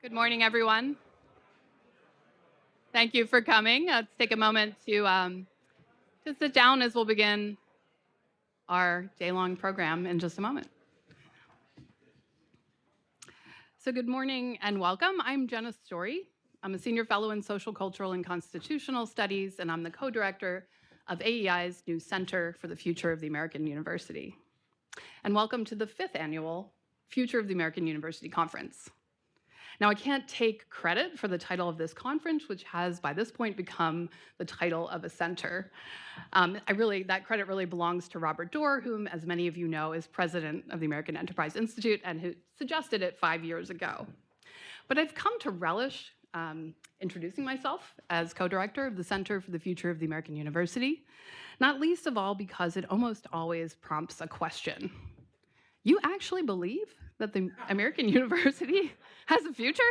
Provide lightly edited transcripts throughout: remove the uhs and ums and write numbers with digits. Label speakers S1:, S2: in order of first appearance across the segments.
S1: Good morning, everyone. Thank you for coming. Let's take a moment to sit down as we'll begin our day-long program in just a moment. So good morning and welcome. I'm Jenna Story. I'm a senior fellow in social, cultural, and constitutional studies, and I'm the co-director of AEI's new Center for the Future of the American University. And welcome to the 5th annual Future of the American University Conference. Now, I can't take credit for the title of this conference, which has by this point become the title of a center. That credit really belongs to Robert Doar, whom, as many of you know, is president of the American Enterprise Institute and who suggested it 5 years ago. But I've come to relish introducing myself as co-director of the Center for the Future of the American University, not least of all because it almost always prompts a question. You actually believe that the American University has a future?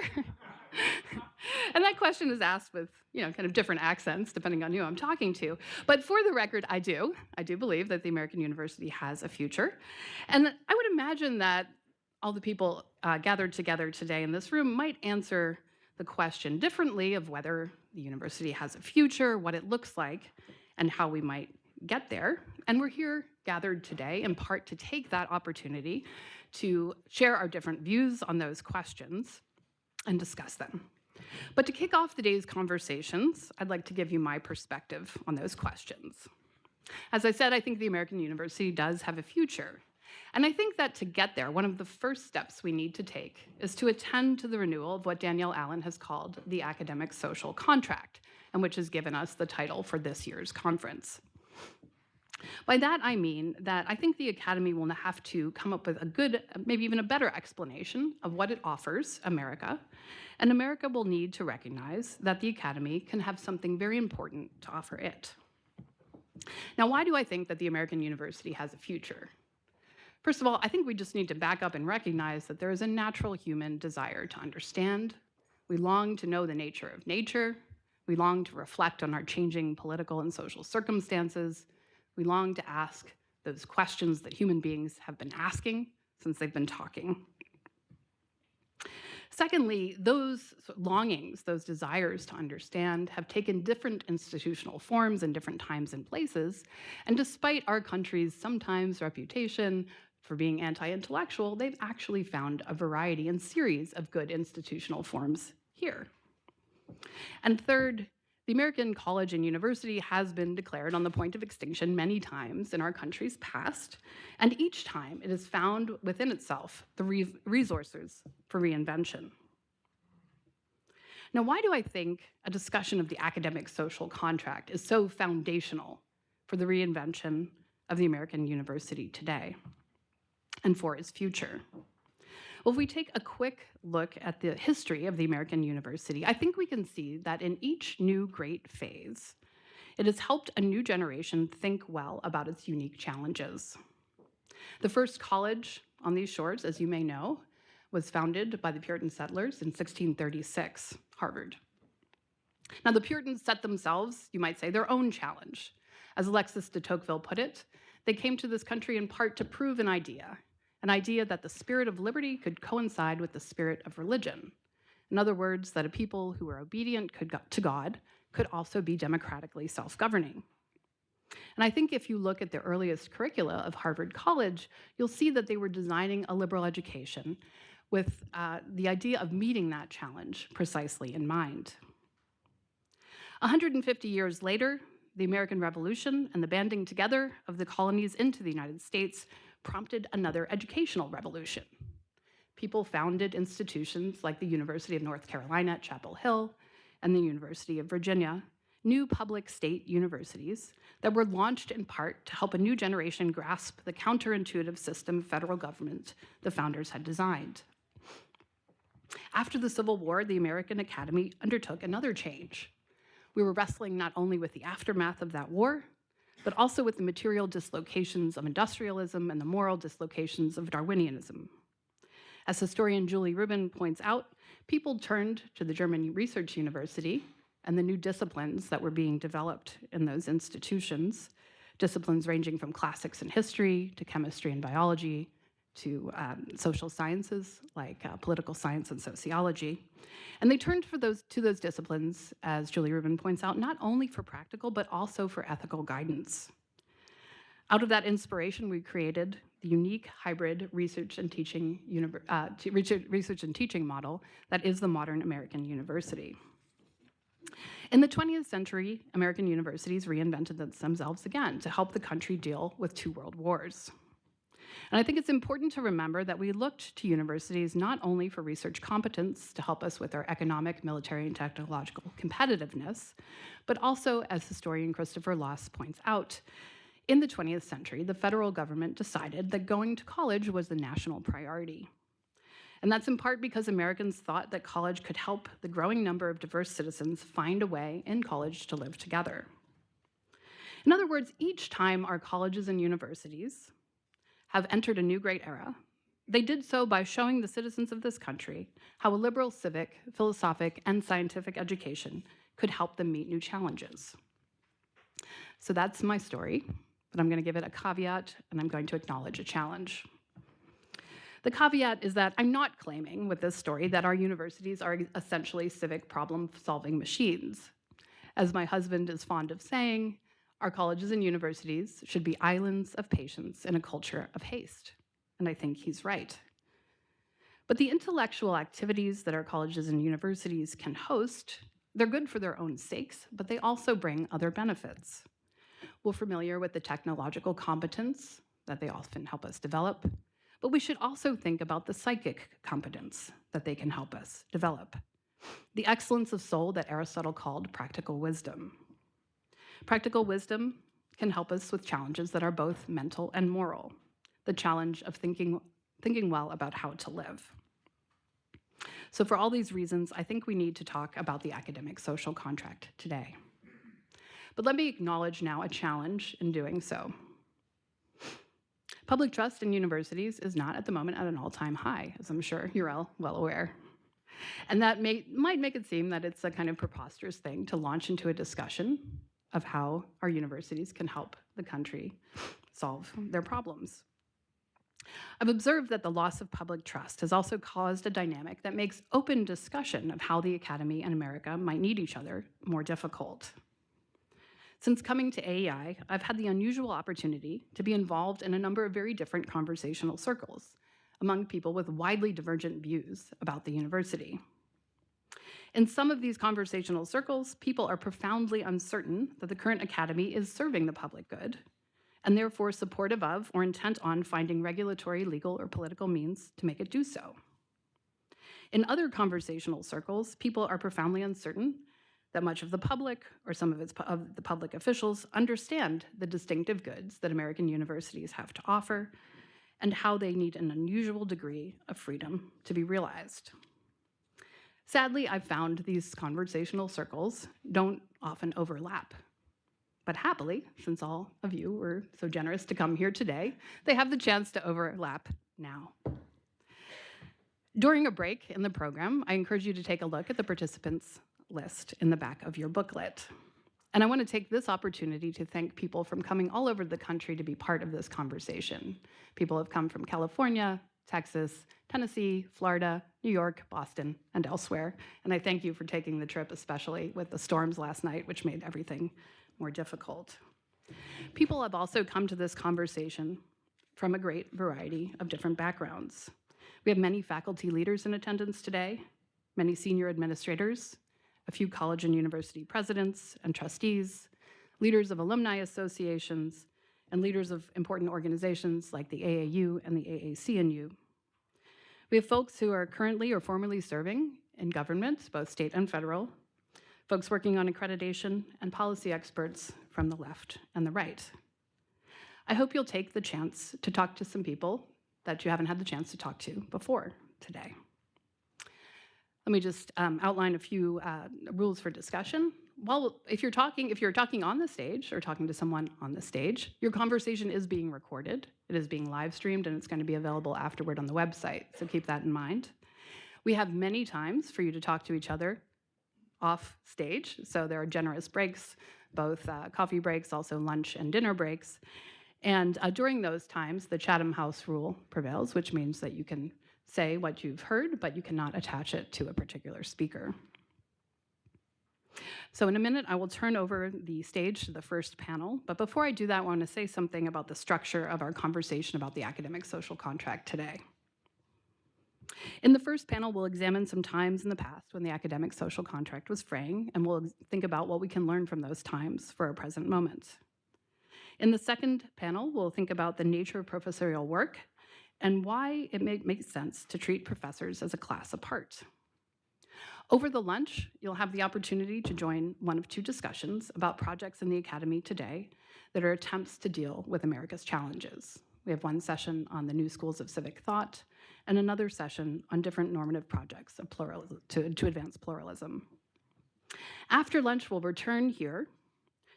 S1: And that question is asked with, kind of different accents depending on who I'm talking to. But for the record, I do believe that the American University has a future. And I would imagine that all the people gathered together today in this room might answer the question differently of whether the university has a future, what it looks like, and how we might get there. And we're here gathered today in part to take that opportunity to share our different views on those questions and discuss them. But to kick off the day's conversations, I'd like to give you my perspective on those questions. As I said, I think the American University does have a future. And I think that to get there, one of the first steps we need to take is to attend to the renewal of what Danielle Allen has called the academic social contract, and which has given us the title for this year's conference. By that, I mean that I think the Academy will have to come up with a good, maybe even a better explanation of what it offers America, and America will need to recognize that the Academy can have something very important to offer it. Now, why do I think that the American University has a future? First of all, I think we just need to back up and recognize that there is a natural human desire to understand. We long to know the nature of nature. We long to reflect on our changing political and social circumstances. We long to ask those questions that human beings have been asking since they've been talking. Secondly, those longings, those desires to understand have taken different institutional forms in different times and places. And despite our country's sometimes reputation for being anti-intellectual, they've actually found a variety and series of good institutional forms here. And third, the American college and university has been declared on the point of extinction many times in our country's past, and each time it has found within itself the resources for reinvention. Now, why do I think a discussion of the academic social contract is so foundational for the reinvention of the American university today and for its future? Well, if we take a quick look at the history of the American university, I think we can see that in each new great phase, it has helped a new generation think well about its unique challenges. The first college on these shores, as you may know, was founded by the Puritan settlers in 1636, Harvard. Now, the Puritans set themselves, you might say, their own challenge. As Alexis de Tocqueville put it, they came to this country in part to prove an idea that the spirit of liberty could coincide with the spirit of religion. In other words, that a people who were obedient to God could also be democratically self-governing. And I think if you look at the earliest curricula of Harvard College, you'll see that they were designing a liberal education with the idea of meeting that challenge precisely in mind. 150 years later, the American Revolution and the banding together of the colonies into the United States prompted another educational revolution. People founded institutions like the University of North Carolina at Chapel Hill and the University of Virginia, new public state universities that were launched in part to help a new generation grasp the counterintuitive system of federal government the founders had designed. After the Civil War, the American Academy undertook another change. We were wrestling not only with the aftermath of that war, but also with the material dislocations of industrialism and the moral dislocations of Darwinianism. As historian Julie Rubin points out, people turned to the German Research University and the new disciplines that were being developed in those institutions, disciplines ranging from classics and history to chemistry and biology to social sciences like political science and sociology. And they turned to those disciplines, as Julie Rubin points out, not only for practical, but also for ethical guidance. Out of that inspiration, we created the unique hybrid research and teaching model that is the modern American university. In the 20th century, American universities reinvented themselves again to help the country deal with 2 world wars. And I think it's important to remember that we looked to universities not only for research competence to help us with our economic, military, and technological competitiveness, but also, as historian Christopher Loss points out, in the 20th century, the federal government decided that going to college was the national priority. And that's in part because Americans thought that college could help the growing number of diverse citizens find a way in college to live together. In other words, each time our colleges and universities have entered a new great era, they did so by showing the citizens of this country how a liberal civic, philosophic, and scientific education could help them meet new challenges. So that's my story, but I'm going to give it a caveat, and I'm going to acknowledge a challenge. The caveat is that I'm not claiming with this story that our universities are essentially civic problem-solving machines. As my husband is fond of saying, our colleges and universities should be islands of patience in a culture of haste. And I think he's right. But the intellectual activities that our colleges and universities can host, they're good for their own sakes, but they also bring other benefits. We're familiar with the technological competence that they often help us develop, but we should also think about the psychic competence that they can help us develop. The excellence of soul that Aristotle called practical wisdom. Practical wisdom can help us with challenges that are both mental and moral. The challenge of thinking well about how to live. So for all these reasons, I think we need to talk about the academic social contract today. But let me acknowledge now a challenge in doing so. Public trust in universities is not at the moment at an all-time high, as I'm sure you're all well aware. And that might make it seem that it's a kind of preposterous thing to launch into a discussion of how our universities can help the country solve their problems. I've observed that the loss of public trust has also caused a dynamic that makes open discussion of how the academy and America might need each other more difficult. Since coming to AEI, I've had the unusual opportunity to be involved in a number of very different conversational circles among people with widely divergent views about the university. In some of these conversational circles, people are profoundly uncertain that the current academy is serving the public good, and therefore supportive of or intent on finding regulatory, legal, or political means to make it do so. In other conversational circles, people are profoundly uncertain that much of the public, or some of the public officials, understand the distinctive goods that American universities have to offer and how they need an unusual degree of freedom to be realized. Sadly, I've found these conversational circles don't often overlap. But happily, since all of you were so generous to come here today, they have the chance to overlap now. During a break in the program, I encourage you to take a look at the participants list in the back of your booklet. And I want to take this opportunity to thank people from coming all over the country to be part of this conversation. People have come from California, Texas, Tennessee, Florida, New York, Boston, and elsewhere. And I thank you for taking the trip, especially with the storms last night, which made everything more difficult. People have also come to this conversation from a great variety of different backgrounds. We have many faculty leaders in attendance today, many senior administrators, a few college and university presidents and trustees, leaders of alumni associations, and leaders of important organizations like the AAU and the AAC&U. We have folks who are currently or formerly serving in government, both state and federal, folks working on accreditation, and policy experts from the left and the right. I hope you'll take the chance to talk to some people that you haven't had the chance to talk to before today. Let me just outline a few rules for discussion. Well, if you're talking on the stage or talking to someone on the stage, your conversation is being recorded. It is being live streamed, and it's going to be available afterward on the website, so keep that in mind. We have many times for you to talk to each other off stage, so there are generous breaks, both coffee breaks, also lunch and dinner breaks. And during those times, the Chatham House rule prevails, which means that you can say what you've heard, but you cannot attach it to a particular speaker. So in a minute, I will turn over the stage to the first panel. But before I do that, I want to say something about the structure of our conversation about the academic social contract today. In the first panel, we'll examine some times in the past when the academic social contract was fraying, and we'll think about what we can learn from those times for our present moment. In the second panel, we'll think about the nature of professorial work and why it makes sense to treat professors as a class apart. Over the lunch, you'll have the opportunity to join one of two discussions about projects in the Academy today that are attempts to deal with America's challenges. We have one session on the new schools of civic thought and another session on different normative projects of to advance pluralism. After lunch, we'll return here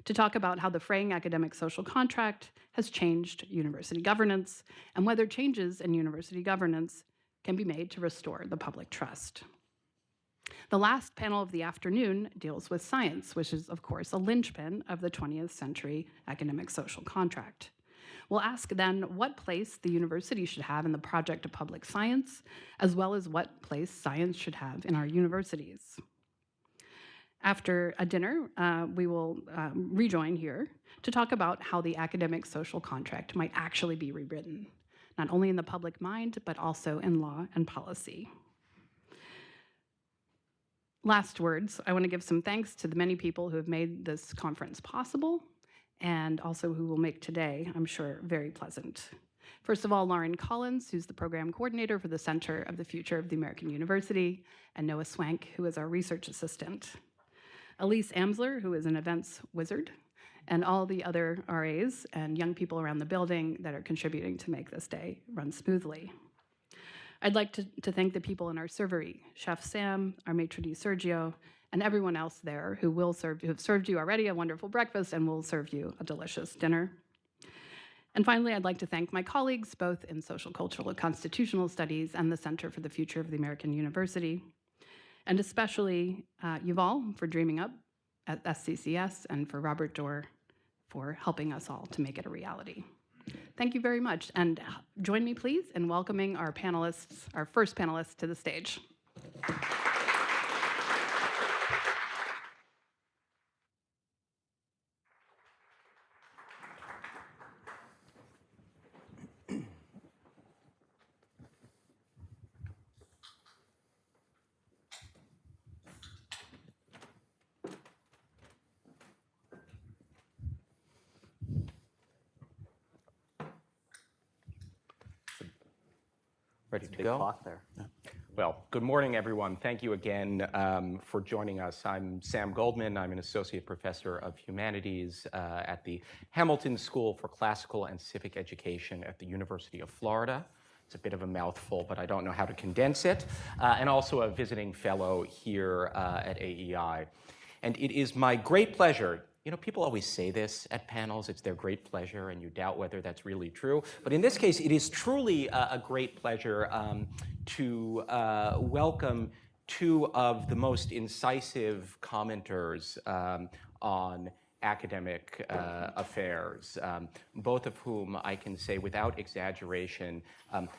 S1: to talk about how the fraying academic social contract has changed university governance and whether changes in university governance can be made to restore the public trust. The last panel of the afternoon deals with science, which is, of course, a linchpin of the 20th century academic social contract. We'll ask then what place the university should have in the project of public science, as well as what place science should have in our universities. After a dinner, we will rejoin here to talk about how the academic social contract might actually be rewritten, not only in the public mind, but also in law and policy. Last words, I want to give some thanks to the many people who have made this conference possible and also who will make today, I'm sure, very pleasant. First of all, Lauren Collins, who's the program coordinator for the Center of the Future of the American University, and Noah Swank, who is our research assistant. Elise Amsler, who is an events wizard, and all the other RAs and young people around the building that are contributing to make this day run smoothly. I'd like to thank the people in our servery, Chef Sam, our maitre d' Sergio, and everyone else there who have served you already a wonderful breakfast and will serve you a delicious dinner. And finally, I'd like to thank my colleagues, both in social, cultural, and constitutional studies and the Center for the Future of the American University, and especially Yuval for dreaming up at SCCS and for Robert Dorr for helping us all to make it a reality. Thank you very much, and join me, please, in welcoming our panelists, our first panelist, to the stage.
S2: Ready to go?
S3: Clock there.
S2: Yeah. Well, good morning, everyone. Thank you again for joining us. I'm Sam Goldman. I'm an associate professor of humanities at the Hamilton School for Classical and Civic Education at the University of Florida. It's a bit of a mouthful, but I don't know how to condense it. And also a visiting fellow here at AEI. And it is my great pleasure. You know, people always say this at panels, it's their great pleasure, and you doubt whether that's really true. But in this case, it is truly a great pleasure to welcome two of the most incisive commenters on academic affairs, both of whom I can say without exaggeration,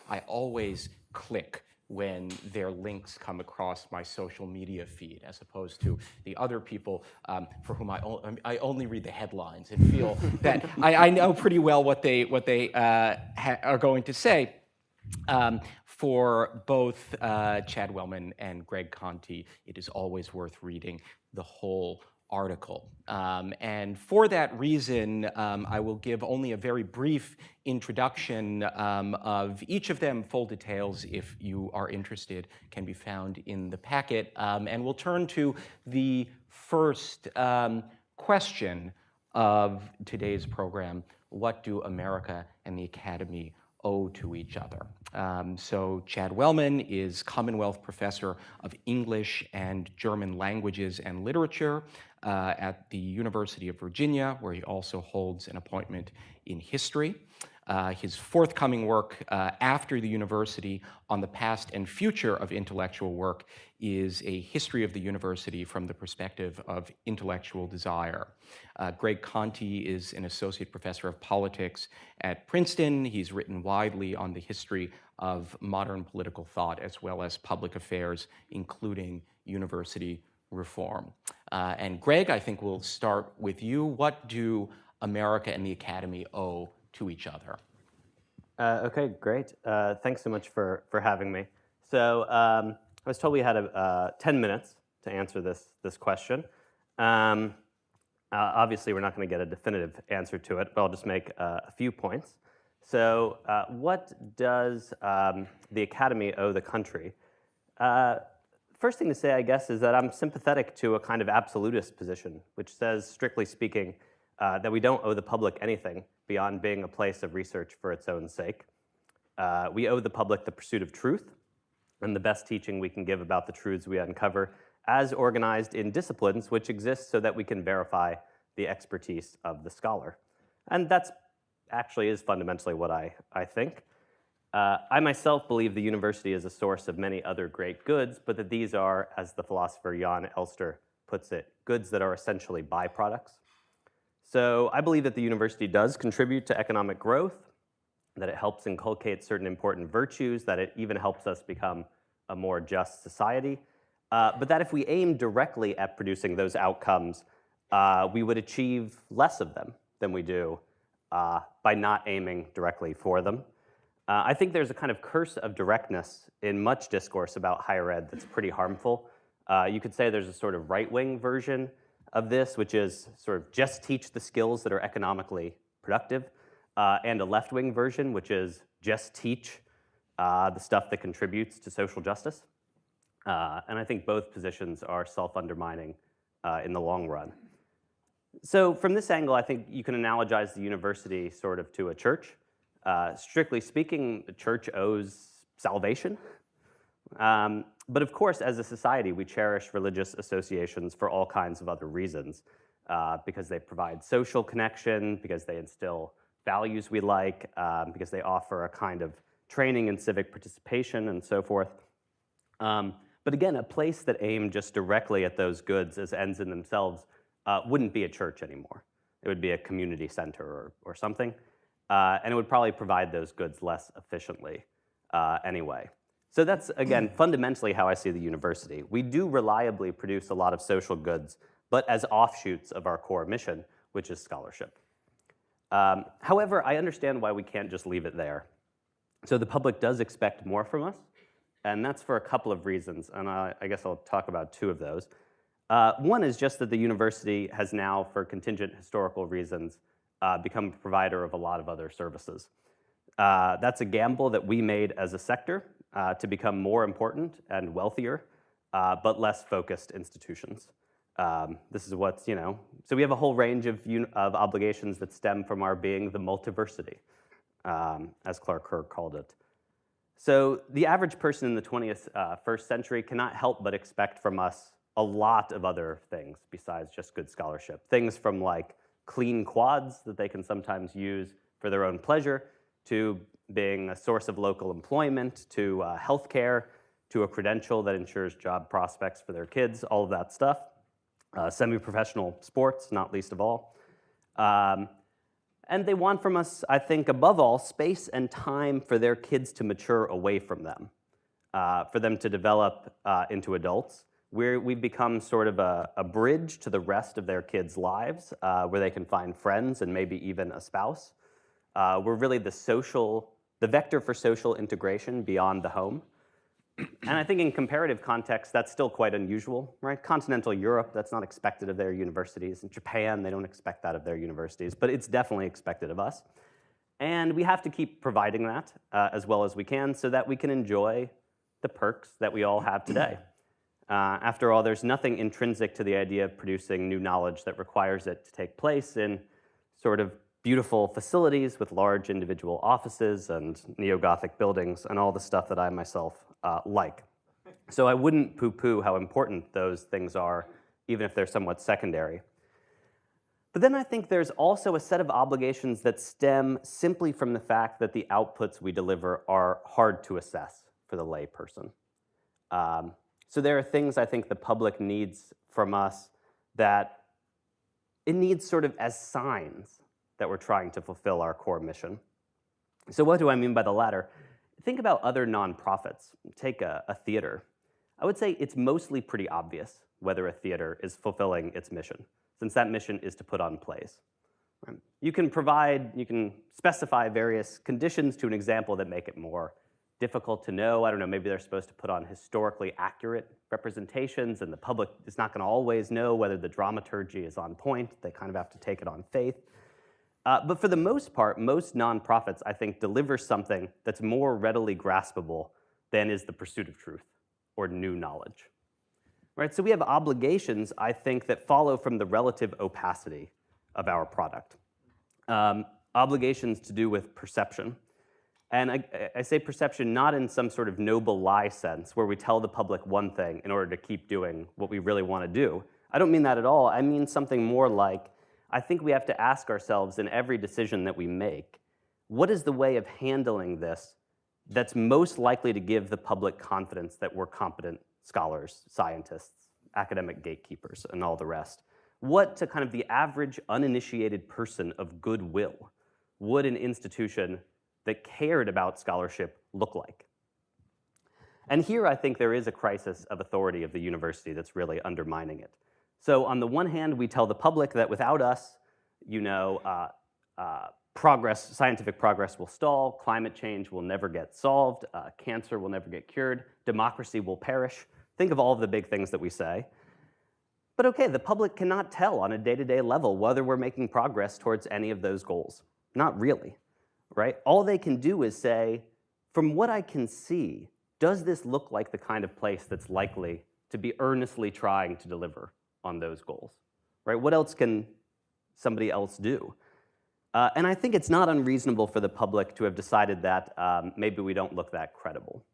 S2: I always click when their links come across my social media feed, as opposed to the other people for whom I only read the headlines and feel that I know pretty well what they are going to say. For both Chad Wellman and Greg Conti, it is always worth reading the whole article. And for that reason, I will give only a very brief introduction of each of them. Full details, if you are interested, can be found in the packet. And we'll turn to the first question of today's program: what do America and the Academy owe to each other? So Chad Wellman is Commonwealth Professor of English and German Languages and Literature at the University of Virginia, where he also holds an appointment in history. His forthcoming work after the university on the past and future of intellectual work is a history of the university from the perspective of intellectual desire. Greg Conti is an associate professor of politics at Princeton. He's written widely on the history of modern political thought as well as public affairs, including university reform. And Greg, I think we'll start with you. What do America and the academy owe to each other?
S3: Okay, great. Thanks so much for having me. So I was told we had 10 minutes to answer this question. Obviously, we're not going to get a definitive answer to it, but I'll just make a few points. So what does the academy owe the country? First thing to say, I guess, is that I'm sympathetic to a kind of absolutist position, which says, strictly speaking, that we don't owe the public anything beyond being a place of research for its own sake. We owe the public the pursuit of truth and the best teaching we can give about the truths we uncover as organized in disciplines which exist so that we can verify the expertise of the scholar. And that's actually is fundamentally what I think. I myself believe the university is a source of many other great goods, but that these are, as the philosopher Jan Elster puts it, goods that are essentially byproducts. So I believe that the university does contribute to economic growth, that it helps inculcate certain important virtues, that it even helps us become a more just society, but that if we aim directly at producing those outcomes, we would achieve less of them than we do by not aiming directly for them. I think there's a kind of curse of directness in much discourse about higher ed that's pretty harmful. You could say there's a sort of right-wing version of this, which is sort of just teach the skills that are economically productive, and a left-wing version, which is just teach the stuff that contributes to social justice. And I think both positions are self-undermining in the long run. So from this angle, I think you can analogize the university sort of to a church. Strictly speaking, the church owes salvation. But of course, as a society, we cherish religious associations for all kinds of other reasons, because they provide social connection, because they instill values we like, because they offer a kind of training in civic participation and so forth. But again, a place that aimed just directly at those goods as ends in themselves wouldn't be a church anymore. It would be a community center or something. And it would probably provide those goods less efficiently anyway. So that's, again, fundamentally how I see the university. We do reliably produce a lot of social goods, but as offshoots of our core mission, which is scholarship. However, I understand why we can't just leave it there. So the public does expect more from us, and that's for a couple of reasons, and I guess I'll talk about two of those. One is just that the university has now, for contingent historical reasons, become a provider of a lot of other services. That's a gamble that we made as a sector to become more important and wealthier, but less focused institutions. This is what's, so we have a whole range of obligations that stem from our being the multiversity, as Clark Kerr called it. So the average person in the 21st century cannot help but expect from us a lot of other things besides just good scholarship. Things from like clean quads that they can sometimes use for their own pleasure, to being a source of local employment, to healthcare, to a credential that ensures job prospects for their kids, all of that stuff. Semi-professional sports, not least of all. And they want from us, I think, above all, space and time for their kids to mature away from them, for them to develop into adults. We've become sort of a bridge to the rest of their kids' lives, where they can find friends and maybe even a spouse. We're really the vector for social integration beyond the home. And I think in comparative context, that's still quite unusual, right? Continental Europe, that's not expected of their universities. In Japan, they don't expect that of their universities, but it's definitely expected of us. And we have to keep providing that as well as we can so that we can enjoy the perks that we all have today. After all, there's nothing intrinsic to the idea of producing new knowledge that requires it to take place in sort of beautiful facilities with large individual offices and neo-Gothic buildings and all the stuff that I myself like. So I wouldn't poo-poo how important those things are, even if they're somewhat secondary. But then I think there's also a set of obligations that stem simply from the fact that the outputs we deliver are hard to assess for the layperson. So there are things I think the public needs from us that it needs sort of as signs that we're trying to fulfill our core mission. So what do I mean by the latter? Think about other nonprofits. Take a theater. I would say it's mostly pretty obvious whether a theater is fulfilling its mission, since that mission is to put on plays. Right? You can specify various conditions to an example that make it more difficult to know. I don't know, maybe they're supposed to put on historically accurate representations, and the public is not going to always know whether the dramaturgy is on point. They kind of have to take it on faith. But for the most part, most nonprofits, I think, deliver something that's more readily graspable than is the pursuit of truth or new knowledge. Right? So we have obligations, I think, that follow from the relative opacity of our product. Obligations to do with perception. And I say perception not in some sort of noble lie sense where we tell the public one thing in order to keep doing what we really want to do. I don't mean that at all. I mean something more like, I think we have to ask ourselves in every decision that we make, what is the way of handling this that's most likely to give the public confidence that we're competent scholars, scientists, academic gatekeepers, and all the rest? What to kind of the average uninitiated person of goodwill would an institution that cared about scholarship look like? And here I think there is a crisis of authority of the university that's really undermining it. So on the one hand, we tell the public that without us, scientific progress will stall, climate change will never get solved, cancer will never get cured, democracy will perish. Think of all of the big things that we say. But okay, the public cannot tell on a day-to-day level whether we're making progress towards any of those goals. Not really, right? All they can do is say, from what I can see, does this look like the kind of place that's likely to be earnestly trying to deliver on those goals, right? What else can somebody else do? And I think it's not unreasonable for the public to have decided that maybe we don't look that credible.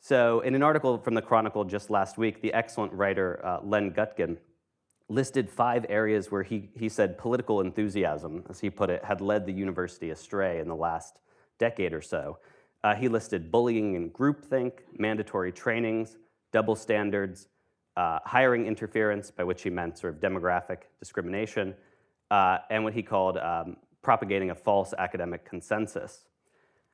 S3: So in an article from the Chronicle just last week, the excellent writer Len Gutkin listed 5 areas where he said political enthusiasm, as he put it, had led the university astray in the last decade or so. He listed bullying and groupthink, mandatory trainings, double standards, hiring interference, by which he meant sort of demographic discrimination, and what he called propagating a false academic consensus.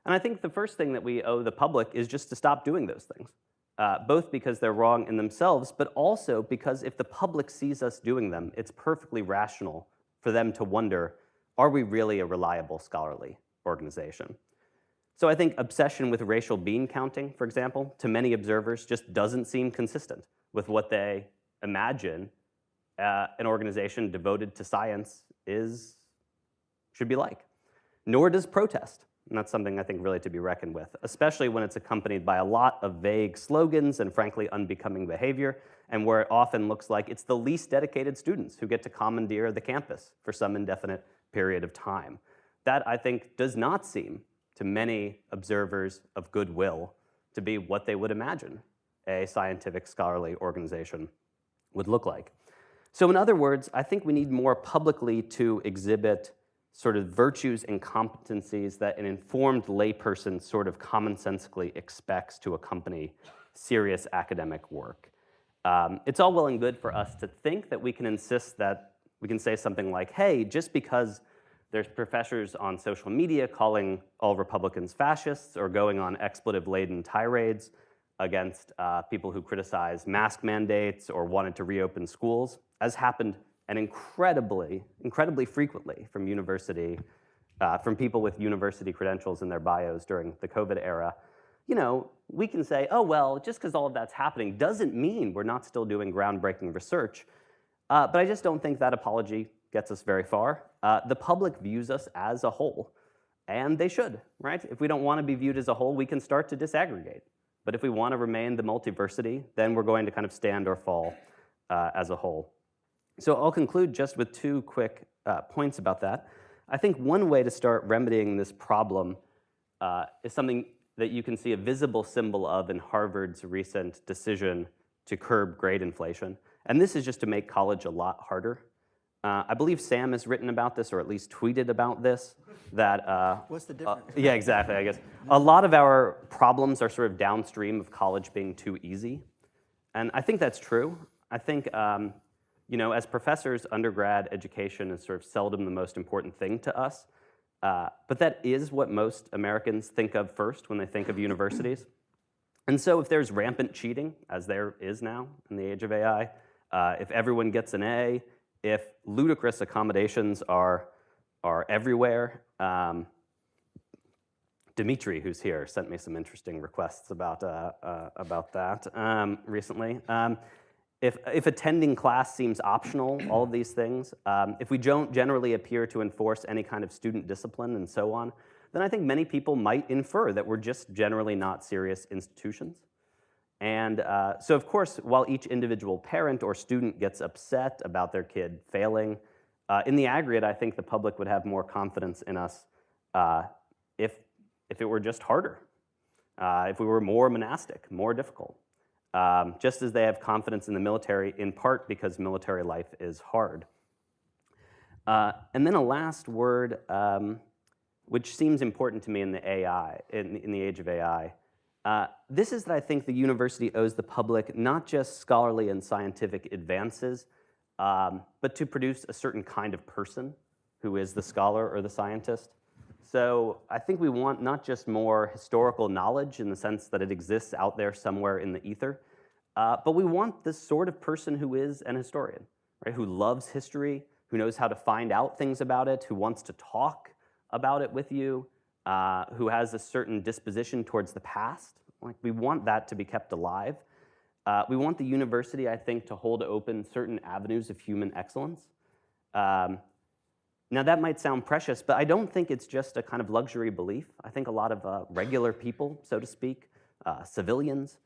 S3: And I think the first thing that we owe the public is just to stop doing those things, both because they're wrong in themselves, but also because if the public sees us doing them, it's perfectly rational for them to wonder, are we really a reliable scholarly organization? So I think obsession with racial bean counting, for example, to many observers just doesn't seem consistent with what they imagine an organization devoted to science should be like. Nor does protest. And that's something I think really to be reckoned with, especially when it's accompanied by a lot of vague slogans and frankly unbecoming behavior, and where it often looks like it's the least dedicated students who get to commandeer the campus for some indefinite period of time. That, I think, does not seem to many observers of goodwill to be what they would imagine a scientific scholarly organization would look like. So in other words, I think we need more publicly to exhibit sort of virtues and competencies that an informed layperson sort of commonsensically expects to accompany serious academic work. It's all well and good for us to think that we can insist that we can say something like, hey, just because there's professors on social media calling all Republicans fascists or going on expletive-laden tirades against people who criticize mask mandates or wanted to reopen schools, as happened and incredibly frequently from people with university credentials in their bios during the COVID era, we can say, oh, well, just because all of that's happening doesn't mean we're not still doing groundbreaking research. But I just don't think that apology gets us very far. The public views us as a whole, and they should, right? If we don't want to be viewed as a whole, we can start to disaggregate. But if we want to remain the multiversity, then we're going to kind of stand or fall as a whole. So I'll conclude just with 2 quick points about that. I think one way to start remedying this problem is something that you can see a visible symbol of in Harvard's recent decision to curb grade inflation. And this is just to make college a lot harder. I believe Sam has written about this, or at least tweeted about this, that...
S4: What's the difference?
S3: yeah, exactly, I guess. A lot of our problems are sort of downstream of college being too easy. And I think that's true. I think, as professors, undergrad education is sort of seldom the most important thing to us. But that is what most Americans think of first when they think of universities. And so if there's rampant cheating, as there is now in the age of AI, if everyone gets an A, if ludicrous accommodations are everywhere, Dimitri, who's here, sent me some interesting requests about that recently. If attending class seems optional, all of these things, if we don't generally appear to enforce any kind of student discipline and so on, then I think many people might infer that we're just generally not serious institutions. And so of course, while each individual parent or student gets upset about their kid failing, in the aggregate, I think the public would have more confidence in us if it were just harder, if we were more monastic, more difficult. Just as they have confidence in the military, in part because military life is hard. And then a last word, which seems important to me in the in the age of AI. This is that I think the university owes the public not just scholarly and scientific advances, but to produce a certain kind of person who is the scholar or the scientist. So I think we want not just more historical knowledge in the sense that it exists out there somewhere in the ether, but we want the sort of person who is an historian, right? Who loves history, who knows how to find out things about it, who wants to talk about it with you, who has a certain disposition towards the past. Like, we want that to be kept alive. We want the university, I think, to hold open certain avenues of human excellence. Now, that might sound precious, but I don't think it's just a kind of luxury belief. I think a lot of regular people, so to speak, civilians,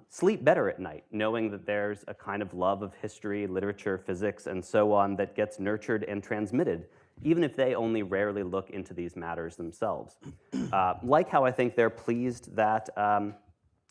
S3: sleep better at night, knowing that there's a kind of love of history, literature, physics, and so on that gets nurtured and transmitted, even if they only rarely look into these matters themselves. Like how I think they're pleased that, and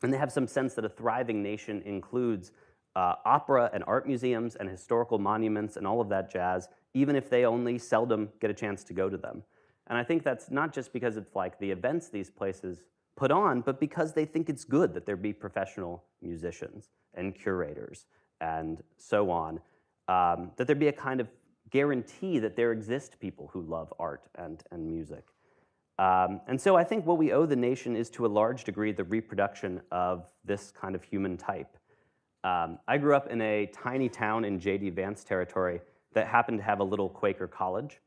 S3: they have some sense that a thriving nation includes opera and art museums and historical monuments and all of that jazz, even if they only seldom get a chance to go to them. And I think that's not just because it's like the events these places put on, but because they think it's good that there be professional musicians and curators and so on, that there be a kind of guarantee that there exist people who love art and music. And so I think what we owe the nation is to a large degree the reproduction of this kind of human type. I grew up in a tiny town in J.D. Vance territory that happened to have a little Quaker college.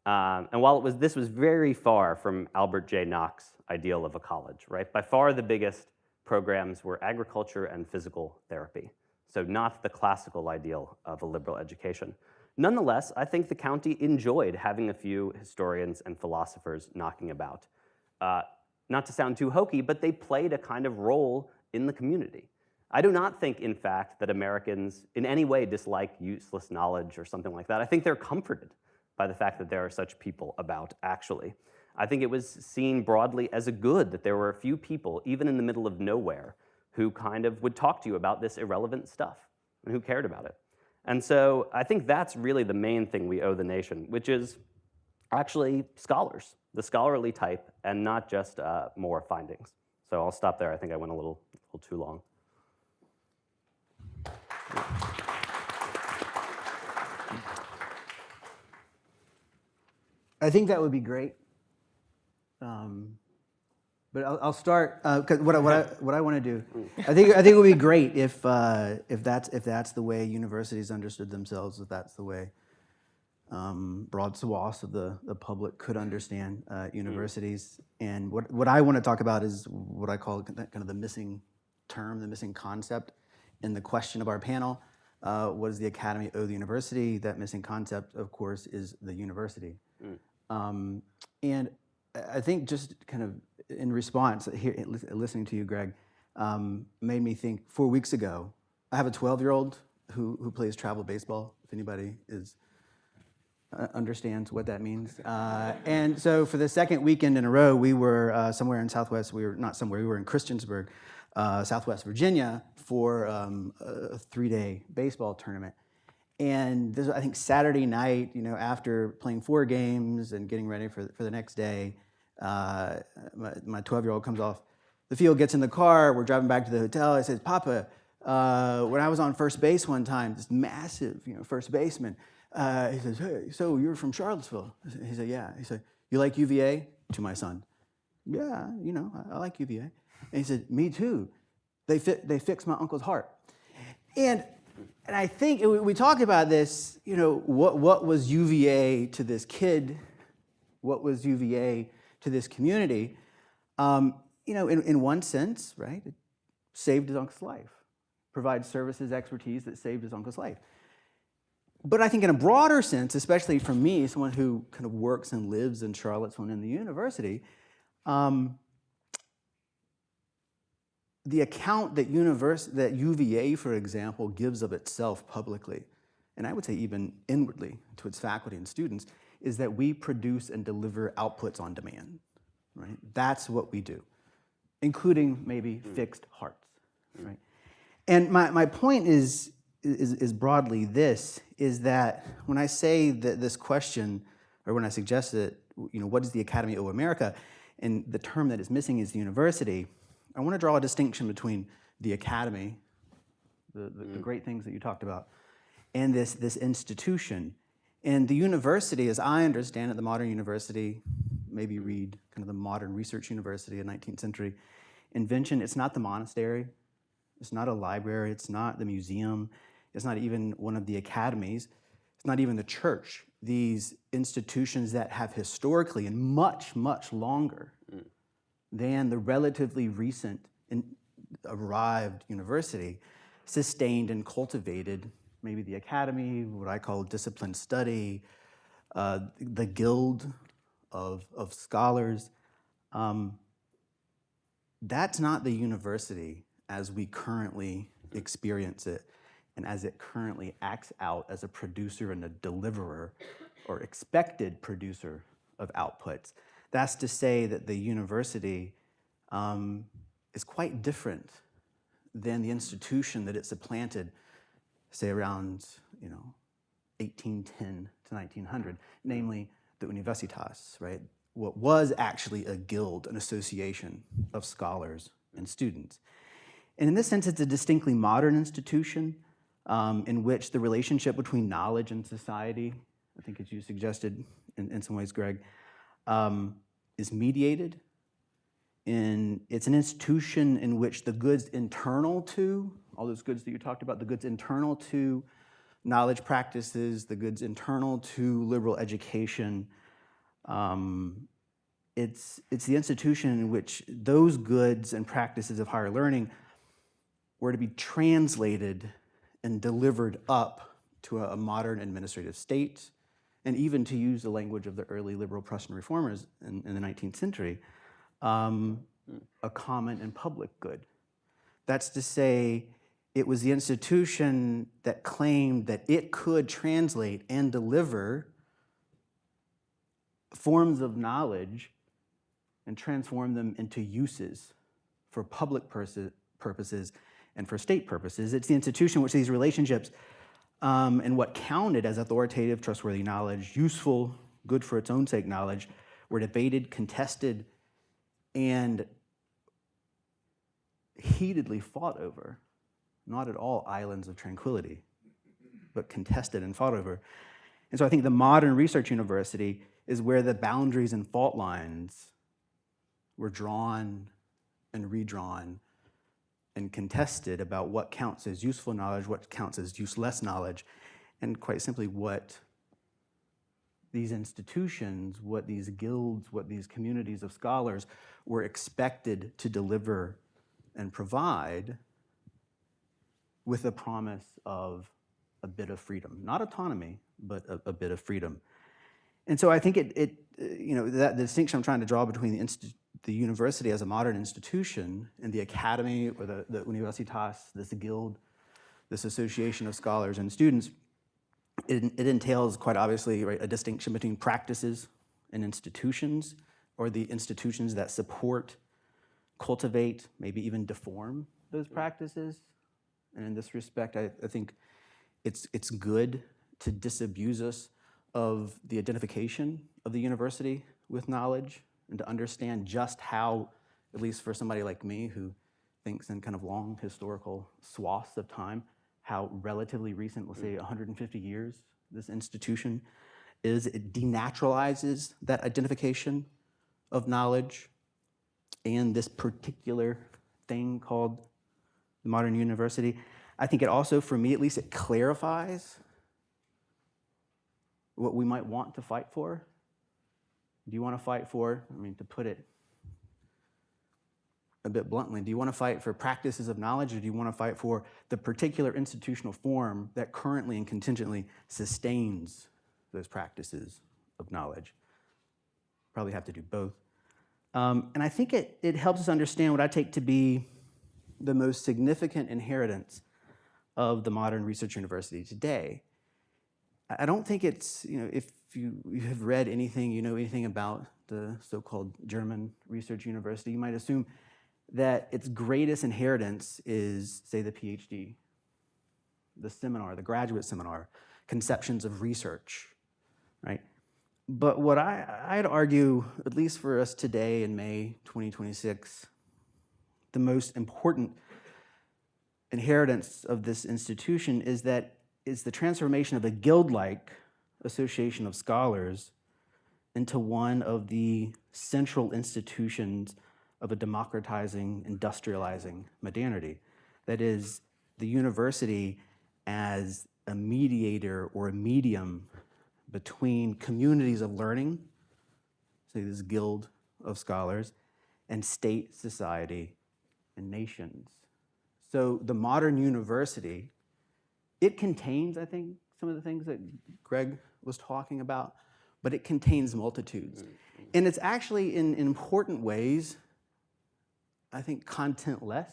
S3: And while this was very far from Albert J. Nock's ideal of a college, right? By far the biggest programs were agriculture and physical therapy, so not the classical ideal of a liberal education. Nonetheless, I think the county enjoyed having a few historians and philosophers knocking about. Not to sound too hokey, but they played a kind of role in the community. I do not think, in fact, that Americans in any way dislike useless knowledge or something like that. I think they're comforted by the fact that there are such people about, actually. I think it was seen broadly as a good that there were a few people, even in the middle of nowhere, who kind of would talk to you about this irrelevant stuff and who cared about it. And so I think that's really the main thing we owe the nation, which is actually scholars, the scholarly type, and not just more findings. So I'll stop there. I think I went a little too long.
S4: I think that would be great. But I'll start because what I want to do, I think it would be great if that's the way universities understood themselves, if that's the way broad swaths of the public could understand universities. And what I want to talk about is what I call kind of the missing term, the missing concept in the question of our panel. What does the academy owe the university? That missing concept, of course, is the university. And I think just kind of in response, here, listening to you, Greg, made me think 4 weeks ago, I have a 12-year-old who plays travel baseball, if anybody understands what that means. And so for the second weekend in a row, we were somewhere in Southwest, we were in Christiansburg, Southwest Virginia for a 3-day baseball tournament. And this, I think, Saturday night, after playing 4 games and getting ready for the next day, my 12-year-old comes off the field, gets in the car. We're driving back to the hotel. He says, "Papa, when I was on first base one time, this massive, first baseman, he says, 'Hey, so you're from Charlottesville?' He said, 'Yeah.' He said, 'You like UVA?' To my son. 'Yeah, I like UVA.' And he said, 'Me too. They fixed my uncle's heart.'" And I think we talked about this, what was UVA to this kid? What was UVA to this community? In one sense, right, it saved his uncle's life, provided services, expertise that saved his uncle's life. But I think in a broader sense, especially for me, someone who kind of works and lives in Charlottesville and in the university, the account that UVA, for example, gives of itself publicly, and I would say even inwardly to its faculty and students, is that we produce and deliver outputs on demand, right? That's what we do, including maybe fixed hearts, right? And my point is broadly this, is that when I say that this question, or when I suggest that, what is the Academy of America, and the term that is missing is the university, I want to draw a distinction between the academy, the great things that you talked about, and this institution. And the university, as I understand it, the modern university, maybe read kind of the modern research university, a 19th century invention. It's not the monastery. It's not a library. It's not the museum. It's not even one of the academies. It's not even the church. These institutions that have historically and much, much longer than the relatively recent arrived university sustained and cultivated maybe the academy, what I call disciplined study, the guild of scholars. That's not the university as we currently experience it and as it currently acts out as a producer and a deliverer or expected producer of outputs. That's to say that the university is quite different than the institution that it supplanted, say around 1810 to 1900, namely the universitas, right? What was actually a guild, an association of scholars and students. And in this sense, it's a distinctly modern institution in which the relationship between knowledge and society, I think as you suggested in some ways, Greg, is mediated. It's an institution in which the goods internal to, all those goods that you talked about, the goods internal to knowledge practices, the goods internal to liberal education, it's the institution in which those goods and practices of higher learning were to be translated and delivered up to a modern administrative state, and even, to use the language of the early liberal Prussian reformers in the 19th century, a common and public good. That's to say, it was the institution that claimed that it could translate and deliver forms of knowledge and transform them into uses for public purposes and for state purposes. It's the institution which these relationships and what counted as authoritative, trustworthy knowledge, useful, good for its own sake knowledge, were debated, contested, and heatedly fought over. Not at all islands of tranquility, but contested and fought over. And so I think the modern research university is where the boundaries and fault lines were drawn and redrawn and contested about what counts as useful knowledge, what counts as useless knowledge, and quite simply what these institutions, what these guilds, what these communities of scholars were expected to deliver and provide with a promise of a bit of freedom. Not autonomy, but a bit of freedom. And so I think that the distinction I'm trying to draw between the university as a modern institution and the academy or the universitas, this guild, this association of scholars and students, it entails quite obviously, right, a distinction between practices and institutions, or the institutions that support, cultivate, maybe even deform those practices. And in this respect, I think It's good to disabuse us of the identification of the university with knowledge and to understand just how, at least for somebody like me who thinks in kind of long historical swaths of time, how relatively recent, let's say 150 years, this institution is. It denaturalizes that identification of knowledge and this particular thing called the modern university. I think it also, for me at least, it clarifies what we might want to fight for. Do you want to fight for, I mean, to put it a bit bluntly, do you want to fight for practices of knowledge, or do you want to fight for the particular institutional form that currently and contingently sustains those practices of knowledge? Probably have to do both. And I think it helps us understand what I take to be the most significant inheritance of the modern research university today. I don't think it's, if you have read anything, you know anything about the so-called German research university, you might assume that its greatest inheritance is, say, the PhD, the seminar, the graduate seminar, conceptions of research, right? But what I'd argue, at least for us today in May 2026, the most important inheritance of this institution is the transformation of a guild-like association of scholars into one of the central institutions of a democratizing, industrializing modernity. That is, the university as a mediator or a medium between communities of learning, say this guild of scholars, and state, society, and nations. So the modern university, it contains, I think, some of the things that Greg was talking about, but it contains multitudes. And it's actually, in important ways, I think, content-less.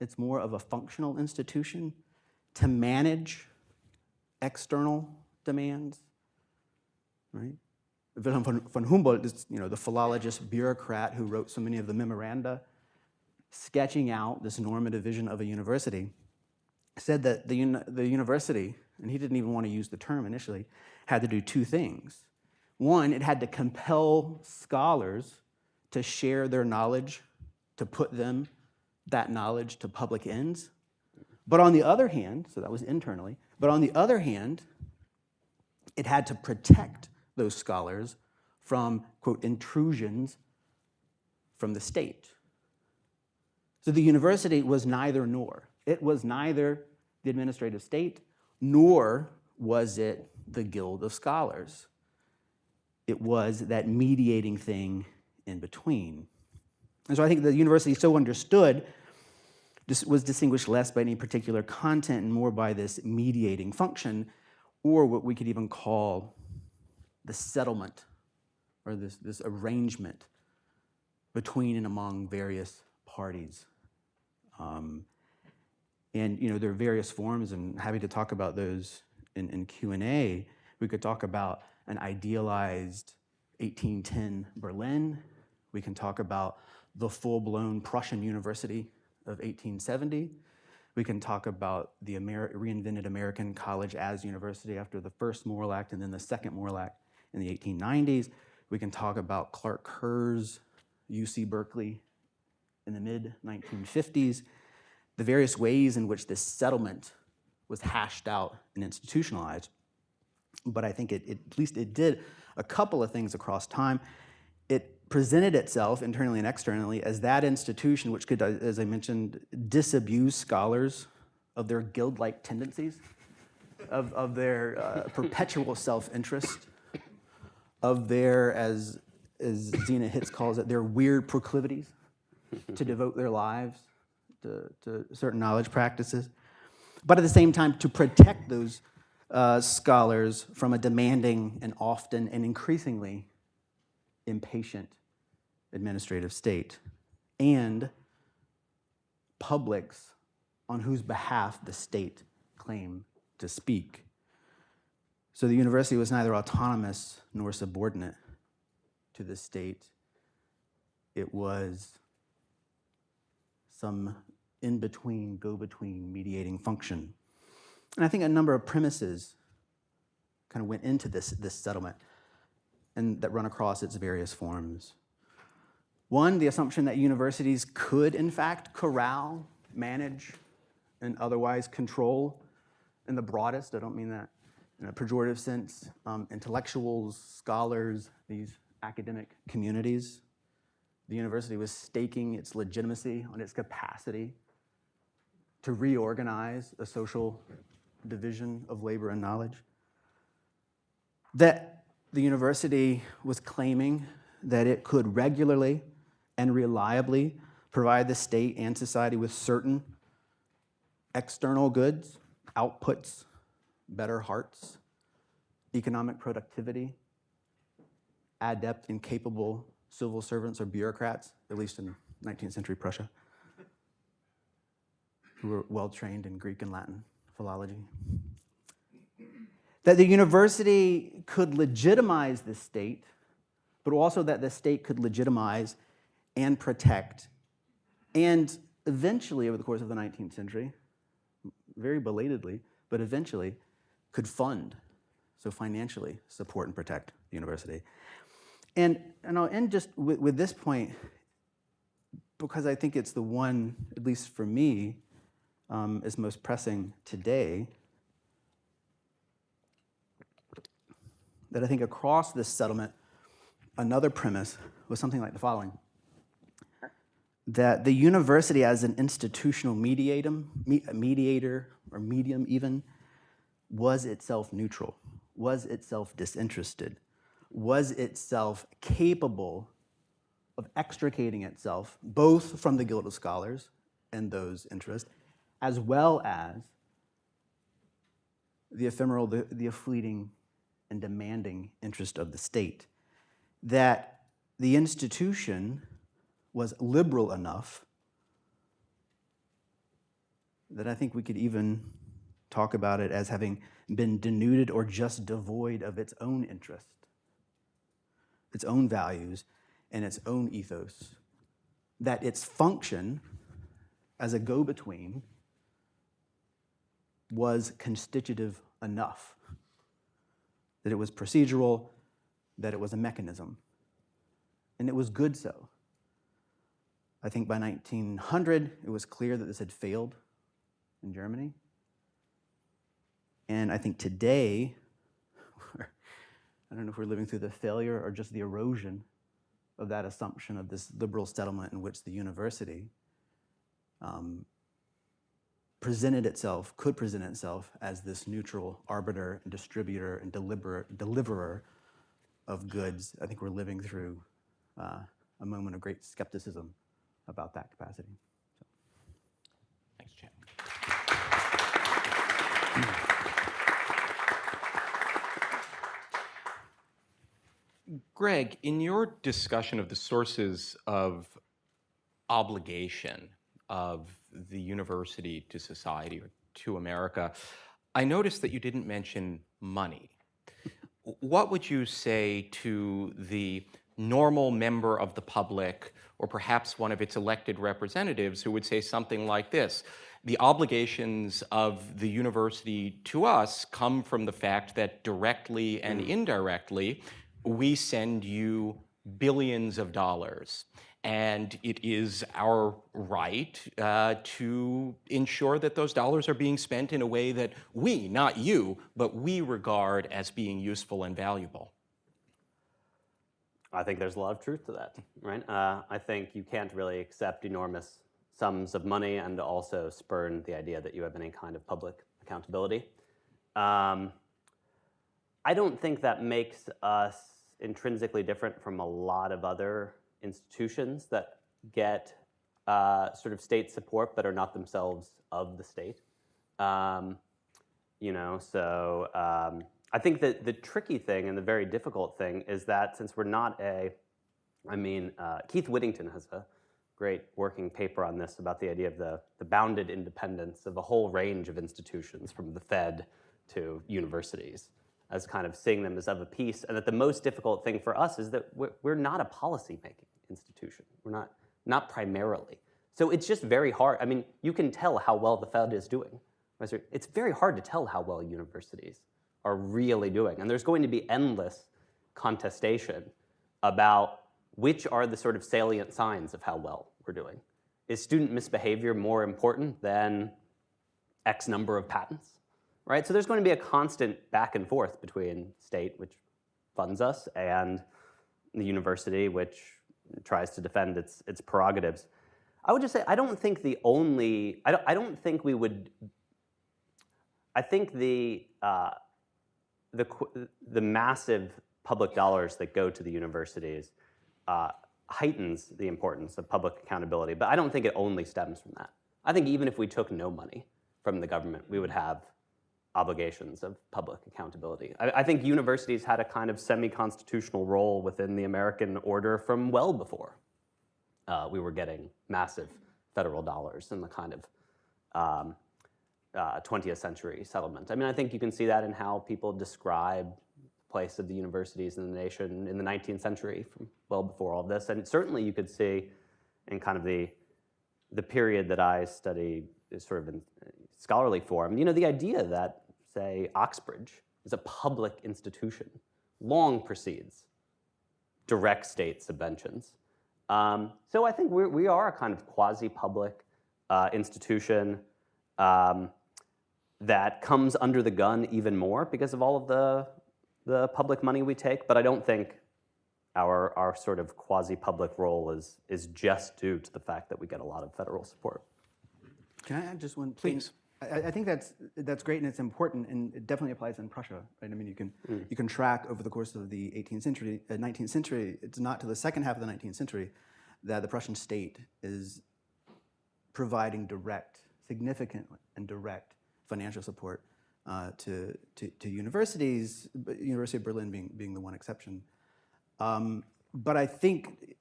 S4: It's more of a functional institution to manage external demands, right? Wilhelm von Humboldt is, the philologist bureaucrat who wrote so many of the memoranda sketching out this normative vision of a university, said that the university, and he didn't even want to use the term initially, had to do two things. One, it had to compel scholars to share their knowledge, to put that knowledge to public ends. But on the other hand, so that was internally, but on the other hand, it had to protect those scholars from, quote, intrusions from the state. So the university was neither nor. It was neither the administrative state, nor was it the guild of scholars. It was that mediating thing in between. And so I think the university so understood was distinguished less by any particular content and more by this mediating function, or what we could even call the settlement, or this arrangement between and among various parties. And there are various forms, and happy to talk about those in Q&A. We could talk about an idealized 1810 Berlin. We can talk about the full-blown Prussian University of 1870. We can talk about the reinvented American college as university after the first Morrill Act and then the second Morrill Act in the 1890s. We can talk about Clark Kerr's UC Berkeley in the mid-1950s, the various ways in which this settlement was hashed out and institutionalized. But I think at least it did a couple of things across time. It presented itself internally and externally as that institution which could, as I mentioned, disabuse scholars of their guild-like tendencies, of their perpetual self-interest, of their, as Zena Hitz calls it, their weird proclivities to devote their lives to certain knowledge practices, but at the same time to protect those scholars from a demanding and often and increasingly impatient administrative state and publics on whose behalf the state claimed to speak. So the university was neither autonomous nor subordinate to the state. It was some in-between, go-between mediating function. And I think a number of premises kind of went into this settlement and that run across its various forms. One, the assumption that universities could, in fact, corral, manage, and otherwise control, in the broadest, I don't mean that in a pejorative sense, intellectuals, scholars, these academic communities. The university was staking its legitimacy on its capacity to reorganize a social division of labor and knowledge. That the university was claiming that it could regularly and reliably provide the state and society with certain external goods, outputs, better hearts, economic productivity, adept and capable civil servants or bureaucrats, at least in 19th century Prussia, who were well-trained in Greek and Latin philology. That the university could legitimize the state, but also that the state could legitimize and protect, and eventually, over the course of the 19th century, very belatedly, but eventually, could fund, so financially support and protect the university. And I'll end just with this point, because I think it's the one, at least for me, is most pressing today, that I think across this settlement, another premise was something like the following: that the university as an institutional mediator or medium even, was itself neutral, was itself disinterested, was itself capable of extricating itself both from the Guild of Scholars and those interests, as well as the ephemeral, the fleeting and demanding interest of the state. That the institution was liberal enough that I think we could even talk about it as having been denuded or just devoid of its own interest, its own values, and its own ethos. That its function as a go-between was constitutive enough, that it was procedural, that it was a mechanism, and it was good so. I think by 1900, it was clear that this had failed in Germany. And I think today, I don't know if we're living through the failure or just the erosion of that assumption of this liberal settlement in which the university could present itself as this neutral arbiter and distributor and deliverer of goods. I think we're living through a moment of great skepticism about that capacity. So.
S2: Thanks, Chad. Greg, in your discussion of the sources of obligation of the university to society or to America, I noticed that you didn't mention money. What would you say to the normal member of the public, or perhaps one of its elected representatives, who would say something like this: the obligations of the university to us come from the fact that directly and indirectly we send you billions of dollars, and it is our right to ensure that those dollars are being spent in a way that we, not you, but we regard as being useful and valuable?
S3: I think there's a lot of truth to that, right? I think you can't really accept enormous sums of money and also spurn the idea that you have any kind of public accountability. I don't think that makes us intrinsically different from a lot of other institutions that get sort of state support but are not themselves of the state. I think that the tricky thing and the very difficult thing is that since we're not Keith Whittington has a great working paper on this about the idea of the bounded independence of a whole range of institutions, from the Fed to universities, as kind of seeing them as of a piece, and that the most difficult thing for us is that we're not a policy-making institution. We're not primarily. So it's just very hard. I mean, you can tell how well the Fed is doing It's very hard to tell how well universities are really doing. And there's going to be endless contestation about which are the sort of salient signs of how well we're doing. Is student misbehavior more important than X number of patents? Right? So there's going to be a constant back and forth between state, which funds us, and the university, which tries to defend its prerogatives. I would just say I don't think the only I don't think we would. I think the massive public dollars that go to the universities heightens the importance of public accountability, but I don't think it only stems from that. I think even if we took no money from the government, we would have obligations of public accountability. I think universities had a kind of semi-constitutional role within the American order from well before we were getting massive federal dollars in the kind of 20th century settlement. I mean, I think you can see that in how people describe the place of the universities in the nation in the 19th century from well before all this. And certainly you could see in kind of the period that I study is sort of in scholarly form, the idea that, say, Oxbridge is a public institution long precedes direct state subventions. So I think we are a kind of quasi-public institution that comes under the gun even more because of all of the public money we take, but I don't think our sort of quasi-public role is just due to the fact that we get a lot of federal support.
S4: Can I add just one thing?
S2: Please.
S4: I think that's great and it's important, and it definitely applies in Prussia. Right? I mean, you can track over the course of the 18th century, 19th century. It's not to the second half of the 19th century that the Prussian state is providing significant and direct financial support to universities, but University of Berlin being the one exception. But I think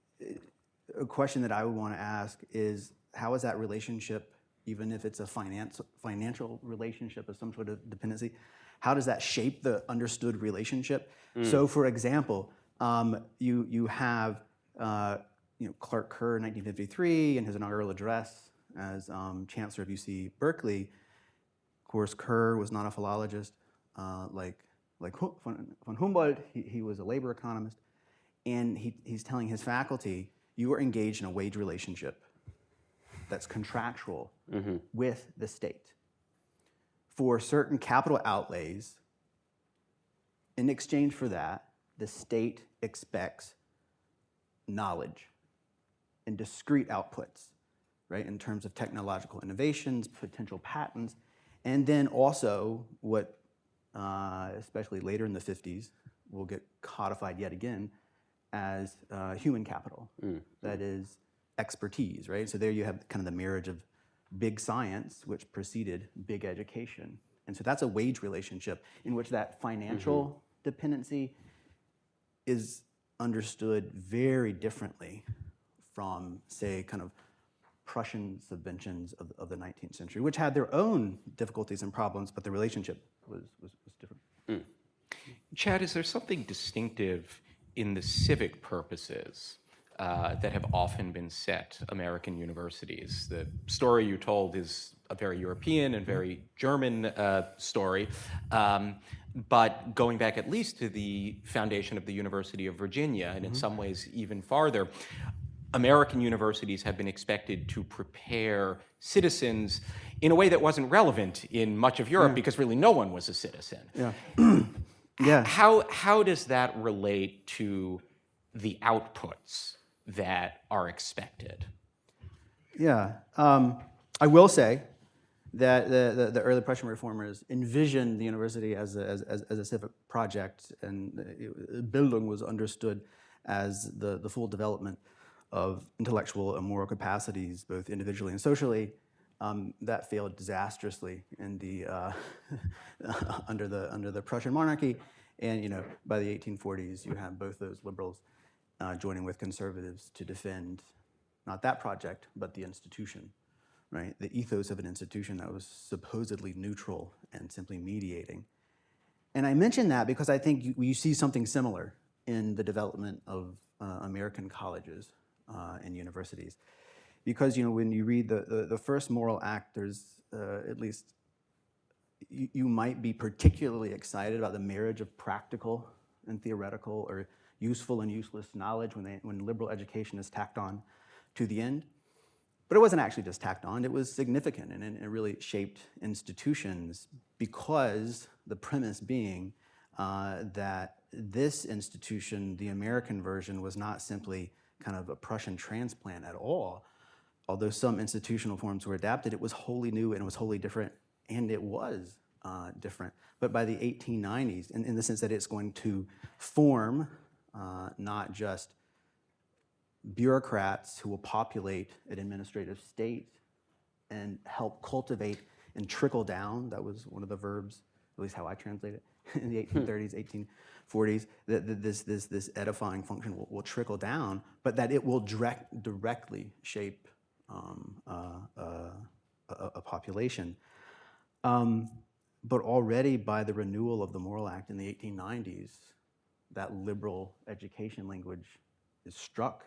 S4: a question that I would want to ask is, how is that relationship, even if it's a financial relationship of some sort of dependency, how does that shape the understood relationship? So, for example, you have Clark Kerr in 1953 in his inaugural address as Chancellor of UC Berkeley. Of course, Kerr was not a philologist like von Humboldt. He was a labor economist, and he's telling his faculty, you are engaged in a wage relationship that's contractual with the state for certain capital outlays. In exchange for that, the state expects knowledge and discrete outputs, right, in terms of technological innovations, potential patents, and then also what, especially later in the 50s, will get codified yet again as human capital. That is expertise, right? So there you have kind of the marriage of big science, which preceded big education. And so that's a wage relationship in which that financial dependency is understood very differently from, say, kind of Prussian subventions of the 19th century, which had their own difficulties and problems, but the relationship was different.
S2: Chad, is there something distinctive in the civic purposes that have often been set American universities? The story you told is a very European and very German story, but going back at least to the foundation of the University of Virginia, and in some ways even farther, American universities have been expected to prepare citizens in a way that wasn't relevant in much of Europe because really no one was a citizen.
S4: Yeah.
S2: How does that relate to the outputs that are expected?
S4: Yeah. I will say that the early Prussian reformers envisioned the university as a civic project, and Bildung was understood as the full development of intellectual and moral capacities, both individually and socially. That failed disastrously in the under the Prussian monarchy, and by the 1840s you have both those liberals joining with conservatives to defend not that project but the institution, right? The ethos of an institution that was supposedly neutral and simply mediating. And I mention that because I think you see something similar in the development of American colleges and universities. Because when you read the first moral act, there's at least you might be particularly excited about the marriage of practical and theoretical, or useful and useless knowledge when liberal education is tacked on to the end. But it wasn't actually just tacked on, it was significant, and it really shaped institutions, because the premise being that this institution, the American version, was not simply kind of a Prussian transplant at all. Although some institutional forms were adapted, it was wholly new and it was wholly different, and it was different. But by the 1890s, in the sense that it's going to form not just bureaucrats who will populate an administrative state and help cultivate and trickle down. That was one of the verbs, at least how I translate it, in the 1830s, 1840s, that this edifying function will trickle down, but that it will directly shape a population. But already by the renewal of the Morrill Act in the 1890s, that liberal education language is struck,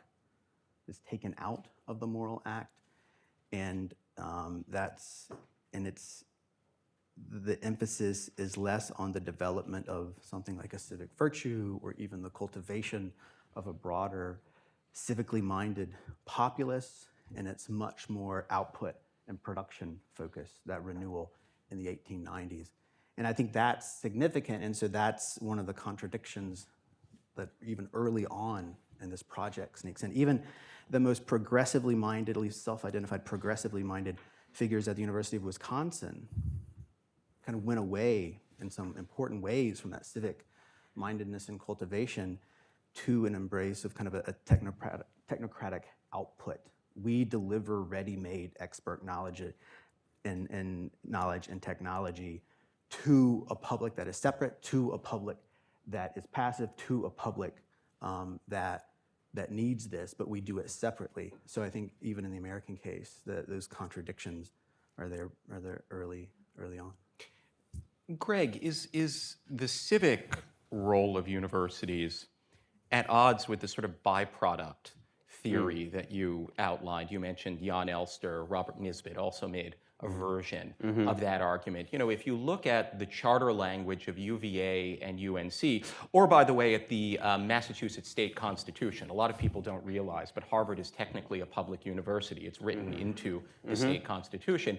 S4: is taken out of the Morrill Act, and the emphasis is less on the development of something like a civic virtue, or even the cultivation of a broader civically minded populace, and it's much more output and production focused, that renewal in the 1890s. And I think that's significant, and so that's one of the contradictions that even early on in this project sneaks in. Even the most progressively minded, at least self-identified progressively minded figures at the University of Wisconsin kind of went away in some important ways from that civic mindedness and cultivation to an embrace of kind of a technocratic output. We deliver ready-made expert knowledge and technology to a public that is separate, to a public that is passive, to a public that needs this, but we do it separately. So I think even in the American case, those contradictions are there early on.
S2: Greg, is the civic role of universities at odds with the sort of byproduct theory that you outlined? You mentioned Jan Elster, Robert Nisbet also made a version of that argument. You know, if you look at the charter language of UVA and UNC, or by the way, at the Massachusetts State Constitution, a lot of people don't realize, but Harvard is technically a public university. It's written into the state constitution.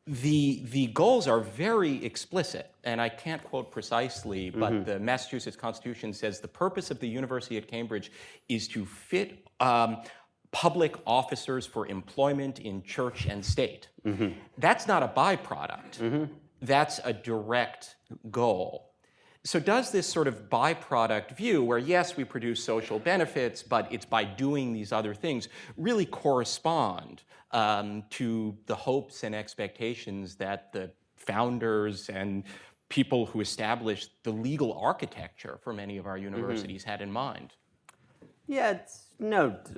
S2: The goals are very explicit, and I can't quote precisely, but the Massachusetts Constitution says the purpose of the University at Cambridge is to fit public officers for employment in church and state. That's not a byproduct. That's a direct goal. So does this sort of byproduct view, where yes, we produce social benefits, but it's by doing these other things, really correspond to the hopes and expectations that the founders and people who established the legal architecture for many of our universities had in mind?
S3: Yeah,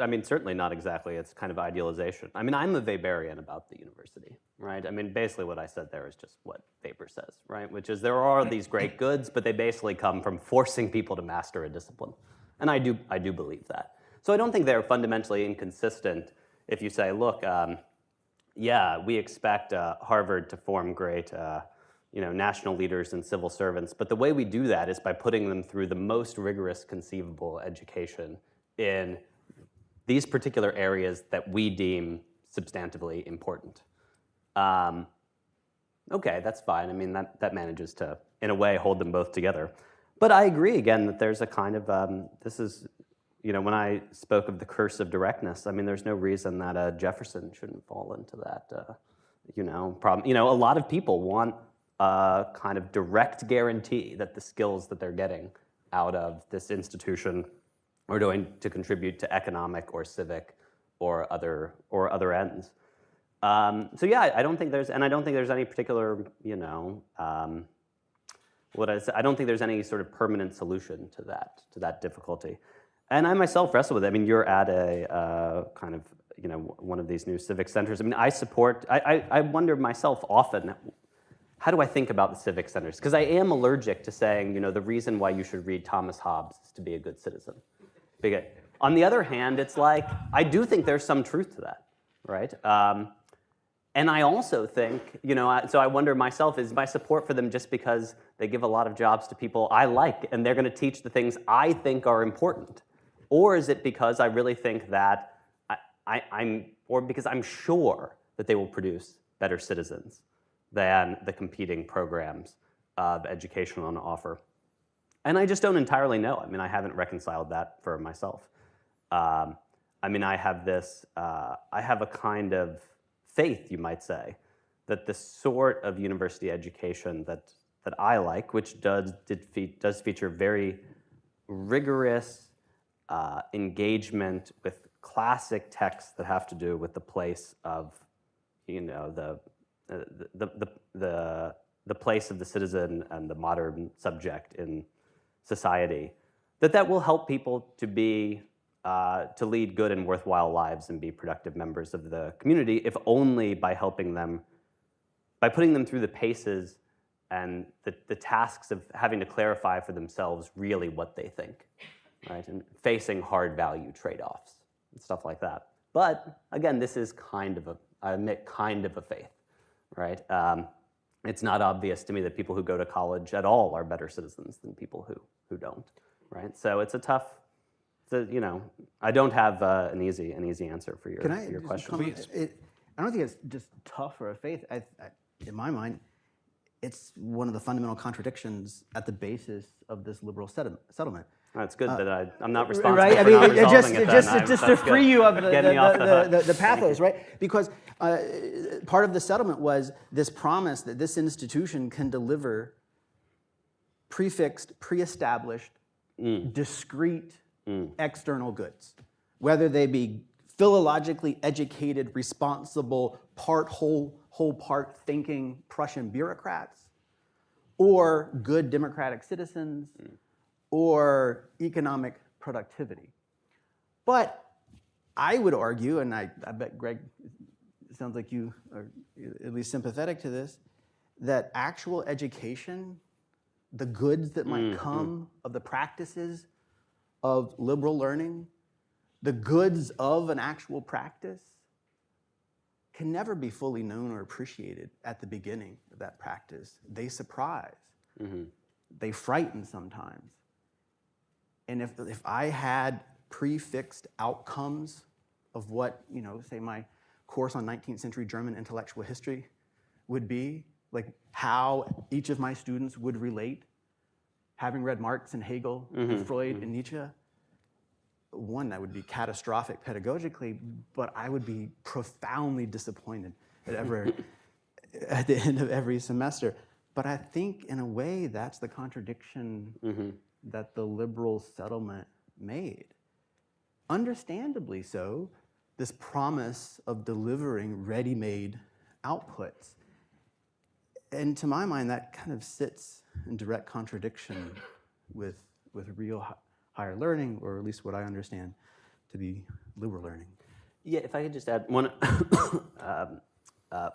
S3: I mean, certainly not exactly. It's kind of idealization. I mean, I'm a Weberian about the university, right? I mean, basically what I said there is just what Weber says, right? Which is there are these great goods, but they basically come from forcing people to master a discipline. And I do believe that. So I don't think they're fundamentally inconsistent if you say, look, yeah, we expect Harvard to form great national leaders and civil servants, but the way we do that is by putting them through the most rigorous conceivable education in these particular areas that we deem substantively important. Okay, that's fine. I mean, that manages to, in a way, hold them both together. But I agree, again, that there's a kind of, this is, when I spoke of the curse of directness, I mean, there's no reason that Jefferson shouldn't fall into that, problem. A lot of people want a kind of direct guarantee that the skills that they're getting out of this institution are going to contribute to economic or civic or other ends. So yeah, I don't think there's any particular, I don't think there's any sort of permanent solution to that difficulty. And I myself wrestle with it. I mean, you're at a kind of, one of these new civic centers. I mean, I wonder myself often, how do I think about the civic centers? Because I am allergic to saying, the reason why you should read Thomas Hobbes is to be a good citizen. Because on the other hand, it's like, I do think there's some truth to that, right? And I also think, so I wonder myself, is my support for them just because they give a lot of jobs to people I like and they're going to teach the things I think are important? Or is it because I really think that or because I'm sure that they will produce better citizens than the competing programs of education on offer? And I just don't entirely know. I mean, I haven't reconciled that for myself. I have a kind of faith, you might say, that the sort of university education that I like, which does feature very rigorous engagement with classic texts that have to do with the place of, the place of the citizen and the modern subject in society, that will help people to be to lead good and worthwhile lives and be productive members of the community, if only by helping them, by putting them through the paces and the tasks of having to clarify for themselves really what they think, right? And facing hard value trade-offs and stuff like that. But again, this is kind of a faith, right? It's not obvious to me that people who go to college at all are better citizens than people who don't, right? So it's a tough. I don't have an easy answer for your question.
S4: I don't think it's just tough or a faith. In my mind, it's one of the fundamental contradictions at the basis of this liberal settlement.
S3: It's good that I'm not responsible
S4: right?
S3: for not resolving it.
S4: Just to free you of
S3: the
S4: pathos, right? Because part of the settlement was this promise that this institution can deliver prefixed, pre-established, discrete external goods, whether they be philologically educated, responsible, whole part thinking Prussian bureaucrats, or good democratic citizens, or economic productivity. But I would argue, and I bet Greg, it sounds like you are at least sympathetic to this, that actual education, the goods that might come of the practices of liberal learning, the goods of an actual practice, can never be fully known or appreciated at the beginning of that practice. They surprise. They frighten sometimes. And if I had prefixed outcomes of what, say my course on 19th century German intellectual history would be, like how each of my students would relate, having read Marx and Hegel and Freud and Nietzsche, one, that would be catastrophic pedagogically, but I would be profoundly disappointed at the end of every semester. But I think, in a way, that's the contradiction that the liberal settlement made. Understandably so, this promise of delivering ready-made outputs. And to my mind, that kind of sits in direct contradiction with real higher learning, or at least what I understand to be liberal learning.
S3: Yeah, if I could just add one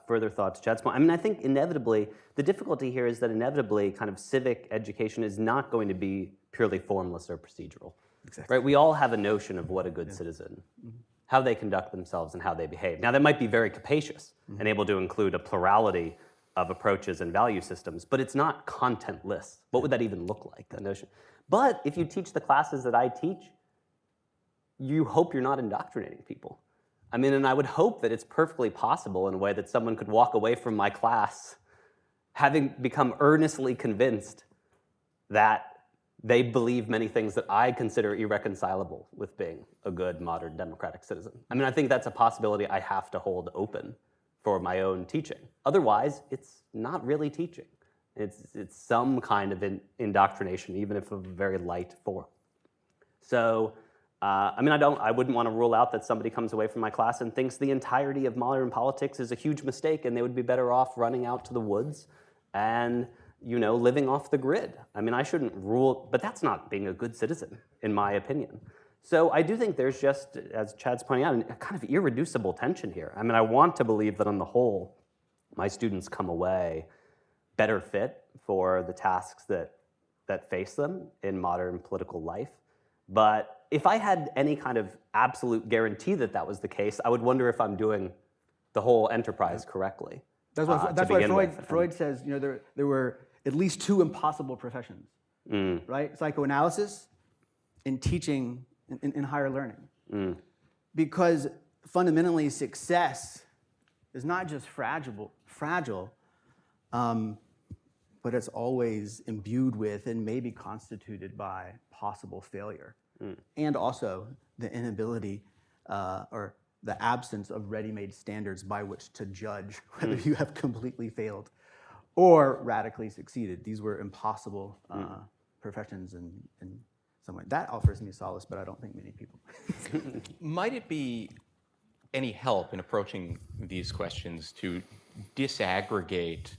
S3: further thought to Chad's point. I mean, I think inevitably, the difficulty here is that inevitably kind of civic education is not going to be purely formless or procedural.
S4: Exactly.
S3: Right? We all have a notion of what a good citizen, how they conduct themselves and how they behave. Now, that might be very capacious and able to include a plurality of approaches and value systems, but it's not contentless. What would that even look like, that notion? But if you teach the classes that I teach, you hope you're not indoctrinating people. I mean, and I would hope that it's perfectly possible in a way that someone could walk away from my class having become earnestly convinced that they believe many things that I consider irreconcilable with being a good, modern, democratic citizen. I mean, I think that's a possibility I have to hold open for my own teaching. Otherwise, it's not really teaching. It's some kind of indoctrination, even if of a very light form. So, I mean, I wouldn't want to rule out that somebody comes away from my class and thinks the entirety of modern politics is a huge mistake and they would be better off running out to the woods and, living off the grid. I mean, I shouldn't rule, but that's not being a good citizen, in my opinion. So I do think there's just, as Chad's pointing out, a kind of irreducible tension here. I mean, I want to believe that on the whole, my students come away better fit for the tasks that face them in modern political life. But if I had any kind of absolute guarantee that that was the case, I would wonder if I'm doing the whole enterprise correctly.
S4: That's why,
S3: to
S4: that's why
S3: begin with.
S4: Freud says, there were at least two impossible professions, right? Psychoanalysis and teaching in higher learning. Because fundamentally, success is not just fragile, but it's always imbued with and maybe constituted by possible failure. And also the inability or the absence of ready-made standards by which to judge whether you have completely failed or radically succeeded. These were impossible professions in some way. That offers me solace, but I don't think many people.
S2: Might it be any help in approaching these questions to disaggregate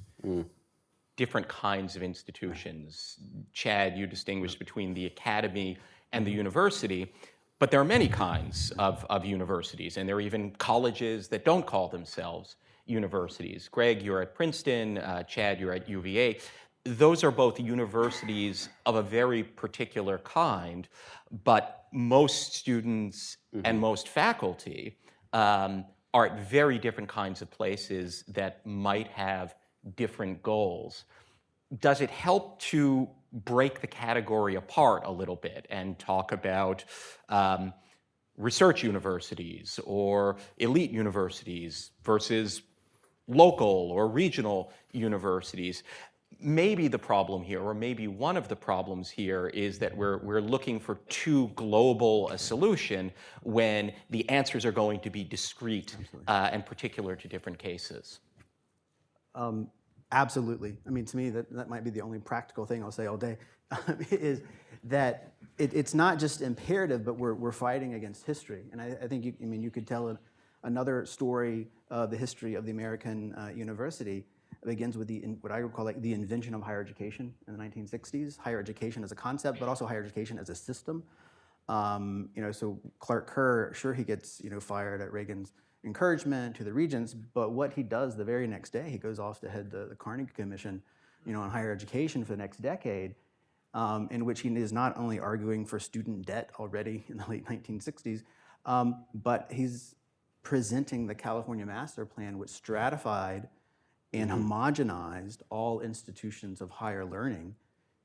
S2: different kinds of institutions? Chad, you distinguished between the academy and the university, but there are many kinds of universities, and there are even colleges that don't call themselves universities. Greg, you're at Princeton. Chad, you're at UVA. Those are both universities of a very particular kind, but most students and most faculty are at very different kinds of places that might have different goals. Does it help to break the category apart a little bit and talk about research universities or elite universities versus local or regional universities? Maybe the problem here, or maybe one of the problems here, is that we're looking for too global a solution when the answers are going to be discrete and particular to different cases.
S4: Absolutely. I mean, to me, that might be the only practical thing I'll say all day, is that it's not just imperative, but we're fighting against history. And I think, you could tell another story of the history of the American university. It begins with what I would call like the invention of higher education in the 1960s. Higher education as a concept, but also higher education as a system. So Clark Kerr, sure, he gets fired at Reagan's encouragement to the regents, but what he does the very next day, he goes off to head the Carnegie Commission, on higher education for the next decade, in which he is not only arguing for student debt already in the late 1960s, but he's presenting the California Master Plan, which stratified and homogenized all institutions of higher learning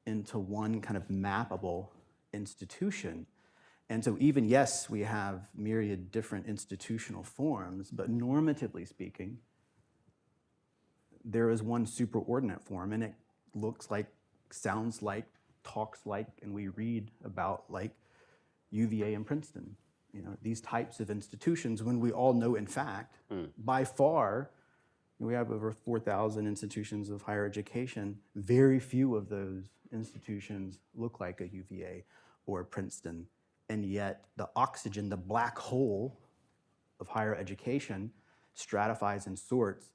S4: into one kind of mappable institution. And so even, yes, we have myriad different institutional forms, but normatively speaking, there is one superordinate form, and it looks like, sounds like, talks like, and we read about like UVA and Princeton. These types of institutions, when we all know, in fact, by far, we have over 4,000 institutions of higher education. Very few of those institutions look like a UVA or a Princeton. And yet the oxygen, the black hole of higher education, stratifies and sorts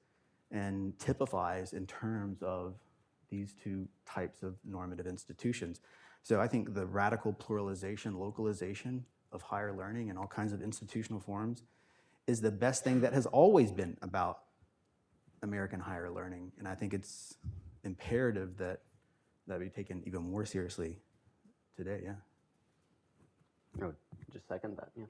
S4: and typifies in terms of these two types of normative institutions. So I think the radical pluralization, localization of higher learning and all kinds of institutional forms is the best thing that has always been about American higher learning. And I think it's imperative that be taken even more seriously today, yeah.
S3: I would just second that, yeah.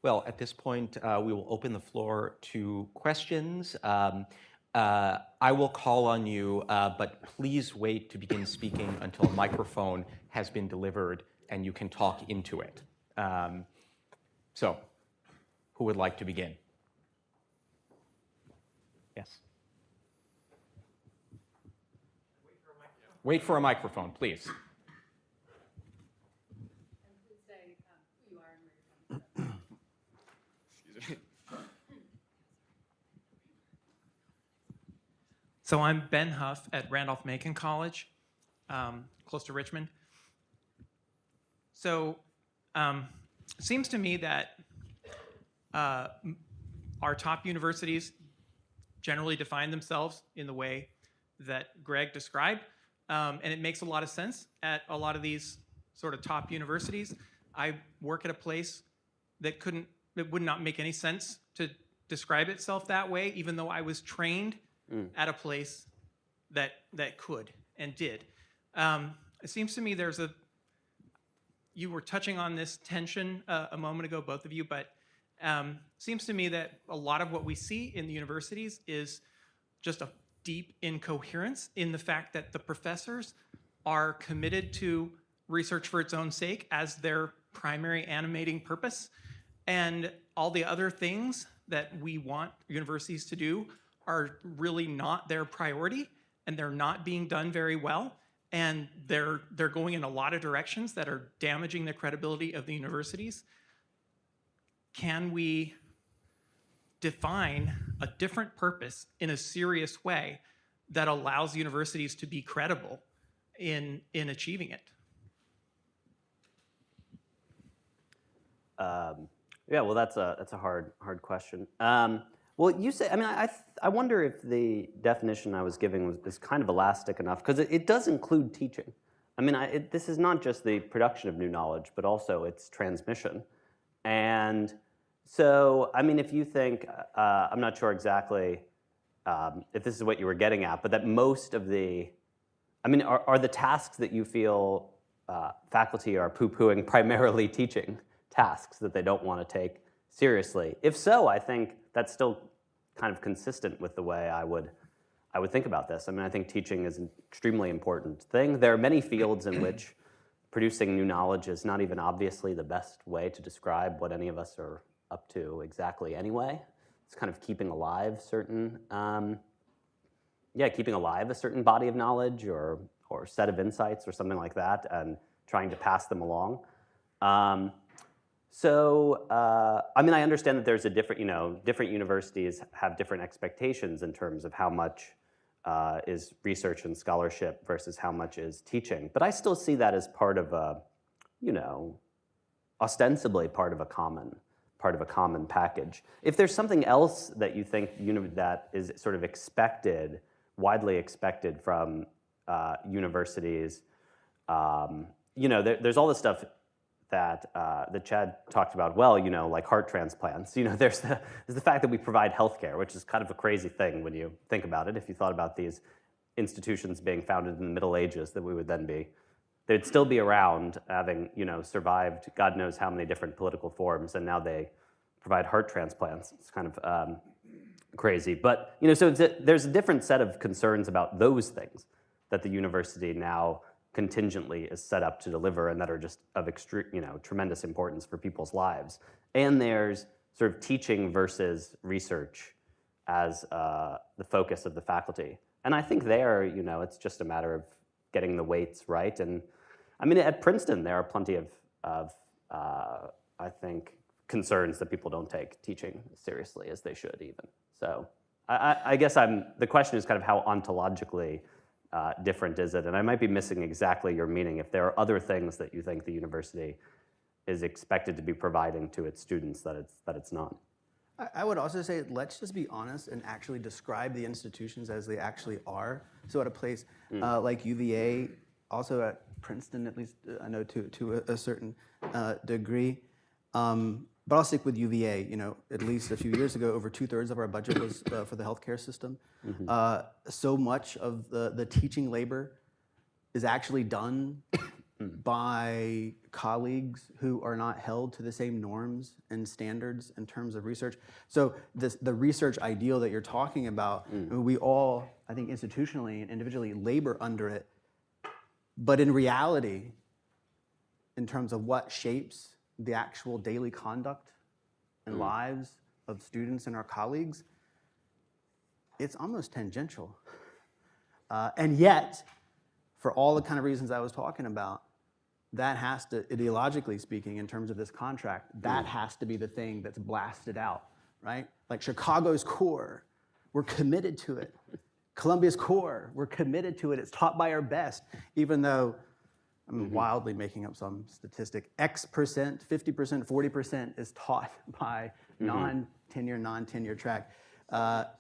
S2: Well, at this point, we will open the floor to questions. I will call on you, but please wait to begin speaking until a microphone has been delivered and you can talk into it. So, who would like to begin? Yes. Wait for a microphone, please.
S5: So I'm Ben Huff at Randolph-Macon College, close to Richmond. So it seems to me that our top universities generally define themselves in the way that Greg described, and it makes a lot of sense at a lot of these sort of top universities. I work at a place that would not make any sense to describe itself that way, even though I was trained at a place that could and did. It seems to me you were touching on this tension a moment ago, both of you, but Seems to me that a lot of what we see in the universities is just a deep incoherence in the fact that the professors are committed to research for its own sake as their primary animating purpose, and all the other things that we want universities to do are really not their priority, and they're not being done very well, and they're going in a lot of directions that are damaging the credibility of the universities. Can we define a different purpose in a serious way that allows universities to be credible in achieving it?
S3: Yeah, well, that's a hard question. Well, you say, I mean, I wonder if the definition I was giving is kind of elastic enough, because it does include teaching. I mean, this is not just the production of new knowledge, but also its transmission. And so, I mean, if you think, I'm not sure exactly if this is what you were getting at, but that most of the, I mean, are the tasks that you feel faculty are poo-pooing primarily teaching tasks that they don't want to take seriously? If so, I think that's still kind of consistent with the way I would think about this. I mean, I think teaching is an extremely important thing. There are many fields in which producing new knowledge is not even obviously the best way to describe what any of us are up to exactly anyway. It's kind of keeping alive certain, keeping alive a certain body of knowledge or set of insights or something like that, and trying to pass them along. I mean, I understand that there's a different universities have different expectations in terms of how much is research and scholarship versus how much is teaching. But I still see that as part of a, ostensibly part of a common package. If there's something else that you think that is sort of widely expected from universities, there's all this stuff that Chad talked about well, like heart transplants. There's the fact that we provide healthcare, which is kind of a crazy thing when you think about it. If you thought about these institutions being founded in the Middle Ages, that we would then they'd still be around, having survived God knows how many different political forms, and now they provide heart transplants. It's kind of crazy, but so there's a different set of concerns about those things that the university now contingently is set up to deliver, and that are just of tremendous importance for people's lives. And there's sort of teaching versus research as the focus of the faculty. And I think there, it's just a matter of getting the weights right. And I mean, at Princeton, there are plenty of I think, concerns that people don't take teaching as seriously as they should even. So I guess the question is kind of how ontologically different is it? And I might be missing exactly your meaning if there are other things that you think the university is expected to be providing to its students that it's not.
S4: I would also say, let's just be honest and actually describe the institutions as they actually are. So at a place like UVA, also at Princeton, at least I know to a certain degree. But I'll stick with UVA. At least a few years ago, over 2/3 of our budget was for the healthcare system. So much of the teaching labor is actually done by colleagues who are not held to the same norms and standards in terms of research. So the research ideal that you're talking about, we all, I think institutionally and individually, labor under it. But in reality, in terms of what shapes the actual daily conduct and lives of students and our colleagues, it's almost tangential. And yet, for all the kind of reasons I was talking about, that has to, ideologically speaking, in terms of this contract, that has to be the thing that's blasted out, right? Like Chicago's core, we're committed to it. Columbia's core, we're committed to it. It's taught by our best, even though I'm wildly making up some statistic. X%, 50%, 40% is taught by non-tenure track.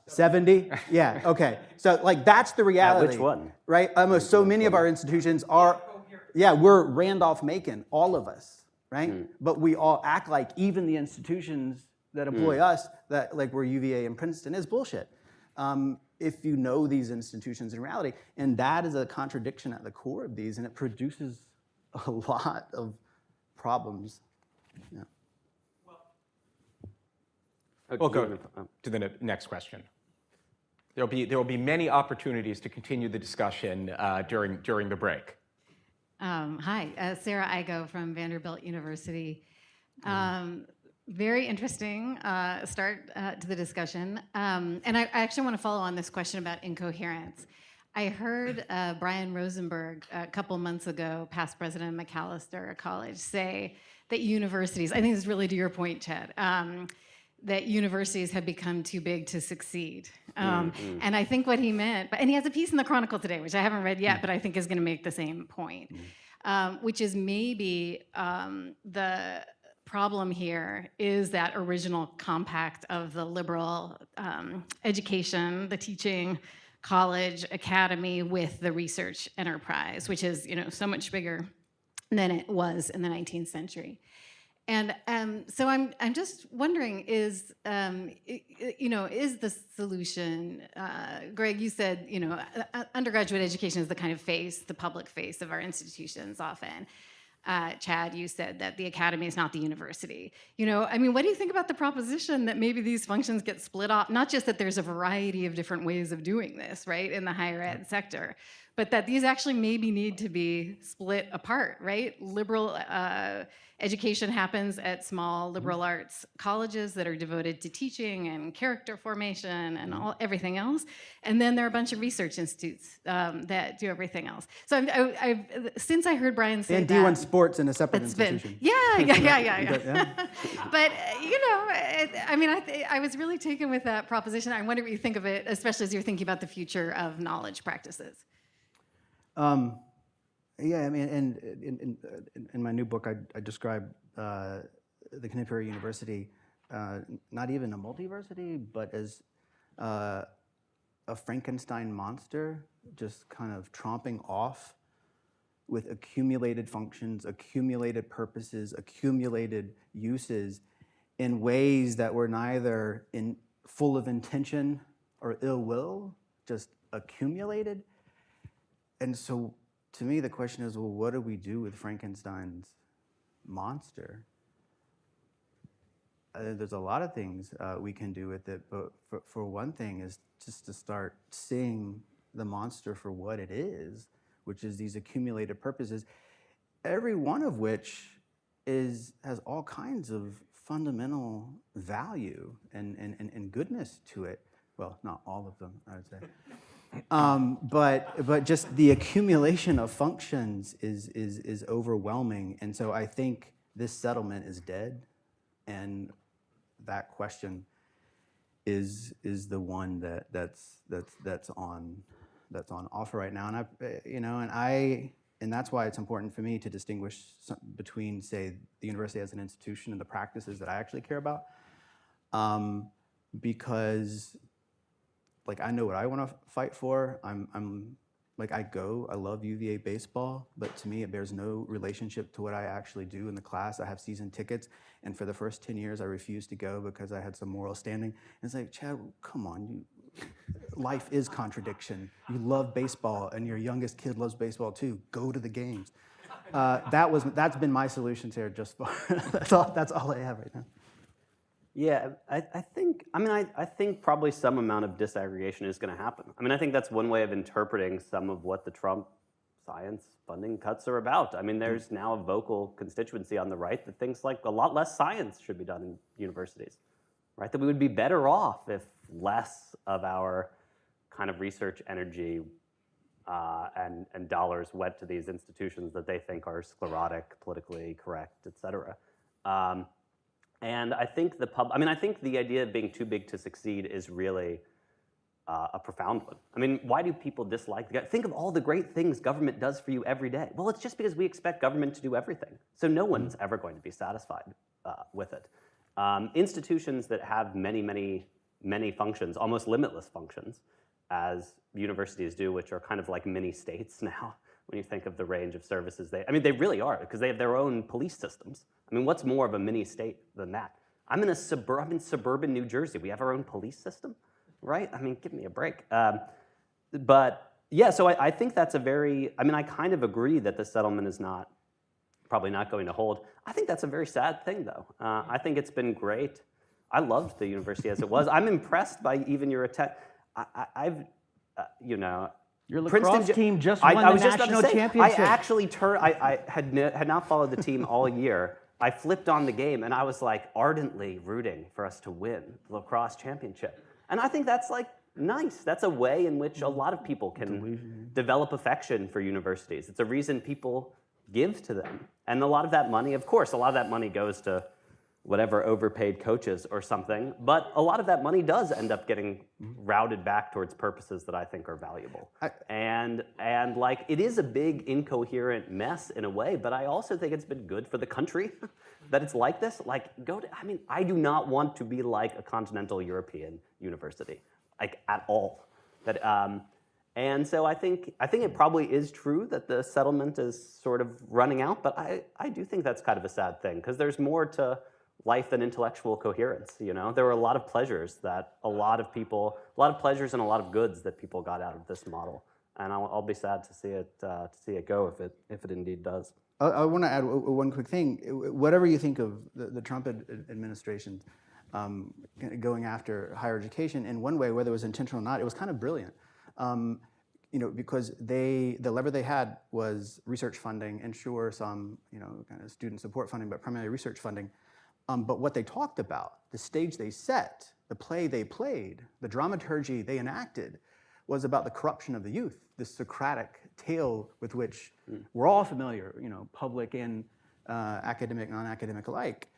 S4: 70? Yeah, okay. So like that's the reality.
S3: Which one?
S4: Right? Almost so many of our institutions are, we're Randolph-Macon, all of us, right? But we all act like even the institutions that employ us, that like we're UVA and Princeton, is bullshit. If you know these institutions in reality. And that is a contradiction at the core of these, and it produces a lot of problems. Yeah.
S5: Well,
S2: We'll go to the next question. There will be many opportunities to continue the discussion during the break.
S6: Hi, Sarah Igo from Vanderbilt University. Very interesting start to the discussion. And I actually want to follow on this question about incoherence. I heard Brian Rosenberg a couple months ago, past president of Macalester College, say that universities, I think this is really to your point, Chad, that universities have become too big to succeed. And I think what he meant, and he has a piece in the Chronicle today, which I haven't read yet, but I think is going to make the same point, which is maybe the problem here is that original compact of the liberal education, the teaching, college, academy with the research enterprise, which is so much bigger than it was in the 19th century. And so I'm just wondering, is the solution? Greg, you said undergraduate education is the kind of face, the public face of our institutions often. Chad, you said that the academy is not the university. What do you think about the proposition that maybe these functions get split off? Not just that there's a variety of different ways of doing this, right, in the higher ed sector, but that these actually maybe need to be split apart, right? Liberal education happens at small liberal arts colleges that are devoted to teaching and character formation and everything else. And then there are a bunch of research institutes that do everything else. So since I heard Brian say
S4: and
S6: that.
S4: D1 sports in a separate institution.
S6: Yeah.
S4: Yeah.
S6: But, I was really taken with that proposition. I wonder what you think of it, especially as you're thinking about the future of knowledge practices.
S4: And in my new book, I describe the contemporary university not even a multiversity, but as a Frankenstein monster, just kind of tromping off with accumulated functions, accumulated purposes, accumulated uses in ways that were neither full of intention or ill will, just accumulated. And so to me, the question is, well, what do we do with Frankenstein's monster? There's a lot of things we can do with it, but for one thing is just to start seeing the monster for what it is, which is these accumulated purposes, every one of which has all kinds of fundamental value and goodness to it. Well, not all of them, I would say. But just the accumulation of functions is overwhelming, and so I think this settlement is dead, and that question is the one that's on offer right now, and that's why it's important for me to distinguish between, say, the university as an institution and the practices that I actually care about, because. I know what I want to fight for. I love UVA baseball, but to me it bears no relationship to what I actually do in the class. I have season tickets, and for the first 10 years I refused to go because I had some moral standing. And it's like, Chad, come on, life is contradiction. You love baseball, and your youngest kid loves baseball too. Go to the games. That's been my solution here just far. That's all I have right now.
S3: Yeah, I think probably some amount of disaggregation is going to happen. I think that's one way of interpreting some of what the Trump science funding cuts are about. There's now a vocal constituency on the right that thinks a lot less science should be done in universities, right? That we would be better off if less of our kind of research energy and dollars went to these institutions that they think are sclerotic, politically correct, et cetera. And I think I think the idea of being too big to succeed is really a profound one. Why do people dislike the think of all the great things government does for you every day? Well, it's just because we expect government to do everything. So no one's ever going to be satisfied with it. Institutions that have many, many, many functions, almost limitless functions, as universities do, which are kind of like mini states now, when you think of the range of services they really are, because they have their own police systems. What's more of a mini state than that? I'm in suburban New Jersey. We have our own police system, right? Give me a break. But yeah, so I think that's a very, I kind of agree that the settlement is probably not going to hold. I think that's a very sad thing, though. I think it's been great I loved the university as it was. I'm impressed by even your attempt. I've, you know,
S4: Your lacrosse team just won
S3: I
S4: the
S3: was just about to
S4: national
S3: say,
S4: championship.
S3: I actually turned. I had not followed the team all year. I flipped on the game and I was like ardently rooting for us to win the lacrosse championship. And I think that's like nice. That's a way in which a lot of people can develop affection for universities. It's a reason people give to them. And a lot of that money, of course, a lot of that money goes to whatever overpaid coaches or something, but a lot of that money does end up getting routed back towards purposes that I think are valuable. And like, it is a big incoherent mess in a way, but I also think it's been good for the country that it's like this. Like, I mean, I do not want to be like a continental European university, like at all. And so I think it probably is true that the settlement is sort of running out, but I do think that's kind of a sad thing, because there's more to life than intellectual coherence. You know, there were a lot of pleasures that a lot of pleasures and a lot of goods that people got out of this model, and I'll be sad to see it go if it indeed does.
S4: I want to add one quick thing. Whatever you think of the Trump administration going after higher education, in one way, whether it was intentional or not, it was kind of brilliant. You know, because the lever they had was research funding, and sure, some kind of student support funding, but primarily research funding. But what they talked about, the stage they set, the play they played, the dramaturgy they enacted, was about the corruption of the youth, this Socratic tale with which we're all familiar, public and academic, non-academic alike.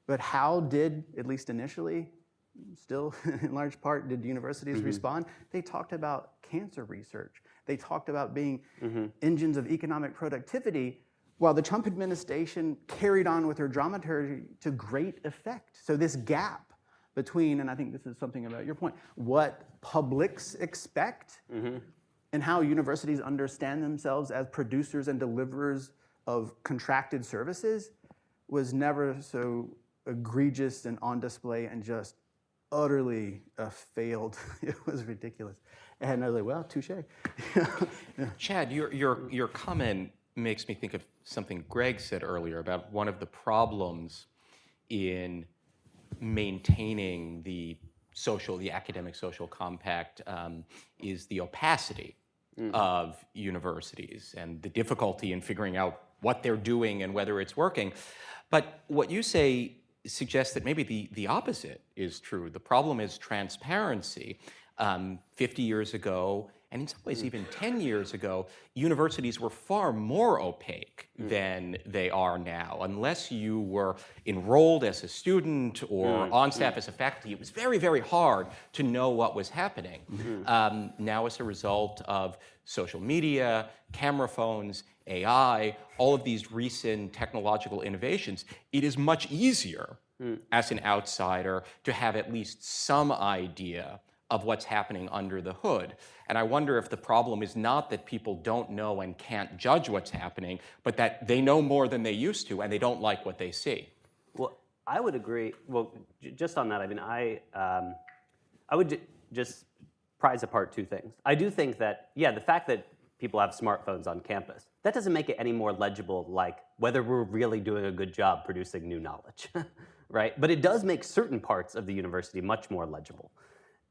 S4: But how did, at least initially, still in large part, did universities respond? They talked about cancer research. They talked about being engines of economic productivity, while the Trump administration carried on with their dramaturgy to great effect. So this gap between, and I think this is something about your point, what publics expect and how universities understand themselves as producers and deliverers of contracted services was never so egregious and on display and just utterly failed. It was ridiculous. And I was like, well, touche.
S2: Chad, your comment makes me think of something Greg said earlier about one of the problems in maintaining the academic social compact is the opacity of universities and the difficulty in figuring out what they're doing and whether it's working. But what you say suggests that maybe the opposite is true. The problem is transparency. 50 years ago, and in some ways even 10 years ago, universities were far more opaque than they are now. Unless you were enrolled as a student or on staff as a faculty, it was very, very hard to know what was happening. Now, as a result of social media, camera phones, AI, all of these recent technological innovations, it is much easier as an outsider to have at least some idea of what's happening under the hood. And I wonder if the problem is not that people don't know and can't judge what's happening, but that they know more than they used to and they don't like what they see.
S3: Well, I would agree. Well, just on that, I mean, I would just prize apart two things. I do think that, yeah, the fact that people have smartphones on campus, that doesn't make it any more legible, like whether we're really doing a good job producing new knowledge, right? But it does make certain parts of the university much more legible.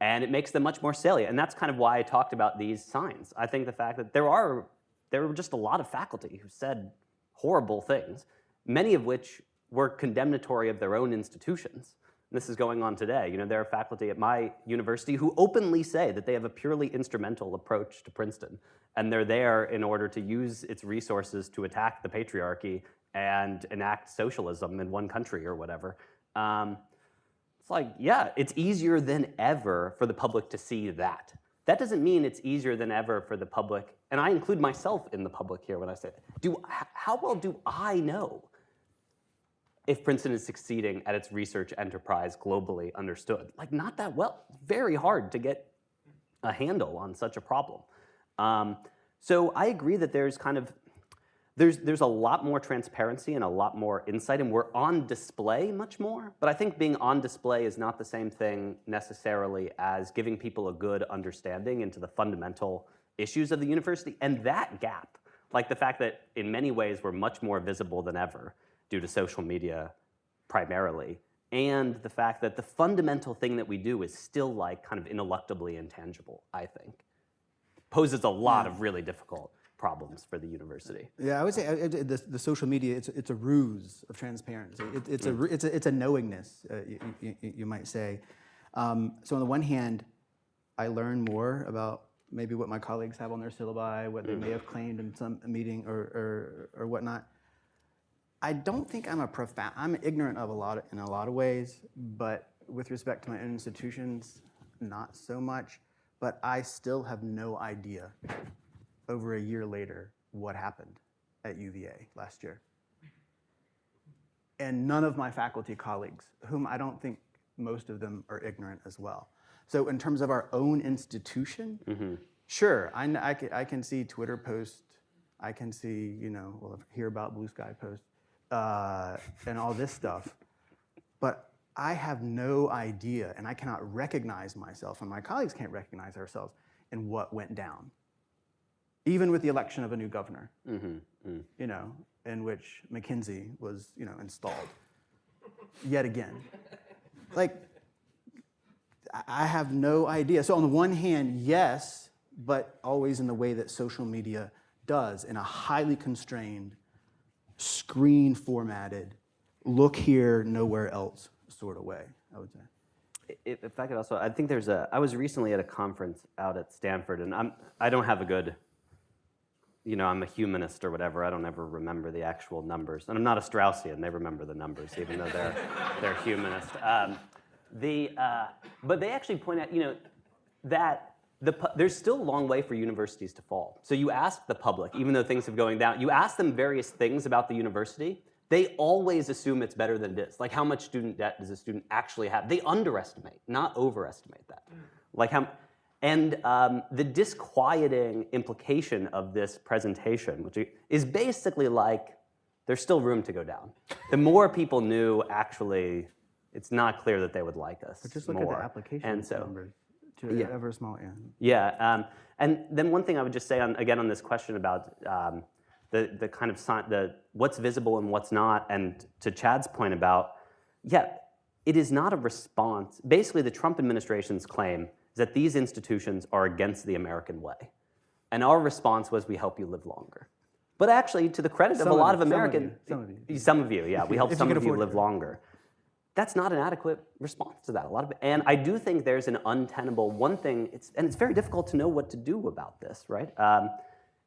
S3: And it makes them much more salient. And that's kind of why I talked about these signs. I think the fact that there were just a lot of faculty who said horrible things, many of which were condemnatory of their own institutions. And this is going on today. There are faculty at my university who openly say that they have a purely instrumental approach to Princeton. And they're there in order to use its resources to attack the patriarchy and enact socialism in one country or whatever. Like, yeah, it's easier than ever for the public to see that. That doesn't mean it's easier than ever for the public, and I include myself in the public here when I say that. How well do I know if Princeton is succeeding at its research enterprise globally understood? Like, not that well. It's very hard to get a handle on such a problem. So I agree that there's kind of, there's a lot more transparency and a lot more insight, and we're on display much more. But I think being on display is not the same thing necessarily as giving people a good understanding into the fundamental issues of the university. And that gap, like the fact that in many ways we're much more visible than ever due to social media primarily, and the fact that the fundamental thing that we do is still like kind of ineluctably intangible, I think, poses a lot of really difficult problems for the university.
S4: Yeah, I would say the social media, it's a ruse of transparency. It's a knowingness, you might say. So on the one hand, I learn more about maybe what my colleagues have on their syllabi, what they may have claimed in some meeting or whatnot. I don't think I'm ignorant of in a lot of ways, but with respect to my own institutions, not so much. But I still have no idea, over a year later, what happened at UVA last year. And none of my faculty colleagues, whom I don't think most of them are ignorant as well. So in terms of our own institution, sure, I can see Twitter posts, I can see, hear about Blue Sky posts, and all this stuff. But I have no idea, and I cannot recognize myself, and my colleagues can't recognize ourselves in what went down. Even with the election of a new governor, in which McKinsey was, installed yet again. Like, I have no idea. So on the one hand, yes, but always in the way that social media does, in a highly constrained, screen formatted, look here, nowhere else sort of way, I would say.
S3: If I could also, I think I was recently at a conference out at Stanford, and I don't have a good, I'm a humanist or whatever. I don't ever remember the actual numbers, and I'm not a Straussian. They remember the numbers, even though they're humanist. But they actually point out, that there's still a long way for universities to fall. So you ask the public, even though things are going down, you ask them various things about the university. They always assume it's better than it is. Like, how much student debt does a student actually have? They underestimate, not overestimate that. Like the disquieting implication of this presentation, which is basically like, there's still room to go down. The more people knew, actually, it's not clear that they would like us
S4: But just look
S3: more.
S4: at the application numbers
S3: Yeah.
S4: ever small end.
S3: Yeah, and then one thing I would just say again on this question about the kind of what's visible and what's not, and to Chad's point about, it is not a response. Basically, the Trump administration's claim is that these institutions are against the American way, and our response was, we help you live longer. But actually, to the credit of a lot of Americans, some of you, yeah, we help some of you live longer. That's not an adequate response to that. And I do think there's an untenable one thing, and it's very difficult to know what to do about this, right?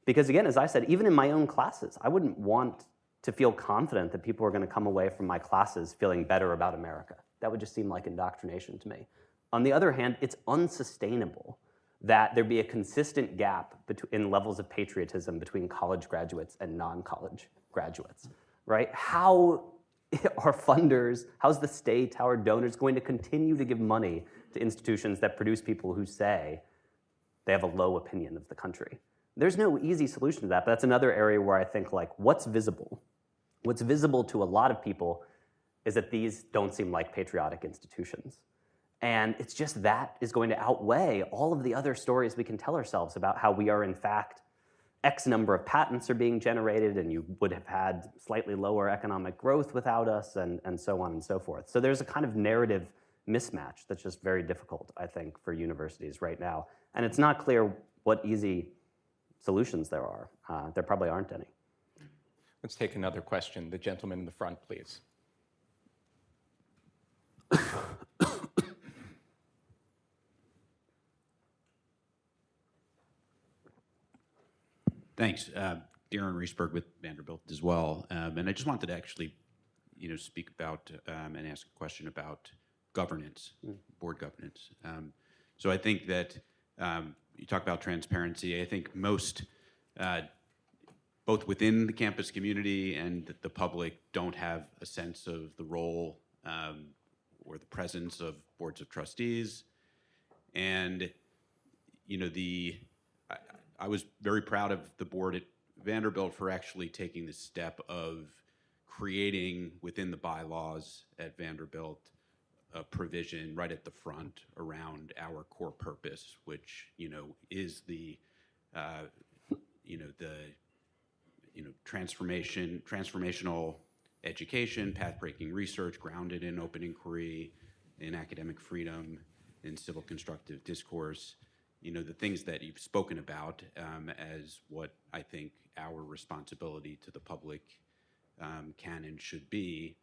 S3: Because again, as I said, even in my own classes, I wouldn't want to feel confident that people are going to come away from my classes feeling better about America. That would just seem like indoctrination to me. On the other hand, it's unsustainable that there be a consistent gap in levels of patriotism between college graduates and non-college graduates, right? How are funders, how's the state, how are donors going to continue to give money to institutions that produce people who say they have a low opinion of the country? There's no easy solution to that, but that's another area where I think, like, what's visible? What's visible to a lot of people is that these don't seem like patriotic institutions. And it's just that is going to outweigh all of the other stories we can tell ourselves about how we are, in fact, X number of patents are being generated, and you would have had slightly lower economic growth without us, and so on and so forth. So there's a kind of narrative mismatch that's just very difficult, I think, for universities right now. And it's not clear what easy solutions there are. There probably aren't any.
S2: Let's take another question. The gentleman in the front, please.
S7: Thanks. Darren Reesberg with Vanderbilt as well. And I just wanted to actually, speak about and ask a question about governance, board governance. So I think that you talk about transparency. I think most, both within the campus community and the public, don't have a sense of the role or the presence of boards of trustees. And, I was very proud of the board at Vanderbilt for actually taking the step of creating within the bylaws at Vanderbilt a provision right at the front around our core purpose, which is the transformational education, path-breaking research grounded in open inquiry, in academic freedom, in civil constructive discourse, the things that you've spoken about as what I think our responsibility to the public can and should be.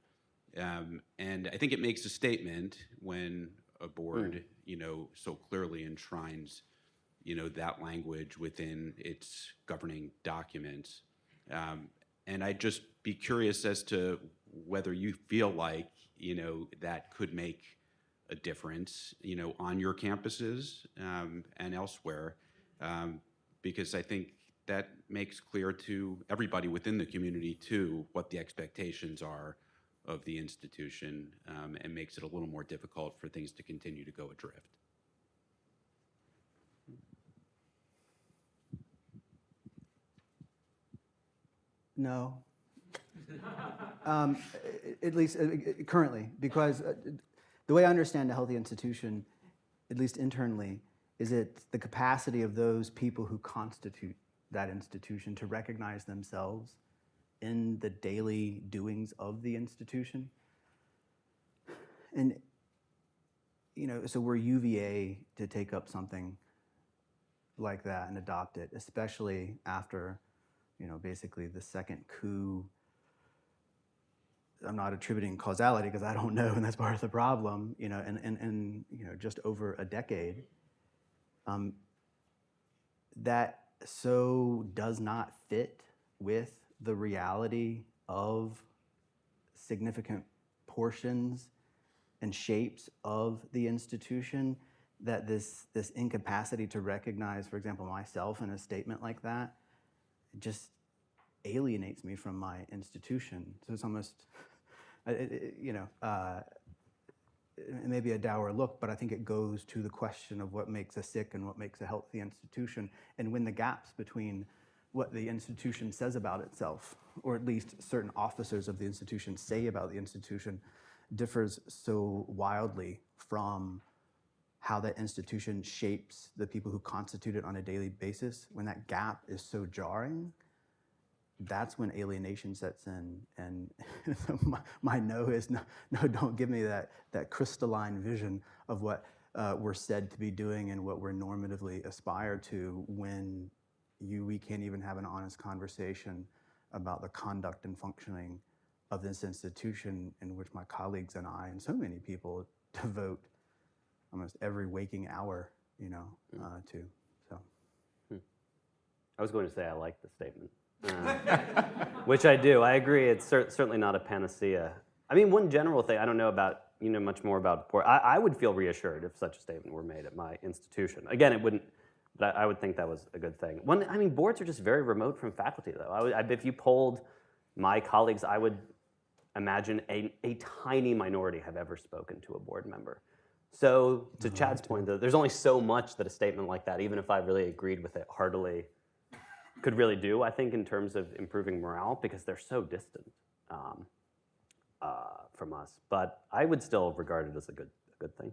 S7: And I think it makes a statement when a board, so clearly enshrines, that language within its governing documents. And I'd just be curious as to whether you feel like, that could make a difference, on your campuses and elsewhere, because I think that makes clear to everybody within the community, too, what the expectations are of the institution, and makes it a little more difficult for things to continue to go adrift.
S4: No. At least currently, because the way I understand a healthy institution, at least internally, is it the capacity of those people who constitute that institution to recognize themselves in the daily doings of the institution. And, so we're UVA to take up something like that and adopt it, especially after, basically the second coup. I'm not attributing causality because I don't know, and that's part of the problem, and just over a decade. That so does not fit with the reality of significant portions and shapes of the institution that this incapacity to recognize, for example, myself in a statement like that, just alienates me from my institution. So it's almost, it may be a dour look, but I think it goes to the question of what makes a sick and what makes a healthy institution, and when the gaps between what the institution says about itself, or at least certain officers of the institution say about the institution, differs so wildly from how that institution shapes the people who constitute it on a daily basis. When that gap is so jarring, that's when alienation sets in. And my no is no, don't give me that crystalline vision of what we're said to be doing and what we're normatively aspire to, when we can't even have an honest conversation about the conduct and functioning of this institution, in which my colleagues and I and so many people devote almost every waking hour, to. So,
S3: I was going to say I like the statement, which I do. I agree. It's certainly not a panacea. I mean, one general thing, I don't know about, much more about board. I would feel reassured if such a statement were made at my institution. Again, it wouldn't, but I would think that was a good thing. Boards are just very remote from faculty, though. If you polled my colleagues, I would imagine a tiny minority have ever spoken to a board member. So to Chad's point, though, there's only so much that a statement like that, even if I really agreed with it heartily, could really do, I think, in terms of improving morale, because they're so distant from us. But I would still regard it as a good thing.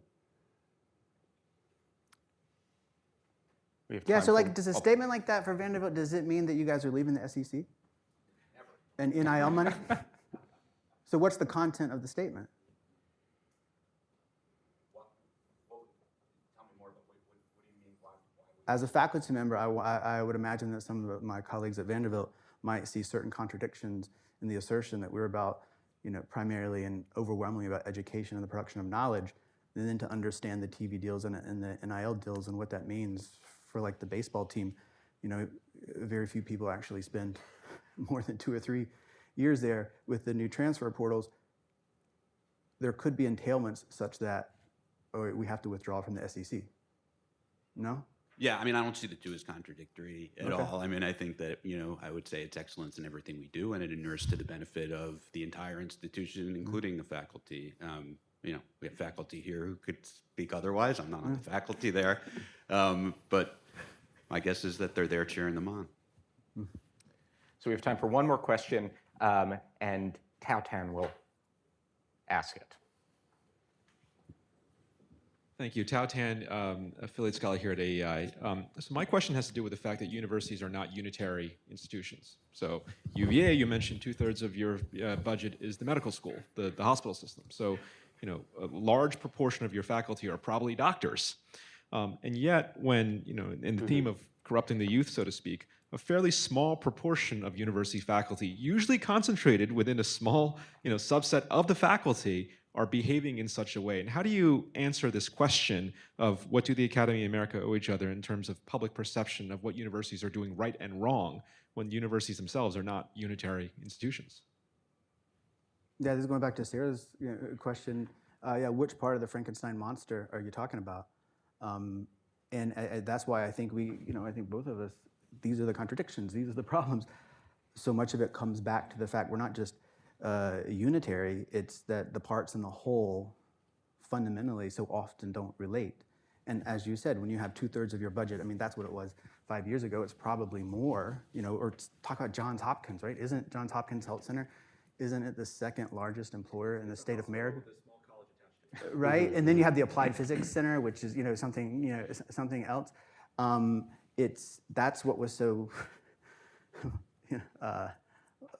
S4: Yeah, so does a statement like that for Vanderbilt, does it mean that you guys are leaving the SEC? Never. And NIL money? So what's the content of the statement? As a faculty member, I would imagine that some of my colleagues at Vanderbilt might see certain contradictions in the assertion that we're about, primarily and overwhelmingly about education and the production of knowledge, and then to understand the TV deals and the NIL deals and what that means for the baseball team. Very few people actually spend more than 2 or 3 years there with the new transfer portals. There could be entailments such that we have to withdraw from the SEC. No?
S7: Yeah, I don't see the two as contradictory at all. I think that, I would say it's excellence in everything we do, and it inures to the benefit of the entire institution, including the faculty. We have faculty here who could speak otherwise. I'm not on the faculty there. But my guess is that they're there cheering them on.
S2: So we have time for one more question, and Tao Tan will ask it.
S8: Thank you. Tao Tan, affiliate scholar here at AEI. So my question has to do with the fact that universities are not unitary institutions. So UVA, you mentioned 2/3 of your budget is the medical school, the hospital system. So, a large proportion of your faculty are probably doctors. And yet, when, in the theme of corrupting the youth, so to speak, a fairly small proportion of university faculty, usually concentrated within a small, subset of the faculty, are behaving in such a way. And how do you answer this question of what do the Academy and America owe each other in terms of public perception of what universities are doing right and wrong when universities themselves are not unitary institutions?
S4: Yeah, this is going back to Sarah's question. Which part of the Frankenstein monster are you talking about? And that's why I think I think both of us, these are the contradictions, these are the problems. So much of it comes back to the fact we're not just unitary, it's that the parts in the whole fundamentally so often don't relate. And as you said, when you have 2/3 of your budget, I mean, that's what it was 5 years ago, it's probably more, or talk about Johns Hopkins, right? Isn't Johns Hopkins Health Center, isn't it the second largest employer in the state of Maryland? Right, and then you have the Applied Physics Center, which is something else. That's what was so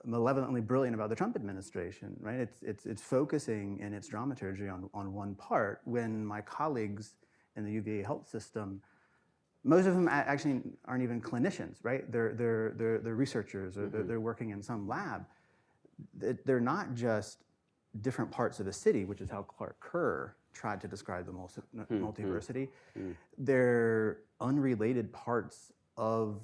S4: malevolently brilliant about the Trump administration, right? It's focusing in its dramaturgy on one part, when my colleagues in the UVA health system, most of them actually aren't even clinicians, right? They're researchers, or they're working in some lab. They're not just different parts of a city, which is how Clark Kerr tried to describe the multiversity. They're unrelated parts of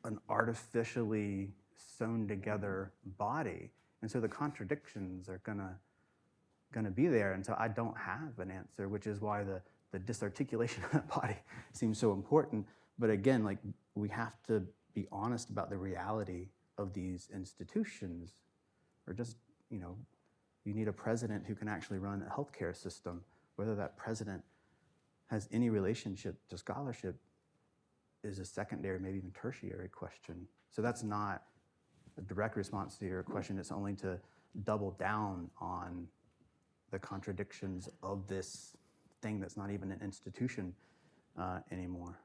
S4: an artificially sewn together body. And so the contradictions are gonna be there. And so I don't have an answer, which is why the disarticulation of that body seems so important. But again, like, we have to be honest about the reality of these institutions, or just, you need a president who can actually run a healthcare system. Whether that president has any relationship to scholarship is a secondary, maybe even tertiary question. So that's not a direct response to your question. It's only to double down on the contradictions of this thing that's not even an institution anymore.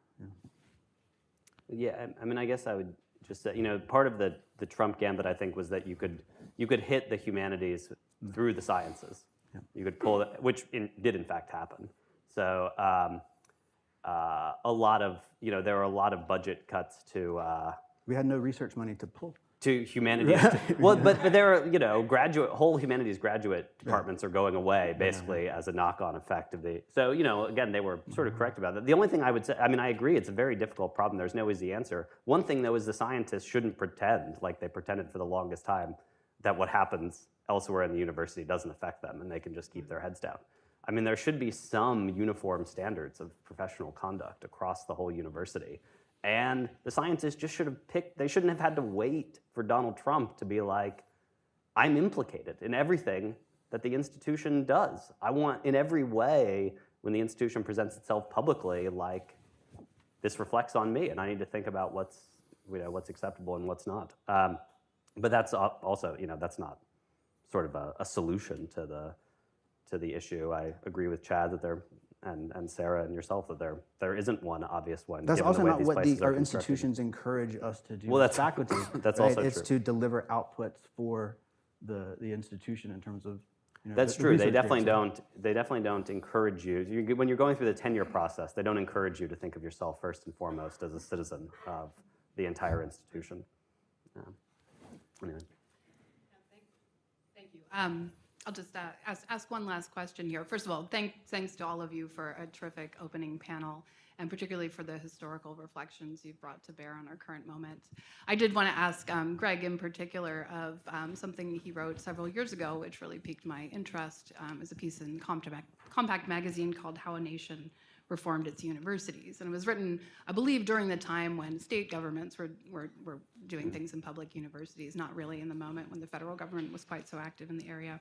S3: Yeah, I mean, I guess I would just say, part of the Trump gambit, I think, was that you could hit the humanities through the sciences. Yeah. You could pull it, which did in fact happen. So a lot of, there were a lot of budget cuts to.
S4: We had no research money to pull.
S3: To humanities. Well, but there are, whole humanities graduate departments are going away, basically, as a knock-on effect of the. So, again, they were sort of correct about that. The only thing I would say, I mean, I agree, it's a very difficult problem. There's no easy answer. One thing, though, is the scientists shouldn't pretend, like they pretended for the longest time, that what happens elsewhere in the university doesn't affect them, and they can just keep their heads down. I mean, there should be some uniform standards of professional conduct across the whole university. And the scientists just should have picked, they shouldn't have had to wait for Donald Trump to be like, I'm implicated in everything that the institution does. I want, in every way, when the institution presents itself publicly, like, this reflects on me, and I need to think about what's acceptable and what's not. But that's also, that's not sort of a solution to the issue. I agree with Chad that there, and Sarah and yourself, that there isn't one obvious one.
S4: That's also not what our
S3: institutions
S4: institutions encourage us to do.
S3: Well, that's
S4: faculty.
S3: that's
S4: right?
S3: also
S4: It's
S3: true.
S4: to deliver outputs for the institution in terms of.
S3: That's true. They definitely don't. They definitely don't encourage you. When you're going through the tenure process, they don't encourage you to think of yourself first and foremost as a citizen of the entire institution. Anyway.
S1: Thank you. I'll just ask one last question here. First of all, thanks to all of you for a terrific opening panel, and particularly for the historical reflections you've brought to bear on our current moment. I did want to ask Greg in particular of something he wrote several years ago, which really piqued my interest, as a piece in Compact magazine called How a Nation Reformed Its Universities. And it was written, I believe, during the time when state governments were doing things in public universities, not really in the moment when the federal government was quite so active in the area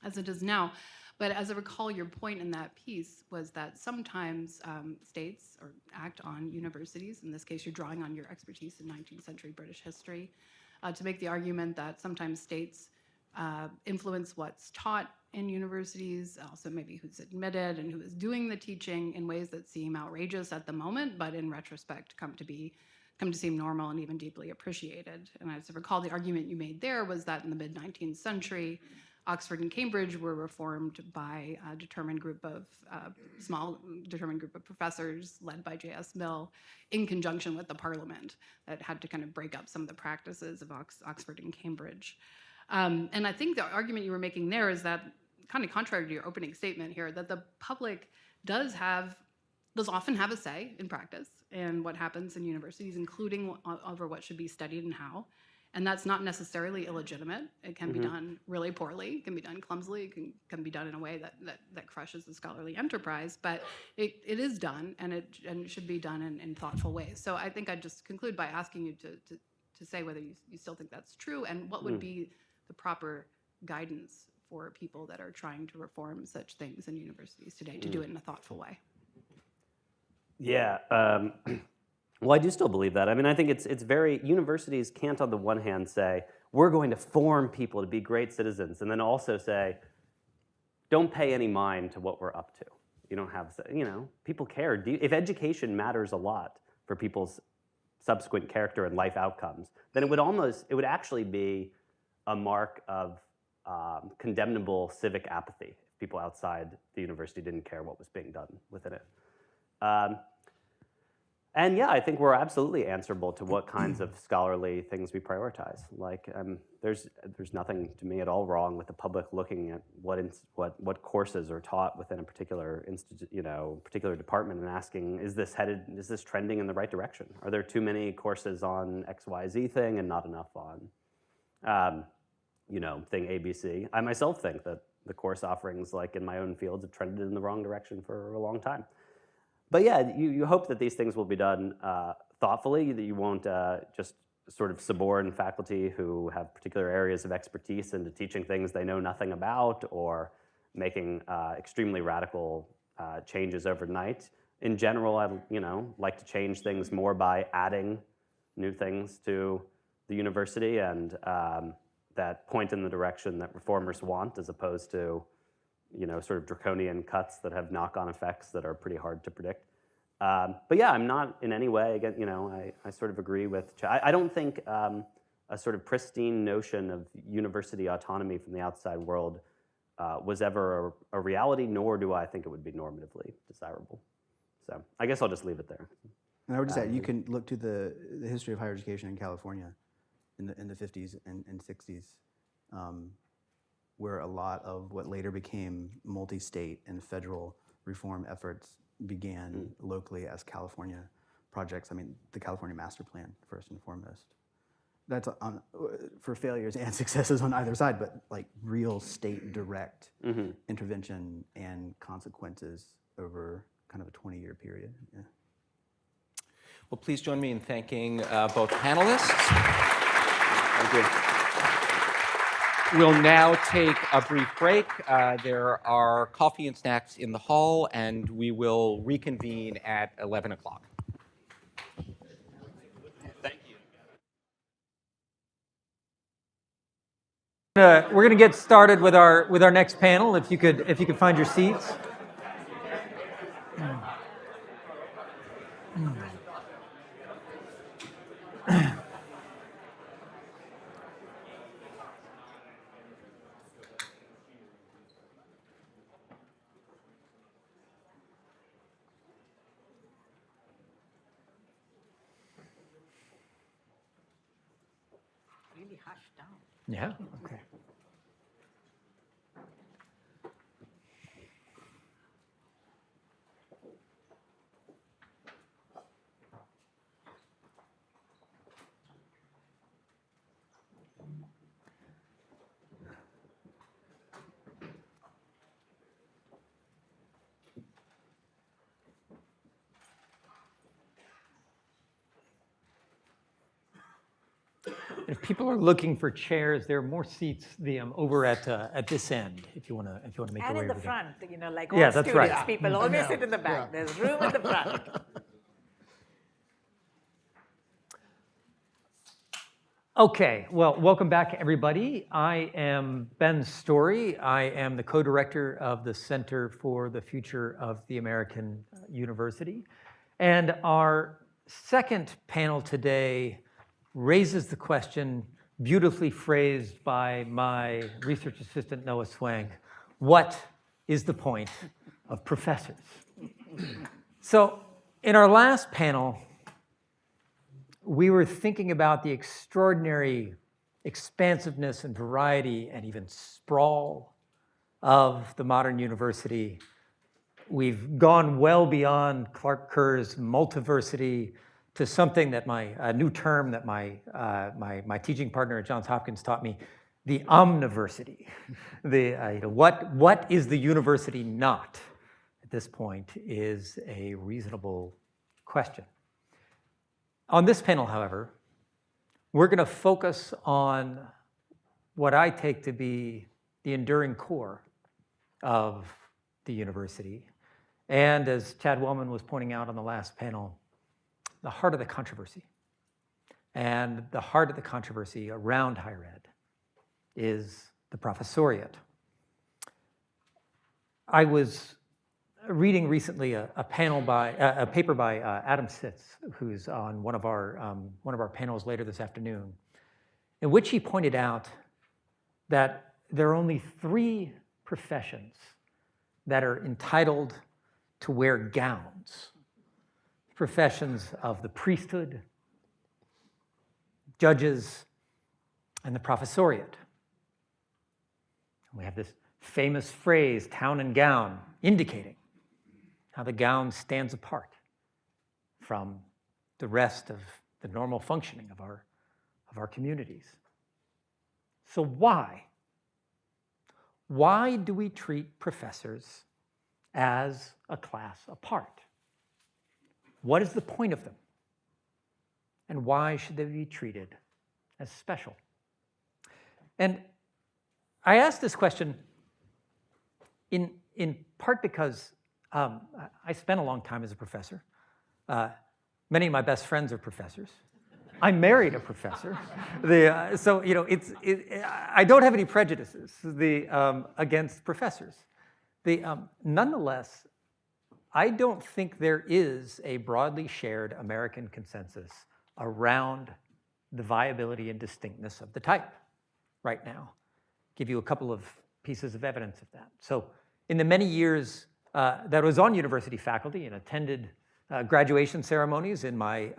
S1: as it is now. But as I recall, your point in that piece was that sometimes states act on universities. In this case, you're drawing on your expertise in 19th century British history to make the argument that sometimes states influence what's taught in universities, also maybe who's admitted and who is doing the teaching in ways that seem outrageous at the moment, but in retrospect come to seem normal and even deeply appreciated. And I recall the argument you made there was that in the mid-19th century, Oxford and Cambridge were reformed by a determined group of determined group of professors led by J.S. Mill in conjunction with the Parliament that had to kind of break up some of the practices of Oxford and Cambridge. And I think the argument you were making there is that, kind of contrary to your opening statement here, that the public does often have a say in practice and what happens in universities, including over what should be studied and how. And that's not necessarily illegitimate. It can be done really poorly, it can be done clumsily, it can be done in a way that crushes the scholarly enterprise, but it is done, and it should be done in thoughtful ways. So I think I'd just conclude by asking you to say whether you still think that's true, and what would be the proper guidance for people that are trying to reform such things in universities today to do it in a thoughtful way.
S3: Yeah. Well, I do still believe that. I mean, I think it's very, universities can't on the one hand say, we're going to form people to be great citizens, and then also say, don't pay any mind to what we're up to. You don't have, people care. If education matters a lot for people's subsequent character and life outcomes, then it would actually be a mark of condemnable civic apathy if people outside the university didn't care what was being done within it. And yeah, I think we're absolutely answerable to what kinds of scholarly things we prioritize. Like, there's nothing to me at all wrong with the public looking at what courses are taught within a particular particular department and asking, is this trending in the right direction? Are there too many courses on XYZ thing and not enough on, thing ABC? I myself think that the course offerings, like in my own fields, have trended in the wrong direction for a long time. But yeah, you hope that these things will be done thoughtfully, that you won't just sort of suborn faculty who have particular areas of expertise into teaching things they know nothing about, or making extremely radical changes overnight. In general, I like to change things more by adding new things to the university and that point in the direction that reformers want, as opposed to sort of draconian cuts that have knock-on effects that are pretty hard to predict. But yeah, I'm not in any way, again, I sort of agree with, I don't think a sort of pristine notion of university autonomy from the outside world was ever a reality, nor do I think it would be normatively desirable. So I guess I'll just leave it there.
S4: And I would just add, you can look to the history of higher education in California in the 50s and 60s. Where a lot of what later became multi-state and federal reform efforts began locally as California projects. I mean, the California Master Plan, first and foremost. That's for failures and successes on either side, but like real state direct intervention and consequences over kind of a 20-year period. Yeah.
S2: Well, please join me in thanking both panelists.
S3: Thank you.
S2: We'll now take a brief break. There are coffee and snacks in the hall, and we will reconvene at 11 o'clock.
S3: Thank you.
S9: We're going to get started with our next panel. If you could find your seats.
S10: Really hushed down.
S9: Yeah. Okay. If people are looking for chairs, there are more seats over at this end. If you want to make
S10: And
S9: your way
S10: in the
S9: over there.
S10: front, like all
S9: Yeah, that's
S10: students,
S9: right.
S10: people always sit in the back. There's room in the front.
S9: Okay, well, welcome back, everybody. I am Ben Story. I am the co-director of the Center for the Future of the American University. And our second panel today raises the question, beautifully phrased by my research assistant, Noah Swank, what is the point of professors? So in our last panel, we were thinking about the extraordinary expansiveness and variety and even sprawl of the modern university. We've gone well beyond Clark Kerr's multiversity to something that a new term that my teaching partner at Johns Hopkins taught me, the omniversity. What is the university not? At this point is a reasonable question. On this panel, however, we're going to focus on what I take to be the enduring core of the university. And as Chad Wellman was pointing out on the last panel, the heart of the controversy. And the heart of the controversy around higher ed is the professoriate. I was reading recently a paper by Adam Sitz, who's on one of our panels later this afternoon, in which he pointed out that there are only 3 professions that are entitled to wear gowns: professions of the priesthood, judges, and the professoriate. We have this famous phrase, town and gown, indicating how the gown stands apart from the rest of the normal functioning of our communities. So why? Why do we treat professors as a class apart? What is the point of them? And why should they be treated as special? And I ask this question in part because I spent a long time as a professor. Many of my best friends are professors. I married a professor. So I don't have any prejudices against professors. Nonetheless, I don't think there is a broadly shared American consensus around the viability and distinctness of the type right now. Give you a couple of pieces of evidence of that. So in the many years that I was on university faculty and attended graduation ceremonies in my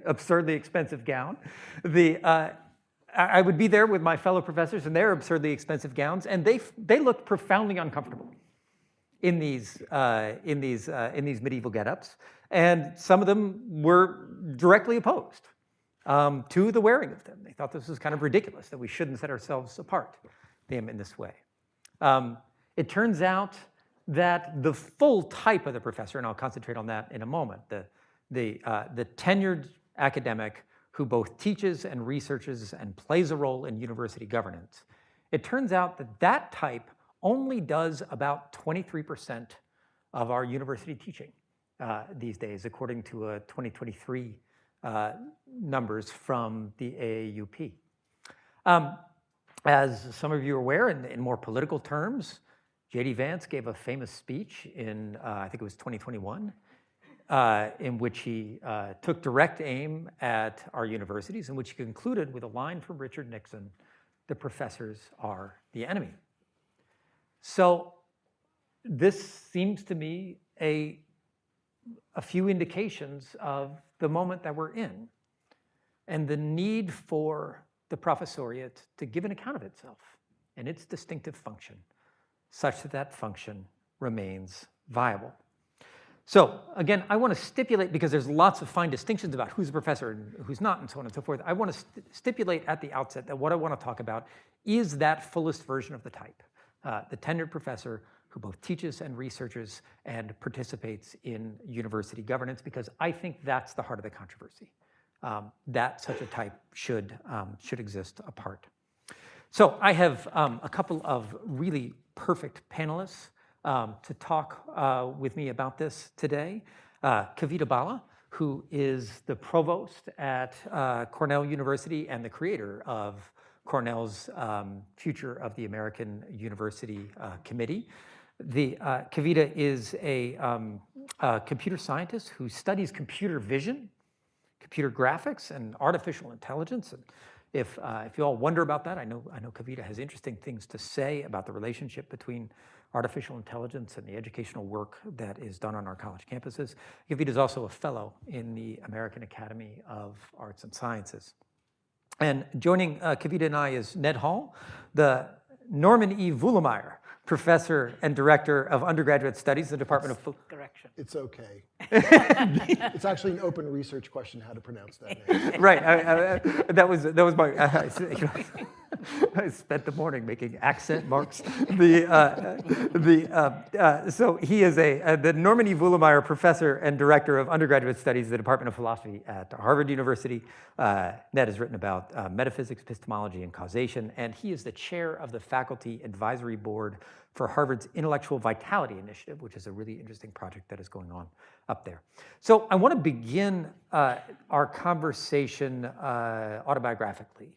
S9: absurdly expensive gown, I would be there with my fellow professors in their absurdly expensive gowns, and they looked profoundly uncomfortable in these medieval get-ups, and some of them were directly opposed to the wearing of them. They thought this was kind of ridiculous, that we shouldn't set ourselves apart in this way. It turns out that the full type of the professor, and I'll concentrate on that in a moment, the tenured academic who both teaches and researches and plays a role in university governance, it turns out that that type only does about 23% of our university teaching these days, according to 2023 numbers from the AAUP. As some of you are aware, in more political terms, J.D. Vance gave a famous speech in, I think it was 2021, in which he took direct aim at our universities, in which he concluded with a line from Richard Nixon, "The professors are the enemy." So this seems to me a few indications of the moment that we're in and the need for the professoriate to give an account of itself and its distinctive function, such that that function remains viable. So again, I want to stipulate, because there's lots of fine distinctions about who's a professor and who's not and so on and so forth, I want to stipulate at the outset that what I want to talk about is that fullest version of the type, the tenured professor who both teaches and researches and participates in university governance, because I think that's the heart of the controversy, that such a type should exist apart. So I have a couple of really perfect panelists to talk with me about this today. Kavita Bala, who is the provost at Cornell University and the creator of Cornell's Future of the American University Committee. Kavita is a computer scientist who studies computer vision, computer graphics, and artificial intelligence. And if you all wonder about that, I know Kavita has interesting things to say about the relationship between artificial intelligence and the educational work that is done on our college campuses. Kavita is also a fellow in the American Academy of Arts and Sciences. And joining Kavita and I is Ned Hall, the Norman E. Wuhlemeyer Professor and Director of Undergraduate Studies in the Department of...
S10: Correction.
S11: It's okay. It's actually an open research question how to pronounce that name.
S9: Right, that was my... I spent the morning making accent marks. So he is the Norman E. Wuhlemeyer Professor and Director of Undergraduate Studies in the Department of Philosophy at Harvard University. Ned has written about metaphysics, epistemology, and causation, and he is the chair of the Faculty Advisory Board for Harvard's Intellectual Vitality Initiative, which is a really interesting project that is going on up there. So I want to begin our conversation autobiographically.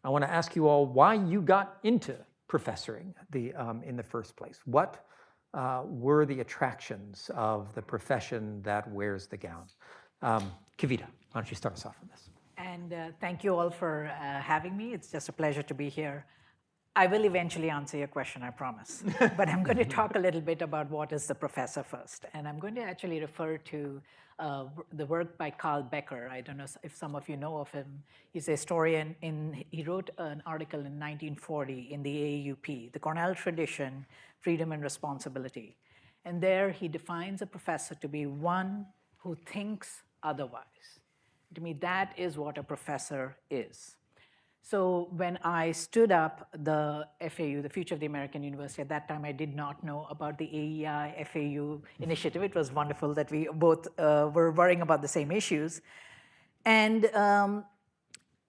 S9: I want to ask you all why you got into professoring in the first place. What were the attractions of the profession that wears the gown? Kavita, why don't you start us off on this?
S10: And thank you all for having me. It's just a pleasure to be here. I will eventually answer your question, I promise. But I'm going to talk a little bit about what is the professor first. And I'm going to actually refer to the work by Carl Becker. I don't know if some of you know of him. He's a historian. He wrote an article in 1940 in the AAUP, The Cornell Tradition, Freedom and Responsibility. And there he defines a professor to be one who thinks otherwise. To me, that is what a professor is. So when I stood up the FAU, the Future of the American University, at that time I did not know about the AEI FAU initiative. It was wonderful that we both were worrying about the same issues. And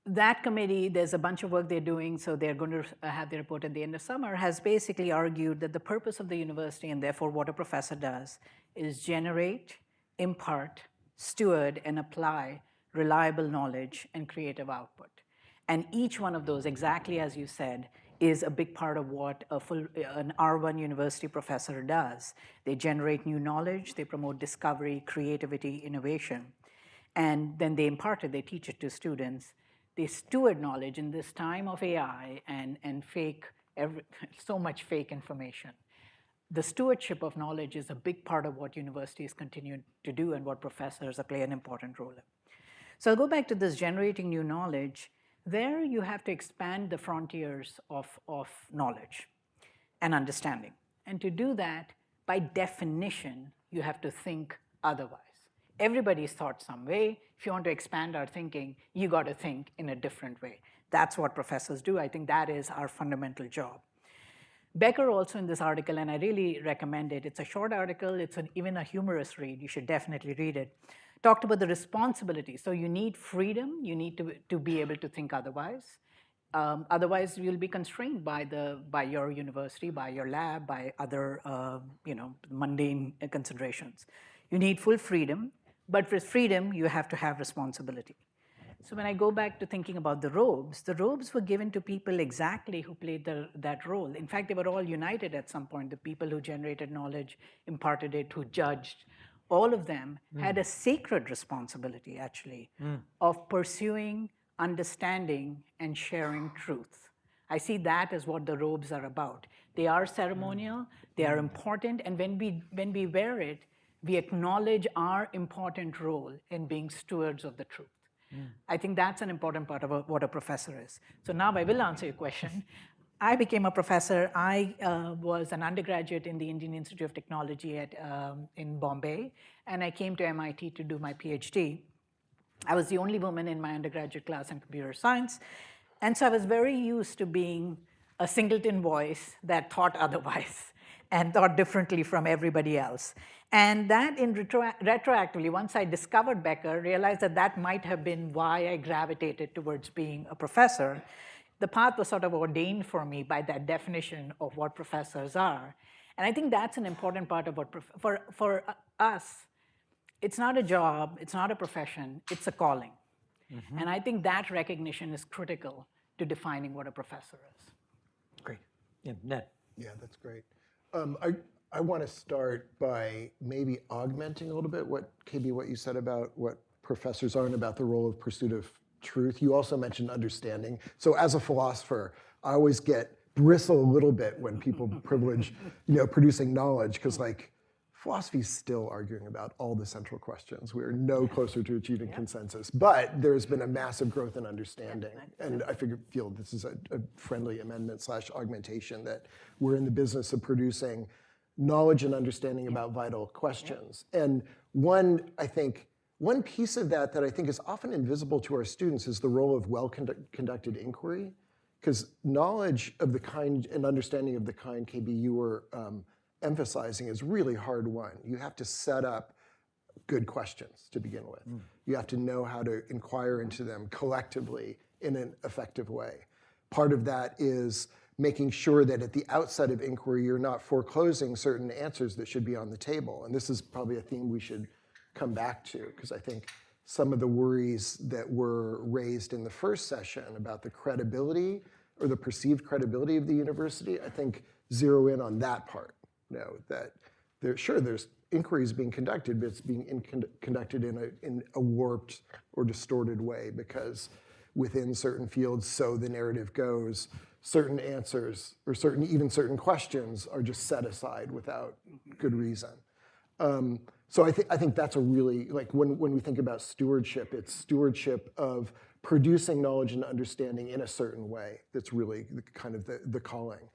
S10: that committee, there's a bunch of work they're doing, so they're going to have their report at the end of summer, has basically argued that the purpose of the university, and therefore what a professor does, is generate, impart, steward, and apply reliable knowledge and creative output. And each one of those, exactly as you said, is a big part of what an R1 university professor does. They generate new knowledge, they promote discovery, creativity, innovation, and then they impart it, they teach it to students. They steward knowledge in this time of AI and so much fake information. The stewardship of knowledge is a big part of what universities continue to do and what professors play an important role in. So I'll go back to this generating new knowledge. There you have to expand the frontiers of knowledge and understanding. And to do that, by definition, you have to think otherwise. Everybody's thought some way. If you want to expand our thinking, you got to think in a different way. That's what professors do. I think that is our fundamental job. Becker also in this article, and I really recommend it. It's a short article. It's even a humorous read. You should definitely read it. Talked about the responsibility. So you need freedom. You need to be able to think otherwise. Otherwise, you'll be constrained by your university, by your lab, by other mundane considerations. You need full freedom, but with freedom, you have to have responsibility. So when I go back to thinking about the robes were given to people exactly who played that role. In fact, they were all united at some point. The people who generated knowledge, imparted it, who judged, all of them had a sacred responsibility, actually, of pursuing, understanding, and sharing truth. I see that as what the robes are about. They are ceremonial, they are important, and when we wear it, we acknowledge our important role in being stewards of the truth. I think that's an important part of what a professor is. So now I will answer your question. I became a professor. I was an undergraduate in the Indian Institute of Technology in Bombay, and I came to MIT to do my PhD. I was the only woman in my undergraduate class in computer science, and so I was very used to being a singleton voice that thought otherwise and thought differently from everybody else. And that retroactively, once I discovered Becker, realized that might have been why I gravitated towards being a professor. The path was sort of ordained for me by that definition of what professors are. And I think that's an important part of what, for us, it's not a job, it's not a profession, it's a calling. And I think that recognition is critical to defining what a professor is.
S9: Great. Yeah, Ned.
S11: Yeah, that's great. I want to start by maybe augmenting a little bit what you said about what professors are and about the role of pursuit of truth. You also mentioned understanding. So as a philosopher, I always bristle a little bit when people privilege, producing knowledge, because like philosophy is still arguing about all the central questions. We are no closer to achieving consensus, but there's been a massive growth in understanding. And I feel this is a friendly amendment / augmentation, that we're in the business of producing knowledge and understanding about vital questions. And one piece of that I think is often invisible to our students is the role of well-conducted inquiry. Because knowledge of the kind and understanding of the kind, KB, you were emphasizing is really hard won. You have to set up good questions to begin with. You have to know how to inquire into them collectively in an effective way. Part of that is making sure that at the outset of inquiry, you're not foreclosing certain answers that should be on the table. And this is probably a theme we should come back to, because I think some of the worries that were raised in the first session about the credibility or the perceived credibility of the university, I think zero in on that part. That there's inquiries being conducted, but it's being conducted in a warped or distorted way, because within certain fields, so the narrative goes, certain answers or certain questions are just set aside without good reason. So I think that's a really, like when we think about stewardship, it's stewardship of producing knowledge and understanding in a certain way that's really kind of the calling.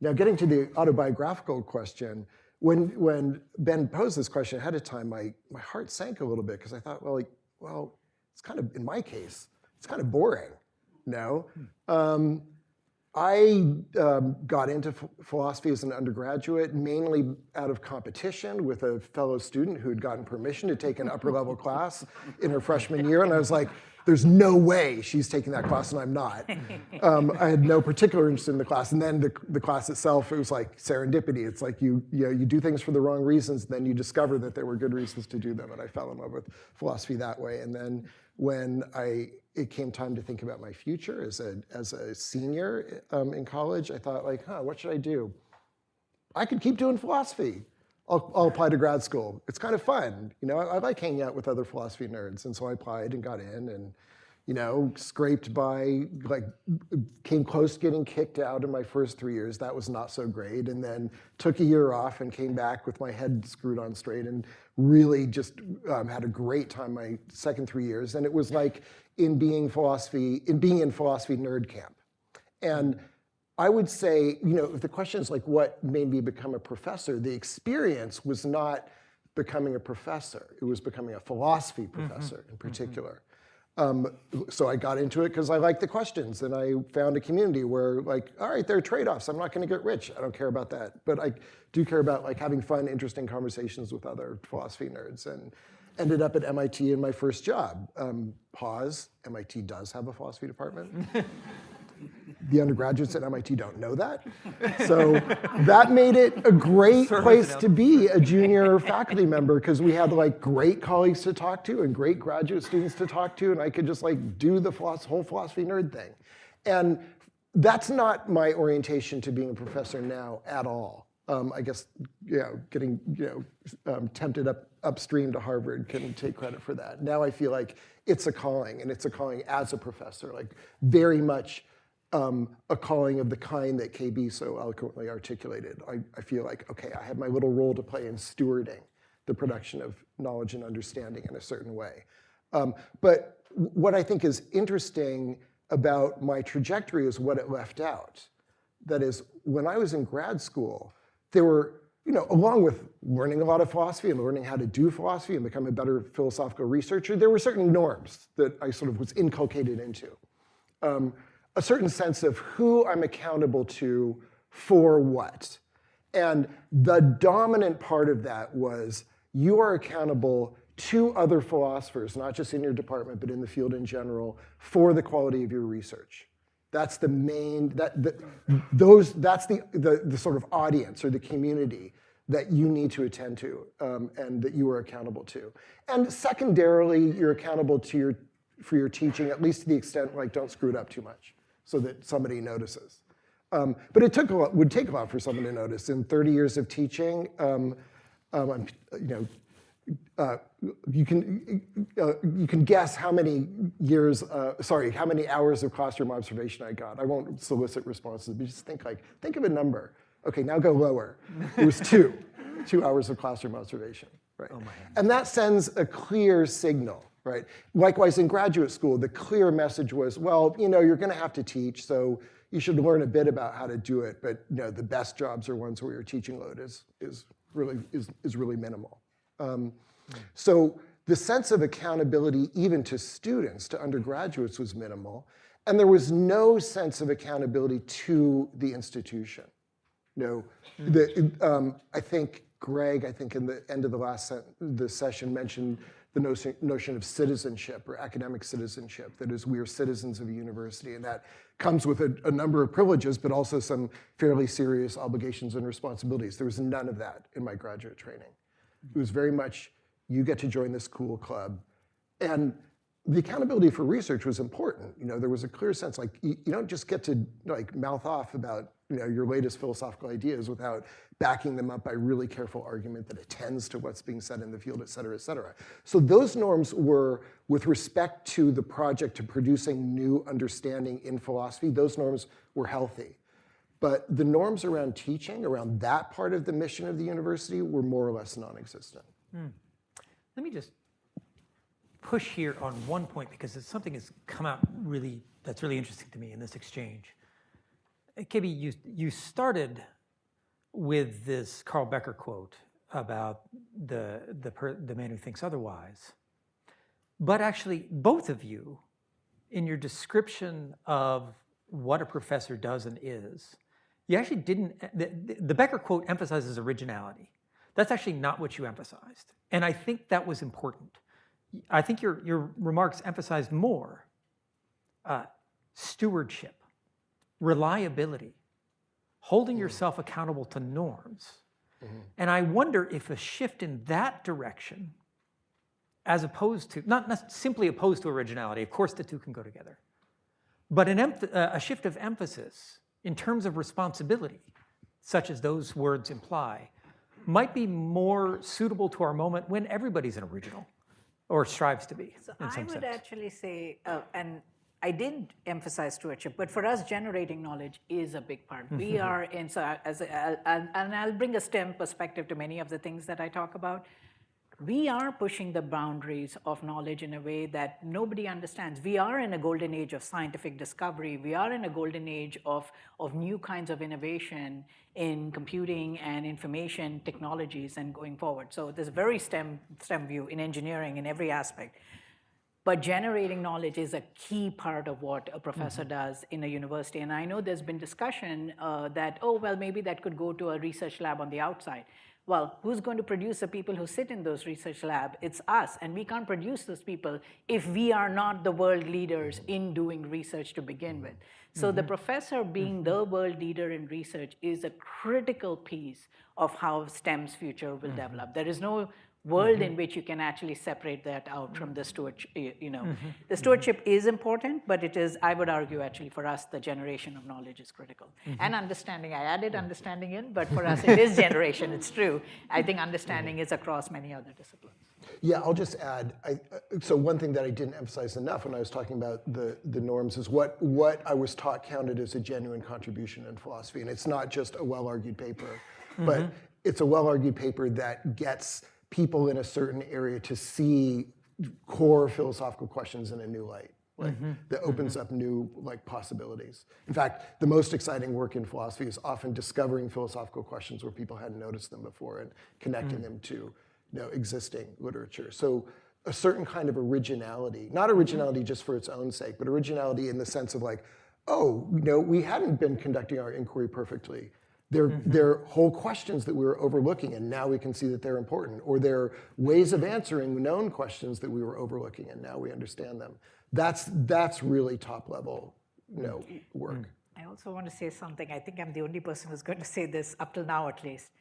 S11: Now, getting to the autobiographical question, when Ben posed this question ahead of time, my heart sank a little bit, because I thought, well, it's kind of, in my case, it's kind of boring. I got into philosophy as an undergraduate, mainly out of competition with a fellow student who had gotten permission to take an upper level class in her freshman year. And I was like, there's no way she's taking that class and I'm not. I had no particular interest in the class. And then the class itself, it was like serendipity. It's like you do things for the wrong reasons, then you discover that there were good reasons to do them. And I fell in love with philosophy that way. And then when it came time to think about my future as a senior in college, I thought, what should I do? I could keep doing philosophy. I'll apply to grad school. It's kind of fun. I like hanging out with other philosophy nerds. And so I applied and got in and, scraped by, came close to getting kicked out in my first 3 years. That was not so great. And then took a year off and came back with my head screwed on straight and really just had a great time my second 3 years. And it was like being in philosophy nerd camp. And I would say, if the question is like what made me become a professor, the experience was not becoming a professor. It was becoming a philosophy professor in particular. So I got into it because I liked the questions, and I found a community where, all right, there are trade-offs. I'm not going to get rich. I don't care about that. But I do care about having fun, interesting conversations with other philosophy nerds, and ended up at MIT in my first job. Pause. MIT does have a philosophy department. The undergraduates at MIT don't know that. So that made it a great place to be a junior faculty member, because we had great colleagues to talk to and great graduate students to talk to, and I could just do the whole philosophy nerd thing. And that's not my orientation to being a professor now at all. I guess getting tempted upstream to Harvard can take credit for that. Now I feel like it's a calling, and it's a calling as a professor, very much a calling of the kind that KB so eloquently articulated. I feel like, okay, I have my little role to play in stewarding the production of knowledge and understanding in a certain way. But what I think is interesting about my trajectory is what it left out. That is, when I was in grad school, there were, along with learning a lot of philosophy and learning how to do philosophy and become a better philosophical researcher, there were certain norms that I sort of was inculcated into. A certain sense of who I'm accountable to for what. And the dominant part of that was you are accountable to other philosophers, not just in your department, but in the field in general, for the quality of your research. That's the main, that's the sort of audience or the community that you need to attend to and that you are accountable to. And secondarily, you're accountable to for your teaching, at least to the extent, like, don't screw it up too much so that somebody notices. But it would take a lot for someone to notice. In 30 years of teaching, you can guess how many how many hours of classroom observation I got. I won't solicit responses, but just think of a number. Okay, now go lower. It was 2 hours of classroom observation, right? Oh, and that sends a clear signal, right? Likewise, in graduate school, the clear message was, well, you're going to have to teach, so you should learn a bit about how to do it, but the best jobs are ones where your teaching load is really minimal. So the sense of accountability, even to students, to undergraduates, was minimal, and there was no sense of accountability to the institution. I think Greg, in the end of the session, mentioned the notion of citizenship or academic citizenship. That is, we are citizens of a university, and that comes with a number of privileges, but also some fairly serious obligations and responsibilities. There was none of that in my graduate training. It was very much, you get to join this cool club. And the accountability for research was important. There was a clear sense, like, you don't just get to mouth off about your latest philosophical ideas without backing them up by really careful argument that attends to what's being said in the field, et cetera, et cetera. So those norms were, with respect to the project of producing new understanding in philosophy, those norms were healthy. But the norms around teaching, around that part of the mission of the university, were more or less non-existent.
S9: Let me just push here on one point, because it's something that's come out that's really interesting to me in this exchange. KB, you started with this Carl Becker quote about the man who thinks otherwise. But actually, both of you, in your description of what a professor does and is, you actually didn't, the Becker quote emphasizes originality. That's actually not what you emphasized. And I think that was important. I think your remarks emphasized more stewardship, reliability, holding yourself accountable to norms. And I wonder if a shift in that direction, as opposed to, not simply opposed to originality, of course the two can go together, but a shift of emphasis in terms of responsibility, such as those words imply, might be more suitable to our moment when everybody's an original, or strives to be,
S10: So
S9: in
S10: I
S9: some
S10: would
S9: sense.
S10: actually say, and I did emphasize stewardship, but for us, generating knowledge is a big part. We are in, so and I'll bring a STEM perspective to many of the things that I talk about. We are pushing the boundaries of knowledge in a way that nobody understands. We are in a golden age of scientific discovery. We are in a golden age of new kinds of innovation in computing and information technologies and going forward. So there's a very STEM view in engineering in every aspect. But generating knowledge is a key part of what a professor does in a university. And I know there's been discussion that, oh, well, maybe that could go to a research lab on the outside. Well, who's going to produce the people who sit in those research labs? It's us, and we can't produce those people if we are not the world leaders in doing research to begin with. So the professor being the world leader in research is a critical piece of how STEM's future will develop. There is no world in which you can actually separate that out from the stewardship. The stewardship is important, but it is, I would argue, actually, for us, the generation of knowledge is critical. And understanding, I added understanding in, but for us, it is generation, it's true. I think understanding is across many other disciplines.
S11: Yeah, I'll just add, so one thing that I didn't emphasize enough when I was talking about the norms is what I was taught counted as a genuine contribution in philosophy. And it's not just a well-argued paper, but it's a well-argued paper that gets people in a certain area to see core philosophical questions in a new light, that opens up new possibilities. In fact, the most exciting work in philosophy is often discovering philosophical questions where people hadn't noticed them before and connecting them to existing literature. So a certain kind of originality, not originality just for its own sake, but originality in the sense of we hadn't been conducting our inquiry perfectly. They're whole questions that we were overlooking, and now we can see that they're important. Or they're ways of answering known questions that we were overlooking, and now we understand them. That's really top level work.
S10: I also want to say something. I think I'm the only person who's going to say this, up till now at least.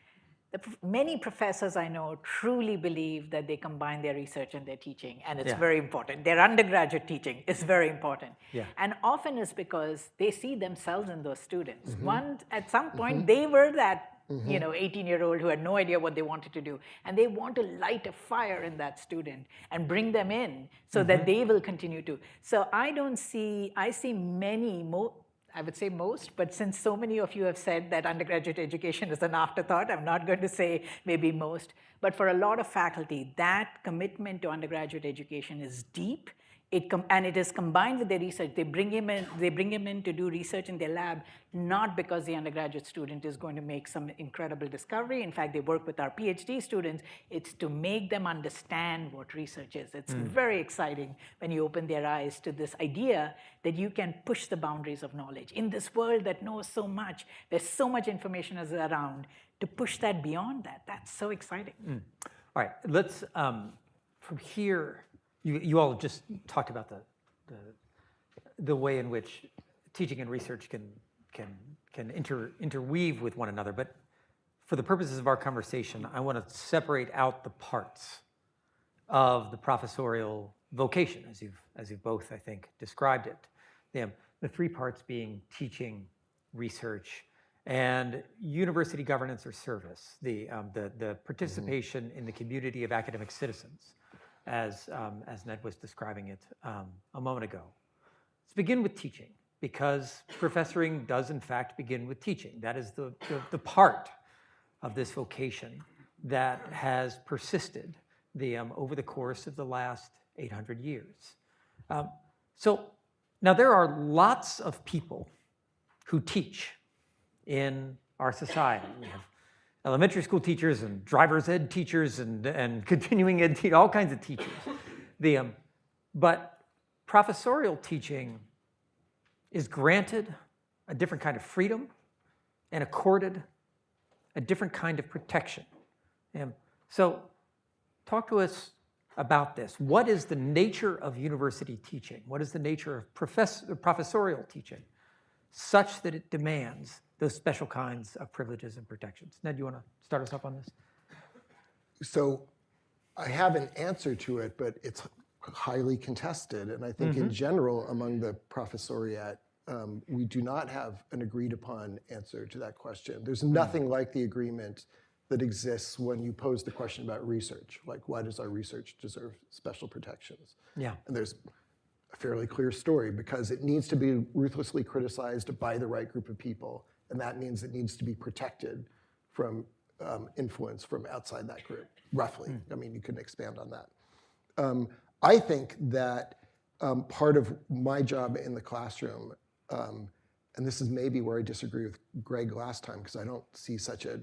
S10: Many professors I know truly believe that they combine their research and their teaching, and it's
S9: Yeah.
S10: very important. Their undergraduate teaching is very important.
S9: Yeah.
S10: And often it's because they see themselves in those students. At some point, they were that 18-year-old who had no idea what they wanted to do, and they want to light a fire in that student and bring them in so that they will continue to. So I see many more. I would say most, but since so many of you have said that undergraduate education is an afterthought, I'm not going to say maybe most. But for a lot of faculty, that commitment to undergraduate education is deep. And it is combined with their research. They bring him in to do research in their lab, not because the undergraduate student is going to make some incredible discovery. In fact, they work with our PhD students. It's to make them understand what research is. It's very exciting when you open their eyes to this idea that you can push the boundaries of knowledge. In this world that knows so much, there's so much information around, to push that beyond that. That's so exciting.
S9: All right, let's, from here, you all just talked about the way in which teaching and research can interweave with one another. But for the purposes of our conversation, I want to separate out the parts of the professorial vocation, as you've both, I think, described it. The three parts being teaching, research, and university governance or service, the participation in the community of academic citizens, as Ned was describing it a moment ago. Let's begin with teaching, because professoring does in fact begin with teaching. That is the part of this vocation that has persisted over the course of the last 800 years. So now there are lots of people who teach in our society. We have elementary school teachers and driver's ed teachers and continuing ed teachers, all kinds of teachers. But professorial teaching is granted a different kind of freedom and accorded a different kind of protection. So talk to us about this. What is the nature of university teaching? What is the nature of professorial teaching such that it demands those special kinds of privileges and protections? Ned, you want to start us off on this?
S11: So I have an answer to it, but it's highly contested. And I think in general, among the professoriate, we do not have an agreed upon answer to that question. There's nothing like the agreement that exists when you pose the question about research, like why does our research deserve special protections?
S9: Yeah.
S11: And there's a fairly clear story, because it needs to be ruthlessly criticized by the right group of people. And that means it needs to be protected from influence from outside that group, roughly. I mean, you can expand on that. I think that part of my job in the classroom, and this is maybe where I disagree with Greg last time, because I don't see such a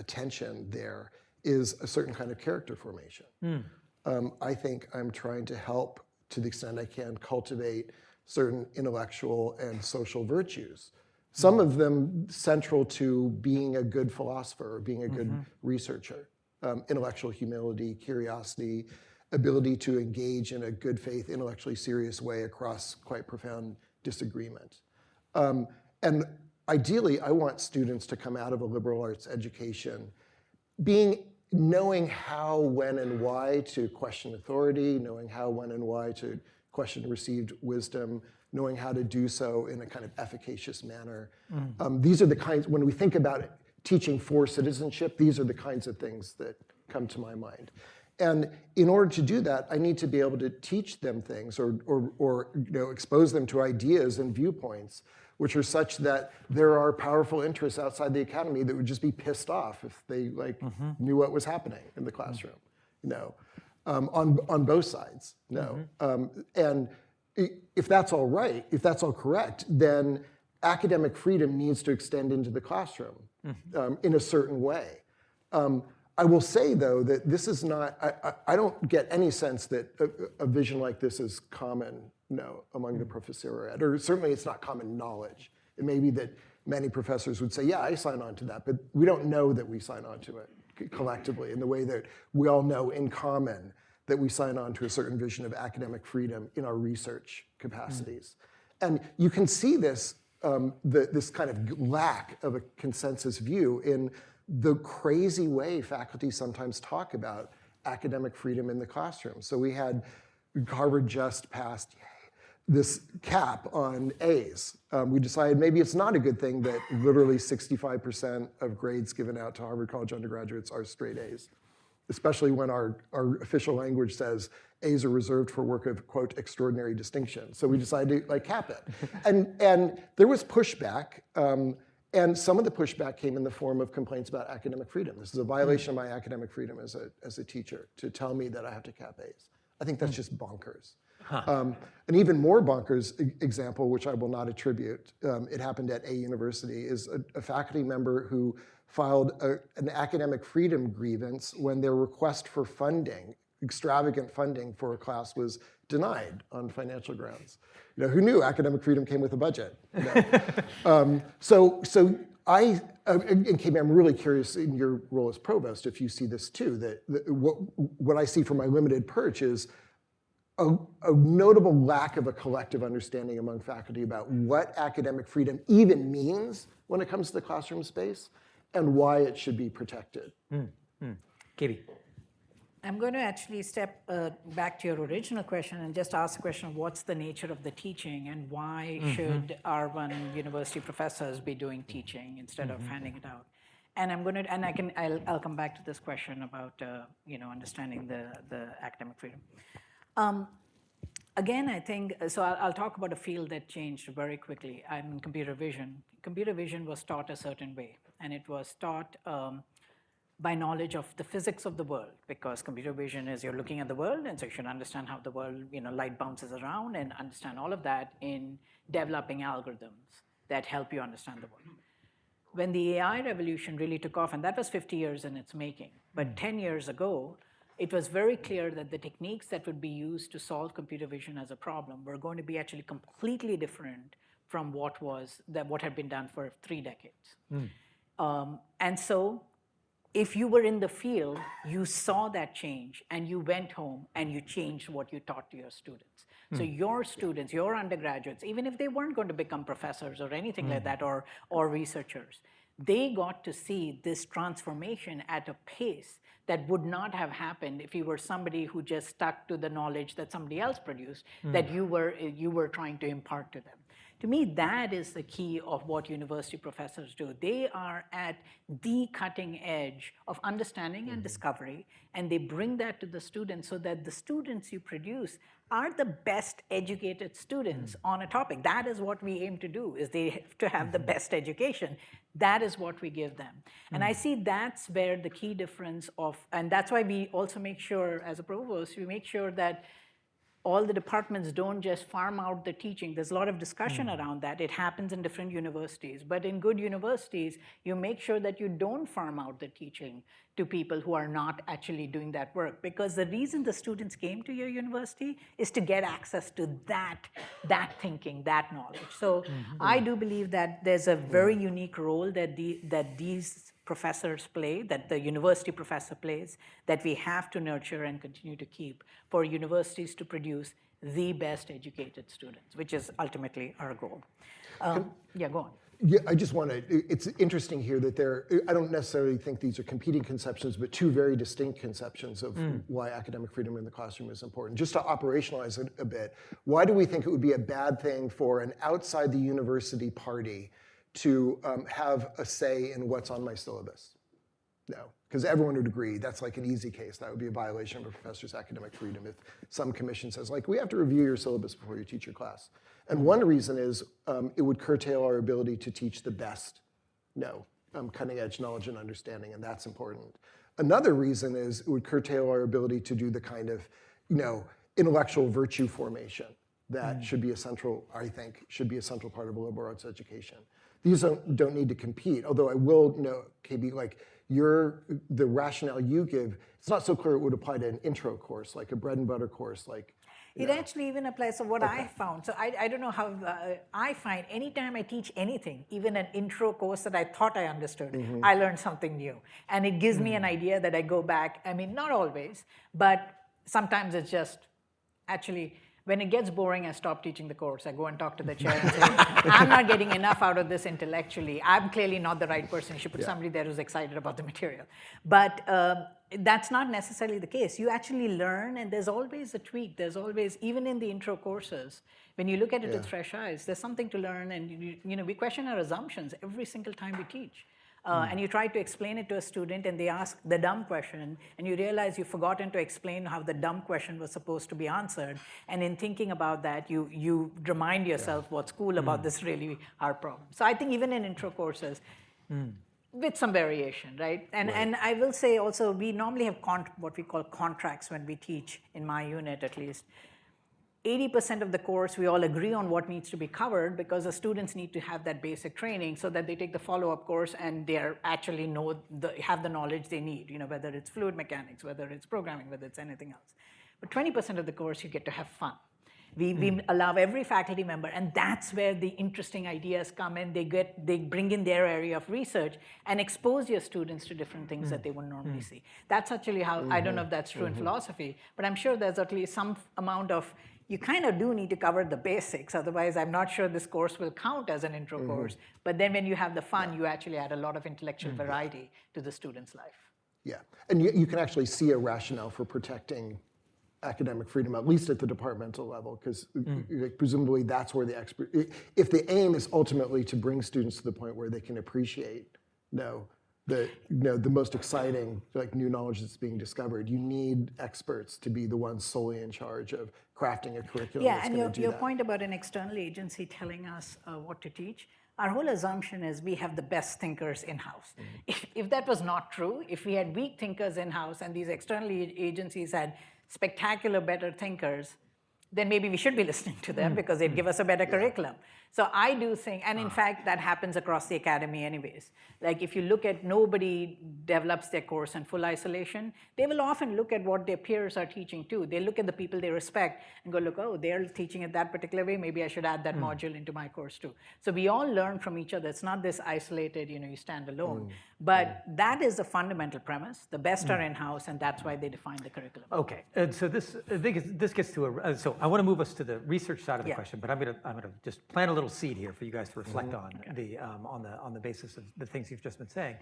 S11: tension there, is a certain kind of character formation. I think I'm trying to help, to the extent I can, cultivate certain intellectual and social virtues. Some of them central to being a good philosopher or being a good researcher. Intellectual humility, curiosity, ability to engage in a good faith, intellectually serious way across quite profound disagreement. And ideally, I want students to come out of a liberal arts education knowing how, when, and why to question authority, knowing how, when, and why to question received wisdom, knowing how to do so in a kind of efficacious manner. These are the kinds, when we think about it, teaching for citizenship, these are the kinds of things that come to my mind. And in order to do that, I need to be able to teach them things or expose them to ideas and viewpoints which are such that there are powerful interests outside the academy that would just be pissed off if they knew what was happening in the classroom, on both sides, and if that's all right, if that's all correct, then academic freedom needs to extend into the classroom in a certain way. I will say, though, that this is not, I don't get any sense that a vision like this is common among the professoriate, or certainly it's not common knowledge. It may be that many professors would say, yeah, I sign on to that, but we don't know that we sign on to it collectively in the way that we all know in common that we sign on to a certain vision of academic freedom in our research capacities. And you can see this this kind of lack of a consensus view in the crazy way faculty sometimes talk about academic freedom in the classroom. So we had Harvard just passed this cap on A's. We decided maybe it's not a good thing that literally 65% of grades given out to Harvard College undergraduates are straight A's, especially when our official language says A's are reserved for work of, quote, extraordinary distinction. So we decided to cap it. And there was pushback, and some of the pushback came in the form of complaints about academic freedom. This is a violation of my academic freedom as a teacher to tell me that I have to cap A's. I think that's just bonkers. An even more bonkers example, which I will not attribute, it happened at a university, is a faculty member who filed an academic freedom grievance when their request for funding, extravagant funding for a class, was denied on financial grounds. Who knew academic freedom came with a budget? So I, and KB, I'm really curious in your role as provost if you see this too, that what I see from my limited perch is a notable lack of a collective understanding among faculty about what academic freedom even means when it comes to the classroom space and why it should be protected.
S9: Katie.
S10: I'm going to actually step back to your original question and just ask the question of what's the nature of the teaching and why should R1 university professors be doing teaching instead of handing it out? And I'm going to, and I'll come back to this question about understanding the academic freedom. Again, I think, so I'll talk about a field that changed very quickly. I'm in computer vision. Computer vision was taught a certain way, and it was taught by knowledge of the physics of the world, because computer vision is you're looking at the world, and so you should understand how the world, light bounces around and understand all of that in developing algorithms that help you understand the world. When the AI revolution really took off, and that was 50 years in its making, but 10 years ago, it was very clear that the techniques that would be used to solve computer vision as a problem were going to be actually completely different from what had been done for 3 decades. And so if you were in the field, you saw that change, and you went home and you changed what you taught to your students. So your students, your undergraduates, even if they weren't going to become professors or anything like that, or researchers, they got to see this transformation at a pace that would not have happened if you were somebody who just stuck to the knowledge that somebody else produced, that you were trying to impart to them. To me, that is the key of what university professors do. They are at the cutting edge of understanding and discovery, and they bring that to the students so that the students you produce are the best educated students on a topic. That is what we aim to do, is they have to have the best education. That is what we give them. And I see that's where the key difference and that's why we also make sure, as a provost, we make sure that all the departments don't just farm out the teaching. There's a lot of discussion around that. It happens in different universities. But in good universities, you make sure that you don't farm out the teaching to people who are not actually doing that work. Because the reason the students came to your university is to get access to that thinking, that knowledge. So I do believe that there's a very unique role that these professors play, that the university professor plays, that we have to nurture and continue to keep for universities to produce the best educated students, which is ultimately our goal. Yeah, go on.
S11: Yeah, I just want to, it's interesting here that I don't necessarily think these are competing conceptions, but two very distinct conceptions of why academic freedom in the classroom is important. Just to operationalize it a bit, why do we think it would be a bad thing for an outside the university party to have a say in what's on my syllabus? No, because everyone would agree that's like an easy case. That would be a violation of a professor's academic freedom if some commission says, like, we have to review your syllabus before you teach your class. And one reason is it would curtail our ability to teach the best, cutting edge knowledge and understanding, and that's important. Another reason is it would curtail our ability to do the kind of, intellectual virtue formation that should be a central, I think, should be a central part of a liberal arts education. These don't need to compete, although I will note, KB, like the rationale you give, it's not so clear it would apply to an intro course, like a bread and butter course, like.
S10: It actually even applies to what I found. So I don't know how, I find anytime I teach anything, even an intro course that I thought I understood, I learned something new. And it gives me an idea that I go back, I mean, not always, but sometimes it's just actually, When it gets boring, I stop teaching the course. I go and talk to the chair and say, I'm not getting enough out of this intellectually. I'm clearly not the right person. You should put somebody there who's excited about the material. But that's not necessarily the case. You actually learn, and there's always a tweak. There's always, even in the intro courses, when you look at it with fresh eyes, there's something to learn. And we question our assumptions every single time we teach. And you try to explain it to a student, and they ask the dumb question, and you realize you've forgotten to explain how the dumb question was supposed to be answered. And in thinking about that, you remind yourself what's cool about this really hard problem. So I think even in intro courses, with some variation, right? And I will say also, we normally have what we call contracts when we teach, in my unit at least. 80% of the course, we all agree on what needs to be covered, because the students need to have that basic training so that they take the follow-up course and they actually have the knowledge they need, whether it's fluid mechanics, whether it's programming, whether it's anything else. But 20% of the course, you get to have fun. We allow every faculty member, and that's where the interesting ideas come in. They bring in their area of research and expose your students to different things that they wouldn't normally see. That's actually how, I don't know if that's true in philosophy, but I'm sure there's at least some amount of, you kind of do need to cover the basics. Otherwise, I'm not sure this course will count as an intro course. But then when you have the fun, you actually add a lot of intellectual variety to the student's life.
S11: Yeah, and you can actually see a rationale for protecting academic freedom, at least at the departmental level, because presumably that's where if the aim is ultimately to bring students to the point where they can appreciate the most exciting new knowledge that's being discovered, you need experts to be the ones solely in charge of crafting a curriculum.
S10: Yeah, and your point about an external agency telling us what to teach, our whole assumption is we have the best thinkers in-house. If that was not true, if we had weak thinkers in-house and these external agencies had spectacular better thinkers, then maybe we should be listening to them because they'd give us a better curriculum. So I do think, and in fact, that happens across the academy anyways. Like if you look at, nobody develops their course in full isolation. They will often look at what their peers are teaching too. They look at the people they respect and go, look, oh, they're teaching it that particular way. Maybe I should add that module into my course too. So we all learn from each other. It's not this isolated, you stand alone. But that is the fundamental premise. The best are in-house, and that's why they define the curriculum.
S9: Okay, and so this gets to so I want to move us to the research side of the question, but I'm gonna just plant a little seed here for you guys to reflect on on the basis of the things you've just been saying,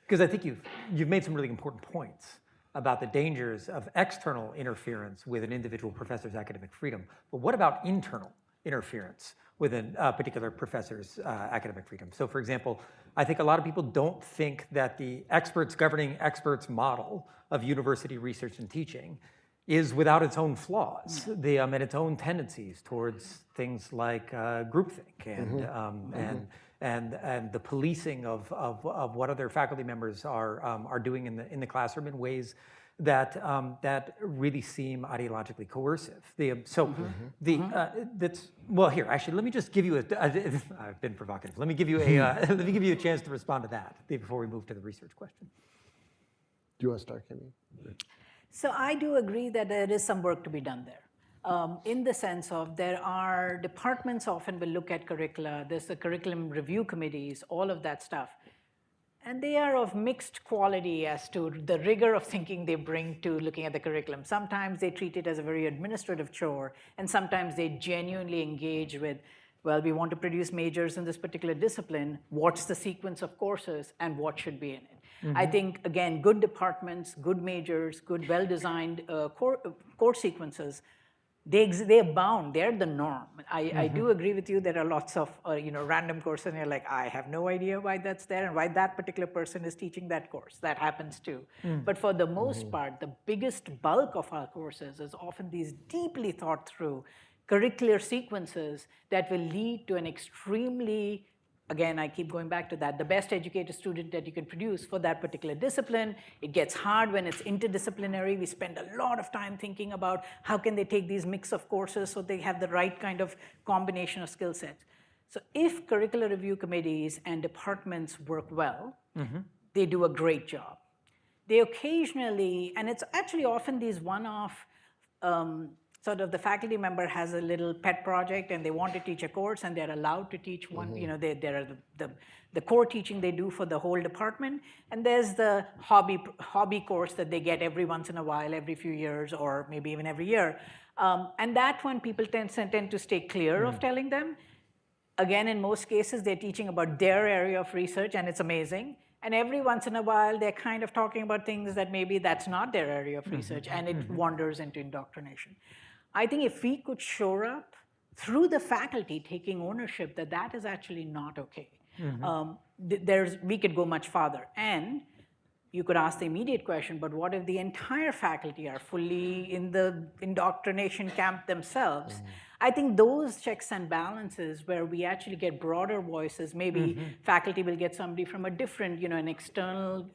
S9: because I think you've made some really important points about the dangers of external interference with an individual professor's academic freedom. But what about internal interference with a particular professor's academic freedom? So, for example, I think a lot of people don't think that the experts governing experts model of university research and teaching is without its own flaws, and its own tendencies towards things like groupthink and the policing of what other faculty members are doing in the classroom in ways that really seem ideologically coercive. Well, here, actually, let me just give you I've been provocative. Let me give you let me give you a chance to respond to that before we move to the research question.
S11: Do you want to start, Kimmy?
S10: So I do agree that there is some work to be done there. In the sense of there are departments often will look at curricula, there's the curriculum review committees, all of that stuff. And they are of mixed quality as to the rigor of thinking they bring to looking at the curriculum. Sometimes they treat it as a very administrative chore, and sometimes they genuinely engage with, well, we want to produce majors in this particular discipline, what's the sequence of courses, and what should be in it. I think, again, good departments, good majors, good well-designed course sequences, they abound. They're the norm. I do agree with you. There are lots of random courses, and you're like, I have no idea why that's there and why that particular person is teaching that course. That happens too. But for the most part, the biggest bulk of our courses is often these deeply thought through curricular sequences that will lead to an extremely, again, I keep going back to that, the best educated student that you can produce for that particular discipline. It gets hard when it's interdisciplinary. We spend a lot of time thinking about how can they take these mix of courses so they have the right kind of combination of skill sets. So if curricular review committees and departments work well, they do a great job. They occasionally, and it's actually often these one-off, sort of the faculty member has a little pet project and they want to teach a course and they're allowed to teach one, there are the core teaching they do for the whole department, and there's the hobby course that they get every once in a while, every few years, or maybe even every year. And that one, people tend to stay clear of telling them. Again, in most cases, they're teaching about their area of research, and it's amazing. And every once in a while, they're kind of talking about things that maybe that's not their area of research, and it wanders into indoctrination. I think if we could shore up through the faculty taking ownership that that is actually not okay, we could go much farther. And you could ask the immediate question, but what if the entire faculty are fully in the indoctrination camp themselves? I think those checks and balances where we actually get broader voices, maybe faculty will get somebody from a different, an external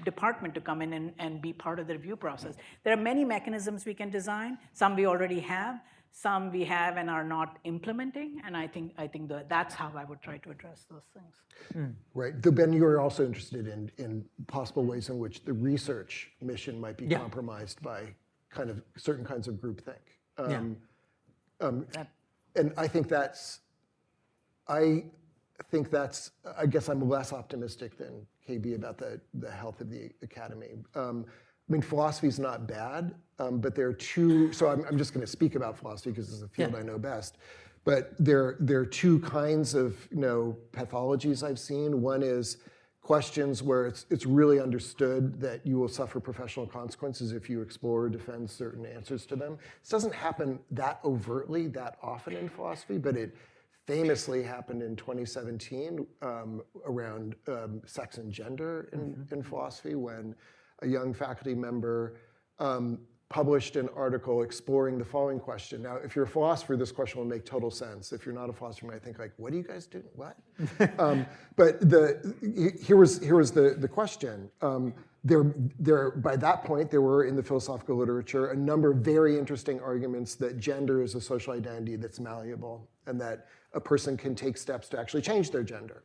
S10: department to come in and be part of the review process. There are many mechanisms we can design. Some we already have, some we have and are not implementing, and I think that's how I would try to address those things.
S11: Right. Though, Ben, you are also interested in possible ways in which the research mission might be compromised by kind of certain kinds of groupthink. And I guess I'm less optimistic than KB about the health of the academy. I mean, philosophy is not bad, but there are two, so I'm just going to speak about philosophy because it's a field I know best. But there are two kinds of pathologies I've seen. One is questions where it's really understood that you will suffer professional consequences if you explore or defend certain answers to them. This doesn't happen that overtly, that often in philosophy, but it famously happened in 2017 around sex and gender in philosophy, when a young faculty member published an article exploring the following question. Now, if you're a philosopher, this question will make total sense. If you're not a philosopher, you might think like, what are you guys doing? What? But here was the question. By that point, there were in the philosophical literature a number of very interesting arguments that gender is a social identity that's malleable and that a person can take steps to actually change their gender.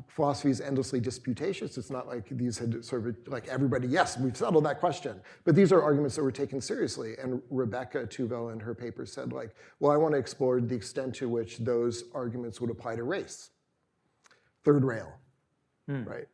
S11: Philosophy is endlessly disputatious. It's not like these had sort of like everybody, yes, we've settled that question. But these are arguments that were taken seriously. And Rebecca Tuvel in her paper said like, well, I want to explore the extent to which those arguments would apply to race. Third rail, right?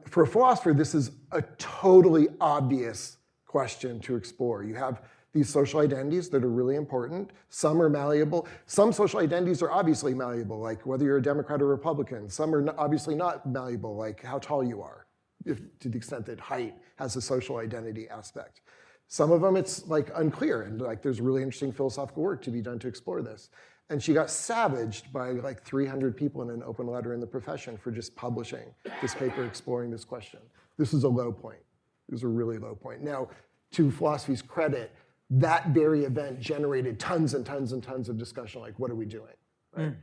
S11: For a philosopher, this is a totally obvious question to explore. You have these social identities that are really important. Some are malleable. Some social identities are obviously malleable, like whether you're a Democrat or Republican. Some are obviously not malleable, like how tall you are, to the extent that height has a social identity aspect. Some of them it's like unclear, and like there's really interesting philosophical work to be done to explore this. And she got savaged by like 300 people in an open letter in the profession for just publishing this paper exploring this question. This is a low point. It was a really low point. Now, to philosophy's credit, that very event generated tons and tons and tons of discussion, like what are we doing, right?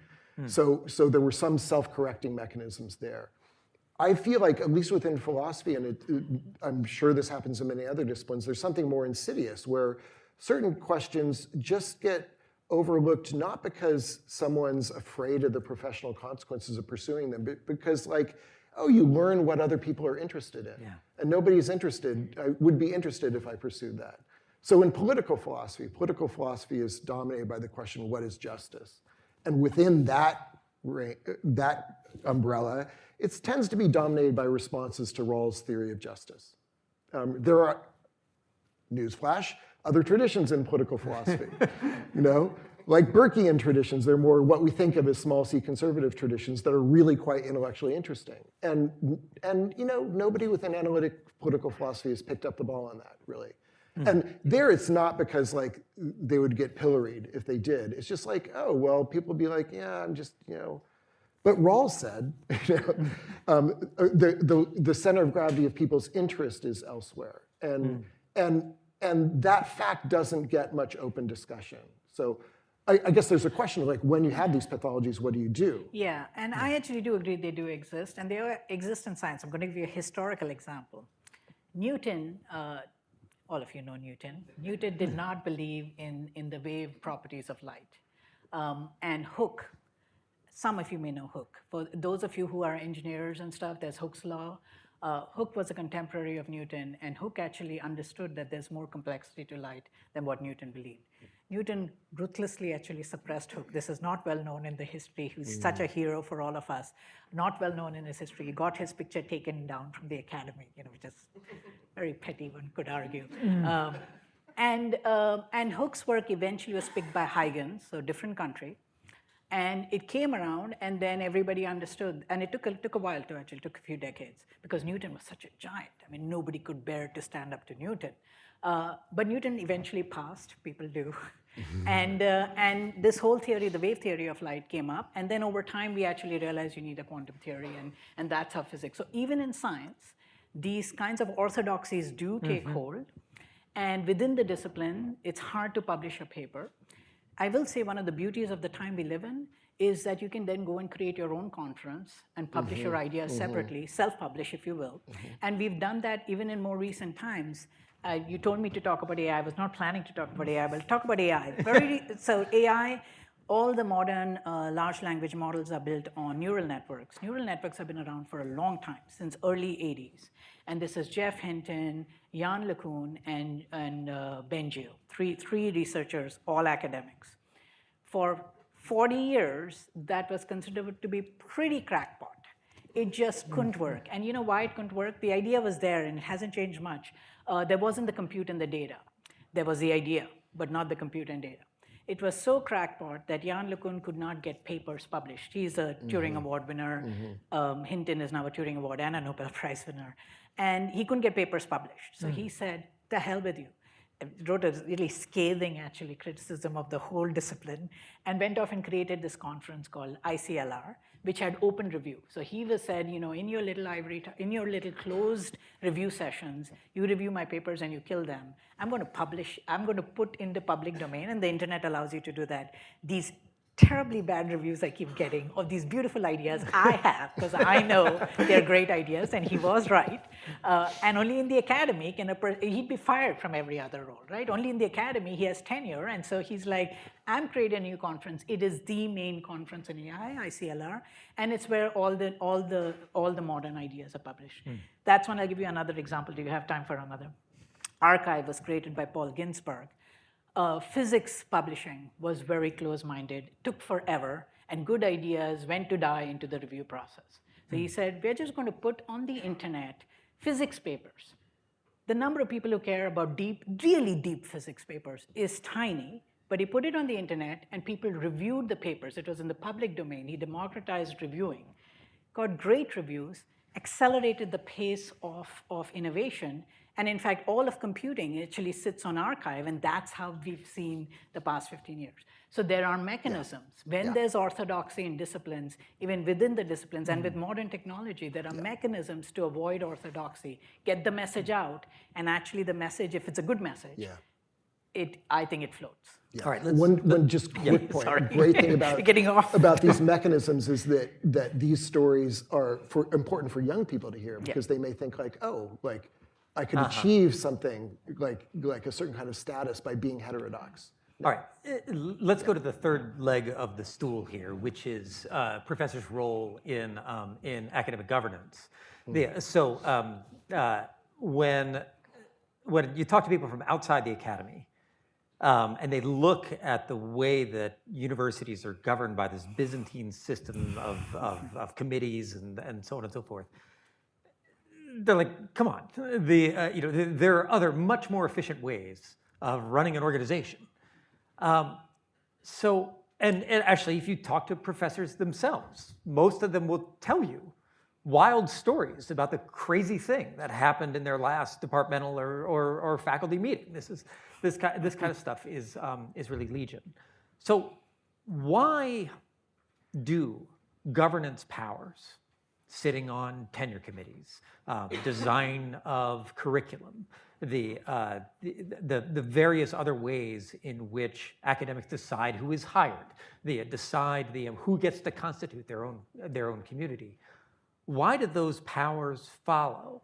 S11: So there were some self-correcting mechanisms there. I feel like, at least within philosophy, and I'm sure this happens in many other disciplines, there's something more insidious where certain questions just get overlooked, not because someone's afraid of the professional consequences of pursuing them, but because like, oh, you learn what other people are interested in. And nobody's interested, I would be interested if I pursued that. So in political philosophy is dominated by the question, what is justice? And within that umbrella, it tends to be dominated by responses to Rawls' theory of justice. There are, newsflash, other traditions in political philosophy. Like Burkean traditions, they're more what we think of as small c conservative traditions that are really quite intellectually interesting. And nobody within analytic political philosophy has picked up the ball on that, really. And there it's not because like they would get pilloried if they did. It's just like, oh, well, people would be like, yeah, I'm just, But Rawls said, the center of gravity of people's interest is elsewhere. And that fact doesn't get much open discussion. So I guess there's a question of like, when you have these pathologies, what do you do?
S10: Yeah, and I actually do agree they do exist, and they exist in science. I'm going to give you a historical example. Newton, all of you know Newton. Newton did not believe in the wave properties of light. And Hooke, some of you may know Hooke. For those of you who are engineers and stuff, there's Hooke's law. Hooke was a contemporary of Newton, and Hooke actually understood that there's more complexity to light than what Newton believed. Newton ruthlessly actually suppressed Hooke. This is not well known in the history. He's such a hero for all of us. Not well known in his history. He got his picture taken down from the academy, which is very petty, one could argue. And Hooke's work eventually was picked by Huygens, so different country. And it came around, and then everybody understood. And it took a while to actually, it took a few decades, because Newton was such a giant. I mean, nobody could bear to stand up to Newton. But Newton eventually passed, people do. And this whole theory, the wave theory of light, came up. And then over time, we actually realized you need a quantum theory, and that's how physics. So even in science, these kinds of orthodoxies do take hold. And within the discipline, it's hard to publish a paper. I will say one of the beauties of the time we live in is that you can then go and create your own conference and publish your ideas separately, self-publish, if you will. And we've done that even in more recent times. You told me to talk about AI. I was not planning to talk about AI, but I'll talk about AI. So AI, all the modern large language models are built on neural networks. Neural networks have been around for a long time, since early 80s. And this is Jeff Hinton, Jan LeCun, and Benjio, three researchers, all academics. For 40 years, that was considered to be pretty crackpot. It just couldn't work. And you know why it couldn't work? The idea was there, and it hasn't changed much. There wasn't the compute and the data. There was the idea, but not the compute and data. It was so crackpot that Jan LeCun could not get papers published. He's a Turing Award winner. Hinton is now a Turing Award and a Nobel Prize winner. And he couldn't get papers published. So he said, the hell with you. Wrote a really scathing, actually, criticism of the whole discipline, and went off and created this conference called ICLR, which had open review. So he was said, you know, in your little closed review sessions, you review my papers and you kill them. I'm going to put in the public domain, and the internet allows you to do that. These terribly bad reviews I keep getting of these beautiful ideas I have, because I know they're great ideas, and he was right. And only in the academy can he'd be fired from every other role, right? Only in the academy he has tenure, and so he's like, I'm creating a new conference. It is the main conference in AI, ICLR, and it's where all the modern ideas are published. That's when I'll give you another example. Do you have time for another? Archive was created by Paul Ginsberg. Physics publishing was very close-minded, took forever, and good ideas went to die into the review process. So he said, we're just going to put on the internet physics papers. The number of people who care about really deep physics papers is tiny, but he put it on the internet, and people reviewed the papers. It was in the public domain. He democratized reviewing, got great reviews, accelerated the pace of innovation. And in fact, all of computing actually sits on archive, and that's how we've seen the past 15 years. So there are mechanisms. When there's orthodoxy in disciplines, even within the disciplines, and with modern technology, there are mechanisms to avoid orthodoxy, get the message out, and actually the message, if it's a good message, I think it floats.
S4: All right,
S11: One just quick point.
S10: Sorry.
S11: The great thing about,
S10: Getting off.
S11: about these mechanisms is that these stories are important for young people to hear, because they may think like, oh, like I could achieve something like a certain kind of status by being heterodox.
S9: All right, let's go to the third leg of the stool here, which is professors' role in academic governance. When you talk to people from outside the academy, and they look at the way that universities are governed by this Byzantine system of committees and so on and so forth, they're like, come on, there are other much more efficient ways of running an organization. And actually, if you talk to professors themselves, most of them will tell you wild stories about the crazy thing that happened in their last departmental or faculty meeting. This kind of stuff is really legion. So why do governance powers, sitting on tenure committees, design of curriculum, the various other ways in which academics decide who is hired, decide who gets to constitute their own community. Why do those powers follow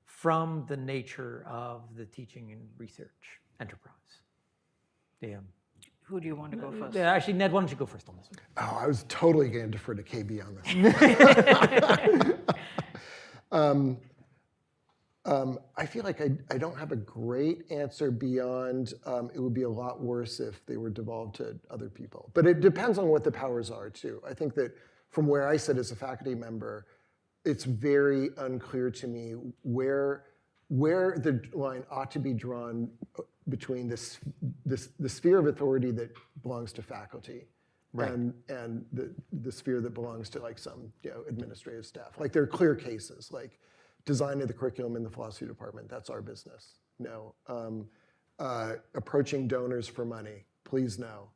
S9: from the nature of the teaching and research enterprise?
S10: Who do you want to go first?
S9: Actually, Ned, why don't you go first on this one?
S11: Oh, I was totally going to defer to KB on this. I feel like I don't have a great answer beyond it would be a lot worse if they were devolved to other people. But it depends on what the powers are, too. I think that from where I sit as a faculty member, it's very unclear to me where where the line ought to be drawn between the sphere of authority that belongs to faculty and the sphere that belongs to like some administrative staff. Like there are clear cases, like design of the curriculum in the philosophy department, that's our business. No. Approaching donors for money, please no.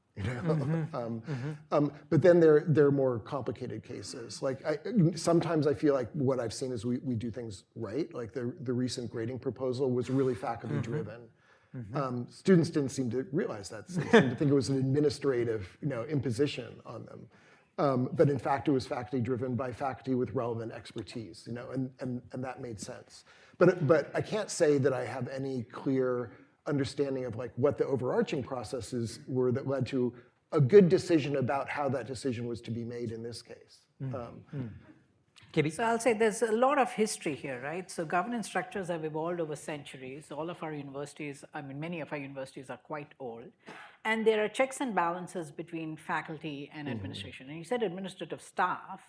S11: But then there are more complicated cases. Like sometimes I feel like what I've seen is we do things right. Like the recent grading proposal was really faculty driven. Students didn't seem to realize that. They seemed to think it was an administrative imposition on them. But in fact, it was faculty driven by faculty with relevant expertise, and that made sense. But I can't say that I have any clear understanding of like what the overarching processes were that led to a good decision about how that decision was to be made in this case.
S10: So I'll say there's a lot of history here, right? So governance structures have evolved over centuries. All of our universities, many of our universities are quite old. And there are checks and balances between faculty and administration. And you said administrative staff.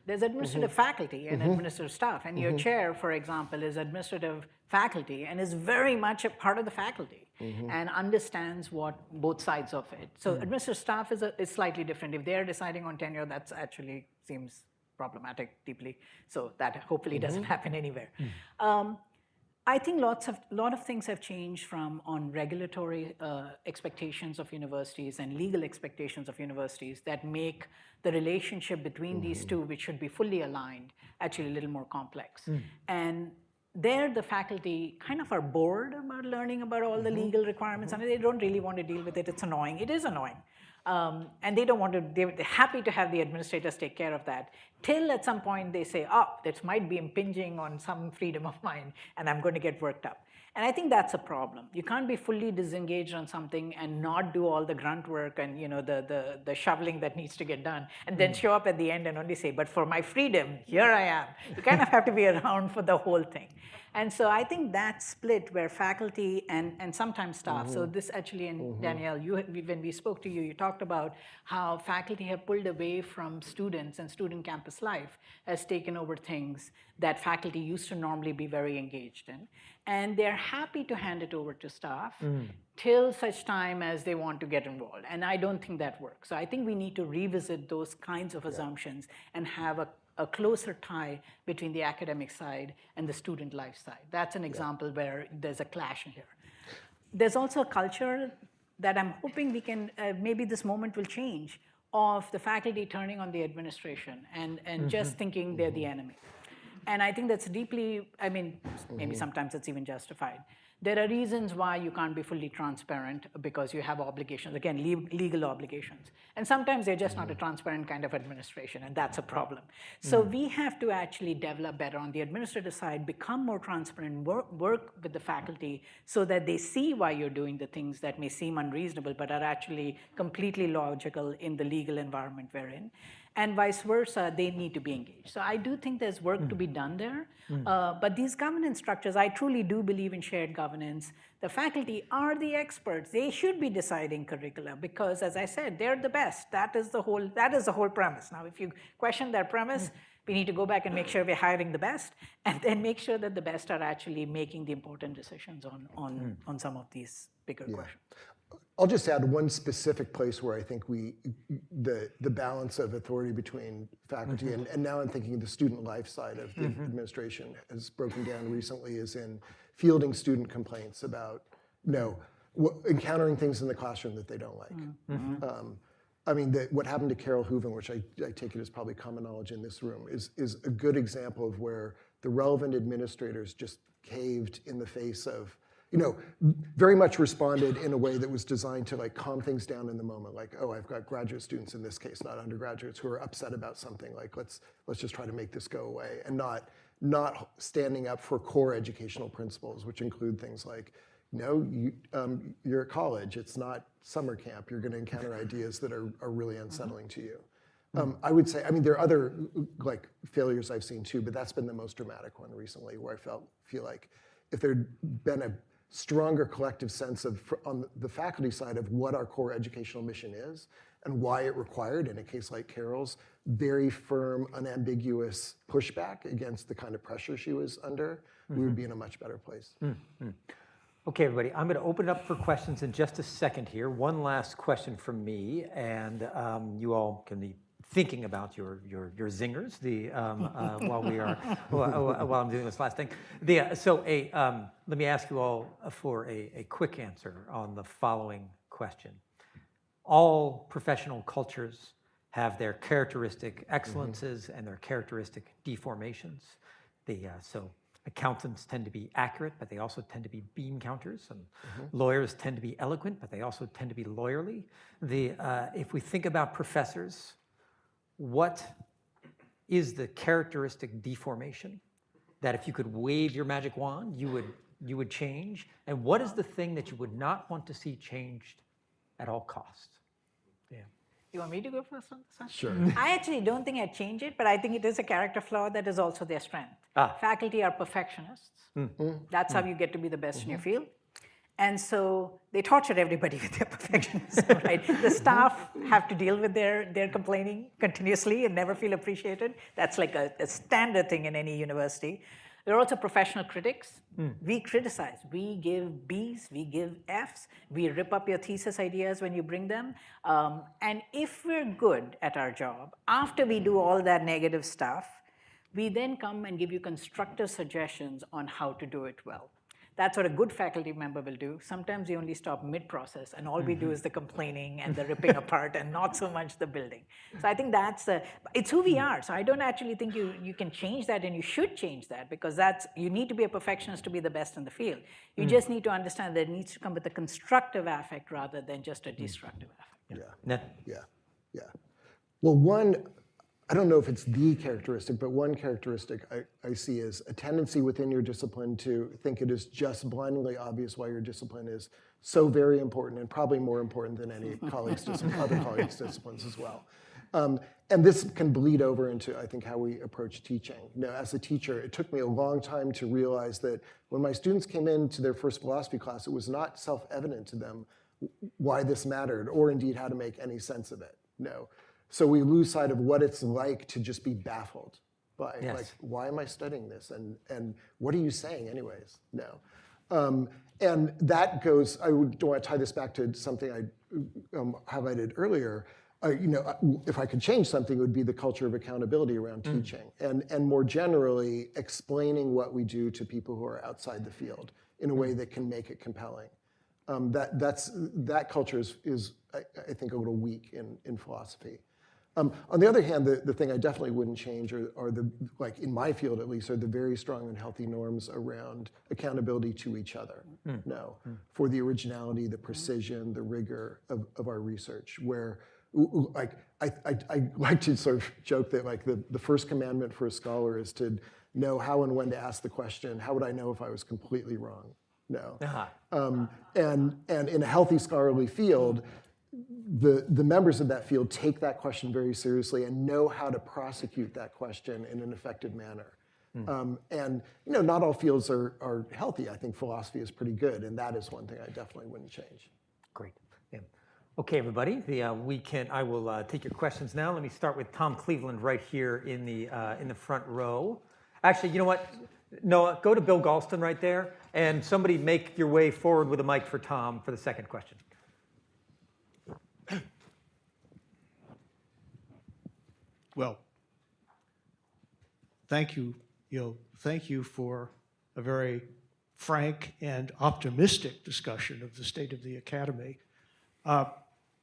S10: There's administrative faculty and administrative staff. And your chair, for example, is administrative faculty and is very much a part of the faculty and understands both sides of it. So administrative staff is slightly different. If they're deciding on tenure, that's actually seems problematic deeply. So that hopefully doesn't happen anywhere. I think lot of things have changed from on regulatory expectations of universities and legal expectations of universities that make the relationship between these two, which should be fully aligned, actually a little more complex. And there, the faculty kind of are bored about learning about all the legal requirements, and they don't really want to deal with it. It's annoying. It is annoying. And they don't want to, they're happy to have the administrators take care of that, till at some point they say, oh, this might be impinging on some freedom of mine, and I'm going to get worked up. And I think that's a problem. You can't be fully disengaged on something and not do all the grunt work and the shoveling that needs to get done, and then show up at the end and only say, but for my freedom, here I am. You kind of have to be around for the whole thing. And so I think that split where faculty and sometimes staff, so this actually, and Danielle, when we spoke to you, you talked about how faculty have pulled away from students and student campus life, has taken over things that faculty used to normally be very engaged in. And they're happy to hand it over to staff till such time as they want to get involved. And I don't think that works. So I think we need to revisit those kinds of assumptions and have a closer tie between the academic side and the student life side. That's an example where there's a clash here. There's also a culture that I'm hoping we can, maybe this moment will change, of the faculty turning on the administration and just thinking they're the enemy. And I think that's deeply, maybe sometimes it's even justified. There are reasons why you can't be fully transparent because you have obligations, again, legal obligations. And sometimes they're just not a transparent kind of administration, and that's a problem. So we have to actually develop better on the administrative side, become more transparent, work with the faculty so that they see why you're doing the things that may seem unreasonable but are actually completely logical in the legal environment we're in. And vice versa, they need to be engaged. So I do think there's work to be done there. But these governance structures, I truly do believe in shared governance. The faculty are the experts. They should be deciding curricula because, as I said, they're the best. That is the whole premise. Now, if you question that premise, we need to go back and make sure we're hiring the best, and then make sure that the best are actually making the important decisions on some of these bigger questions.
S11: I'll just add one specific place where I think the balance of authority between faculty and now I'm thinking the student life side of the administration has broken down recently is in fielding student complaints about encountering things in the classroom that they don't like. What happened to Carol Hooven, which I take it is probably common knowledge in this room, is a good example of where the relevant administrators just caved in the face of very much responded in a way that was designed to like calm things down in the moment. Like, oh, I've got graduate students in this case, not undergraduates, who are upset about something. Like, let's just try to make this go away, and not standing up for core educational principles, which include things like, you're at college. It's not summer camp. You're going to encounter ideas that are really unsettling to you. I would say, there are other like failures I've seen too, but that's been the most dramatic one recently, where I feel like if there'd been a stronger collective sense of, on the faculty side, of what our core educational mission is, and why it required, in a case like Carol's, very firm, unambiguous pushback against the kind of pressure she was under, we would be in a much better place.
S9: Okay, everybody, I'm going to open it up for questions in just a second here. One last question from me, and you all can be thinking about your zingers while I'm doing this last thing. Let me ask you all for a quick answer on the following question. All professional cultures have their characteristic excellences and their characteristic deformations. So accountants tend to be accurate, but they also tend to be bean counters. And lawyers tend to be eloquent, but they also tend to be lawyerly. If we think about professors, what is the characteristic deformation that if you could wave your magic wand, you would change? And what is the thing that you would not want to see changed at all costs? Yeah.
S10: You want me to go first on this one?
S11: Sure.
S10: I actually don't think I'd change it, but I think it is a character flaw that is also their strength. Faculty are perfectionists. That's how you get to be the best in your field. And so they torture everybody with their perfectionism, right? The staff have to deal with their complaining continuously and never feel appreciated. That's like a standard thing in any university. There are also professional critics. We criticize. We give Bs, we give Fs. We rip up your thesis ideas when you bring them. And if we're good at our job, after we do all that negative stuff, we then come and give you constructive suggestions on how to do it well. That's what a good faculty member will do. Sometimes we only stop mid-process, and all we do is the complaining and the ripping apart, and not so much the building. So I think it's who we are. So I don't actually think you can change that, and you should change that, because you need to be a perfectionist to be the best in the field. You just need to understand that it needs to come with a constructive affect rather than just a destructive affect.
S11: Yeah. Well, I don't know if it's the characteristic, but one characteristic I see is a tendency within your discipline to think it is just blindingly obvious why your discipline is so very important, and probably more important than any other colleagues' disciplines as well. And this can bleed over into, I think, how we approach teaching. As a teacher, it took me a long time to realize that when my students came into their first philosophy class, it was not self-evident to them why this mattered, or indeed how to make any sense of it. So we lose sight of what it's like to just be baffled by, like, why am I studying this? And what are you saying anyways? And that goes, I would want to tie this back to something I highlighted earlier. If I could change something, it would be the culture of accountability around teaching. And more generally, explaining what we do to people who are outside the field in a way that can make it compelling. That culture is I think, a little weak in philosophy. On the other hand, the thing I definitely wouldn't change are the, like in my field at least, are the very strong and healthy norms around accountability to each other. For the originality, the precision, the rigor of our research, where like I like to sort of joke that like the first commandment for a scholar is to know how and when to ask the question, how would I know if I was completely wrong? And in a healthy scholarly field, the members of that field take that question very seriously and know how to prosecute that question in an effective manner. And not all fields are healthy. I think philosophy is pretty good, and that is one thing I definitely wouldn't change.
S9: Great. Yeah. Okay, everybody. I will take your questions now. Let me start with Tom Cleveland right here in the front row. Actually, you know what? Noah, go to Bill Galston right there, and somebody make your way forward with a mic for Tom for the second question.
S12: Well, thank you. Thank you for a very frank and optimistic discussion of the state of the academy. I'm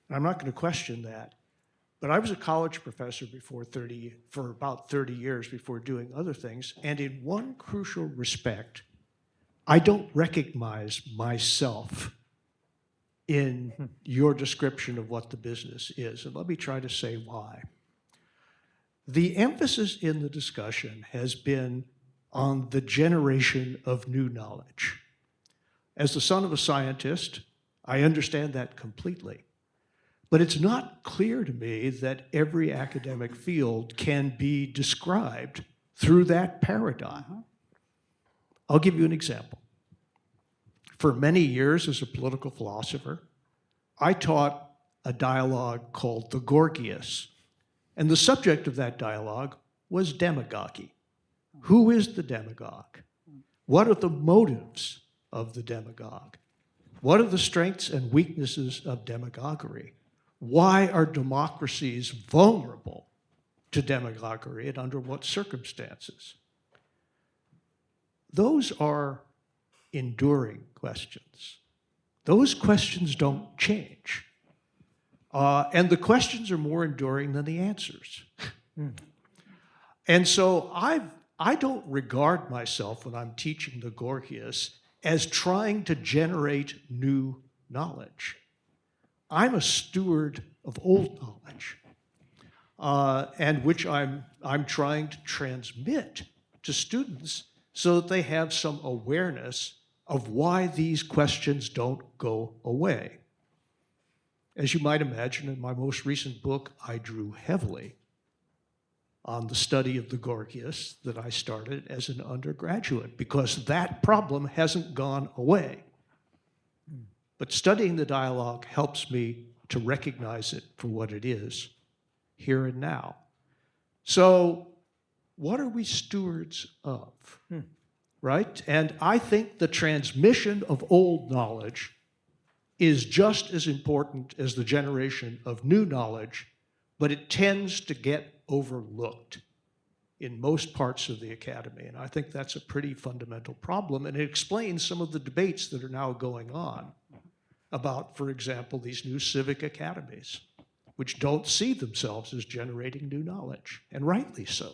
S12: not going to question that, but I was a college professor for about 30 years before doing other things, and in one crucial respect, I don't recognize myself in your description of what the business is, and let me try to say why. The emphasis in the discussion has been on the generation of new knowledge. As the son of a scientist, I understand that completely. But it's not clear to me that every academic field can be described through that paradigm. I'll give you an example. For many years as a political philosopher, I taught a dialogue called the Gorgias. And the subject of that dialogue was demagogy. Who is the demagogue? What are the motives of the demagogue? What are the strengths and weaknesses of demagoguery? Why are democracies vulnerable to demagoguery and under what circumstances? Those are enduring questions. Those questions don't change. And the questions are more enduring than the answers. And so I don't regard myself, when I'm teaching the Gorgias, as trying to generate new knowledge. I'm a steward of old knowledge, and which I'm trying to transmit to students so that they have some awareness of why these questions don't go away. As you might imagine, in my most recent book, I drew heavily on the study of the Gorgias that I started as an undergraduate, because that problem hasn't gone away. But studying the dialogue helps me to recognize it for what it is, here and now. So, what are we stewards of? Right? And I think the transmission of old knowledge is just as important as the generation of new knowledge, but it tends to get overlooked in most parts of the academy. And I think that's a pretty fundamental problem, and it explains some of the debates that are now going on about, for example, these new civic academies, which don't see themselves as generating new knowledge, and rightly so.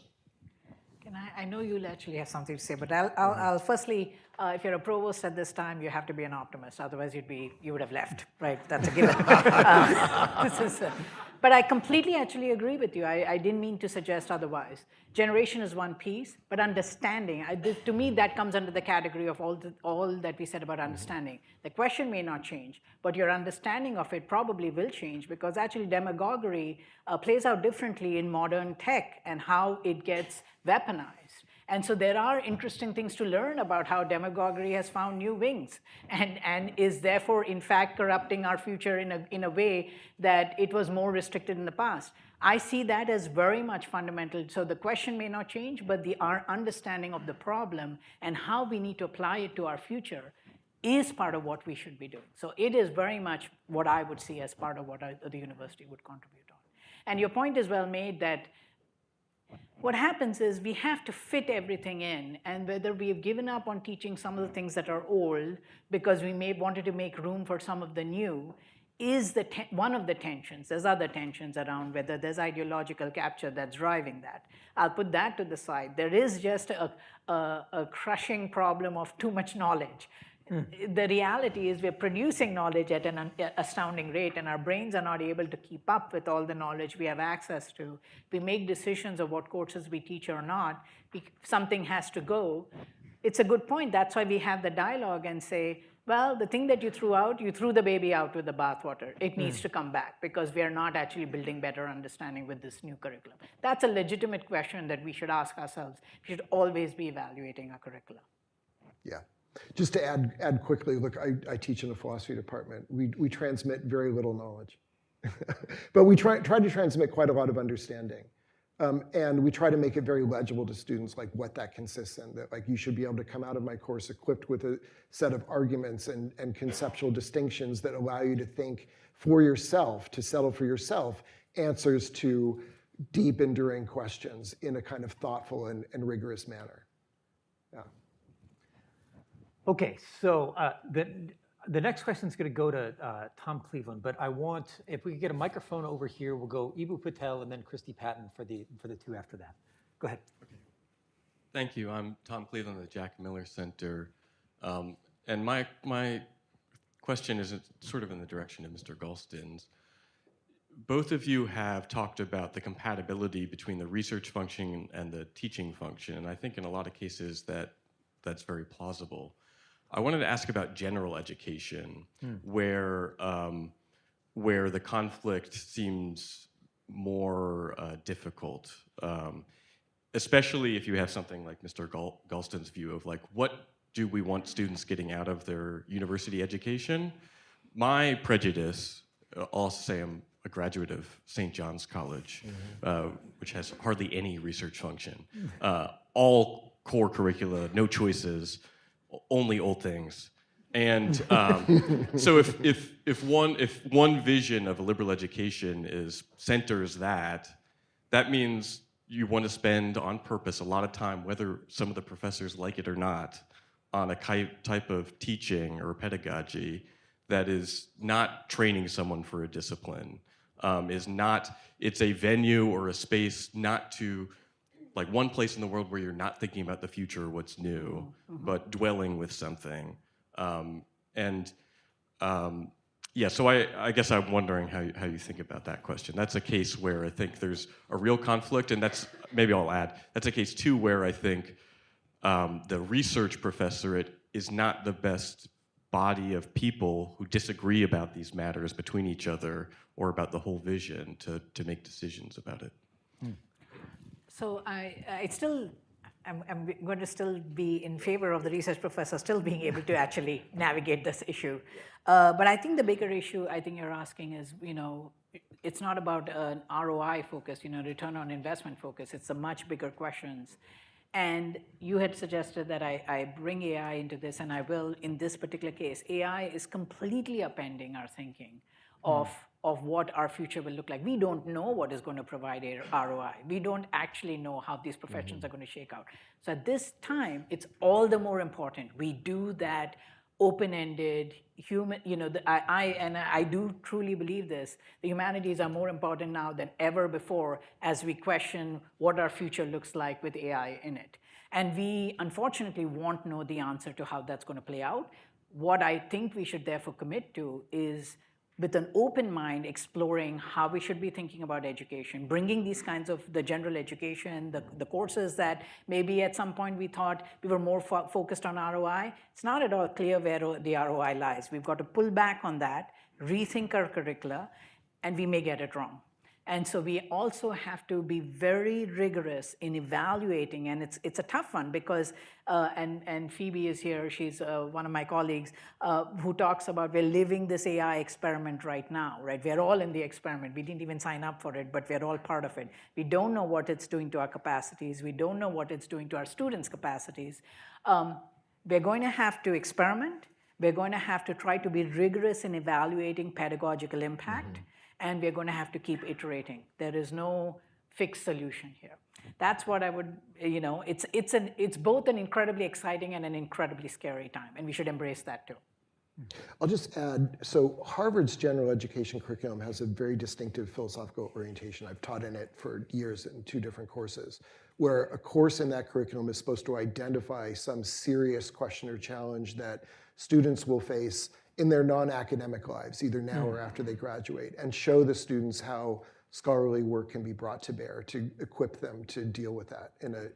S10: I know you'll actually have something to say, but I'll firstly, if you're a provost at this time, you have to be an optimist. Otherwise, you would have left, right? That's a given. But I completely actually agree with you. I didn't mean to suggest otherwise. Generation is one piece, but understanding, to me, that comes under the category of all that we said about understanding. The question may not change, but your understanding of it probably will change, because actually demagoguery plays out differently in modern tech and how it gets weaponized. And so there are interesting things to learn about how demagoguery has found new wings and is therefore, in fact, corrupting our future in a way that it was more restricted in the past. I see that as very much fundamental. So the question may not change, but our understanding of the problem and how we need to apply it to our future is part of what we should be doing. So it is very much what I would see as part of what the university would contribute on. And your point is well made that what happens is we have to fit everything in, and whether we've given up on teaching some of the things that are old because we may wanted to make room for some of the new is one of the tensions. There's other tensions around whether there's ideological capture that's driving that. I'll put that to the side. There is just a crushing problem of too much knowledge. The reality is we're producing knowledge at an astounding rate, and our brains are not able to keep up with all the knowledge we have access to. We make decisions of what courses we teach or not. Something has to go. It's a good point. That's why we have the dialogue and say, well, the thing that you threw out, you threw the baby out with the bathwater. It needs to come back because we are not actually building better understanding with this new curriculum. That's a legitimate question that we should ask ourselves. We should always be evaluating our curriculum.
S11: Yeah. Just to add quickly, look, I teach in the philosophy department. We transmit very little knowledge. But we try to transmit quite a lot of understanding. And we try to make it very legible to students, like what that consists in, that like you should be able to come out of my course equipped with a set of arguments and conceptual distinctions that allow you to think for yourself, to settle for yourself answers to deep, enduring questions in a kind of thoughtful and rigorous manner. Yeah.
S9: Okay, so the next question is going to go to Tom Cleveland, but I want, if we could get a microphone over here, we'll go Ibu Patel and then Christy Patton for the two after that. Go ahead.
S13: Okay. Thank you. I'm Tom Cleveland of the Jack Miller Center, and my question is sort of in the direction of Mr. Galston's. Both of you have talked about the compatibility between the research function and the teaching function, and I think in a lot of cases that's very plausible. I wanted to ask about general education, where the conflict seems more difficult, especially if you have something like Mr. Galston's view of like, what do we want students getting out of their university education? My prejudice I'll also say I'm a graduate of St. John's College, which has hardly any research function. All core curricula, no choices, only old things. And so if one vision of a liberal education centers that means you want to spend on purpose a lot of time, whether some of the professors like it or not, on a type of teaching or pedagogy that is not training someone for a discipline, it's a venue or a space not to, like one place in the world where you're not thinking about the future or what's new, but dwelling with something. Yeah, so I guess I'm wondering how you think about that question. That's a case where I think there's a real conflict, and maybe I'll add, that's a case too where I think the research professorate is not the best body of people who disagree about these matters between each other or about the whole vision to make decisions about it.
S10: So I'm going to still be in favor of the research professor still being able to actually navigate this issue. But I think the bigger issue I think you're asking is, it's not about an ROI focus, return on investment focus. It's a much bigger questions. And you had suggested that I bring AI into this, and I will in this particular case. AI is completely upending our thinking of what our future will look like. We don't know what is going to provide a ROI. We don't actually know how these professions are going to shake out. So at this time, it's all the more important we do that open-ended human, I do truly believe this. The humanities are more important now than ever before as we question what our future looks like with AI in it. And we unfortunately won't know the answer to how that's going to play out. What I think we should therefore commit to is, with an open mind, exploring how we should be thinking about education, bringing these kinds of the general education, the courses that maybe at some point we thought we were more focused on ROI. It's not at all clear where the ROI lies. We've got to pull back on that, rethink our curricula, and we may get it wrong. And so we also have to be very rigorous in evaluating, and it's a tough one because, and Phoebe is here, she's one of my colleagues, who talks about we're living this AI experiment right now, right? We're all in the experiment. We didn't even sign up for it, but we're all part of it. We don't know what it's doing to our capacities. We don't know what it's doing to our students' capacities. We're going to have to experiment. We're going to have to try to be rigorous in evaluating pedagogical impact. And we're going to have to keep iterating. There is no fixed solution here. That's what I would, it's both an incredibly exciting and an incredibly scary time, and we should embrace that too.
S11: I'll just add, so Harvard's general education curriculum has a very distinctive philosophical orientation. I've taught in it for years in 2 different courses, where a course in that curriculum is supposed to identify some serious question or challenge that students will face in their non-academic lives, either now or after they graduate, and show the students how scholarly work can be brought to bear to equip them to deal with that in a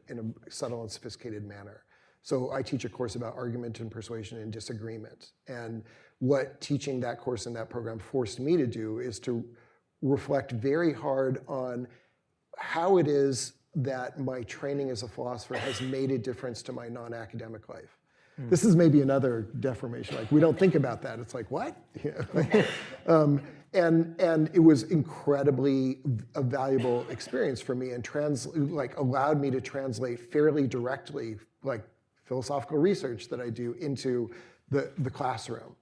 S11: subtle and sophisticated manner. So I teach a course about argument and persuasion and disagreement. And what teaching that course in that program forced me to do is to reflect very hard on how it is that my training as a philosopher has made a difference to my non-academic life. This is maybe another deformation. Like, we don't think about that. It's like, what? And it was incredibly a valuable experience for me, and allowed me to translate fairly directly, like philosophical research that I do, into the classroom.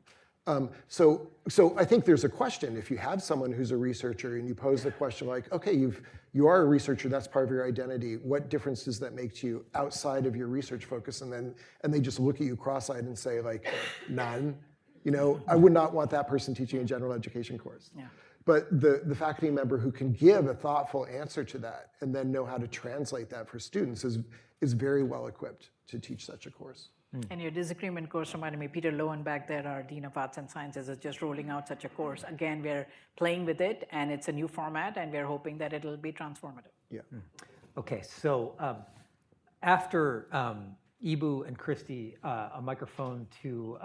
S11: So I think there's a question. If you have someone who's a researcher and you pose the question like, okay, you are a researcher, that's part of your identity. What difference does that make to you outside of your research focus? And they just look at you cross-eyed and say like, none. I would not want that person teaching a general education course. Yeah. But the faculty member who can give a thoughtful answer to that and then know how to translate that for students is very well equipped to teach such a course.
S10: And your disagreement course reminded me, Peter Lowen back there, our Dean of Arts and Sciences, is just rolling out such a course. Again, we're playing with it, and it's a new format, and we're hoping that it'll be transformative.
S11: Yeah.
S9: Okay, so after Ibu and Christy, a microphone to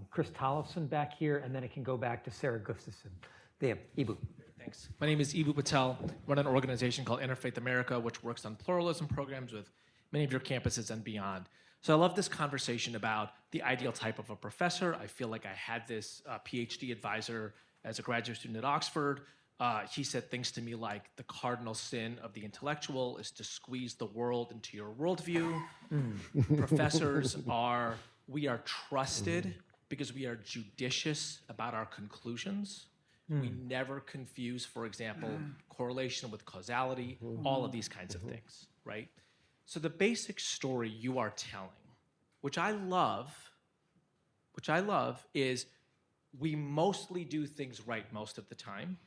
S9: Chris Tollefson back here, and then it can go back to Sarah Gustafson. There, Ibu.
S14: Thanks. My name is Ibu Patel. I run an organization called Interfaith America, which works on pluralism programs with many of your campuses and beyond. So I love this conversation about the ideal type of a professor. I feel like I had this PhD advisor as a graduate student at Oxford. He said things to me like, the cardinal sin of the intellectual is to squeeze the world into your worldview. Professors we are trusted because we are judicious about our conclusions. We never confuse, for example, correlation with causality, all of these kinds of things, right? So the basic story you are telling, which I love, is we mostly do things right most of the time.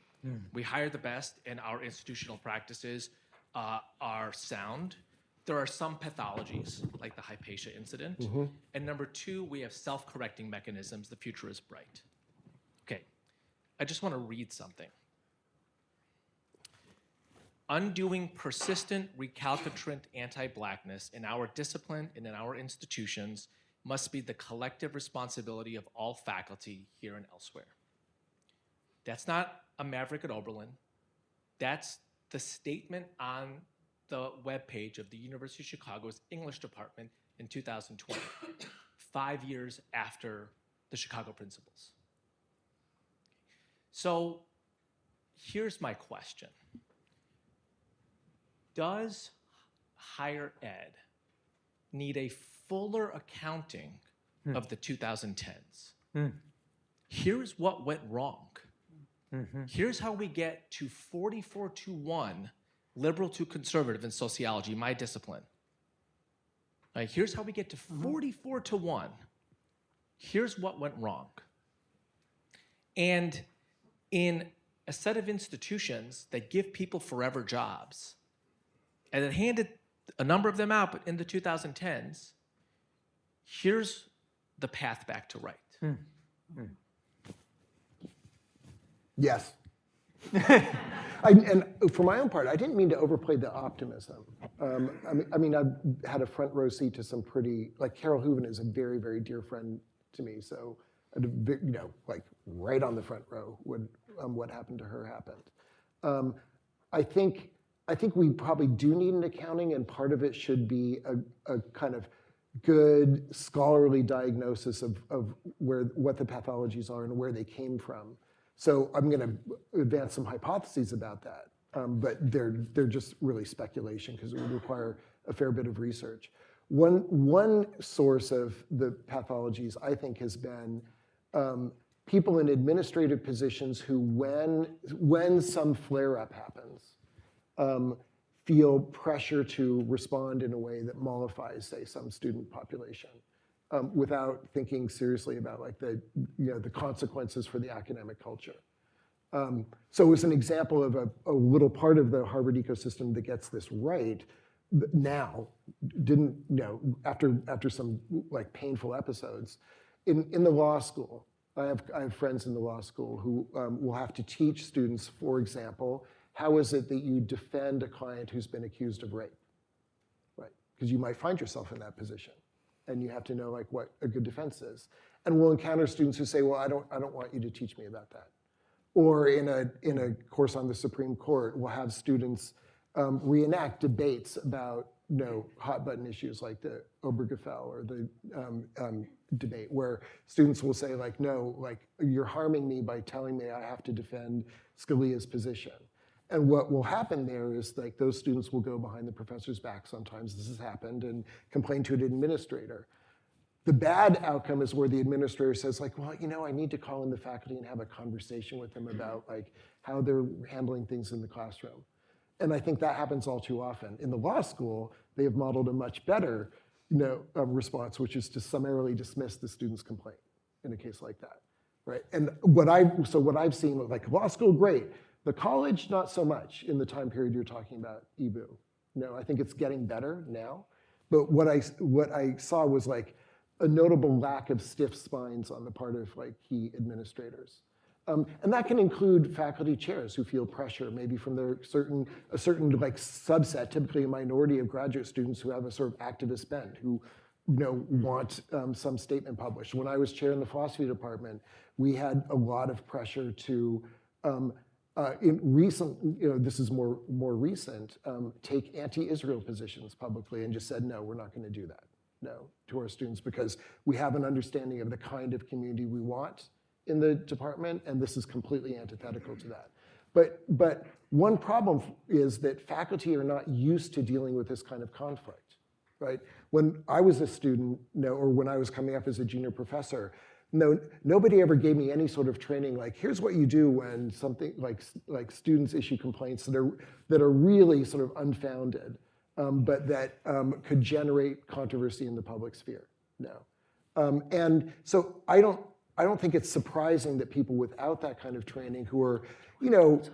S14: We hire the best, and our institutional practices are sound. There are some pathologies, like the Hypatia incident. And number two, we have self-correcting mechanisms. The future is bright. Okay, I just want to read something. Undoing persistent, recalcitrant anti-Blackness in our discipline and in our institutions must be the collective responsibility of all faculty here and elsewhere. That's not a maverick at Oberlin. That's the statement on the webpage of the University of Chicago's English department in 2020, 5 years after the Chicago Principles. So here's my question. Does higher ed need a fuller accounting of the 2010s? Here's what went wrong. Here's how we get to 44-1 liberal to conservative in sociology, my discipline. Right, here's how we get to 44-1. Here's what went wrong. And in a set of institutions that give people forever jobs, and it handed a number of them out, but in the 2010s, here's the path back to right.
S11: Yes. And for my own part, I didn't mean to overplay the optimism. I mean, I've had a front row seat to some pretty, like Carol Hooven is a very, very dear friend to me. So, you know, like right on the front row when what happened to her happened. I think we probably do need an accounting, and part of it should be a kind of good scholarly diagnosis of what the pathologies are and where they came from. So I'm going to advance some hypotheses about that, but they're just really speculation because it would require a fair bit of research. One source of the pathologies, I think, has been people in administrative positions who, when some flare-up happens, feel pressure to respond in a way that mollifies, say, some student population. Without thinking seriously about like the consequences for the academic culture. So as an example of a little part of the Harvard ecosystem that gets this right now, didn't, after some like painful episodes, in the law school, I have friends in the law school who will have to teach students, for example, how is it that you defend a client who's been accused of rape, right? Because you might find yourself in that position. And you have to know like what a good defense is. And we'll encounter students who say, well, I don't want you to teach me about that. Or in a course on the Supreme Court, we'll have students reenact debates about hot button issues like the Obergefell or the debate, where students will say like, no, like you're harming me by telling me I have to defend Scalia's position. And what will happen there is like those students will go behind the professor's back sometimes, this has happened, and complain to an administrator. The bad outcome is where the administrator says like, well, I need to call in the faculty and have a conversation with them about like how they're handling things in the classroom. And I think that happens all too often. In the law school, they have modeled a much better response, which is to summarily dismiss the student's complaint in a case like that, right? And what I've seen, like law school, great. The college, not so much in the time period you're talking about, EBU. No, I think it's getting better now. But what I saw was like a notable lack of stiff spines on the part of like key administrators. And that can include faculty chairs who feel pressure, maybe from a certain like subset, typically a minority of graduate students who have a sort of activist bent, who want some statement published. When I was chair in the philosophy department, we had a lot of pressure to in recent, this is more recent, take anti-Israel positions publicly and just said, no, we're not going to do that, no, to our students, because we have an understanding of the kind of community we want in the department, and this is completely antithetical to that. But one problem is that faculty are not used to dealing with this kind of conflict, right? When I was a student, or when I was coming up as a junior professor, nobody ever gave me any sort of training like, here's what you do when something like students issue complaints that are really sort of unfounded, but that could generate controversy in the public sphere. No. And so I don't think it's surprising that people without that kind of training who are,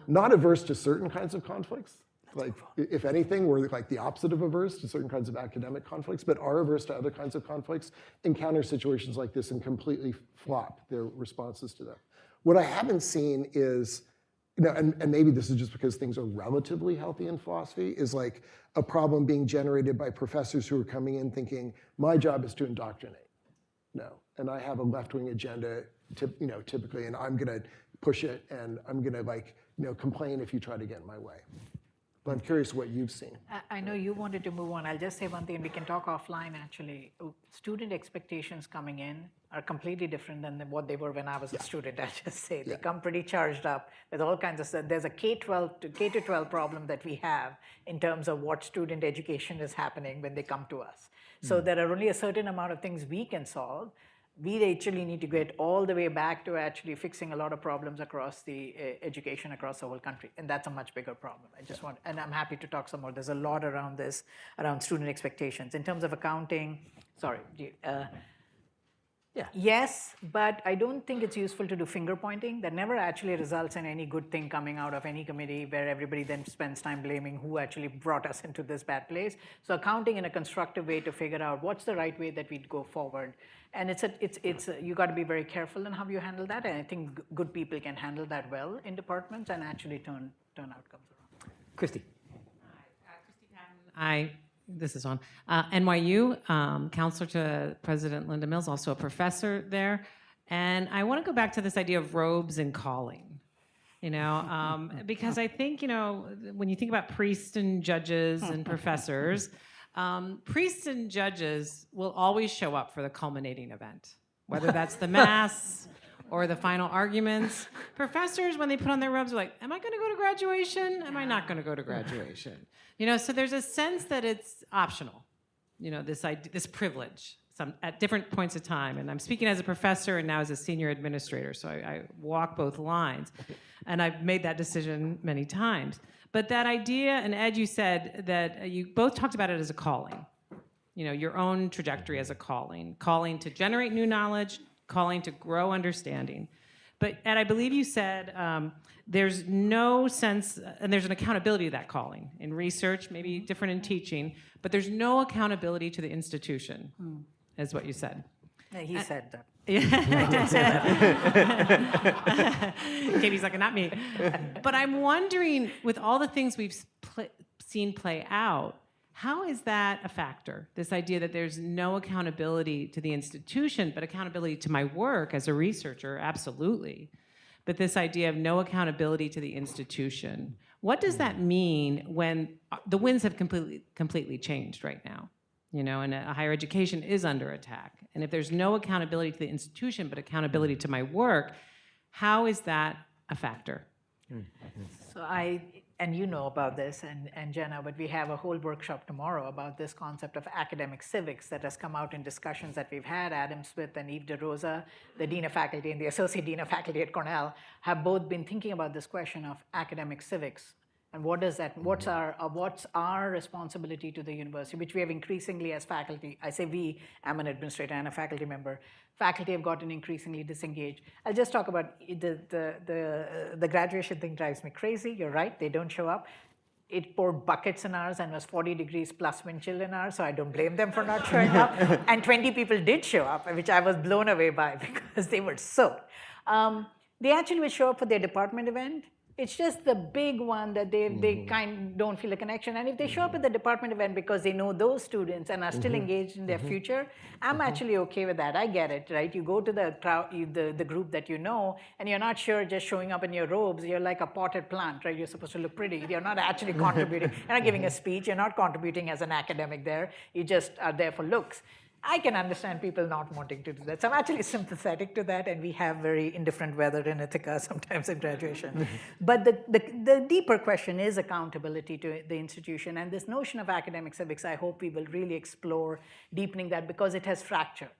S11: not averse to certain kinds of conflicts, like if anything, we're like the opposite of averse to certain kinds of academic conflicts, but are averse to other kinds of conflicts, encounter situations like this and completely flop their responses to them. What I haven't seen is, and maybe this is just because things are relatively healthy in philosophy, is like a problem being generated by professors who are coming in thinking, my job is to indoctrinate. No, and I have a left-wing agenda, typically, and I'm gonna push it, and I'm gonna complain if you try to get in my way. But I'm curious what you've seen.
S10: I know you wanted to move on. I'll just say one thing, and we can talk offline, actually. Student expectations coming in are completely different than what they were when I was a student, I'll just say. They come pretty charged up with all kinds of stuff. There's a K-12 problem that we have in terms of what student education is happening when they come to us. So there are only a certain amount of things we can solve. We actually need to get all the way back to actually fixing a lot of problems across the education across the whole country. And that's a much bigger problem. And I'm happy to talk some more. There's a lot around this, around student expectations. In terms of accounting, yes, but I don't think it's useful to do finger pointing. That never actually results in any good thing coming out of any committee where everybody then spends time blaming who actually brought us into this bad place. So accounting in a constructive way to figure out what's the right way that we'd go forward. And you got to be very careful in how you handle that. And I think good people can handle that well in departments and actually turn outcomes around.
S9: Christy.
S15: Hi, this is on. NYU, counselor to President Linda Mills, also a professor there. And I want to go back to this idea of robes and calling, because I think, when you think about priests and judges and professors, priests and judges will always show up for the culminating event, whether that's the mass or the final arguments. Professors, when they put on their robes, are like, am I going to go to graduation? Am I not going to go to graduation? So there's a sense that it's optional, this privilege at different points of time. And I'm speaking as a professor and now as a senior administrator, so I walk both lines. And I've made that decision many times. But that idea, and Ed, you said that you both talked about it as a calling, your own trajectory as a calling to generate new knowledge, calling to grow understanding. But Ed, I believe you said there's no sense, and there's an accountability to that calling in research, maybe different in teaching, but there's no accountability to the institution, is what you said.
S10: Yeah, he said that.
S15: Yeah. I did say that. Katie's like, not me. But I'm wondering, with all the things we've seen play out, how is that a factor? This idea that there's no accountability to the institution, but accountability to my work as a researcher, absolutely. But this idea of no accountability to the institution, what does that mean when the winds have completely changed right now? And higher education is under attack. And if there's no accountability to the institution, but accountability to my work, how is that a factor?
S10: So and you know about this, and Jenna, but we have a whole workshop tomorrow about this concept of academic civics that has come out in discussions that we've had. Adam Smith and Eve DeRosa, the Dean of Faculty and the Associate Dean of Faculty at Cornell, have both been thinking about this question of academic civics. And what does that, what's our responsibility to the university, which we have increasingly as faculty, I say we, I'm an administrator and a faculty member, faculty have gotten increasingly disengaged. I'll just talk about the graduation thing drives me crazy, you're right, they don't show up. It poured buckets in ours and was 40 degrees plus wind chill in ours, so I don't blame them for not showing up. And 20 people did show up, which I was blown away by because they were soaked. They actually would show up for their department event. It's just the big one that they don't feel a connection. And if they show up at the department event because they know those students and are still engaged in their future, I'm actually okay with that. I get it, right? You go to the crowd, the group that you know, and you're not sure just showing up in your robes. You're like a potted plant, right? You're supposed to look pretty. You're not actually contributing. You're not giving a speech. You're not contributing as an academic there. You just are there for looks. I can understand people not wanting to do that. So I'm actually sympathetic to that, and we have very indifferent weather in Ithaca sometimes in graduation. But the deeper question is accountability to the institution. And this notion of academic civics, I hope we will really explore deepening that, because it has fractured.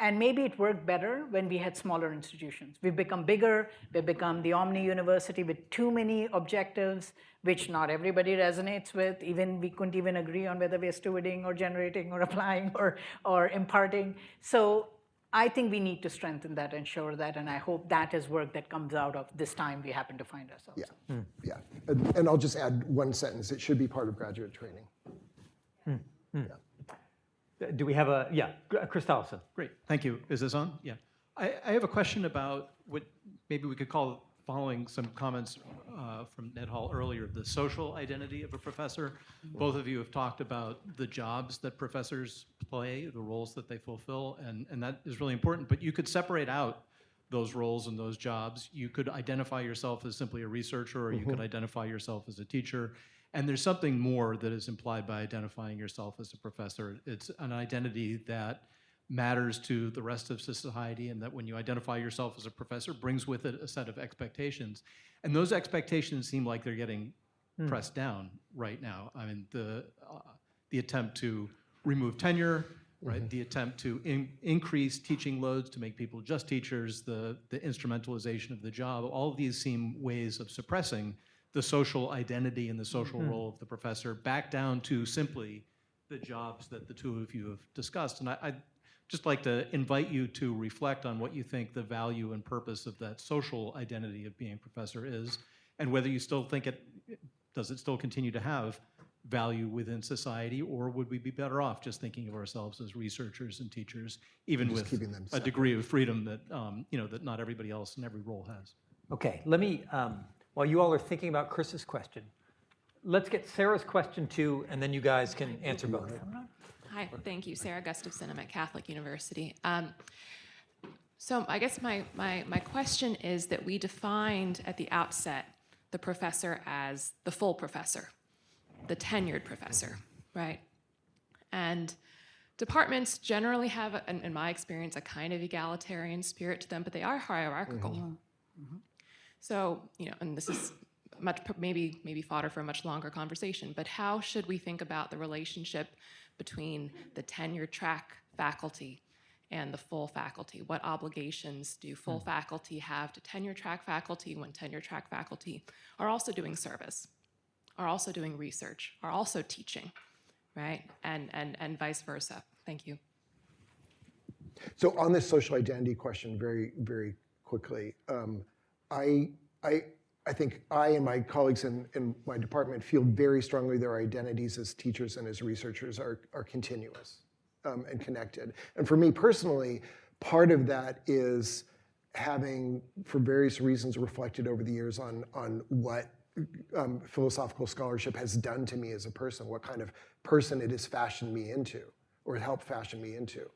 S10: And maybe it worked better when we had smaller institutions. We've become bigger. We've become the Omni University with too many objectives, which not everybody resonates with. Even we couldn't even agree on whether we're stewarding or generating or applying or imparting. So I think we need to strengthen that, ensure that, and I hope that is work that comes out of this time we happen to find ourselves.
S11: Yeah, yeah. And I'll just add one sentence. It should be part of graduate training. Yeah.
S9: Do we have Chris Allison?
S16: Great, thank you. Is this on? Yeah. I have a question about what maybe we could call, following some comments from Ned Hall earlier, the social identity of a professor. Both of you have talked about the jobs that professors play, the roles that they fulfill, and that is really important. But you could separate out those roles and those jobs. You could identify yourself as simply a researcher, or you could identify yourself as a teacher. And there's something more that is implied by identifying yourself as a professor. It's an identity that matters to the rest of society, and that when you identify yourself as a professor, brings with it a set of expectations. And those expectations seem like they're getting pressed down right now. I mean, the attempt to remove tenure, right? The attempt to increase teaching loads to make people just teachers, the instrumentalization of the job, all of these seem ways of suppressing the social identity and the social role of the professor back down to simply the jobs that the two of you have discussed. And I'd just like to invite you to reflect on what you think the value and purpose of that social identity of being a professor is, and whether you still think does it still continue to have value within society, or would we be better off just thinking of ourselves as researchers and teachers, even with a degree of freedom that, that not everybody else in every role has?
S9: Okay, let me, while you all are thinking about Chris's question, let's get Sarah's question too, and then you guys can answer both.
S17: Hi, thank you. Sarah Gustafson. I'm at Catholic University. So I guess my question is that we defined at the outset the professor as the full professor, the tenured professor, right? And departments generally have, in my experience, a kind of egalitarian spirit to them, but they are hierarchical. So, and this is maybe fodder for a much longer conversation, but how should we think about the relationship between the tenure track faculty and the full faculty? What obligations do full faculty have to tenure track faculty when tenure track faculty are also doing service, are also doing research, are also teaching, right? And vice versa. Thank you.
S11: So on this social identity question, very, very quickly, I think I and my colleagues in my department feel very strongly their identities as teachers and as researchers are continuous and connected. And for me personally, part of that is having, for various reasons, reflected over the years on what philosophical scholarship has done to me as a person, what kind of person it has fashioned me into, or helped fashion me into.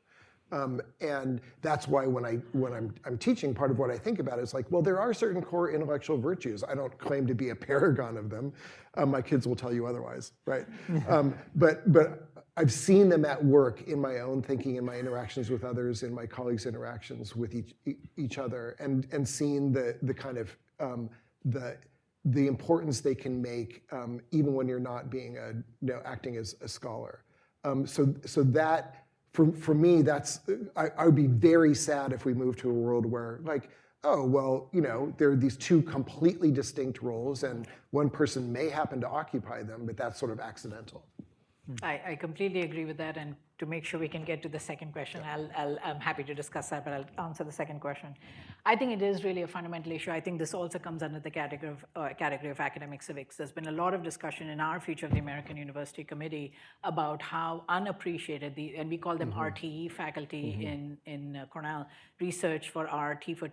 S11: And that's why when I'm teaching, part of what I think about is like, well, there are certain core intellectual virtues. I don't claim to be a paragon of them. My kids will tell you otherwise, right? But I've seen them at work in my own thinking, in my interactions with others, in my colleagues' interactions with each other, and seen the kind of the importance they can make, even when you're not being acting as a scholar. So that. For me, I would be very sad if we moved to a world where, like, oh, well, there are these two completely distinct roles, and one person may happen to occupy them, but that's sort of accidental.
S10: I completely agree with that, and to make sure we can get to the second question, I'm happy to discuss that, but I'll answer the second question. I think it is really a fundamental issue. I think this also comes under the category of academic civics. There's been a lot of discussion in our Future of the American University Committee about how unappreciated, and we call them RTE faculty in Cornell, research for R, T for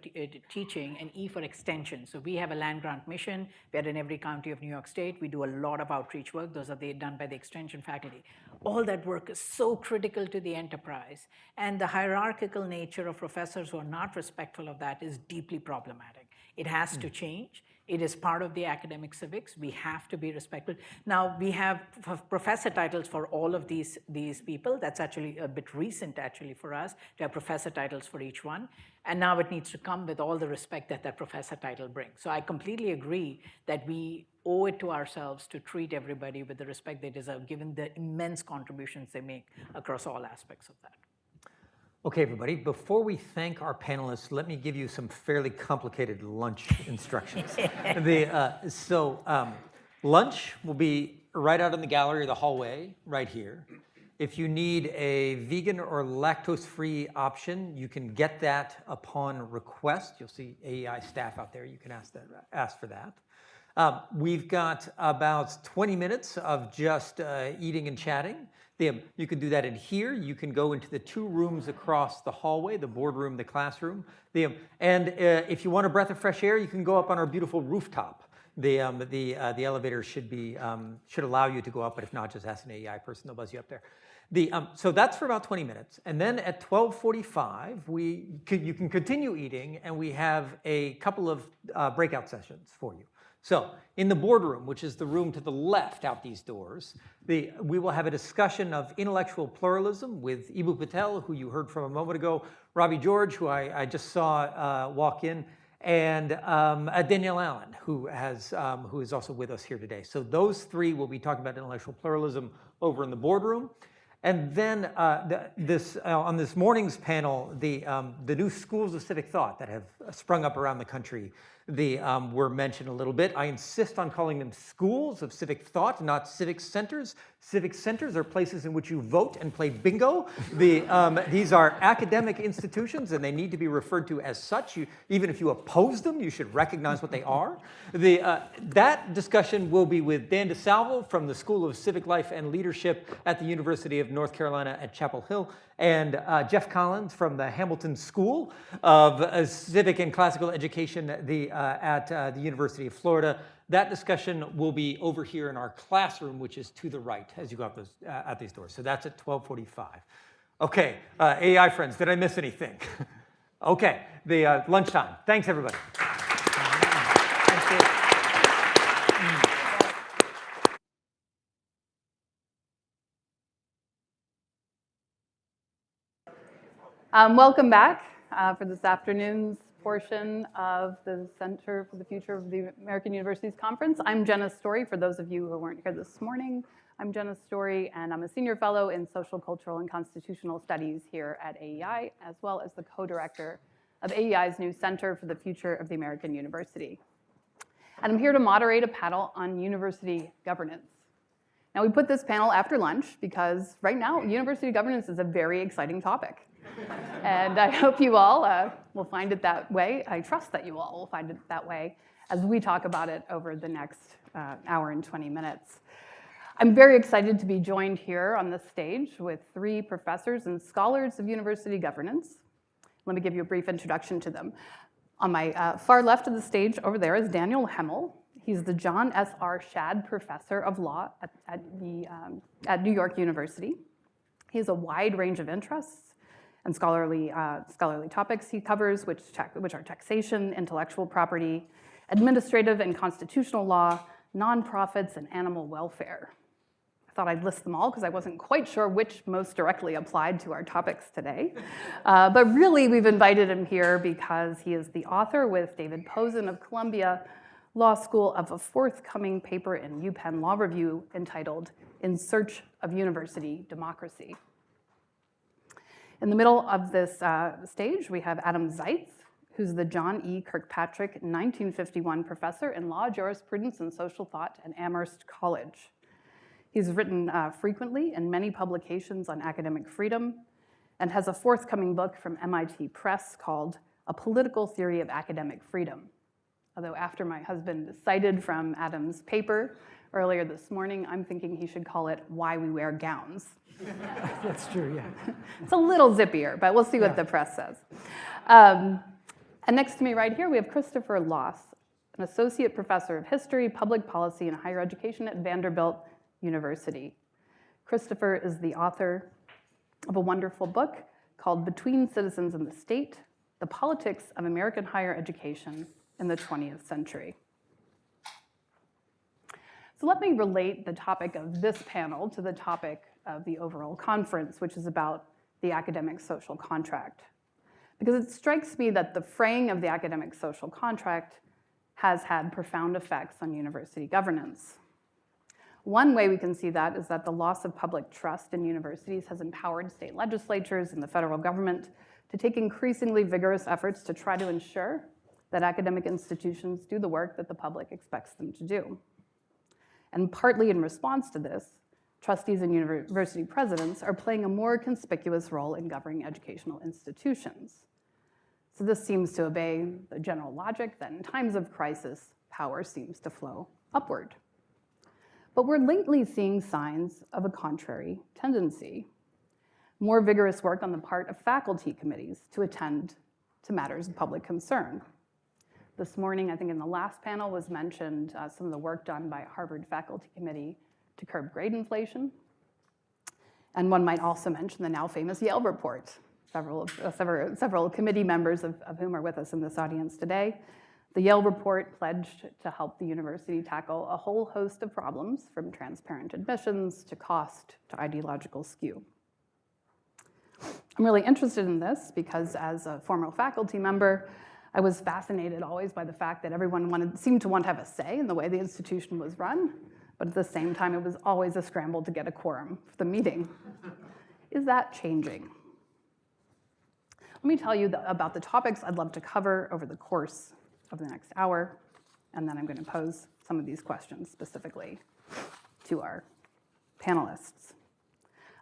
S10: teaching, and E for extension. So we have a land grant mission. We're in every county of New York State. We do a lot of outreach work. Those are done by the extension faculty. All that work is so critical to the enterprise. And the hierarchical nature of professors who are not respectful of that is deeply problematic. It has to change. It is part of the academic civics. We have to be respectful. Now, we have professor titles for all of these people. That's actually a bit recent, actually, for us to have professor titles for each one. And now it needs to come with all the respect that that professor title brings. So I completely agree that we owe it to ourselves to treat everybody with the respect they deserve, given the immense contributions they make across all aspects of that.
S9: Okay, everybody, before we thank our panelists, let me give you some fairly complicated lunch instructions. Lunch will be right out in the gallery or the hallway, right here. If you need a vegan or lactose-free option, you can get that upon request. You'll see AEI staff out there. You can ask for that. We've got about 20 minutes of just eating and chatting. You can do that in here. You can go into the 2 rooms across the hallway, the boardroom, the classroom. If you want a breath of fresh air, you can go up on our beautiful rooftop. The elevator should allow you to go up, but if not, just ask an AEI person. They'll buzz you up there. So that's for about 20 minutes. And then at 12:45, you can continue eating, and we have a couple of breakout sessions for you. So in the boardroom, which is the room to the left out these doors, we will have a discussion of intellectual pluralism with Ibu Patel, who you heard from a moment ago, Robbie George, who I just saw walk in, and Danielle Allen, who is also with us here today. So those 3 will be talking about intellectual pluralism over in the boardroom. And then on this morning's panel, the new schools of civic thought that have sprung up around the country were mentioned a little bit. I insist on calling them schools of civic thought, not civic centers. Civic centers are places in which you vote and play bingo. These are academic institutions, and they need to be referred to as such. Even if you oppose them, you should recognize what they are. That discussion will be with Dan DeSalvo from the School of Civic Life and Leadership at the University of North Carolina at Chapel Hill, and Jeff Collins from the Hamilton School of Civic and Classical Education at the University of Florida. That discussion will be over here in our classroom, which is to the right as you go out these doors. So that's at 12:45. Okay, AI friends, did I miss anything? Okay, lunchtime. Thanks, everybody. Thank you.
S1: Welcome back for this afternoon's portion of the Center for the Future of the American Universities Conference. I'm Jenna Story. For those of you who weren't here this morning, I'm Jenna Story, and I'm a senior fellow in social, cultural, and constitutional studies here at AEI, as well as the co-director of AEI's new Center for the Future of the American University. And I'm here to moderate a panel on university governance. Now, we put this panel after lunch because right now, university governance is a very exciting topic. And I hope you all will find it that way. I trust that you all will find it that way as we talk about it over the next hour and 20 minutes. I'm very excited to be joined here on the stage with 3 professors and scholars of university governance. Let me give you a brief introduction to them. On my far left of the stage over there is Daniel Hemmel. He's the John S. R. Shad Professor of Law at New York University. He has a wide range of interests and scholarly topics he covers, which are taxation, intellectual property, administrative and constitutional law, nonprofits, and animal welfare. I thought I'd list them all because I wasn't quite sure which most directly applied to our topics today. But really, we've invited him here because he is the author with David Posen of Columbia Law School of a forthcoming paper in UPenn Law Review entitled In Search of University Democracy. In the middle of this stage, we have Adam Zeitz, who's the John E. Kirkpatrick 1951 Professor in Law, Jurisprudence, and Social Thought at Amherst College. He's written frequently in many publications on academic freedom and has a forthcoming book from MIT Press called A Political Theory of Academic Freedom. Although after my husband cited from Adam's paper earlier this morning, I'm thinking he should call it Why We Wear Gowns.
S4: That's true, yeah.
S1: It's a little zippier, but we'll see what the press says. And next to me right here, we have Christopher Loss, an associate professor of history, public policy, and higher education at Vanderbilt University. Christopher is the author of a wonderful book called Between Citizens and the State, The Politics of American Higher Education in the 20th Century. So let me relate the topic of this panel to the topic of the overall conference, which is about the academic social contract. Because it strikes me that the fraying of the academic social contract has had profound effects on university governance. One way we can see that is that the loss of public trust in universities has empowered state legislatures and the federal government to take increasingly vigorous efforts to try to ensure that academic institutions do the work that the public expects them to do. And partly in response to this, trustees and university presidents are playing a more conspicuous role in governing educational institutions. So this seems to obey the general logic that in times of crisis, power seems to flow upward. But we're lately seeing signs of a contrary tendency. More vigorous work on the part of faculty committees to attend to matters of public concern. This morning, I think in the last panel was mentioned some of the work done by Harvard Faculty Committee to curb grade inflation. And one might also mention the now famous Yale report, several committee members of whom are with us in this audience today. The Yale report pledged to help the university tackle a whole host of problems, from transparent admissions to cost to ideological skew. I'm really interested in this because as a former faculty member, I was fascinated always by the fact that everyone seemed to want to have a say in the way the institution was run, but at the same time, it was always a scramble to get a quorum for the meeting. Is that changing? Let me tell you about the topics I'd love to cover over the course of the next hour, and then I'm going to pose some of these questions specifically to our panelists.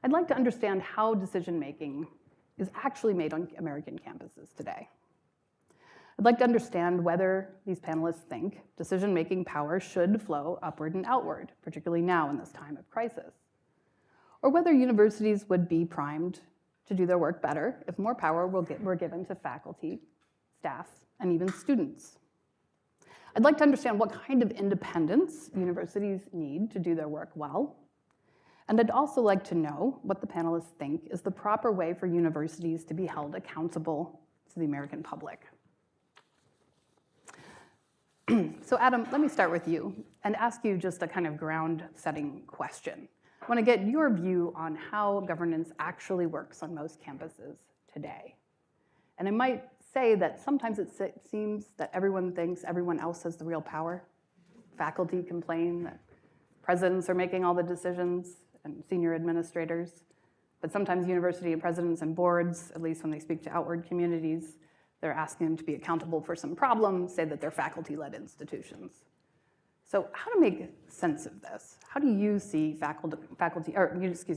S1: I'd like to understand how decision-making is actually made on American campuses today. I'd like to understand whether these panelists think decision-making power should flow upward and outward, particularly now in this time of crisis, or whether universities would be primed to do their work better if more power were given to faculty, staff, and even students. I'd like to understand what kind of independence universities need to do their work well. And I'd also like to know what the panelists think is the proper way for universities to be held accountable to the American public. So Adam, let me start with you and ask you just a kind of ground-setting question. I want to get your view on how governance actually works on most campuses today. And I might say that sometimes it seems that everyone thinks everyone else has the real power. Faculty complain that presidents are making all the decisions and senior administrators. But sometimes university presidents and boards, at least when they speak to outward communities, they're asking them to be accountable for some problem, say that they're faculty-led institutions. So how to make sense of this? How do you see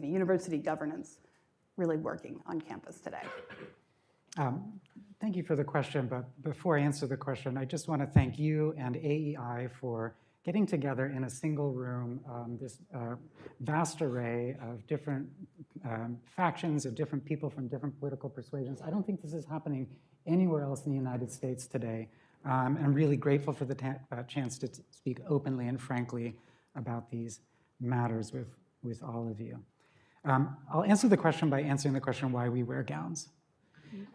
S1: university governance really working on campus today?
S18: Thank you for the question, but before I answer the question, I just want to thank you and AEI for getting together in a single room this vast array of different factions, of different people from different political persuasions. I don't think this is happening anywhere else in the United States today. I'm really grateful for the chance to speak openly and frankly about these matters with all of you. I'll answer the question by answering the question why we wear gowns.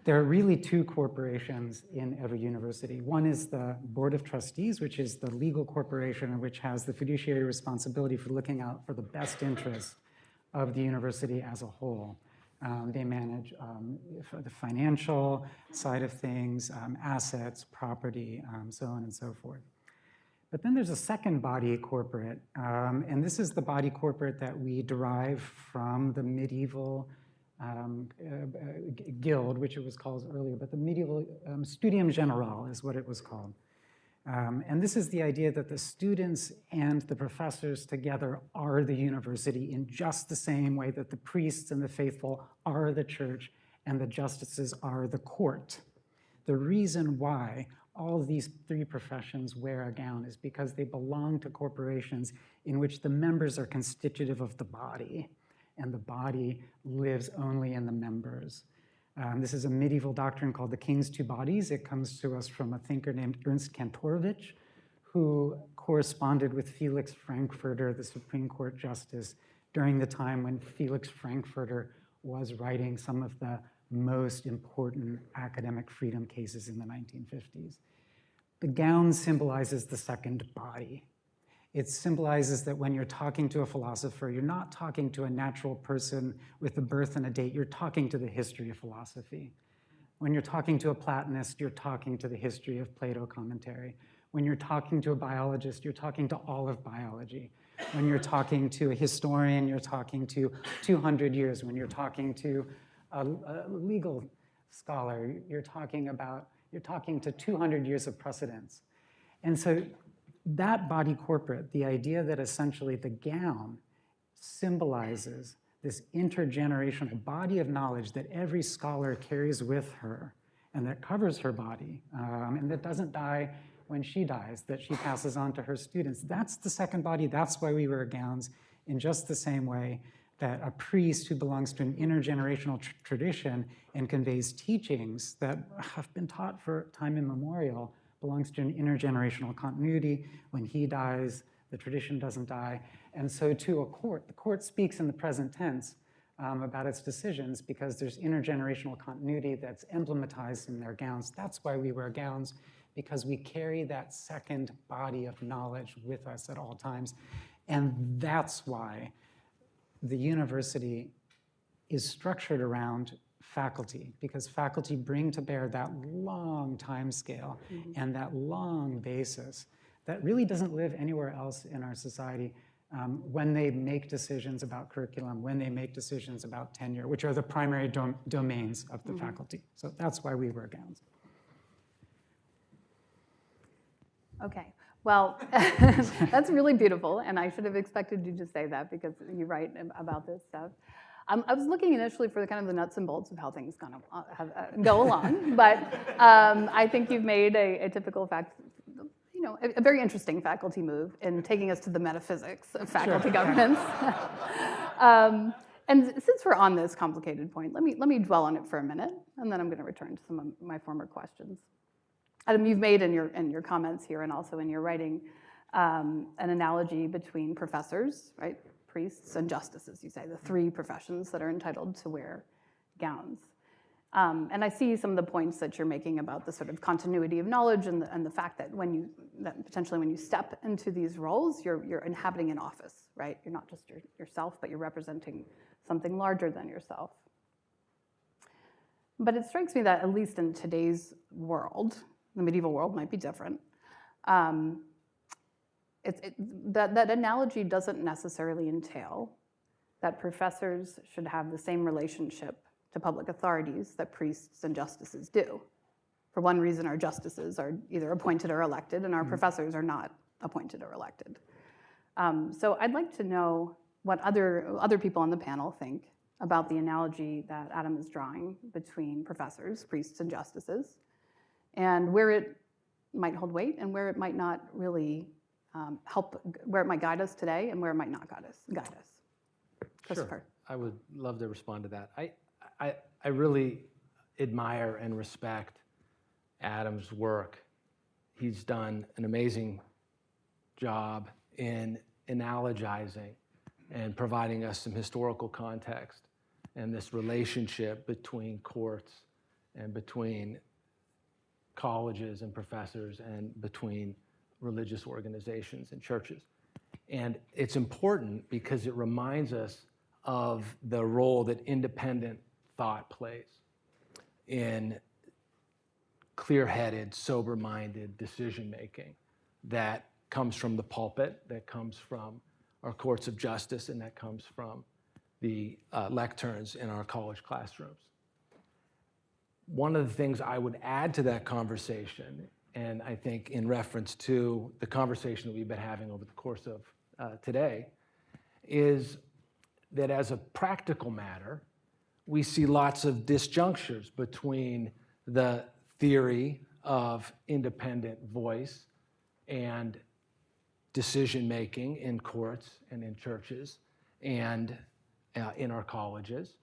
S18: There are really two corporations in every university. One is the Board of Trustees, which is the legal corporation which has the fiduciary responsibility for looking out for the best interests of the university as a whole. They manage the financial side of things, assets, property, so on and so forth. But then there's a second body corporate, and this is the body corporate that we derive from the medieval guild, which it was called earlier, but the medieval Studium Generale is what it was called. And this is the idea that the students and the professors together are the university in just the same way that the priests and the faithful are the church and the justices are the court. The reason why all of these three professions wear a gown is because they belong to corporations in which the members are constitutive of the body, and the body lives only in the members. This is a medieval doctrine called the King's Two Bodies. It comes to us from a thinker named Ernst Kantorowicz, who corresponded with Felix Frankfurter, the Supreme Court Justice, during the time when Felix Frankfurter was writing some of the most important academic freedom cases in the 1950s. The gown symbolizes the second body. It symbolizes that when you're talking to a philosopher, you're not talking to a natural person with a birth and a date, you're talking to the history of philosophy. When you're talking to a Platonist, you're talking to the history of Plato commentary. When you're talking to a biologist, you're talking to all of biology. When you're talking to a historian, you're talking to 200 years. When you're talking to a legal scholar, you're talking to 200 years of precedents. And so that body corporate, the idea that essentially the gown symbolizes this intergenerational body of knowledge that every scholar carries with her and that covers her body and that doesn't die when she dies, that she passes on to her students. That's the second body. That's why we wear gowns, in just the same way that a priest who belongs to an intergenerational tradition and conveys teachings that have been taught for time immemorial belongs to an intergenerational continuity. When he dies, the tradition doesn't die. And so to a court, the court speaks in the present tense about its decisions because there's intergenerational continuity that's emblematized in their gowns. That's why we wear gowns, because we carry that second body of knowledge with us at all times. And that's why the university is structured around faculty, because faculty bring to bear that long time scale and that long basis that really doesn't live anywhere else in our society when they make decisions about curriculum, when they make decisions about tenure, which are the primary domains of the faculty. So that's why we wear gowns.
S1: Okay, well, that's really beautiful, and I should have expected you to say that because you write about this stuff. I was looking initially for the kind of the nuts and bolts of how things go along, but I think you've made a typical a very interesting faculty move in taking us to the metaphysics of faculty governance. And since we're on this complicated point, let me dwell on it for a minute, and then I'm going to return to some of my former questions. Adam, you've made in your comments here and also in your writing an analogy between professors, right, priests, and justices. You say the three professions that are entitled to wear gowns. And I see some of the points that you're making about the sort of continuity of knowledge and the fact that potentially when you step into these roles, you're inhabiting an office, right? You're not just yourself, but you're representing something larger than yourself. But it strikes me that at least in today's world, the medieval world might be different, that analogy doesn't necessarily entail that professors should have the same relationship to public authorities that priests and justices do. For one reason, our justices are either appointed or elected, and our professors are not appointed or elected. So I'd like to know what other people on the panel think about the analogy that Adam is drawing between professors, priests, and justices, and where it might hold weight and where it might not really help, where it might guide us today and where it might not guide us. Christopher.
S19: Sure. I would love to respond to that. I really admire and respect Adam's work. He's done an amazing job in analogizing and providing us some historical context and this relationship between courts and between colleges and professors and between religious organizations and churches. And it's important because it reminds us of the role that independent thought plays in clear-headed, sober-minded decision-making that comes from the pulpit, that comes from our courts of justice, and that comes from the lecterns in our college classrooms. One of the things I would add to that conversation, and I think in reference to the conversation that we've been having over the course of today, is that as a practical matter, we see lots of disjunctures between the theory of independent voice and decision-making in courts and in churches and in our colleges,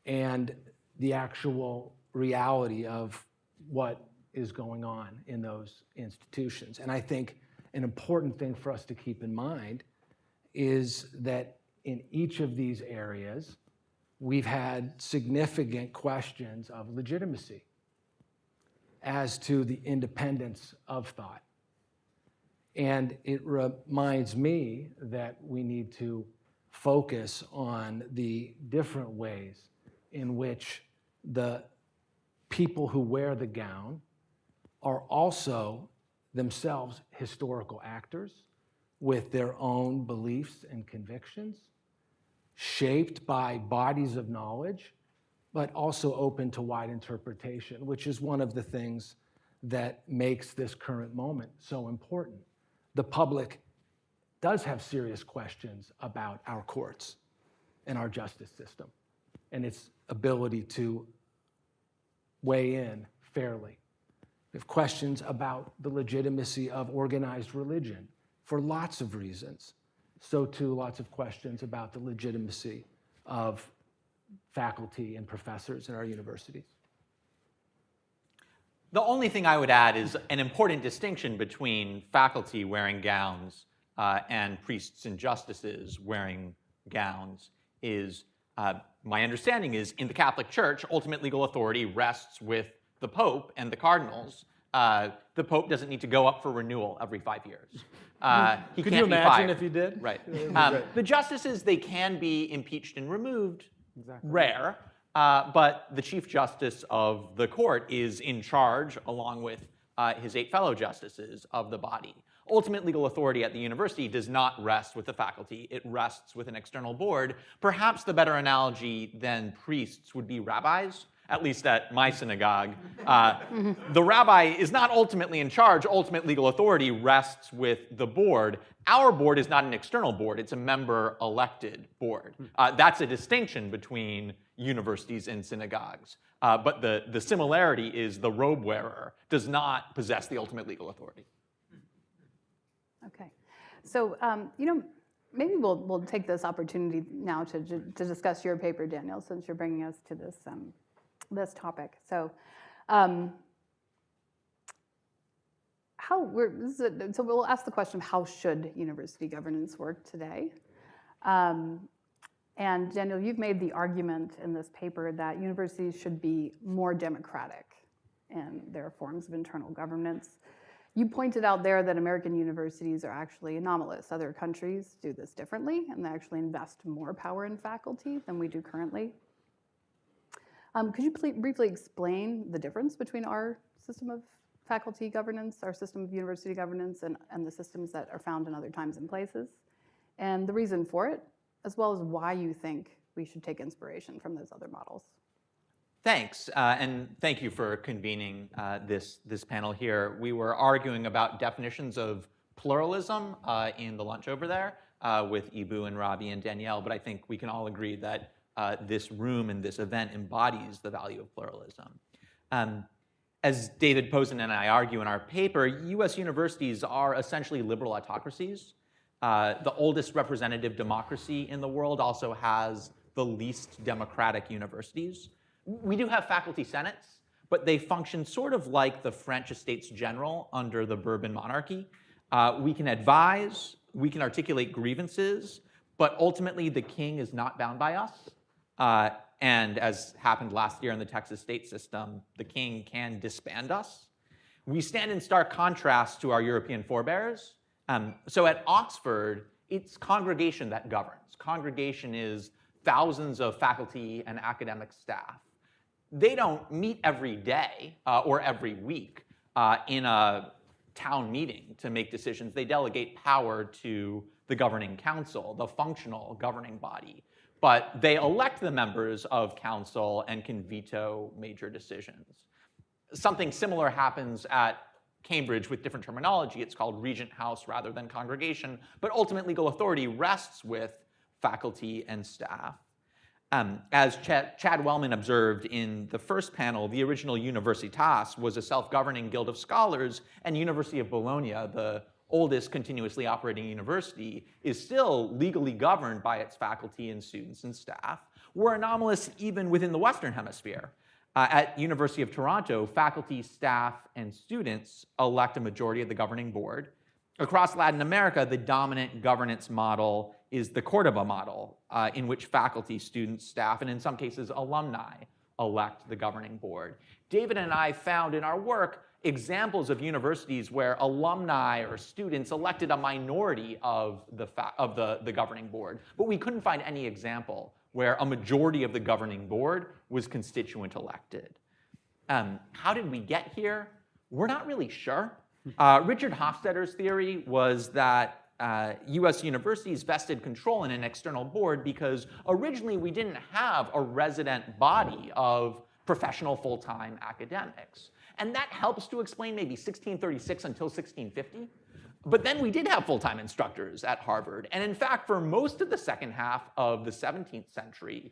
S19: and the actual reality of what is going on in those institutions. And I think an important thing for us to keep in mind is that in each of these areas, we've had significant questions of legitimacy as to the independence of thought. And it reminds me that we need to focus on the different ways in which the people who wear the gown are also themselves historical actors with their own beliefs and convictions, shaped by bodies of knowledge, but also open to wide interpretation, which is one of the things that makes this current moment so important. The public does have serious questions about our courts and our justice system and its ability to weigh in fairly. We have questions about the legitimacy of organized religion for lots of reasons. So too, lots of questions about the legitimacy of faculty and professors in our universities.
S20: The only thing I would add is an important distinction between faculty wearing gowns and priests and justices wearing gowns is, my understanding is, in the Catholic Church, ultimate legal authority rests with the Pope and the cardinals. The Pope doesn't need to go up for renewal every 5 years. He
S19: Could
S20: can't
S19: you
S20: be
S19: imagine
S20: fired.
S19: if he did?
S20: Right.
S19: Great.
S20: The justices, they can be impeached and removed,
S18: Exactly.
S20: rare, but the Chief Justice of the court is in charge, along with his 8 fellow justices of the body. Ultimate legal authority at the university does not rest with the faculty. It rests with an external board. Perhaps the better analogy than priests would be rabbis, at least at my synagogue. The rabbi is not ultimately in charge. Ultimate legal authority rests with the board. Our board is not an external board. It's a member-elected board. That's a distinction between universities and synagogues. But the similarity is the robe wearer does not possess the ultimate legal authority.
S1: Okay. So, maybe we'll take this opportunity now to discuss your paper, Daniel, since you're bringing us to this this topic. So, so we'll ask the question of how should university governance work today? And Daniel, you've made the argument in this paper that universities should be more democratic in their forms of internal governance. You pointed out there that American universities are actually anomalous. Other countries do this differently, and they actually invest more power in faculty than we do currently. Could you briefly explain the difference between our system of faculty governance, our system of university governance, and the systems that are found in other times and places, and the reason for it, as well as why you think we should take inspiration from those other models?
S20: Thanks, and thank you for convening this panel here. We were arguing about definitions of pluralism in the lunch over there with Ibu and Robbie and Danielle, but I think we can all agree that this room and this event embodies the value of pluralism. As David Posen and I argue in our paper, US universities are essentially liberal autocracies. The oldest representative democracy in the world also has the least democratic universities. We do have faculty senates, but they function sort of like the French Estates General under the Bourbon monarchy. We can advise, we can articulate grievances, but ultimately the king is not bound by us. And as happened last year in the Texas state system, the king can disband us. We stand in stark contrast to our European forebears. So at Oxford, it's congregation that governs. Congregation is thousands of faculty and academic staff. They don't meet every day or every week in a town meeting to make decisions. They delegate power to the governing council, the functional governing body. But they elect the members of council and can veto major decisions. Something similar happens at Cambridge with different terminology. It's called regent house rather than congregation, but ultimate legal authority rests with faculty and staff. As Chad Wellman observed in the first panel, the original Universitas was a self-governing guild of scholars, and University of Bologna, the oldest continuously operating university, is still legally governed by its faculty and students and staff. We're anomalous even within the Western Hemisphere. At University of Toronto, faculty, staff, and students elect a majority of the governing board. Across Latin America, the dominant governance model is the Cordoba model, in which faculty, students, staff, and in some cases alumni elect the governing board. David and I found in our work examples of universities where alumni or students elected a minority of the governing board, but we couldn't find any example where a majority of the governing board was constituent elected. How did we get here? We're not really sure. Richard Hofstadter's theory was that US universities vested control in an external board because originally we didn't have a resident body of professional full-time academics. And that helps to explain maybe 1636 until 1650. But then we did have full-time instructors at Harvard. And in fact, for most of the second half of the 17th century,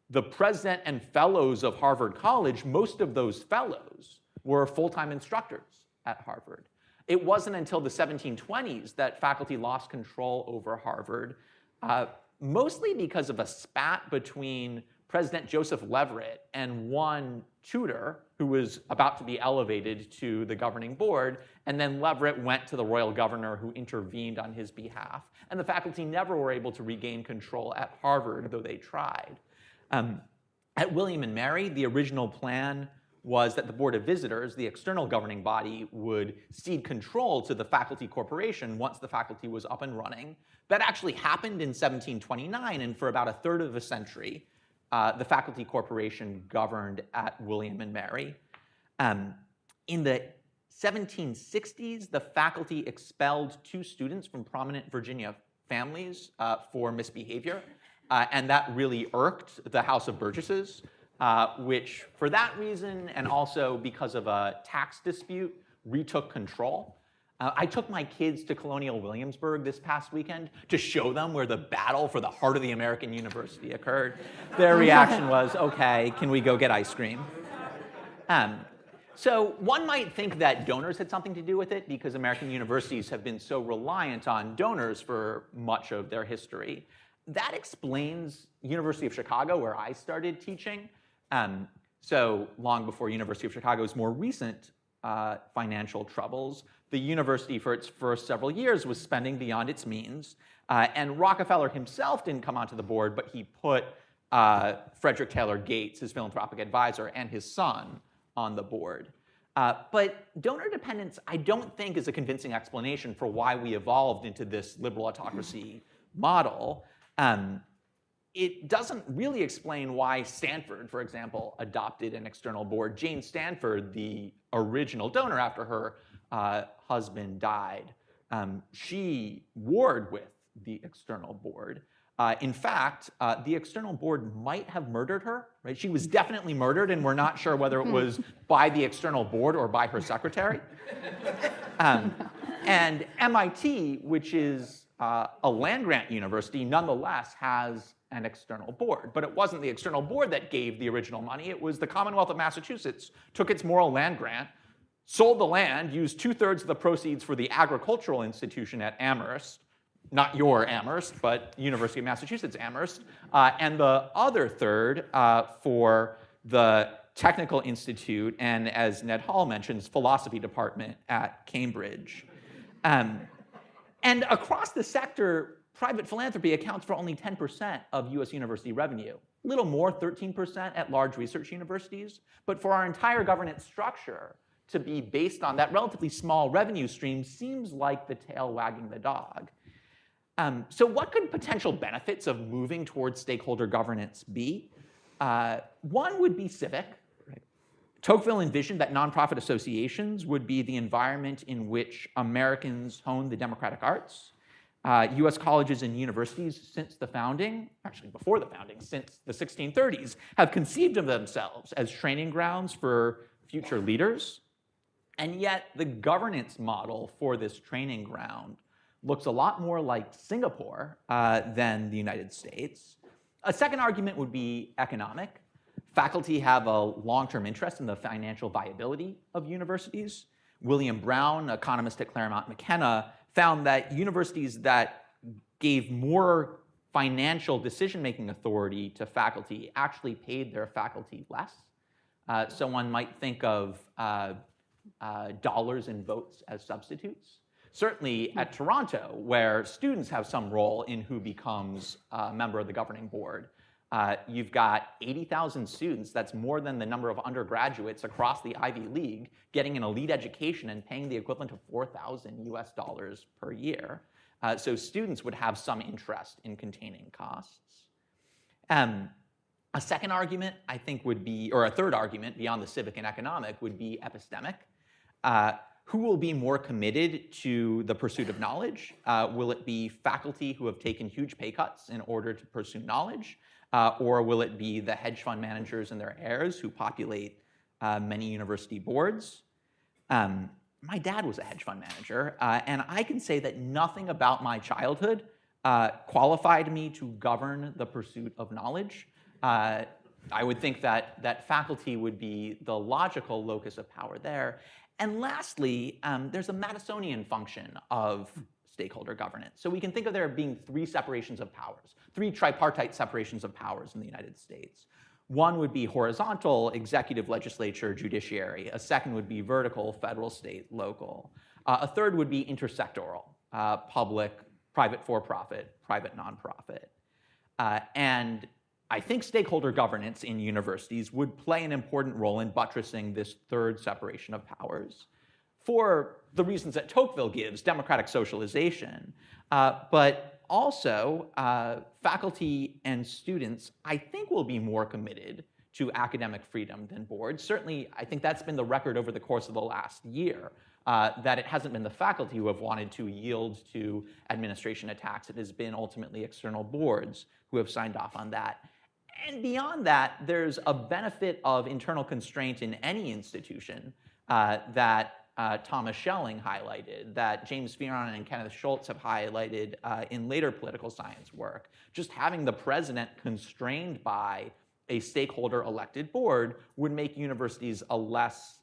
S20: the president and fellows of Harvard College, most of those fellows were full-time instructors at Harvard. It wasn't until the 1720s that faculty lost control over Harvard, mostly because of a spat between President Joseph Leverett and one tutor who was about to be elevated to the governing board, and then Leverett went to the royal governor who intervened on his behalf, and the faculty never were able to regain control at Harvard, though they tried. At William and Mary, the original plan was that the Board of Visitors, the external governing body, would cede control to the faculty corporation once the faculty was up and running. That actually happened in 1729, and for about a third of a century, the faculty corporation governed at William and Mary. In the 1760s, the faculty expelled 2 students from prominent Virginia families for misbehavior, and that really irked the House of Burgesses, which for that reason and also because of a tax dispute retook control. I took my kids to Colonial Williamsburg this past weekend to show them where the battle for the heart of the American university occurred. Their reaction was, okay, can we go get ice cream? So one might think that donors had something to do with it because American universities have been so reliant on donors for much of their history. That explains University of Chicago, where I started teaching. So long before University of Chicago's more recent financial troubles, the university for its first several years was spending beyond its means. And Rockefeller himself didn't come onto the board, but he put Frederick Taylor Gates, his philanthropic advisor, and his son on the board. But donor dependence, I don't think, is a convincing explanation for why we evolved into this liberal autocracy model. It doesn't really explain why Stanford, for example, adopted an external board. Jane Stanford, the original donor after her husband died, she warred with the external board. In fact, the external board might have murdered her. Right? She was definitely murdered, and we're not sure whether it was by the external board or by her secretary. And MIT, which is a land-grant university, nonetheless has an external board. But it wasn't the external board that gave the original money. It was the Commonwealth of Massachusetts took its Morrill land grant, sold the land, used 2/3 of the proceeds for the agricultural institution at Amherst, not your Amherst, but University of Massachusetts Amherst, and the other third for the Technical Institute and, as Ned Hall mentions, philosophy department at Cambridge. And across the sector, private philanthropy accounts for only 10% of US university revenue, a little more, 13% at large research universities. But for our entire governance structure to be based on that relatively small revenue stream seems like the tail wagging the dog. So what could potential benefits of moving towards stakeholder governance be? One would be civic. Right? Tocqueville envisioned that nonprofit associations would be the environment in which Americans hone the democratic arts. US colleges and universities since the founding, actually before the founding, since the 1630s, have conceived of themselves as training grounds for future leaders. And yet the governance model for this training ground looks a lot more like Singapore than the United States. A second argument would be economic. Faculty have a long-term interest in the financial viability of universities. William Brown, economist at Claremont McKenna, found that universities that gave more financial decision-making authority to faculty actually paid their faculty less. So one might think of dollars and votes as substitutes. Certainly at Toronto, where students have some role in who becomes a member of the governing board, You've got 80,000 students, that's more than the number of undergraduates across the Ivy League, getting an elite education and paying the equivalent of $4,000 per year. So students would have some interest in containing costs. A second argument, I think, would be, or a third argument beyond the civic and economic, would be epistemic. Who will be more committed to the pursuit of knowledge? Will it be faculty who have taken huge pay cuts in order to pursue knowledge? Or will it be the hedge fund managers and their heirs who populate many university boards? My dad was a hedge fund manager, and I can say that nothing about my childhood qualified me to govern the pursuit of knowledge. I would think that faculty would be the logical locus of power there. And lastly, there's a Madisonian function of stakeholder governance. So we can think of there being three separations of powers, three tripartite separations of powers in the United States. One would be horizontal, executive, legislature, judiciary. A second would be vertical, federal, state, local. A third would be intersectoral, public, private for-profit, private nonprofit. And I think stakeholder governance in universities would play an important role in buttressing this third separation of powers for the reasons that Tocqueville gives, democratic socialization. But also, faculty and students, I think, will be more committed to academic freedom than boards. Certainly, I think that's been the record over the course of the last year, that it hasn't been the faculty who have wanted to yield to administration attacks. It has been ultimately external boards who have signed off on that. And beyond that, there's a benefit of internal constraint in any institution that Thomas Schelling highlighted, that James Fearon and Kenneth Schultz have highlighted in later political science work. Just having the president constrained by a stakeholder elected board would make universities a less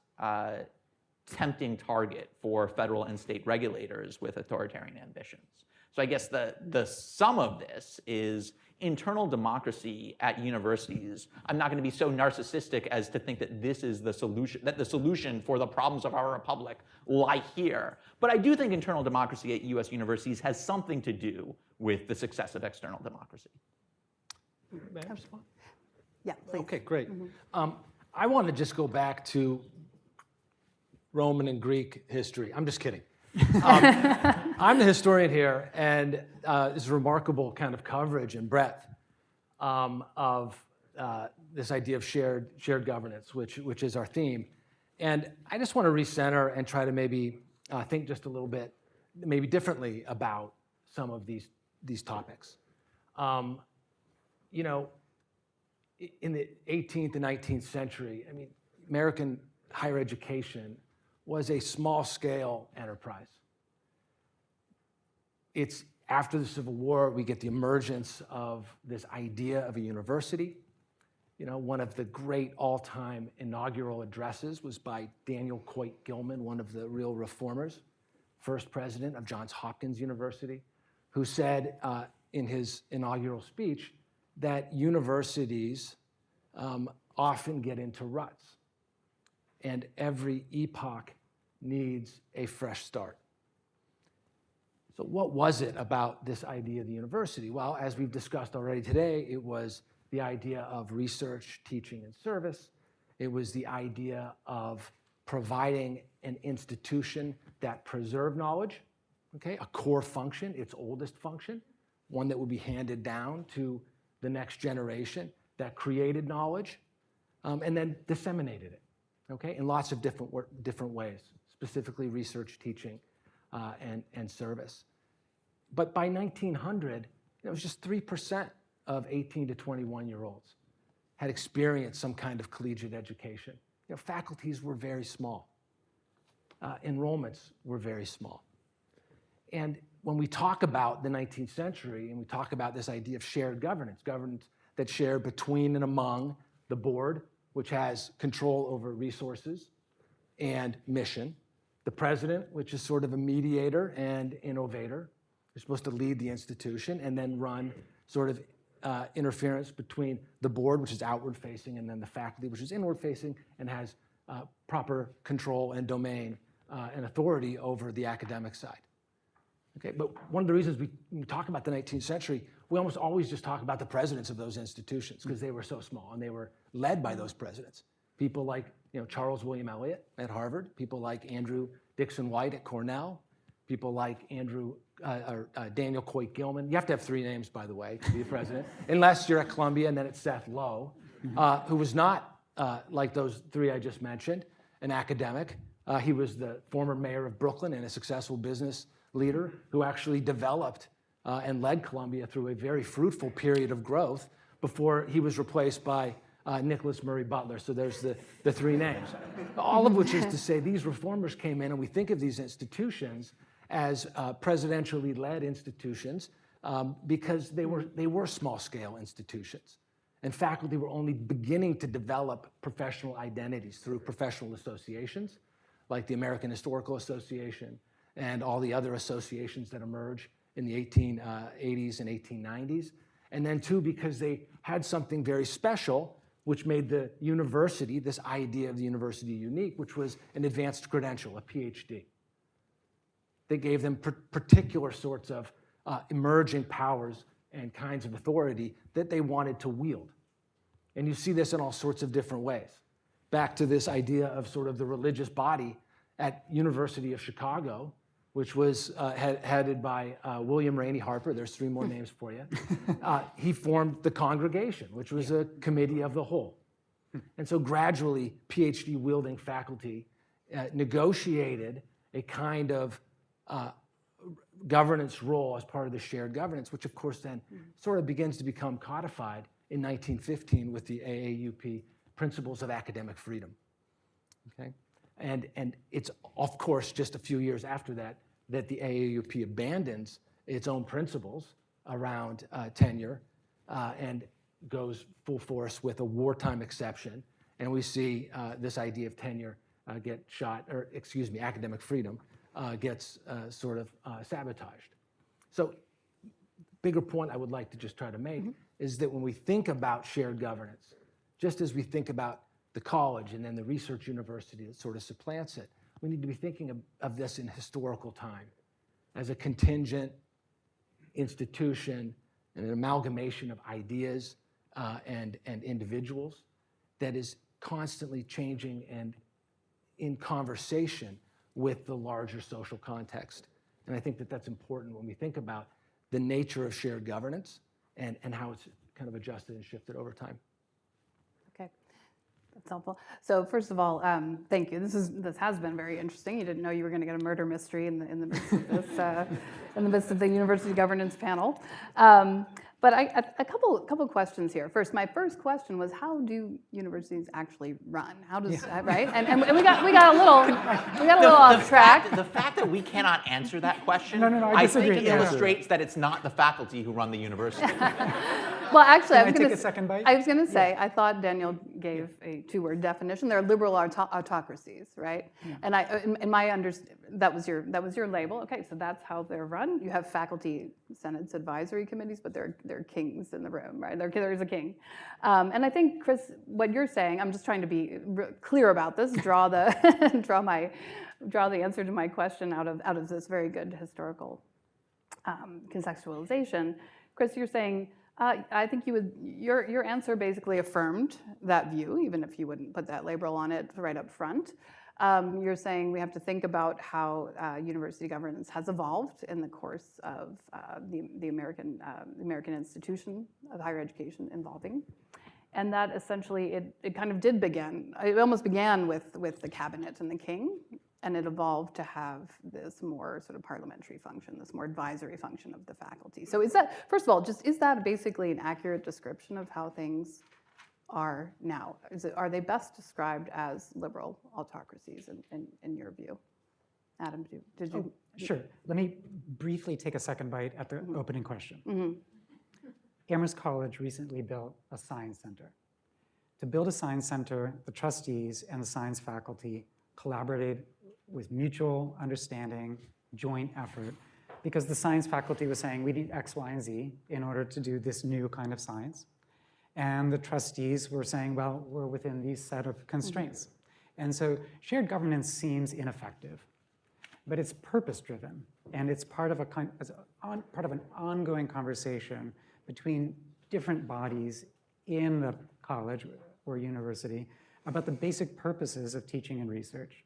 S20: tempting target for federal and state regulators with authoritarian ambitions. So I guess the sum of this is internal democracy at universities. I'm not going to be so narcissistic as to think that this is the solution, that the solution for the problems of our republic lie here. But I do think internal democracy at US universities has something to do with the success of external democracy.
S19: May I respond?
S21: Yeah, please.
S19: Okay, great. I want to just go back to Roman and Greek history. I'm just kidding. I'm the historian here, and it's remarkable kind of coverage and breadth of this idea of shared governance, which is our theme. And I just want to recenter and try to maybe think just a little bit, maybe differently about some of these topics. You know, in the 18th and 19th century, I mean, American higher education was a small-scale enterprise. It's after the Civil War, we get the emergence of this idea of a university. You know, one of the great all-time inaugural addresses was by Daniel Coit Gilman, one of the real reformers, first president of Johns Hopkins University, who said in his inaugural speech that universities often get into ruts, and every epoch needs a fresh start. So what was it about this idea of the university? Well, as we've discussed already today, it was the idea of research, teaching, and service. It was the idea of providing an institution that preserved knowledge, okay, a core function, its oldest function, one that would be handed down to the next generation, that created knowledge, and then disseminated it, okay, in lots of different ways, specifically research, teaching, and service. But by 1900, it was just 3% of 18 to 21-year-olds had experienced some kind of collegiate education. You know, faculties were very small. Enrollments were very small. And when we talk about the 19th century and we talk about this idea of shared governance, governance that's shared between and among the board, which has control over resources and mission, the president, which is sort of a mediator and innovator, is supposed to lead the institution and then run sort of interference between the board, which is outward-facing, and then the faculty, which is inward-facing and has proper control and domain and authority over the academic side. Okay, but one of the reasons we talk about the 19th century, we almost always just talk about the presidents of those institutions because they were so small and they were led by those presidents. People like Charles William Eliot at Harvard, people like Andrew Dixon White at Cornell, people like Daniel Coit Gilman. You have to have 3 names, by the way, to be president, unless you're at Columbia, and then it's Seth Low, who was not like those 3 I just mentioned, an academic. He was the former mayor of Brooklyn and a successful business leader who actually developed and led Columbia through a very fruitful period of growth before he was replaced by Nicholas Murray Butler. So there's the 3 names. All of which is to say these reformers came in, and we think of these institutions as presidentially led institutions because they were small-scale institutions. And faculty were only beginning to develop professional identities through professional associations, like the American Historical Association and all the other associations that emerge in the 1880s and 1890s. And then, too, because they had something very special, which made the university, this idea of the university unique, which was an advanced credential, a PhD. They gave them particular sorts of emerging powers and kinds of authority that they wanted to wield. And you see this in all sorts of different ways. Back to this idea of sort of the religious body at University of Chicago, which was headed by William Rainey Harper. There's 3 more names for you. He formed the congregation, which was a committee of the whole. And so gradually, PhD-wielding faculty negotiated a kind of governance role as part of the shared governance, which of course then sort of begins to become codified in 1915 with the AAUP Principles of Academic Freedom. Okay? And it's, of course, just a few years after that the AAUP abandons its own principles around tenure and goes full force with a wartime exception. And we see this idea of tenure academic freedom gets sort of sabotaged. So bigger point I would like to just try to make is that when we think about shared governance, just as we think about the college and then the research university that sort of supplants it, we need to be thinking of this in historical time as a contingent institution and an amalgamation of ideas and individuals that is constantly changing and in conversation with the larger social context. And I think that that's important when we think about the nature of shared governance and how it's kind of adjusted and shifted over time.
S1: Okay, that's helpful. So first of all, thank you. This has been very interesting. You didn't know you were going to get a murder mystery in the midst of this, in the midst of the university governance panel. But a couple questions here. First, my first question was, how do universities actually run? How does right? And we got a little off track.
S20: The fact that we cannot answer that question,
S18: I
S20: think it illustrates that it's not the faculty who run the university.
S1: Well, actually,
S18: Can I take a second bite?
S1: I was going to say, I thought Daniel gave a 2-word definition. They're liberal autocracies, right?
S18: Yeah.
S1: And in my understanding, that was your label. Okay, so that's how they're run. You have faculty senates, advisory committees, but they're kings in the room, right? There's a king. And I think, Chris, what you're saying, I'm just trying to be clear about this. Draw the answer to my question out of this very good historical contextualization. Chris, you're saying. I think your answer basically affirmed that view, even if you wouldn't put that label on it right up front. You're saying we have to think about how university governance has evolved in the course of the American institution of higher education evolving, and that essentially it kind of did begin. It almost began with the cabinet and the king. And it evolved to have this more sort of parliamentary function, this more advisory function of the faculty. So is that, first of all, is that basically an accurate description of how things are now? Are they best described as liberal autocracies in your view? Adam, did you?
S18: Sure. Let me briefly take a second bite at the opening question.
S1: Mm-hmm.
S18: Amherst College recently built a science center. To build a science center, the trustees and the science faculty collaborated with mutual understanding, joint effort, because the science faculty was saying we need X, Y, and Z in order to do this new kind of science. And the trustees were saying, well, we're within these set of constraints. And so shared governance seems ineffective. but it's purpose-driven, and it's part of part of an ongoing conversation between different bodies in the college or university about the basic purposes of teaching and research.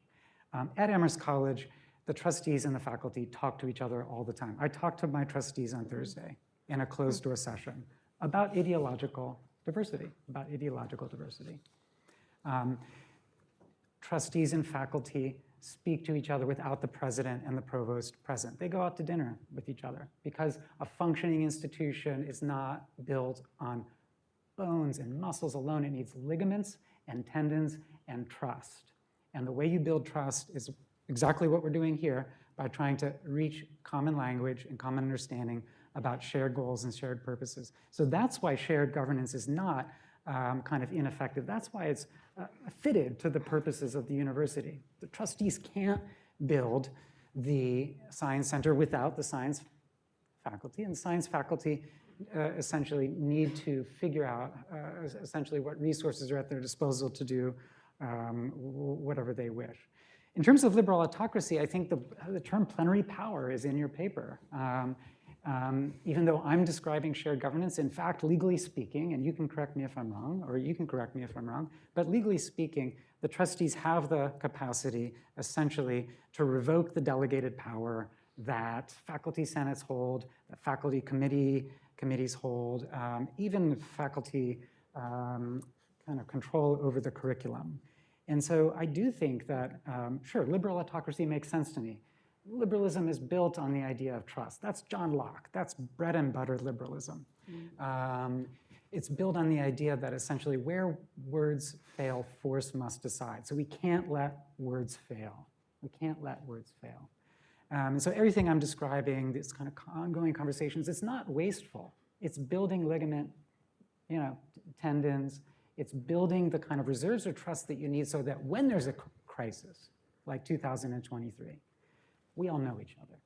S18: At Amherst College, the trustees and the faculty talk to each other all the time. I talked to my trustees on Thursday in a closed-door session about ideological diversity, Trustees and faculty speak to each other without the president and the provost present. They go out to dinner with each other because a functioning institution is not built on bones and muscles alone. It needs ligaments and tendons and trust. And the way you build trust is exactly what we're doing here by trying to reach common language and common understanding about shared goals and shared purposes. So that's why shared governance is not kind of ineffective. That's why it's fitted to the purposes of the university. The trustees can't build the science center without the science faculty, and science faculty essentially need to figure out essentially what resources are at their disposal to do whatever they wish. In terms of liberal autocracy, I think the term plenary power is in your paper. Even though I'm describing shared governance, in fact, legally speaking, and you can correct me if I'm wrong, or you can correct me if I'm wrong, but legally speaking, the trustees have the capacity, essentially, to revoke the delegated power that faculty senates hold, that faculty committees hold, even faculty kind of control over the curriculum. And so I do think that, sure, liberal autocracy makes sense to me. Liberalism is built on the idea of trust. That's John Locke. That's bread and butter liberalism. It's built on the idea that essentially where words fail, force must decide. So we can't let words fail. We can't let words fail. And so everything I'm describing, this kind of ongoing conversations, it's not wasteful. It's building ligament, tendons. It's building the kind of reserves or trust that you need so that when there's a crisis, like 2023, we all know each other.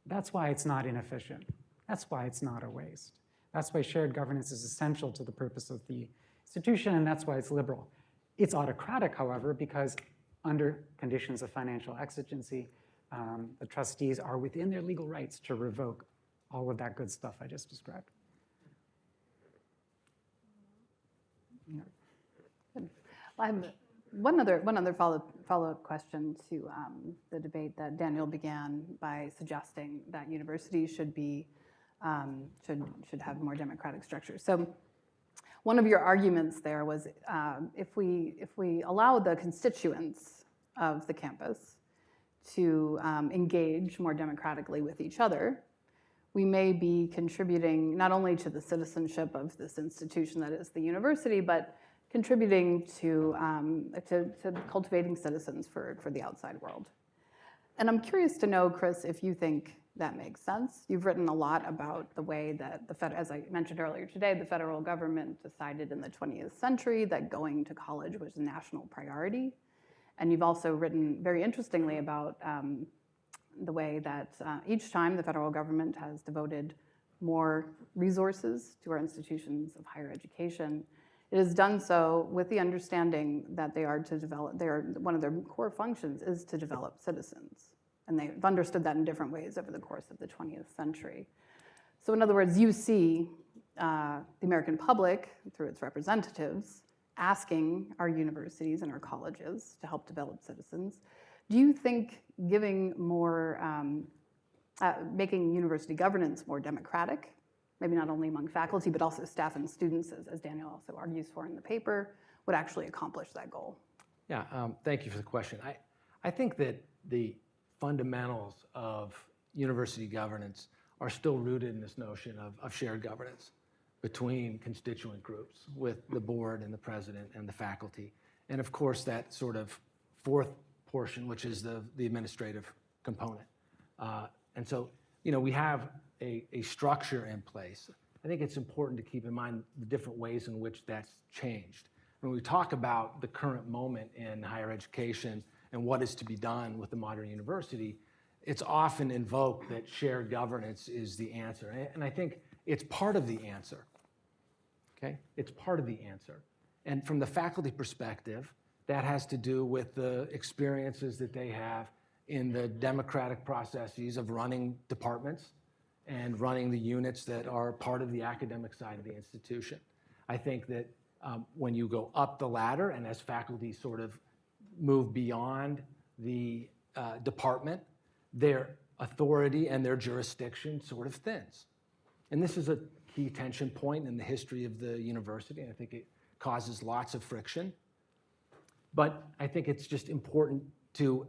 S18: That's why it's not inefficient. That's why it's not a waste. That's why shared governance is essential to the purpose of the institution, and that's why it's liberal. It's autocratic, however, because under conditions of financial exigency, the trustees are within their legal rights to revoke all of that good stuff I just described.
S1: Good. Well, I have one other follow-up question to the debate that Daniel began by suggesting that universities should have more democratic structures. So one of your arguments there was if we allow the constituents of the campus to engage more democratically with each other, we may be contributing not only to the citizenship of this institution that is the university, but contributing to cultivating citizens for the outside world. And I'm curious to know, Chris, if you think that makes sense. You've written a lot about the way that as I mentioned earlier today, the federal government decided in the 20th century that going to college was a national priority. And you've also written very interestingly about the way that each time the federal government has devoted more resources to our institutions of higher education, it has done so with the understanding that one of their core functions is to develop citizens. And they've understood that in different ways over the course of the 20th century. So in other words, you see the American public, through its representatives, asking our universities and our colleges to help develop citizens. Do you think giving more, making university governance more democratic, maybe not only among faculty, but also staff and students, as Daniel also argues for in the paper, would actually accomplish that goal?
S19: Yeah, thank you for the question. I think that the fundamentals of university governance are still rooted in this notion of shared governance between constituent groups with the board and the president and the faculty. And of course, that sort of fourth portion, which is the administrative component. And so, we have a structure in place. I think it's important to keep in mind the different ways in which that's changed. When we talk about the current moment in higher education and what is to be done with the modern university, it's often invoked that shared governance is the answer. And I think it's part of the answer, okay? It's part of the answer. And from the faculty perspective, that has to do with the experiences that they have in the democratic processes of running departments and running the units that are part of the academic side of the institution. I think that when you go up the ladder and as faculty sort of move beyond the department, their authority and their jurisdiction sort of thins. And this is a key tension point in the history of the university, and I think it causes lots of friction. But I think it's just important to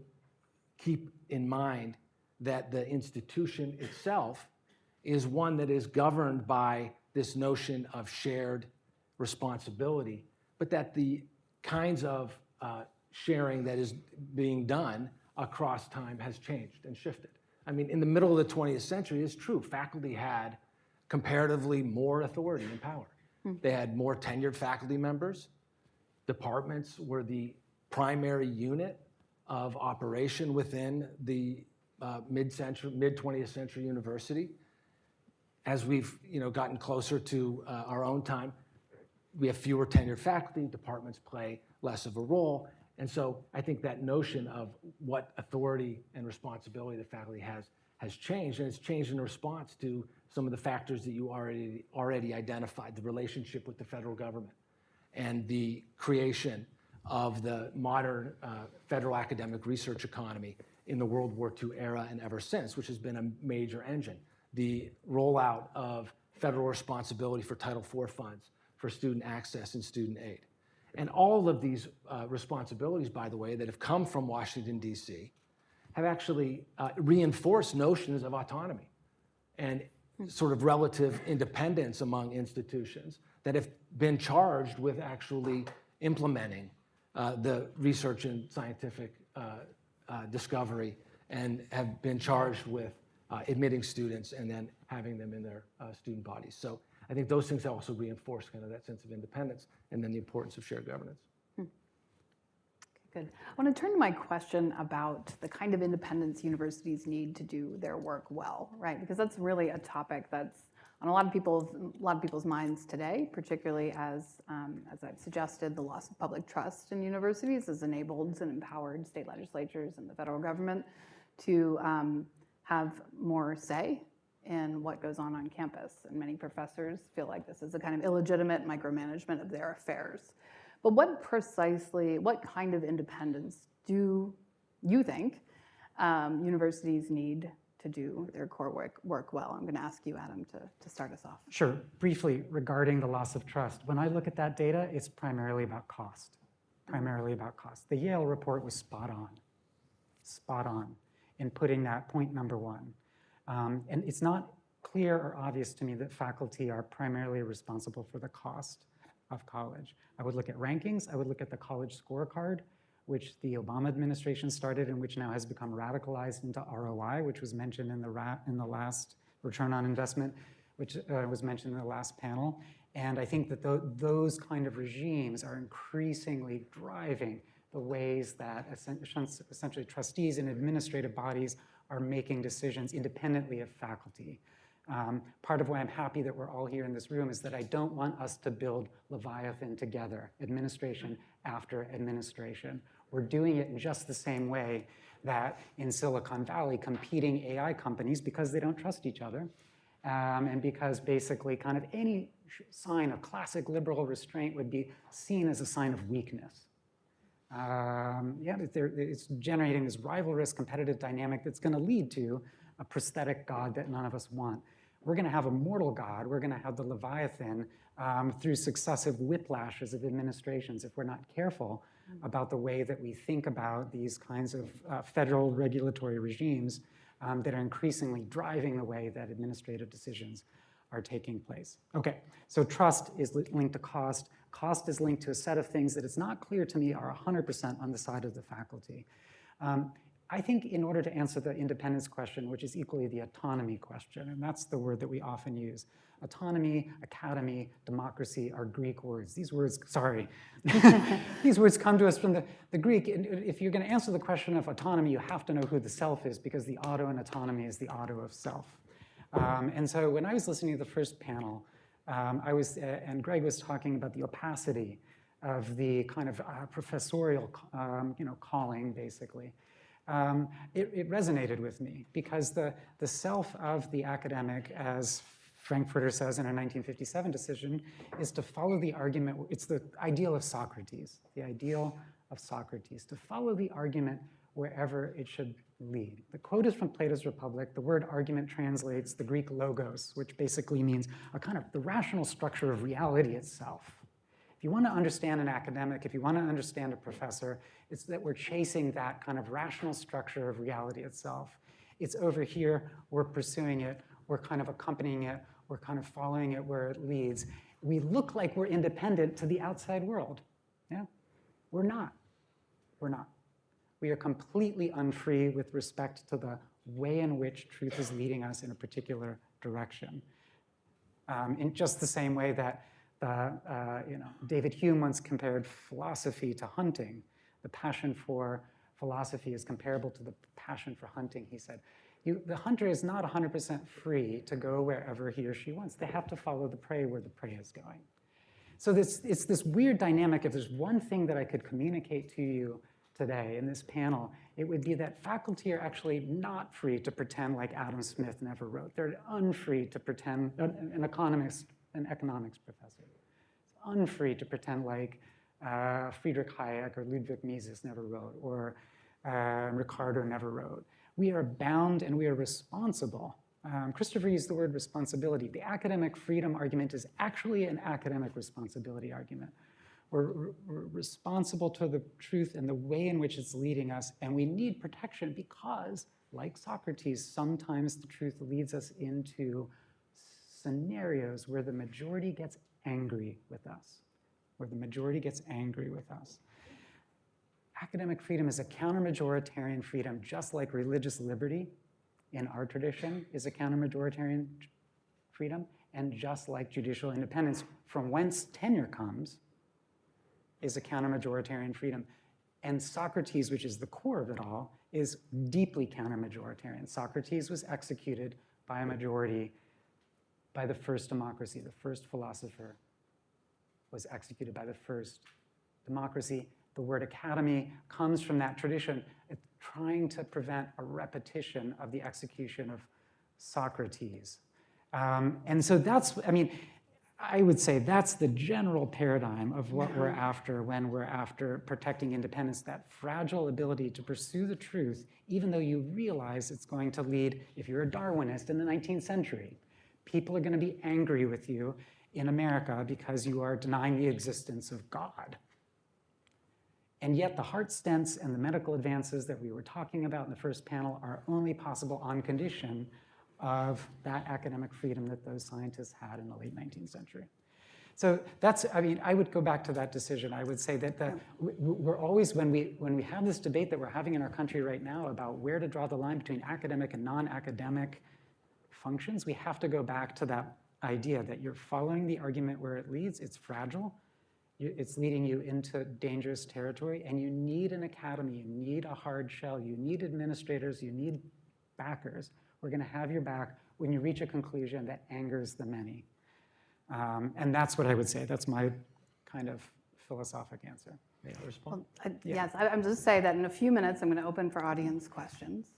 S19: keep in mind that the institution itself is one that is governed by this notion of shared responsibility, but that the kinds of sharing that is being done across time has changed and shifted. I mean, in the middle of the 20th century, it's true, faculty had comparatively more authority and power. They had more tenured faculty members. Departments were the primary unit of operation within the mid-20th century university. As we've gotten closer to our own time, we have fewer tenured faculty, departments play less of a role. And so I think that notion of what authority and responsibility the faculty has changed, and it's changed in response to some of the factors that you already identified, the relationship with the federal government and the creation of the modern federal academic research economy in the World War II era and ever since, which has been a major engine. The rollout of federal responsibility for Title IV funds, for student access and student aid. And all of these responsibilities, by the way, that have come from Washington, D.C., have actually reinforced notions of autonomy and sort of relative independence among institutions that have been charged with actually implementing the research and scientific discovery and have been charged with admitting students and then having them in their student bodies. So I think those things also reinforce kind of that sense of independence and then the importance of shared governance.
S1: Good. I want to turn to my question about the kind of independence universities need to do their work well, right? Because that's really a topic that's on a lot of people's minds today, particularly as I've suggested, the loss of public trust in universities has enabled and empowered state legislatures and the federal government to have more say in what goes on campus. And many professors feel like this is a kind of illegitimate micromanagement of their affairs. But what kind of independence do you think universities need to do their core work well? I'm going to ask you, Adam, to start us off.
S18: Sure. Briefly, regarding the loss of trust, when I look at that data, it's primarily about cost. Primarily about cost. The Yale report was spot on in putting that point number one. And it's not clear or obvious to me that faculty are primarily responsible for the cost of college. I would look at rankings. I would look at the college scorecard, which the Obama administration started and which now has become radicalized into ROI, which was mentioned in the last return on investment, which was mentioned in the last panel. And I think that those kind of regimes are increasingly driving the ways that essentially trustees and administrative bodies are making decisions independently of faculty. Part of why I'm happy that we're all here in this room is that I don't want us to build Leviathan together, administration after administration. We're doing it in just the same way that in Silicon Valley, competing AI companies, because they don't trust each other, and because basically kind of any sign of classic liberal restraint would be seen as a sign of weakness. It's generating this rivalrous competitive dynamic that's going to lead to a prosthetic God that none of us want. We're going to have a mortal God. We're going to have the Leviathan through successive whiplashes of administrations if we're not careful about the way that we think about these kinds of federal regulatory regimes that are increasingly driving the way that administrative decisions are taking place. Okay, so trust is linked to cost. Cost is linked to a set of things that it's not clear to me are 100% on the side of the faculty. I think in order to answer the independence question, which is equally the autonomy question, and that's the word that we often use. Autonomy, academy, democracy are Greek words. These words, sorry, these words come to us from the Greek. And if you're going to answer the question of autonomy, you have to know who the self is, because the auto in autonomy is the auto of self. And so when I was listening to the first panel, and Greg was talking about the opacity of the kind of professorial calling, basically. it resonated with me because the self of the academic, as Frankfurter says in a 1957 decision, is to follow the argument. It's the ideal of Socrates, to follow the argument wherever it should lead. The quote is from Plato's Republic. The word argument translates the Greek logos, which basically means a kind of the rational structure of reality itself. If you want to understand an academic, if you want to understand a professor, it's that we're chasing that kind of rational structure of reality itself. It's over here, we're pursuing it, we're kind of accompanying it, we're kind of following it where it leads. We look like we're independent to the outside world. Yeah? We're not. We're not. We are completely unfree with respect to the way in which truth is leading us in a particular direction. In just the same way that David Hume once compared philosophy to hunting. The passion for philosophy is comparable to the passion for hunting. He said, the hunter is not 100% free to go wherever he or she wants. They have to follow the prey where the prey is going. So it's this weird dynamic. If there's one thing that I could communicate to you today in this panel, it would be that faculty are actually not free to pretend like Adam Smith never wrote. They're unfree to pretend, an economics professor, is unfree to pretend like Friedrich Hayek or Ludwig Mises never wrote, or Ricardo never wrote. We are bound and we are responsible. Christopher used the word responsibility. The academic freedom argument is actually an academic responsibility argument. We're responsible to the truth and the way in which it's leading us, and we need protection because, like Socrates, sometimes the truth leads us into scenarios where the majority gets angry with us, Academic freedom is a counter-majoritarian freedom, just like religious liberty in our tradition is a counter-majoritarian freedom, and just like judicial independence, from whence tenure comes, is a counter-majoritarian freedom. And Socrates, which is the core of it all, is deeply counter-majoritarian. Socrates was executed by a majority by the first democracy. The first philosopher was executed by the first democracy. The word academy comes from that tradition, trying to prevent a repetition of the execution of Socrates. And so that's, I would say that's the general paradigm of what we're after when we're after protecting independence, that fragile ability to pursue the truth, even though you realize it's going to lead, if you're a Darwinist in the 19th century, people are going to be angry with you in America because you are denying the existence of God. And yet the heart stents and the medical advances that we were talking about in the first panel are only possible on condition of that academic freedom that those scientists had in the late 19th century. So that's, I would go back to that decision. I would say that we're always, when we have this debate that we're having in our country right now about where to draw the line between academic and non-academic functions, we have to go back to that idea that you're following the argument where it leads. It's fragile. It's leading you into dangerous territory, and you need an academy. You need a hard shell. You need administrators. You need backers. We're going to have your back when you reach a conclusion that angers the many. And that's what I would say. That's my kind of philosophic answer. May I respond?
S1: Well, yes, I'm just say that in a few minutes, I'm going to open for audience questions.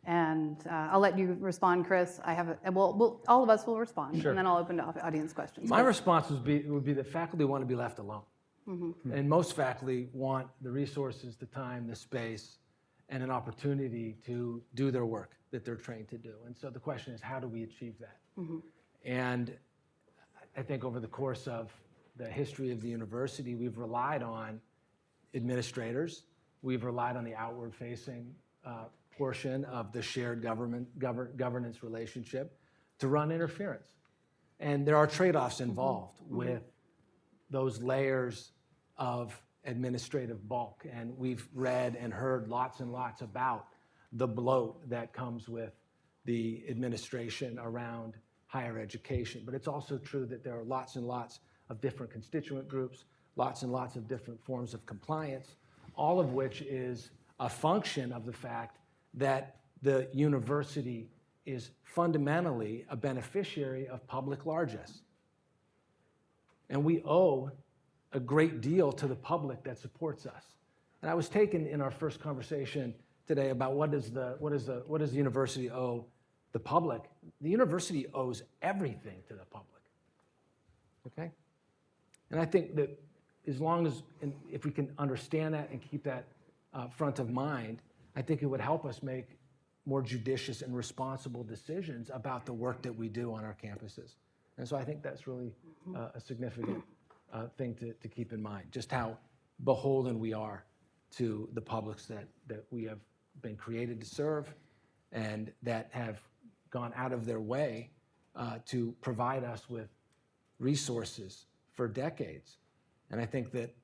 S1: And I'll let you respond, Chris. All of us will respond,
S19: Sure.
S1: and then I'll open to audience questions.
S19: My response would be that faculty want to be left alone.
S1: Mm-hmm.
S19: And most faculty want the resources, the time, the space, and an opportunity to do their work that they're trained to do. And so the question is, how do we achieve that?
S1: Mm-hmm.
S19: And I think over the course of the history of the university, we've relied on administrators. We've relied on the outward-facing portion of the shared governance relationship to run interference. And there are trade-offs involved with those layers of administrative bulk. And we've read and heard lots and lots about the bloat that comes with the administration around higher education. But it's also true that there are lots and lots of different constituent groups, lots and lots of different forms of compliance, all of which is a function of the fact that the university is fundamentally a beneficiary of public largesse. And we owe a great deal to the public that supports us. And I was taken in our first conversation today about what does the university owe the public. The university owes everything to the public. Okay? And I think that as long as, and if we can understand that and keep that front of mind, I think it would help us make more judicious and responsible decisions about the work that we do on our campuses. And so I think that's really a significant thing to keep in mind, just how beholden we are to the publics that we have been created to serve and that have gone out of their way to provide us with resources for decades. And I think that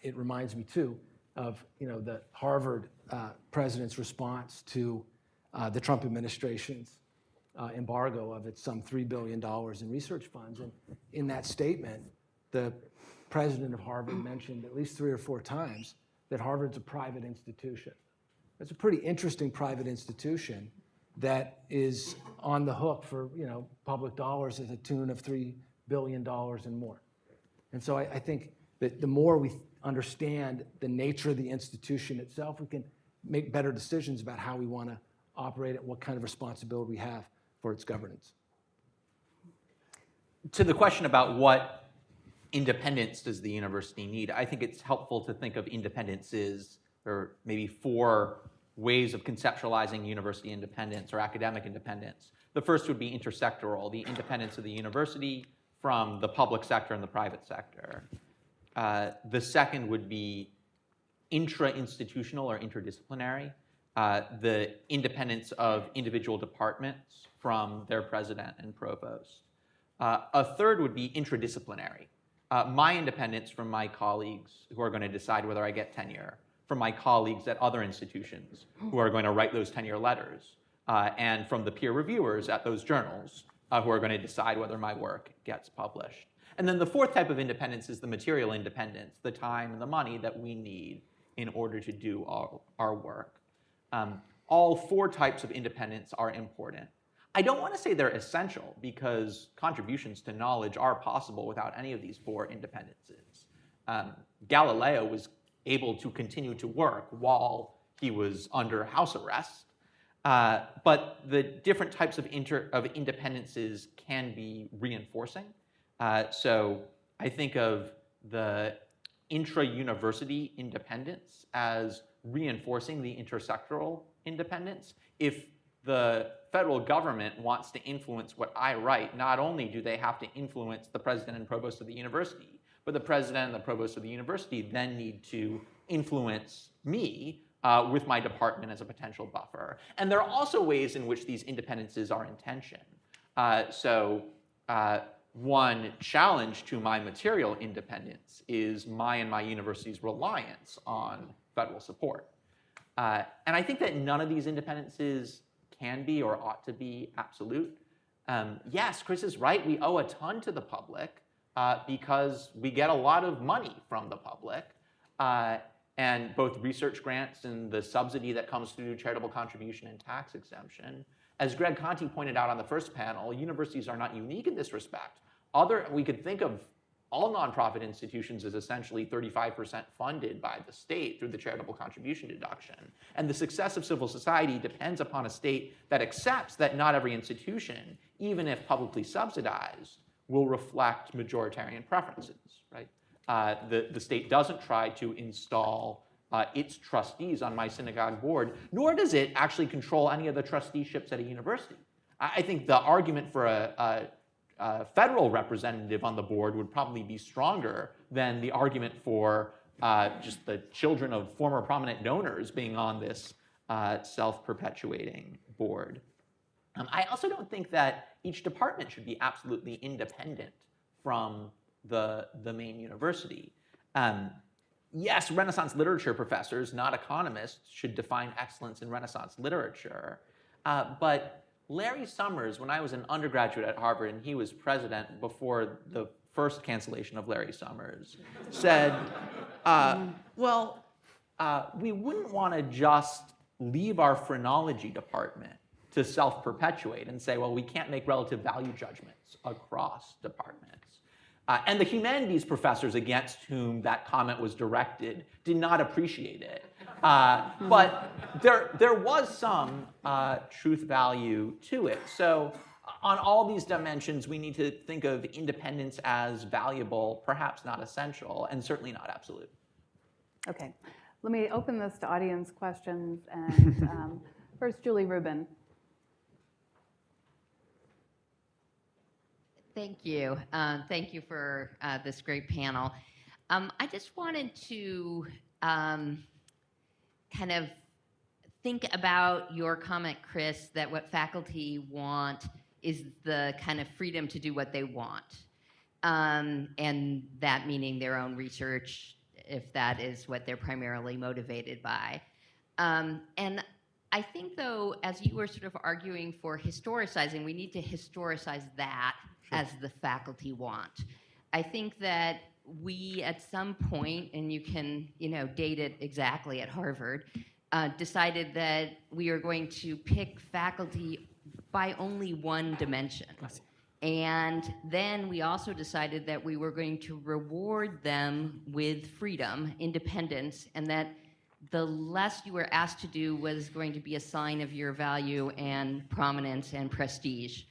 S19: it reminds me too of the Harvard president's response to the Trump administration's embargo of its some $3 billion in research funds. And in that statement, the president of Harvard mentioned at least 3 or 4 times that Harvard's a private institution. It's a pretty interesting private institution that is on the hook for public dollars at the tune of $3 billion and more. And so I think that the more we understand the nature of the institution itself, we can make better decisions about how we want to operate it, what kind of responsibility we have for its governance.
S20: To the question about what independence does the university need, I think it's helpful to think of independence as, or maybe 4 ways of conceptualizing university independence or academic independence. The first would be intersectoral, the independence of the university from the public sector and the private sector. The second would be intra-institutional or interdisciplinary, the independence of individual departments from their president and provost. A third would be intradisciplinary, my independence from my colleagues who are going to decide whether I get tenure, from my colleagues at other institutions who are going to write those tenure letters, and from the peer reviewers at those journals who are going to decide whether my work gets published. And then the fourth type of independence is the material independence, the time and the money that we need in order to do our work. All 4 types of independence are important. I don't want to say they're essential because contributions to knowledge are possible without any of these 4 independences. Galileo was able to continue to work while he was under house arrest, but the different types of independences can be reinforcing. So I think of the intra-university independence as reinforcing the intersectoral independence. If the federal government wants to influence what I write, not only do they have to influence the president and provost of the university, but the president and the provost of the university then need to influence me with my department as a potential buffer. And there are also ways in which these independences are in tension. One challenge to my material independence is my and my university's reliance on federal support. And I think that none of these independences can be or ought to be absolute. Yes, Chris is right. We owe a ton to the public because we get a lot of money from the public. And both research grants and the subsidy that comes through charitable contribution and tax exemption. As Greg Conti pointed out on the first panel, universities are not unique in this respect. We could think of all nonprofit institutions as essentially 35% funded by the state through the charitable contribution deduction. And the success of civil society depends upon a state that accepts that not every institution, even if publicly subsidized, will reflect majoritarian preferences, right? The state doesn't try to install its trustees on my synagogue board, nor does it actually control any of the trusteeships at a university. I think the argument for a federal representative on the board would probably be stronger than the argument for just the children of former prominent donors being on this self-perpetuating board. I also don't think that each department should be absolutely independent from the main university. Yes, Renaissance literature professors, not economists, should define excellence in Renaissance literature. But Larry Summers, when I was an undergraduate at Harvard and he was president before the first cancellation of Larry Summers, said, we wouldn't want to just leave our phrenology department to self-perpetuate and say, well, we can't make relative value judgments across departments. And the humanities professors against whom that comment was directed did not appreciate it. But there was some truth value to it. So on all these dimensions, we need to think of independence as valuable, perhaps not essential, and certainly not absolute.
S1: Okay, let me open this to audience questions. And first, Julie Rubin.
S21: Thank you. Thank you for this great panel. I just wanted to kind of think about your comment, Chris, that what faculty want is the kind of freedom to do what they want. And that meaning their own research, if that is what they're primarily motivated by. And I think, though, as you were sort of arguing for historicizing, we need to historicize that as the faculty want. I think that we, at some point, and you can, date it exactly at Harvard, decided that we are going to pick faculty by only one dimension. And then we also decided that we were going to reward them with freedom, independence, and that the less you were asked to do was going to be a sign of your value and prominence and prestige.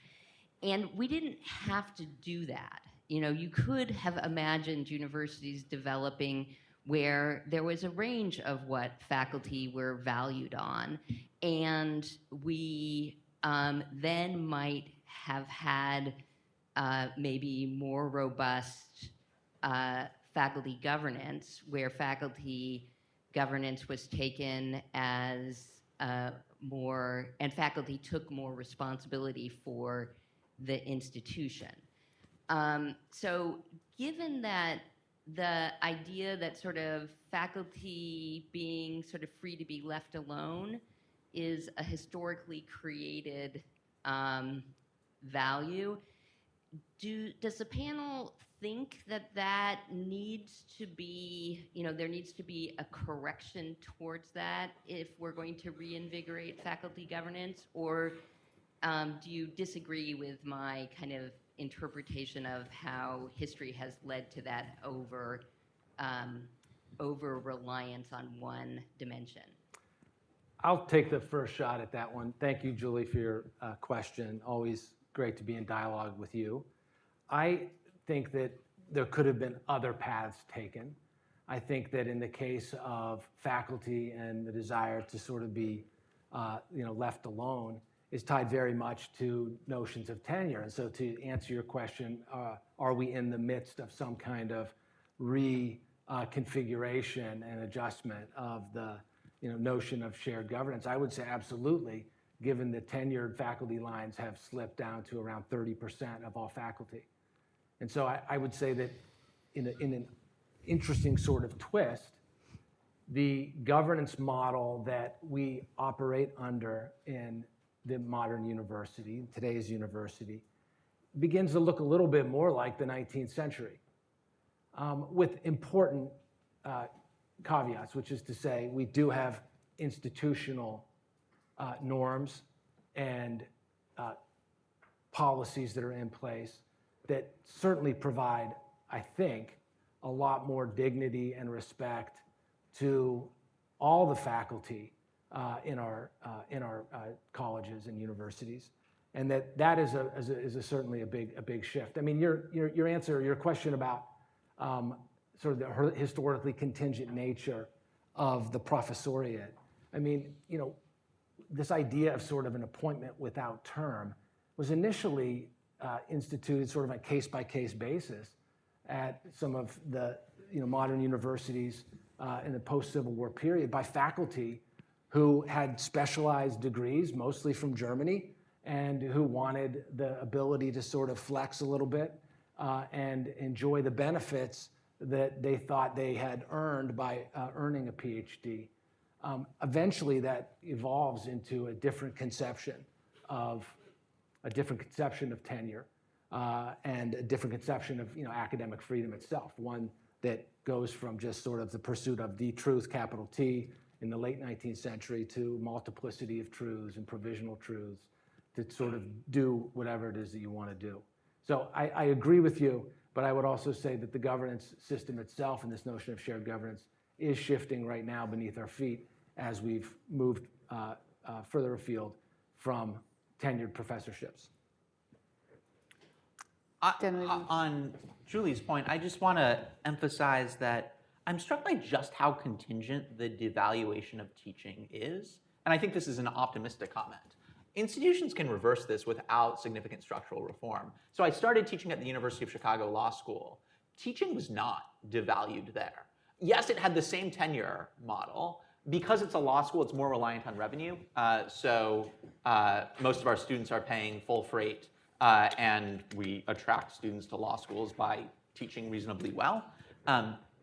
S21: And we didn't have to do that. You could have imagined universities developing where there was a range of what faculty were valued on. And we then might have had maybe more robust faculty governance, where faculty governance was taken as more, and faculty took more responsibility for the institution. So given that the idea that sort of faculty being sort of free to be left alone is a historically created value, does the panel think that that needs to be, there needs to be a correction towards that if we're going to reinvigorate faculty governance? Or do you disagree with my kind of interpretation of how history has led to that over reliance on one dimension?
S19: I'll take the first shot at that one. Thank you, Julie, for your question. Always great to be in dialogue with you. I think that there could have been other paths taken. I think that in the case of faculty and the desire to sort of be left alone is tied very much to notions of tenure. And so to answer your question, are we in the midst of some kind of reconfiguration and adjustment of the notion of shared governance? I would say absolutely, given the tenured faculty lines have slipped down to around 30% of all faculty. And so I would say that in an interesting sort of twist, the governance model that we operate under in the modern university, today's university, begins to look a little bit more like the 19th century, with important caveats, which is to say we do have institutional norms and policies that are in place that certainly provide, I think, a lot more dignity and respect to all the faculty in our colleges and universities, and that is certainly a big shift. I mean, your answer, your question about sort of the historically contingent nature of the professoriate. I mean, this idea of sort of an appointment without term was initially instituted sort of on a case-by-case basis at some of the modern universities in the post-Civil War period by faculty who had specialized degrees, mostly from Germany, and who wanted the ability to sort of flex a little bit and enjoy the benefits that they thought they had earned by earning a PhD. Eventually, that evolves into a different conception of tenure and a different conception of academic freedom itself. One that goes from just sort of the pursuit of the truth, capital T, in the late 19th century to multiplicity of truths and provisional truths to sort of do whatever it is that you want to do. So I agree with you, but I would also say that the governance system itself and this notion of shared governance is shifting right now beneath our feet. as we've moved further afield from tenured professorships.
S20: On Julie's point, I just want to emphasize that I'm struck by just how contingent the devaluation of teaching is. And I think this is an optimistic comment. Institutions can reverse this without significant structural reform. So I started teaching at the University of Chicago Law School. Teaching was not devalued there. Yes, it had the same tenure model. Because it's a law school, it's more reliant on revenue. So most of our students are paying full freight, and we attract students to law schools by teaching reasonably well.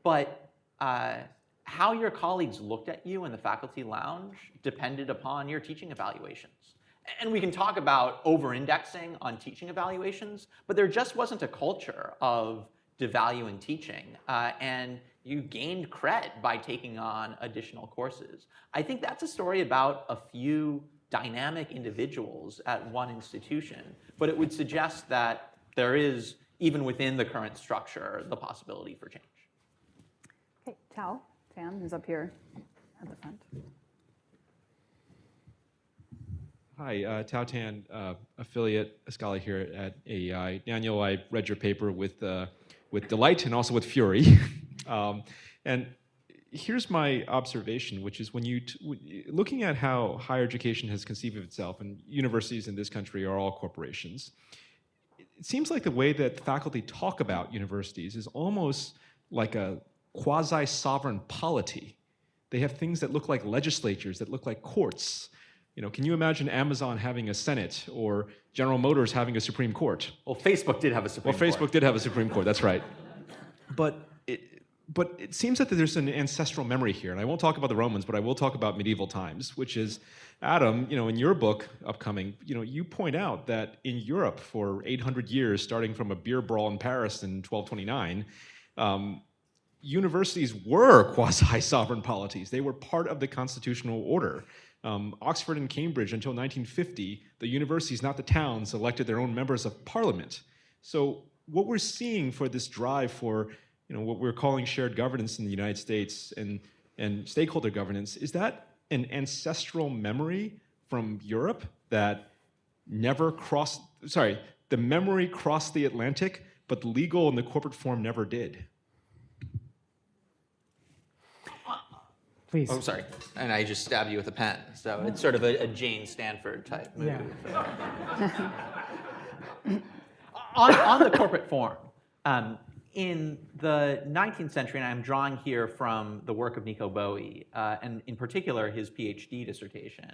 S20: But how your colleagues looked at you in the faculty lounge depended upon your teaching evaluations. And we can talk about over-indexing on teaching evaluations, but there just wasn't a culture of devaluing teaching. And you gained cred by taking on additional courses. I think that's a story about a few dynamic individuals at one institution, but it would suggest that there is, even within the current structure, the possibility for change.
S5: Okay, Tam is up here at the front.
S8: Hi, Tao Tan, affiliate, a scholar here at AEI. Daniel, I read your paper with delight and also with fury. And here's my observation, which is when looking at how higher education has conceived of itself, and universities in this country are all corporations, it seems like the way that faculty talk about universities is almost like a quasi-sovereign polity. They have things that look like legislatures, that look like courts. Can you imagine Amazon having a Senate or General Motors having a Supreme Court?
S20: Well, Facebook did have a Supreme Court.
S8: Well, Facebook did have a Supreme Court, that's right. But it seems that there's an ancestral memory here, and I won't talk about the Romans, but I will talk about medieval times, which is, Adam, in your book upcoming, you point out that in Europe for 800 years, starting from a beer brawl in Paris in 1229, universities were quasi-sovereign polities. They were part of the constitutional order. Oxford and Cambridge, until 1950, the universities, not the towns, elected their own members of parliament. So what we're seeing for this drive for what we're calling shared governance in the United States and stakeholder governance, is that an ancestral memory from Europe that never the memory crossed the Atlantic, but the legal and the corporate form never did?
S18: Please.
S20: Oh, sorry. And I just stabbed you with a pen. So it's sort of a Jane Stanford type move.
S18: Yeah.
S20: on the corporate form, in the 19th century, and I'm drawing here from the work of Nico Bowie, and in particular his PhD dissertation,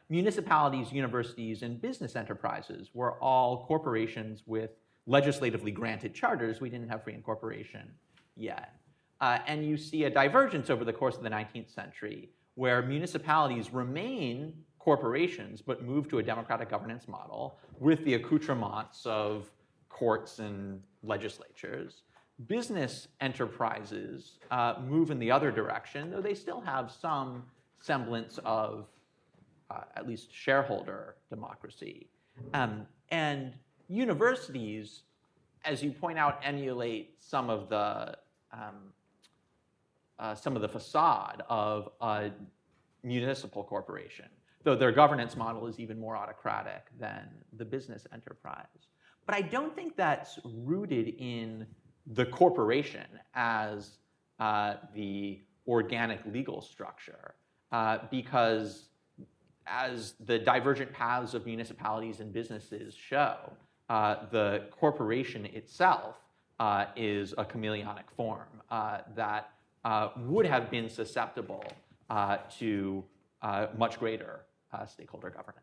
S20: municipalities, universities, and business enterprises were all corporations with legislatively granted charters. We didn't have free incorporation yet. And you see a divergence over the course of the 19th century where municipalities remain corporations but move to a democratic governance model with the accoutrements of courts and legislatures. Business enterprises move in the other direction, though they still have some semblance of at least shareholder democracy. And universities, as you point out, emulate some of the facade of a municipal corporation, though their governance model is even more autocratic than the business enterprise. But I don't think that's rooted in the corporation as the organic legal structure, because as the divergent paths of municipalities and businesses show, the corporation itself is a chameleonic form that would have been susceptible to much greater stakeholder governance.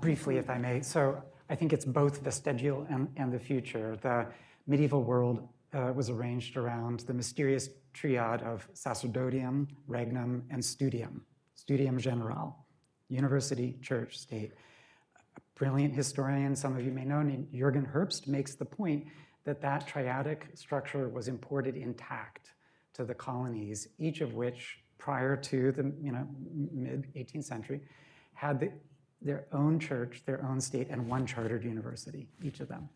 S18: Briefly, if I may. So I think it's both vestigial and the future. The medieval world was arranged around the mysterious triad of sacerdotium, regnum, and studium generale, university, church, state. A brilliant historian, some of you may know, named Jürgen Herbst, makes the point that that triadic structure was imported intact to the colonies, each of which, prior to the mid-18th century, had their own church, their own state, and one chartered university, each of them.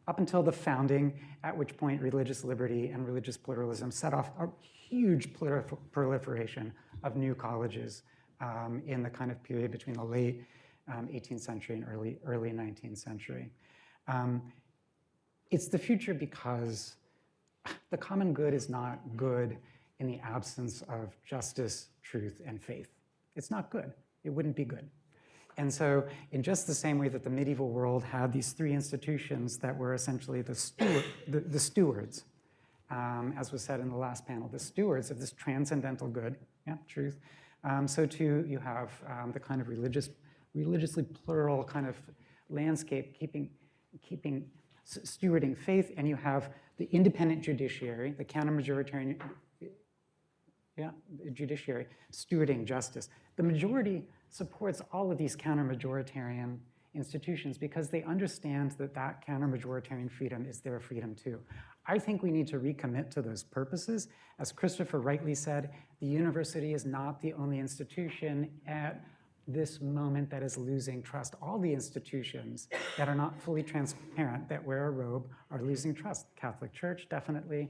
S18: up until the founding, at which point religious liberty and religious pluralism set off a huge proliferation of new colleges in the kind of period between the late 18th century and early 19th century. It's the future because the common good is not good in the absence of justice, truth, and faith. It's not good. It wouldn't be good. And so in just the same way that the medieval world had these three institutions that were essentially the stewards, as was said in the last panel, the stewards of this transcendental good, yeah, truth, so too you have the kind of religiously plural kind of landscape stewarding faith, and you have the independent judiciary, the counter-majoritarian judiciary stewarding justice. The majority supports all of these counter-majoritarian institutions because they understand that that counter-majoritarian freedom is their freedom too. I think we need to recommit to those purposes. As Christopher rightly said, the university is not the only institution at this moment that is losing trust. All the institutions that are not fully transparent, that wear a robe, are losing trust. Catholic Church, definitely,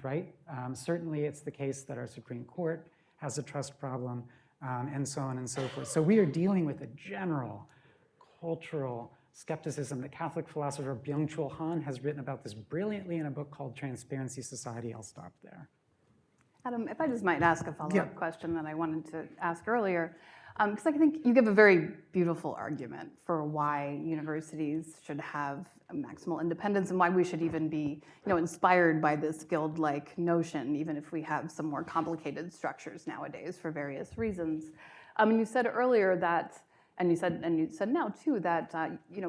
S18: right? Certainly it's the case that our Supreme Court has a trust problem, and so on and so forth. So we are dealing with a general cultural skepticism. The Catholic philosopher Byung-Chul Han has written about this brilliantly in a book called Transparency Society. I'll stop there.
S1: Adam, if I just might ask a follow-up question that I wanted to ask earlier, because I think you give a very beautiful argument for why universities should have maximal independence and why we should even be, inspired by this guild-like notion, even if we have some more complicated structures nowadays for various reasons. You said earlier that, and you said now too, that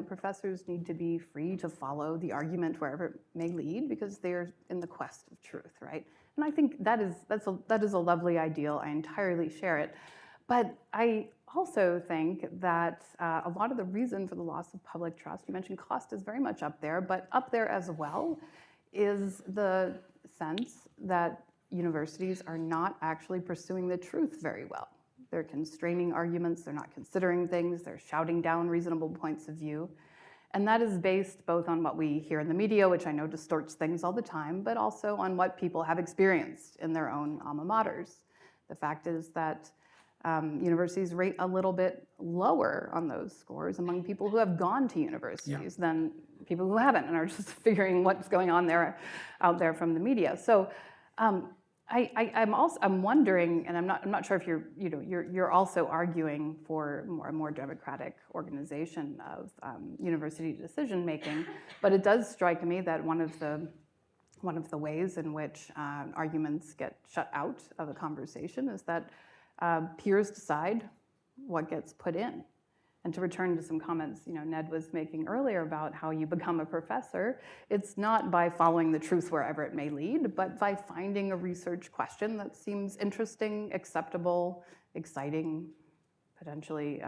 S1: professors need to be free to follow the argument wherever it may lead because they're in the quest of truth, right? And I think that is a lovely ideal. I entirely share it. But I also think that a lot of the reason for the loss of public trust, you mentioned cost is very much up there, but up there as well is the sense that universities are not actually pursuing the truth very well. They're constraining arguments, they're not considering things, they're shouting down reasonable points of view. And that is based both on what we hear in the media, which I know distorts things all the time, but also on what people have experienced in their own alma maters. The fact is that universities rate a little bit lower on those scores among people who have gone to universities than people who haven't and are just figuring what's going on out there from the media. So I'm wondering, and I'm not sure if you're also arguing for a more democratic organization of university decision making, but it does strike me that one of the ways in which arguments get shut out of a conversation is that peers decide what gets put in. And to return to some comments Ned was making earlier about how you become a professor, it's not by following the truth wherever it may lead, but by finding a research question that seems interesting, acceptable, exciting, potentially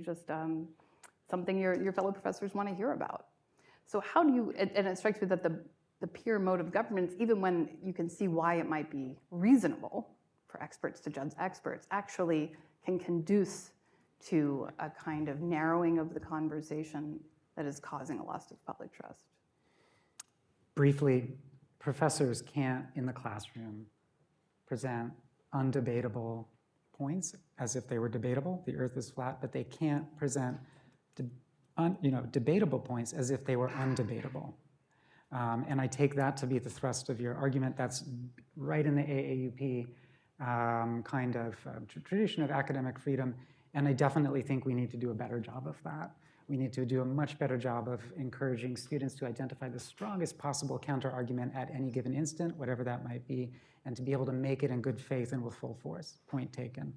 S1: just something your fellow professors want to hear about. So how do you, and it strikes me that the peer mode of governance, even when you can see why it might be reasonable for experts to judge experts, actually can conduce to a kind of narrowing of the conversation that is causing a loss of public trust.
S18: Briefly, professors can't, in the classroom, present undebatable points as if they were debatable. The earth is flat, but they can't present debatable points as if they were undebatable. And I take that to be the thrust of your argument. That's right in the AAUP kind of tradition of academic freedom. And I definitely think we need to do a better job of that. We need to do a much better job of encouraging students to identify the strongest possible counter-argument at any given instant, whatever that might be, and to be able to make it in good faith and with full force. Point taken.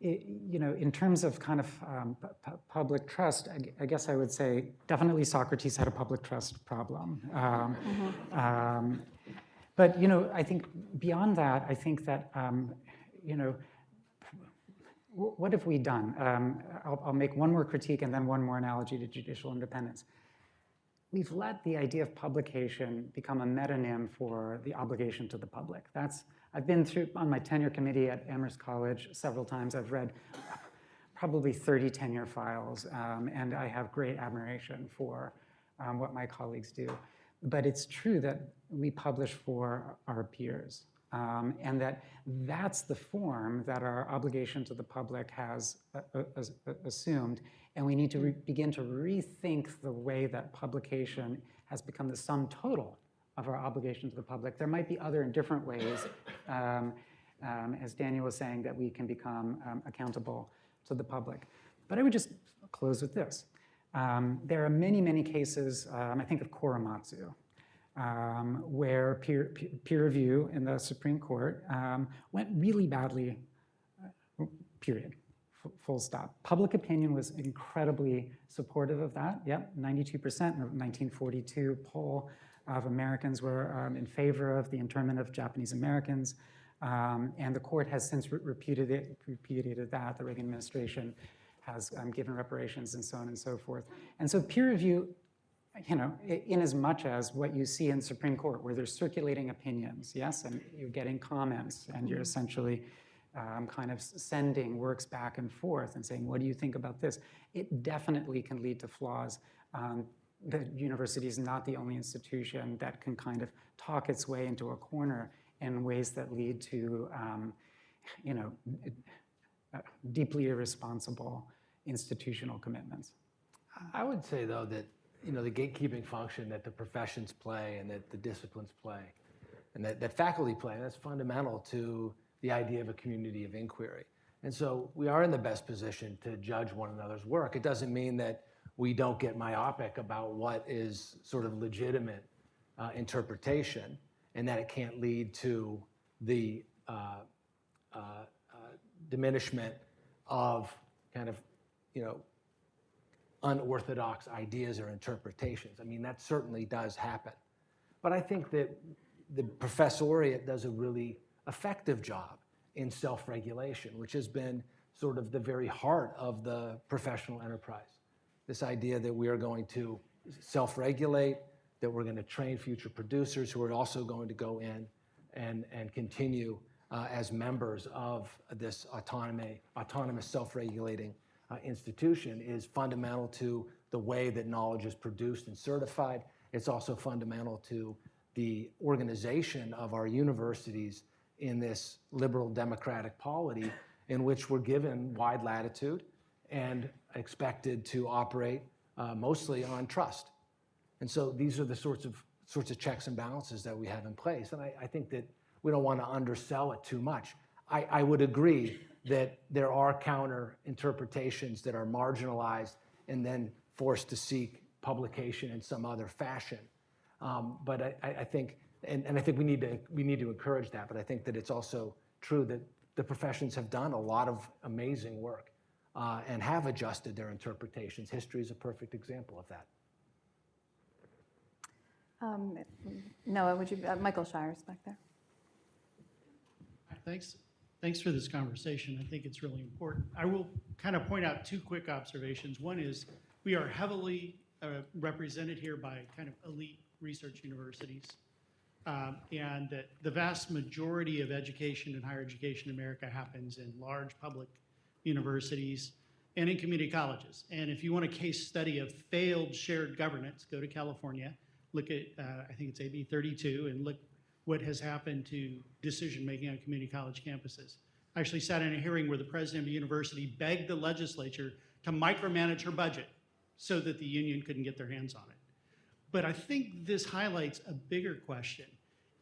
S18: In terms of kind of public trust, I guess I would say definitely Socrates had a public trust problem. But I think beyond that, I think that what have we done? I'll make one more critique and then one more analogy to judicial independence. We've let the idea of publication become a metonym for the obligation to the public. I've been through on my tenure committee at Amherst College several times. I've read probably 30 tenure files, and I have great admiration for what my colleagues do. But it's true that we publish for our peers, and that's the form that our obligation to the public has assumed, and we need to begin to rethink the way that publication has become the sum total of our obligation to the public. There might be other and different ways, as Daniel was saying, that we can become accountable to the public. But I would just close with this. There are many, many cases, I think of Korematsu, where peer review in the Supreme Court went really badly, period, full stop. Public opinion was incredibly supportive of that. Yep, 92% in the 1942 poll of Americans were in favor of the internment of Japanese Americans. And the court has since repudiated that. The Reagan administration has given reparations and so on and so forth. And so peer review, in as much as what you see in Supreme Court, where there's circulating opinions, yes, and you're getting comments, and you're essentially kind of sending works back and forth and saying, what do you think about this? It definitely can lead to flaws. The university is not the only institution that can kind of talk its way into a corner in ways that lead to, deeply irresponsible institutional commitments.
S19: I would say, though, that the gatekeeping function that the professions play and that the disciplines play and that faculty play, that's fundamental to the idea of a community of inquiry. And so we are in the best position to judge one another's work. It doesn't mean that we don't get myopic about what is sort of legitimate interpretation, and that it can't lead to the diminishment of kind of, unorthodox ideas or interpretations. I mean, that certainly does happen. But I think that the professoriate does a really effective job in self-regulation, which has been sort of the very heart of the professional enterprise. This idea that we are going to self-regulate, that we're going to train future producers who are also going to go in and continue as members of this autonomous self-regulating institution is fundamental to the way that knowledge is produced and certified. It's also fundamental to the organization of our universities in this liberal democratic polity in which we're given wide latitude and expected to operate mostly on trust. And so these are the sorts of checks and balances that we have in place. And I think that we don't want to undersell it too much. I would agree that there are counter interpretations that are marginalized and then forced to seek publication in some other fashion. But I think, and I think we need to encourage that. But I think that it's also true that the professions have done a lot of amazing work and have adjusted their interpretations. History is a perfect example of that.
S5: Noah, would you, Michael Shire's back there.
S6: Thanks for this conversation. I think it's really important. I will kind of point out two quick observations. One is we are heavily represented here by kind of elite research universities, and that the vast majority of education and higher education in America happens in large public universities and in community colleges. And if you want a case study of failed shared governance, go to California, look at, I think it's AB 32, and look what has happened to decision-making on community college campuses. I actually sat in a hearing where the president of the university begged the legislature to micromanage her budget so that the union couldn't get their hands on it. But I think this highlights a bigger question.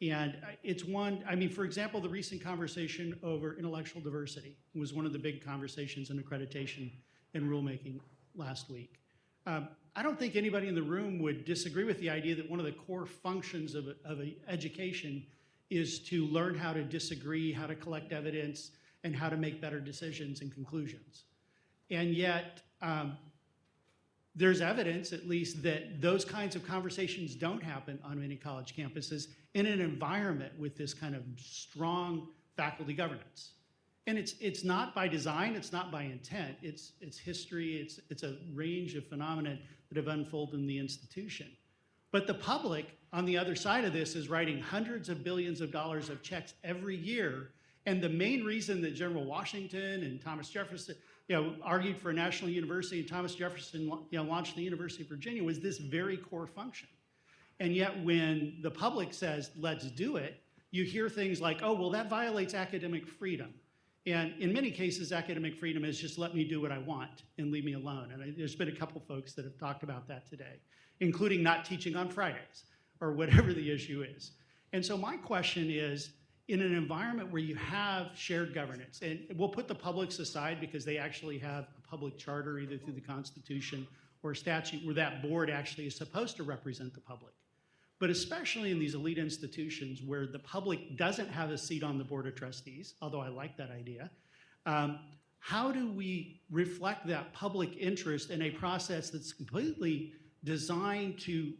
S6: And it's one, I mean, for example, the recent conversation over intellectual diversity was one of the big conversations in accreditation and rulemaking last week. I don't think anybody in the room would disagree with the idea that one of the core functions of education is to learn how to disagree, how to collect evidence, and how to make better decisions and conclusions. And yet, there's evidence, at least, that those kinds of conversations don't happen on many college campuses in an environment with this kind of strong faculty governance. And it's not by design, it's not by intent, it's history, it's a range of phenomena that have unfolded in the institution. But the public, on the other side of this, is writing hundreds of billions of dollars of checks every year. And the main reason that General Washington and Thomas Jefferson, argued for a national university, and Thomas Jefferson launched the University of Virginia, was this very core function. And yet when the public says, let's do it, you hear things like, oh, well, that violates academic freedom. And in many cases, academic freedom is just let me do what I want and leave me alone. And there's been a couple folks that have talked about that today, including not teaching on Fridays or whatever the issue is. And so my question is, in an environment where you have shared governance, and we'll put the publics aside because they actually have a public charter either through the Constitution or statute where that board actually is supposed to represent the public. But especially in these elite institutions where the public doesn't have a seat on the Board of Trustees, although I like that idea, how do we reflect that public interest in a process that's completely designed to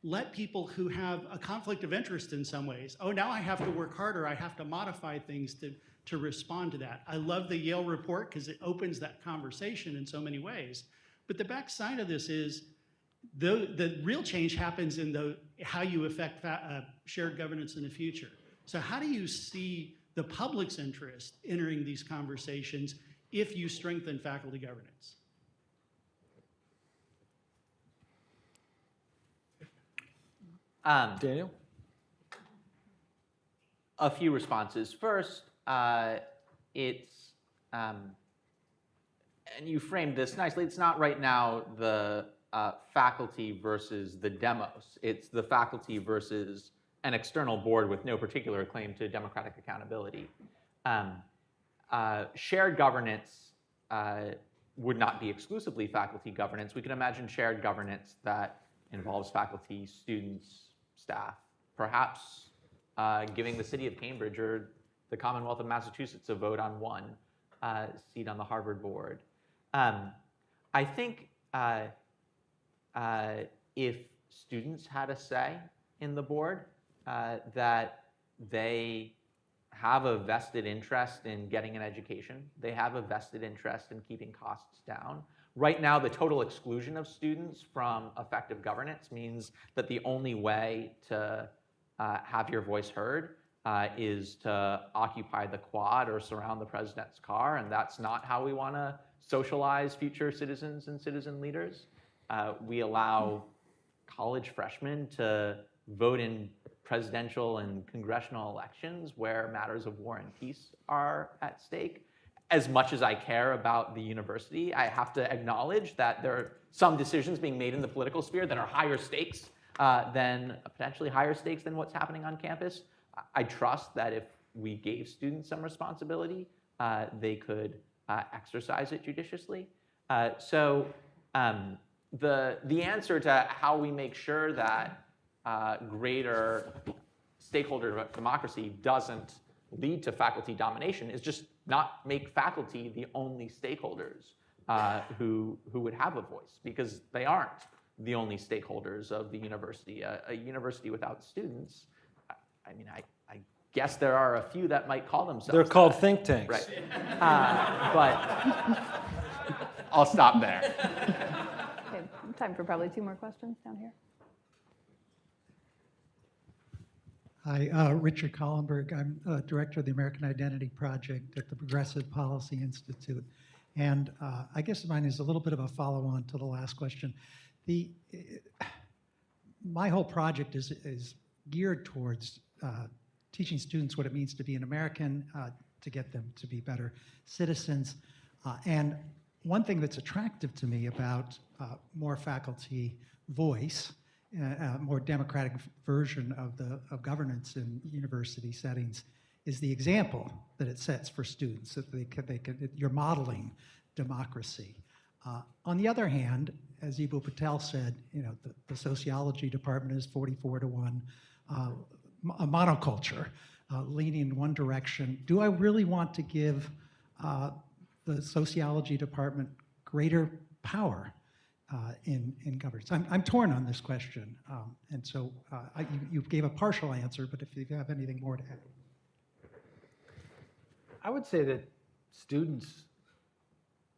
S6: let people who have a conflict of interest in some ways, oh, now I have to work harder, I have to modify things to respond to that. I love the Yale report because it opens that conversation in so many ways. But the backside of this is the real change happens in how you affect shared governance in the future. So how do you see the public's interest entering these conversations if you strengthen faculty governance?
S20: Daniel? A few responses. First, it's, and you framed this nicely, it's not right now the faculty versus the demos. It's the faculty versus an external board with no particular claim to democratic accountability. Shared governance would not be exclusively faculty governance. We can imagine shared governance that involves faculty, students, staff, perhaps giving the city of Cambridge or the Commonwealth of Massachusetts a vote on one seat on the Harvard board. I think if students had a say in the board, that they have a vested interest in getting an education. They have a vested interest in keeping costs down. Right now, the total exclusion of students from effective governance means that the only way to have your voice heard is to occupy the quad or surround the president's car, and that's not how we want to socialize future citizens and citizen leaders. We allow college freshmen to vote in presidential and congressional elections where matters of war and peace are at stake. As much as I care about the university, I have to acknowledge that there are some decisions being made in the political sphere that are higher stakes potentially higher stakes than what's happening on campus. I trust that if we gave students some responsibility, they could exercise it judiciously. The answer to how we make sure that greater stakeholder democracy doesn't lead to faculty domination is just not make faculty the only stakeholders who would have a voice, because they aren't the only stakeholders of the university. A university without students, I mean, I guess there are a few that might call themselves
S19: They're called
S20: that.
S19: think tanks.
S20: Right. But I'll stop there.
S5: Okay, time for probably 2 more questions down here.
S7: Hi, Richard Collenberg. I'm director of the American Identity Project at the Progressive Policy Institute. And I guess mine is a little bit of a follow-on to the last question. My whole project is geared towards teaching students what it means to be an American, to get them to be better citizens. And one thing that's attractive to me about more faculty voice, a more democratic version of governance in university settings, is the example that it sets for students, that you're modeling democracy. On the other hand, as Ibu Patel said, the sociology department is 44-1, a monoculture, leaning in one direction. Do I really want to give the sociology department greater power in governance? I'm torn on this question, and so you gave a partial answer, but if you have anything more to add.
S19: I would say that students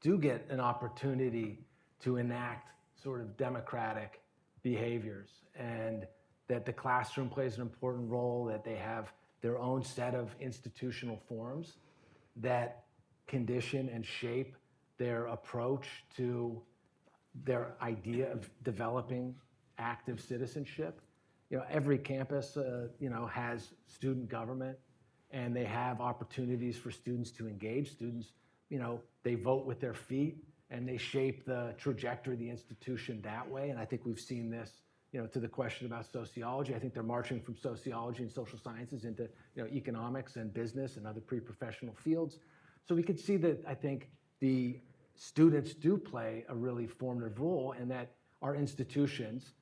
S19: do get an opportunity to enact sort of democratic behaviors, and that the classroom plays an important role, that they have their own set of institutional forms that condition and shape their approach to their idea of developing active citizenship. Every campus, has student government, and they have opportunities for students to engage. Students, they vote with their feet, and they shape the trajectory of the institution that way. And I think we've seen this, to the question about sociology. I think they're marching from sociology and social sciences into, economics and business and other pre-professional fields. So we could see that I think the students do play a really formative role, and that our institutions,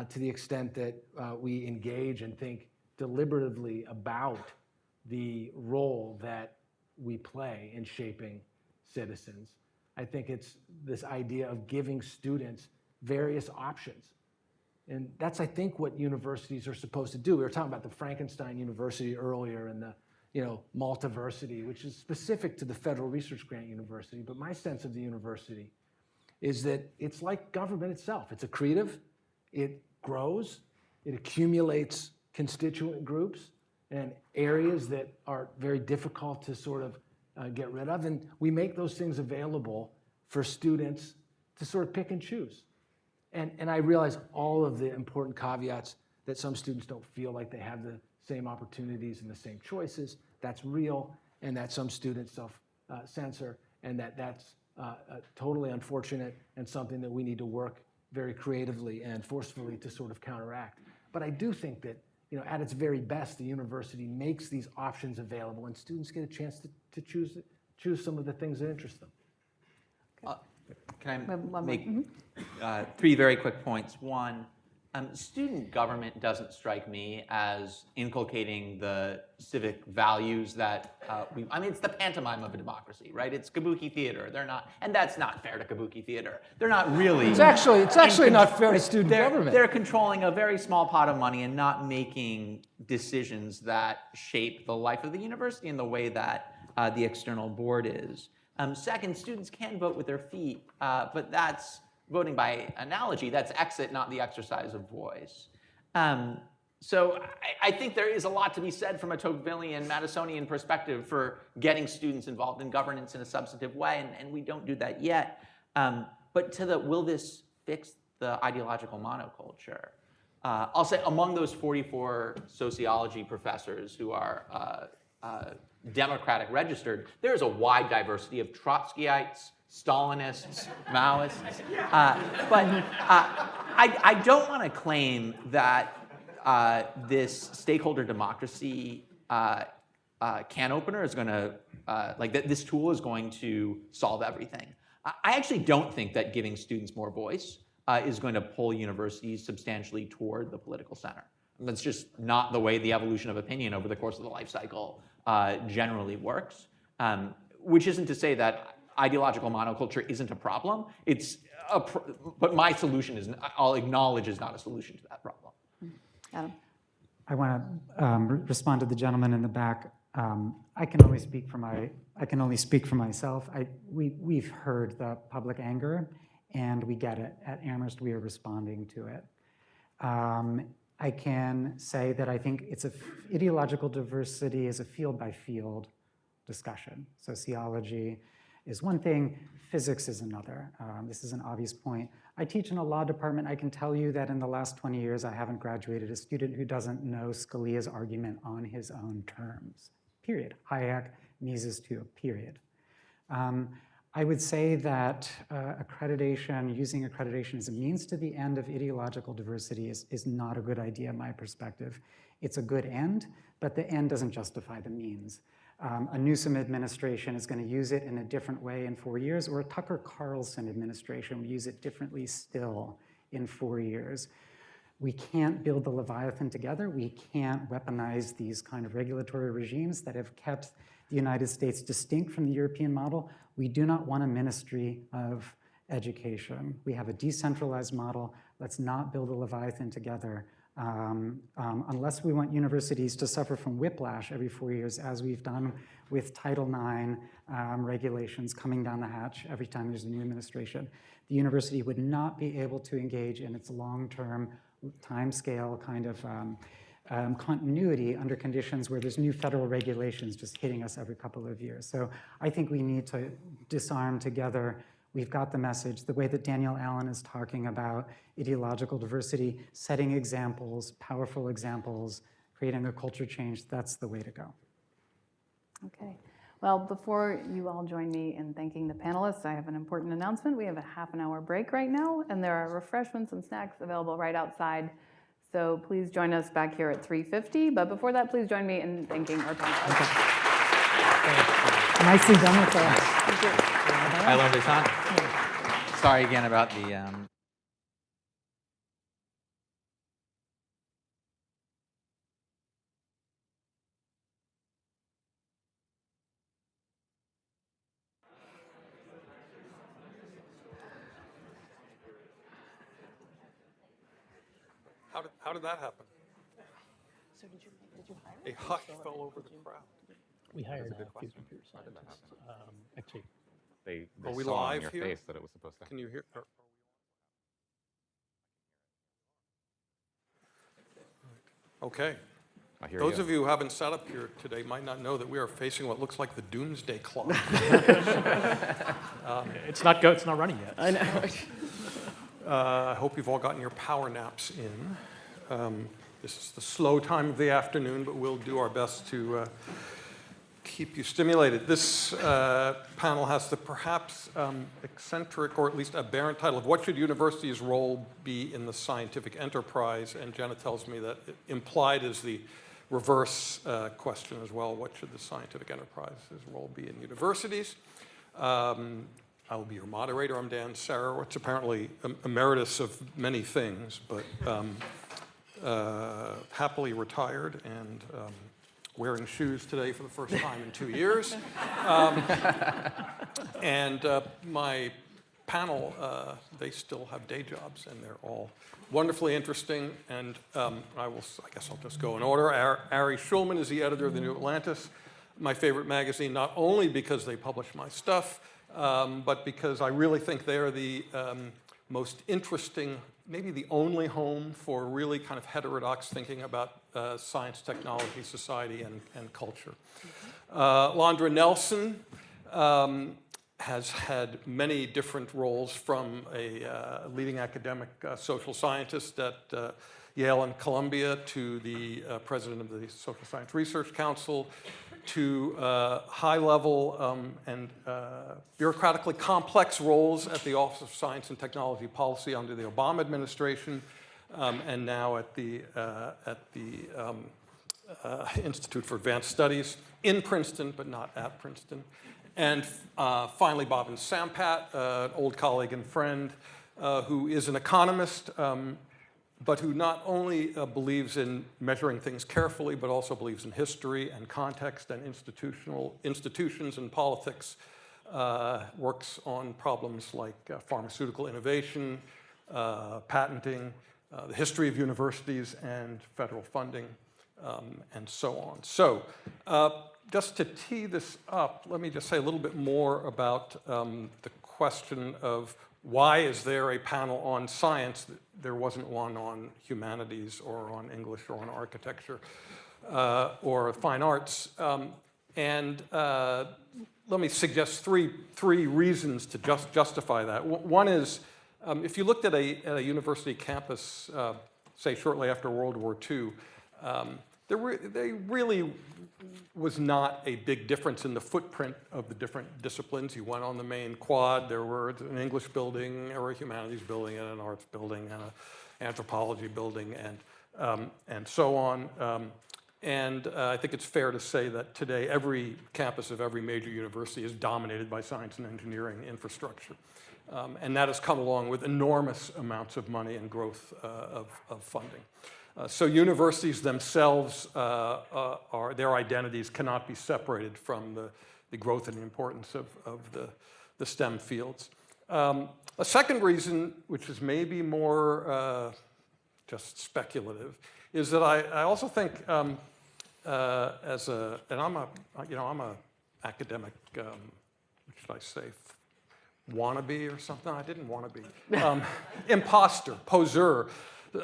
S19: to the extent that we engage and think deliberatively about the role that we play in shaping citizens, I think it's this idea of giving students various options. And that's, I think, what universities are supposed to do. We were talking about the Frankenstein University earlier and the multiversity, which is specific to the Federal Research Grant University. But my sense of the university is that it's like government itself. It's accretive, it grows, it accumulates constituent groups and areas that are very difficult to sort of get rid of. And we make those things available for students to sort of pick and choose. And I realize all of the important caveats that some students don't feel like they have the same opportunities and the same choices. That's real, and that some students self-censor, and that's totally unfortunate and something that we need to work very creatively and forcefully to sort of counteract. But I do think that, at its very best, the university makes these options available, and students get a chance to choose some of the things that interest them.
S20: Can I make three very quick points? One, student government doesn't strike me as inculcating the civic values that it's the pantomime of a democracy, right? It's kabuki theater. They're not, and that's not fair to kabuki theater. They're not really.
S19: It's actually not fair to student government.
S20: They're controlling a very small pot of money and not making decisions that shape the life of the university in the way that the external board is. Second, students can vote with their feet, but that's voting by analogy. That's exit, not the exercise of voice. So I think there is a lot to be said from a Tocquevillian, Madisonian perspective for getting students involved in governance in a substantive way, and we don't do that yet. But to the, will this fix the ideological monoculture? I'll say among those 44 sociology professors who are Democratic registered, there is a wide diversity of Trotskyites, Stalinists, Maoists. But I don't want to claim that this stakeholder democracy can opener is going to, that this tool is going to solve everything. I actually don't think that giving students more voice is going to pull universities substantially toward the political center. That's just not the way the evolution of opinion over the course of the life cycle generally works, which isn't to say that ideological monoculture isn't a problem. But my solution is, I'll acknowledge, is not a solution to that problem.
S5: Adam.
S18: I want to respond to the gentleman in the back. I can only speak for myself. We've heard the public anger, and we get it. At Amherst, we are responding to it. I can say that I think ideological diversity is a field-by-field discussion. Sociology is one thing, physics is another. This is an obvious point. I teach in a law department. I can tell you that in the last 20 years, I haven't graduated a student who doesn't know Scalia's argument on his own terms, period. Hayek, Mises too, period. I would say that using accreditation as a means to the end of ideological diversity is not a good idea in my perspective. It's a good end, but the end doesn't justify the means. A Newsom administration is going to use it in a different way in 4 years, or a Tucker Carlson administration will use it differently still in 4 years. We can't build the Leviathan together. We can't weaponize these kind of regulatory regimes that have kept the United States distinct from the European model. We do not want a ministry of education. We have a decentralized model. Let's not build a Leviathan together. Unless we want universities to suffer from whiplash every 4 years, as we've done with Title IX regulations coming down the hatch every time there's a new administration, the university would not be able to engage in its long-term timescale kind of continuity under conditions where there's new federal regulations just hitting us every couple of years. So I think we need to disarm together. We've got the message, the way that Danielle Allen is talking about ideological diversity, setting examples, powerful examples, creating a culture change, that's the way to go.
S5: Okay. Well, before you all join me in thanking the panelists, I have an important announcement. We have a half-an-hour break right now, and there are refreshments and snacks available right outside. So please join us back here at 3:50. But before that, please join me in thanking our panelists.
S18: Nicely done with that.
S5: Thank you.
S20: I learned a ton. Sorry again about the.
S2: How did that happen?
S22: So did you hire?
S2: A hush fell over the crowd.
S22: We hired a few computer scientists. Actually,
S23: They
S2: Are we
S23: saw on
S2: live
S23: your
S2: here?
S23: face that it was supposed to.
S2: Can you hear? Okay.
S23: I hear
S2: Those
S23: you.
S2: of you who haven't sat up here today might not know that we are facing what looks like the doomsday clock.
S22: it's not it's not running yet.
S2: I know. I hope you've all gotten your power naps in. This is the slow time of the afternoon, but we'll do our best to keep you stimulated. This panel has the perhaps eccentric or at least aberrant title of What Should Universities' Role Be in the Scientific Enterprise? And Jenna tells me that implied is the reverse question as well. What should the scientific enterprise's role be in universities? I will be your moderator. I'm Dan Sarowitz, apparently emeritus of many things, but happily retired and wearing shoes today for the first time in 2 years. And my panel, they still have day jobs, and they're all wonderfully interesting. And I guess I'll just go in order. Ari Schulman is the editor of the New Atlantis, my favorite magazine, not only because they publish my stuff, but because I really think they are the most interesting, maybe the only home for really kind of heterodox thinking about science, technology, society, and culture. Londra Nelson has had many different roles, from a leading academic social scientist at Yale and Columbia to the president of the Social Science Research Council, to high-level and bureaucratically complex roles at the Office of Science and Technology Policy under the Obama administration, and now at the Institute for Advanced Studies in Princeton, but not at Princeton. And finally, Bhavin Sampat, an old colleague and friend, who is an economist, but who not only believes in measuring things carefully, but also believes in history and context and institutions and politics, works on problems like pharmaceutical innovation, patenting, the history of universities and federal funding, and so on. So just to tee this up, let me just say a little bit more about the question of why is there a panel on science? There wasn't one on humanities or on English or on architecture or fine arts. And let me suggest three reasons to justify that. One is, if you looked at a university campus, say shortly after World War II, there really was not a big difference in the footprint of the different disciplines. You went on the main quad, there were an English building or a humanities building and an arts building and an anthropology building and so on. I think it's fair to say that today every campus of every major university is dominated by science and engineering infrastructure. And that has come along with enormous amounts of money and growth of funding. So universities themselves, their identities cannot be separated from the growth and importance of the STEM fields. A second reason, which is maybe more just speculative, is that I also think and I'm a academic, what should I say, wannabe or something? I didn't want to be. Imposter, poseur.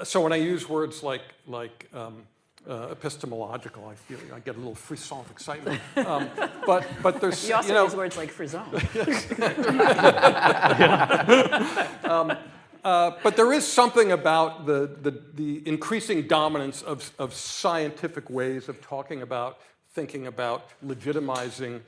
S2: So when I use words like epistemological. I feel I get a little frisson of excitement. But there's
S3: You also use words like frisson.
S2: But there is something about the increasing dominance of scientific ways of talking about, thinking about, legitimizing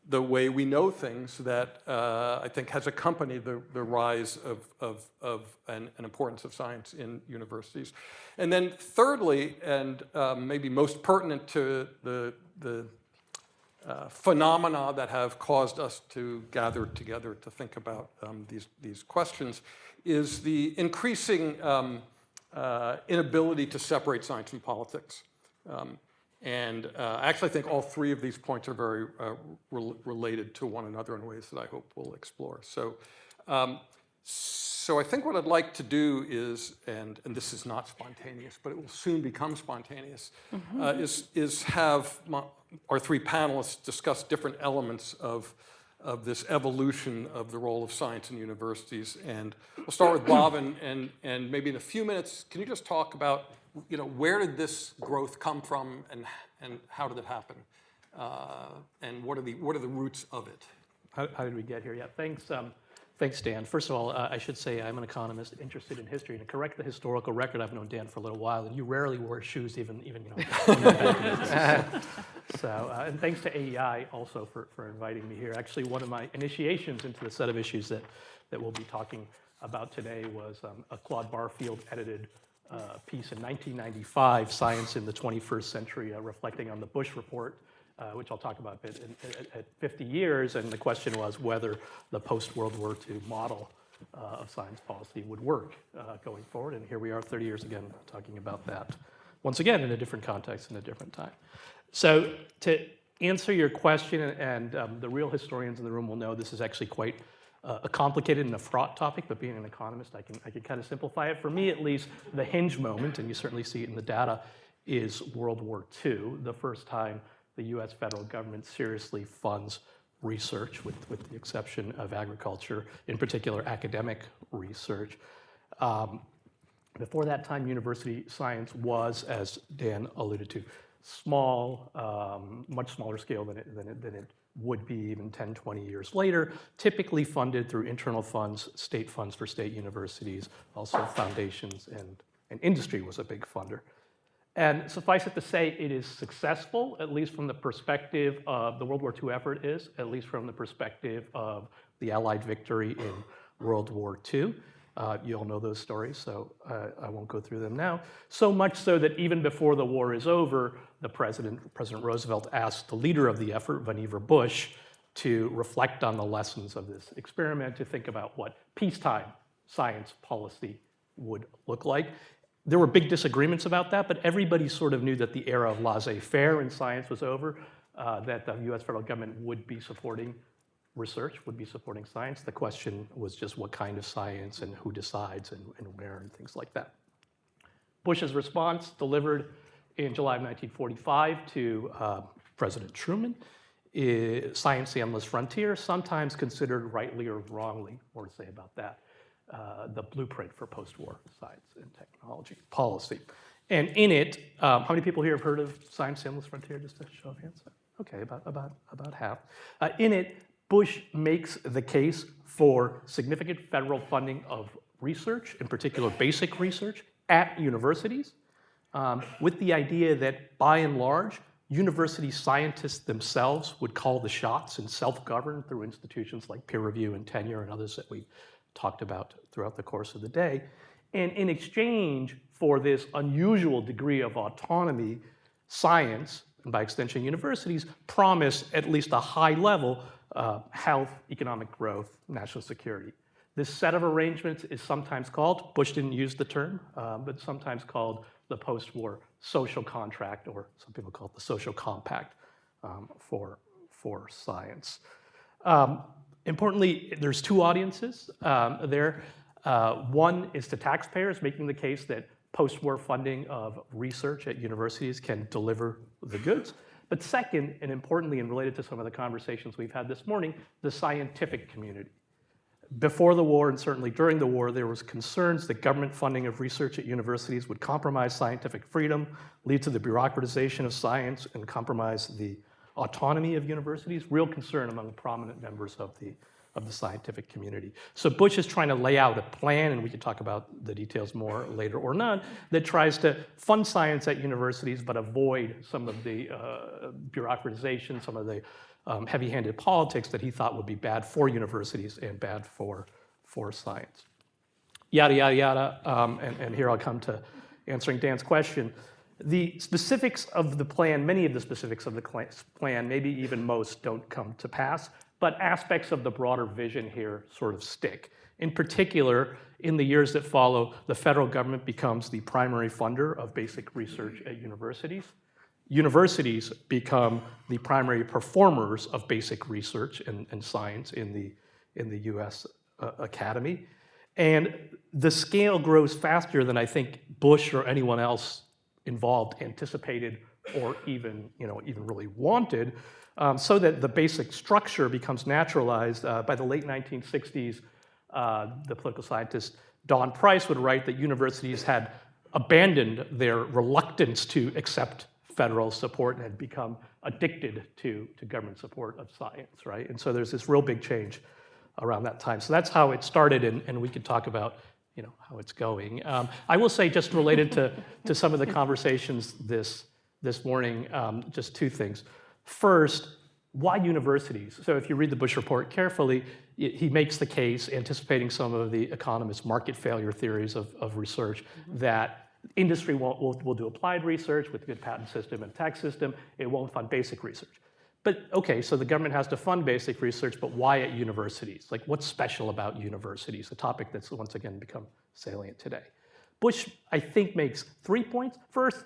S2: the way we know things that I think has accompanied the rise of an importance of science in universities. And then thirdly, and maybe most pertinent to the phenomena that have caused us to gather together to think about these questions, is the increasing inability to separate science from politics. And I actually think all three of these points are very related to one another in ways that I hope we'll explore. So I think what I'd like to do is, and this is not spontaneous, but it will soon become spontaneous, is have our three panelists discuss different elements of this evolution of the role of science in universities. And we'll start with Bob, and maybe in a few minutes, can you just talk about, where did this growth come from, and how did it happen, and what are the roots of it?
S12: How did we get here? Yeah, thanks, Dan. First of all, I should say I'm an economist interested in history, and to correct the historical record, I've known Dan for a little while, and you rarely wore shoes, even So, and thanks to AEI also for inviting me here. Actually, one of my initiations into the set of issues that we'll be talking about today was a Claude Barfield edited piece in 1995, Science in the 21st Century, reflecting on the Bush Report, which I'll talk about a bit, at 50 years, and the question was whether the post-World War II model of science policy would work going forward, and here we are 30 years again talking about that, once again in a different context and a different time. So to answer your question, and the real historians in the room will know this is actually quite a complicated and a fraught topic, but being an economist, I can kind of simplify it. For me, at least, the hinge moment, and you certainly see it in the data, is World War II, the first time the US federal government seriously funds research, with the exception of agriculture, in particular academic research. Before that time, university science was, as Dan alluded to, small, much smaller scale than it would be even 10, 20 years later, typically funded through internal funds, state funds for state universities, also foundations, and industry was a big funder. And suffice it to say, it is successful, at least from the perspective of the World War II effort is, at least from the perspective of the Allied victory in World War II. You all know those stories, so I won't go through them now. So much so that even before the war is over, President Roosevelt asked the leader of the effort, Vannevar Bush, to reflect on the lessons of this experiment, to think about what peacetime science policy would look like. There were big disagreements about that, but everybody sort of knew that the era of laissez-faire in science was over, that the US federal government would be supporting research, would be supporting science. The question was just what kind of science and who decides and where and things like that. Bush's response, delivered in July of 1945 to President Truman, is Science, the Endless Frontier, sometimes considered rightly or wrongly, more to say about that, the blueprint for post-war science and technology policy. And in it, how many people here have heard of Science, the Endless Frontier? Just a show of hands. Okay, about half. In it, Bush makes the case for significant federal funding of research, in particular basic research, at universities, with the idea that, by and large, university scientists themselves would call the shots and self-govern through institutions like peer review and tenure and others that we talked about throughout the course of the day. And in exchange for this unusual degree of autonomy, science, and by extension universities, promise at least a high level health, economic growth, national security. This set of arrangements is sometimes called, Bush didn't use the term, but sometimes called the post-war social contract, or some people call it the social compact for science. Importantly, there's two audiences there. One is to taxpayers, making the case that post-war funding of research at universities can deliver the goods. But second, and importantly, and related to some of the conversations we've had this morning, the scientific community. before the war and certainly during the war, there was concerns that government funding of research at universities would compromise scientific freedom, lead to the bureaucratization of science, and compromise the autonomy of universities. Real concern among prominent members of the scientific community. So Bush is trying to lay out a plan, and we can talk about the details more later or not, that tries to fund science at universities but avoid some of the bureaucratization, some of the heavy-handed politics that he thought would be bad for universities and bad for science. Yada, yada, yada, and here I'll come to answering Dan's question. The specifics of the plan, many of the specifics of the plan, maybe even most, don't come to pass, but aspects of the broader vision here sort of stick. In particular, in the years that follow, the federal government becomes the primary funder of basic research at universities. Universities become the primary performers of basic research and science in the US Academy. And the scale grows faster than I think Bush or anyone else involved anticipated or even really wanted, so that the basic structure becomes naturalized. By the late 1960s, the political scientist Don Price would write that universities had abandoned their reluctance to accept federal support and had become addicted to government support of science, right? And so there's this real big change around that time. So that's how it started, and we could talk about how it's going. I will say, just related to some of the conversations this morning, just two things. First, why universities? So if you read the Bush report carefully, he makes the case, anticipating some of the economists' market failure theories of research, that industry will do applied research with a good patent system and tax system. It won't fund basic research. But okay, so the government has to fund basic research, but why at universities? Like, what's special about universities? A topic that's once again become salient today. Bush, I think, makes 3 points. First,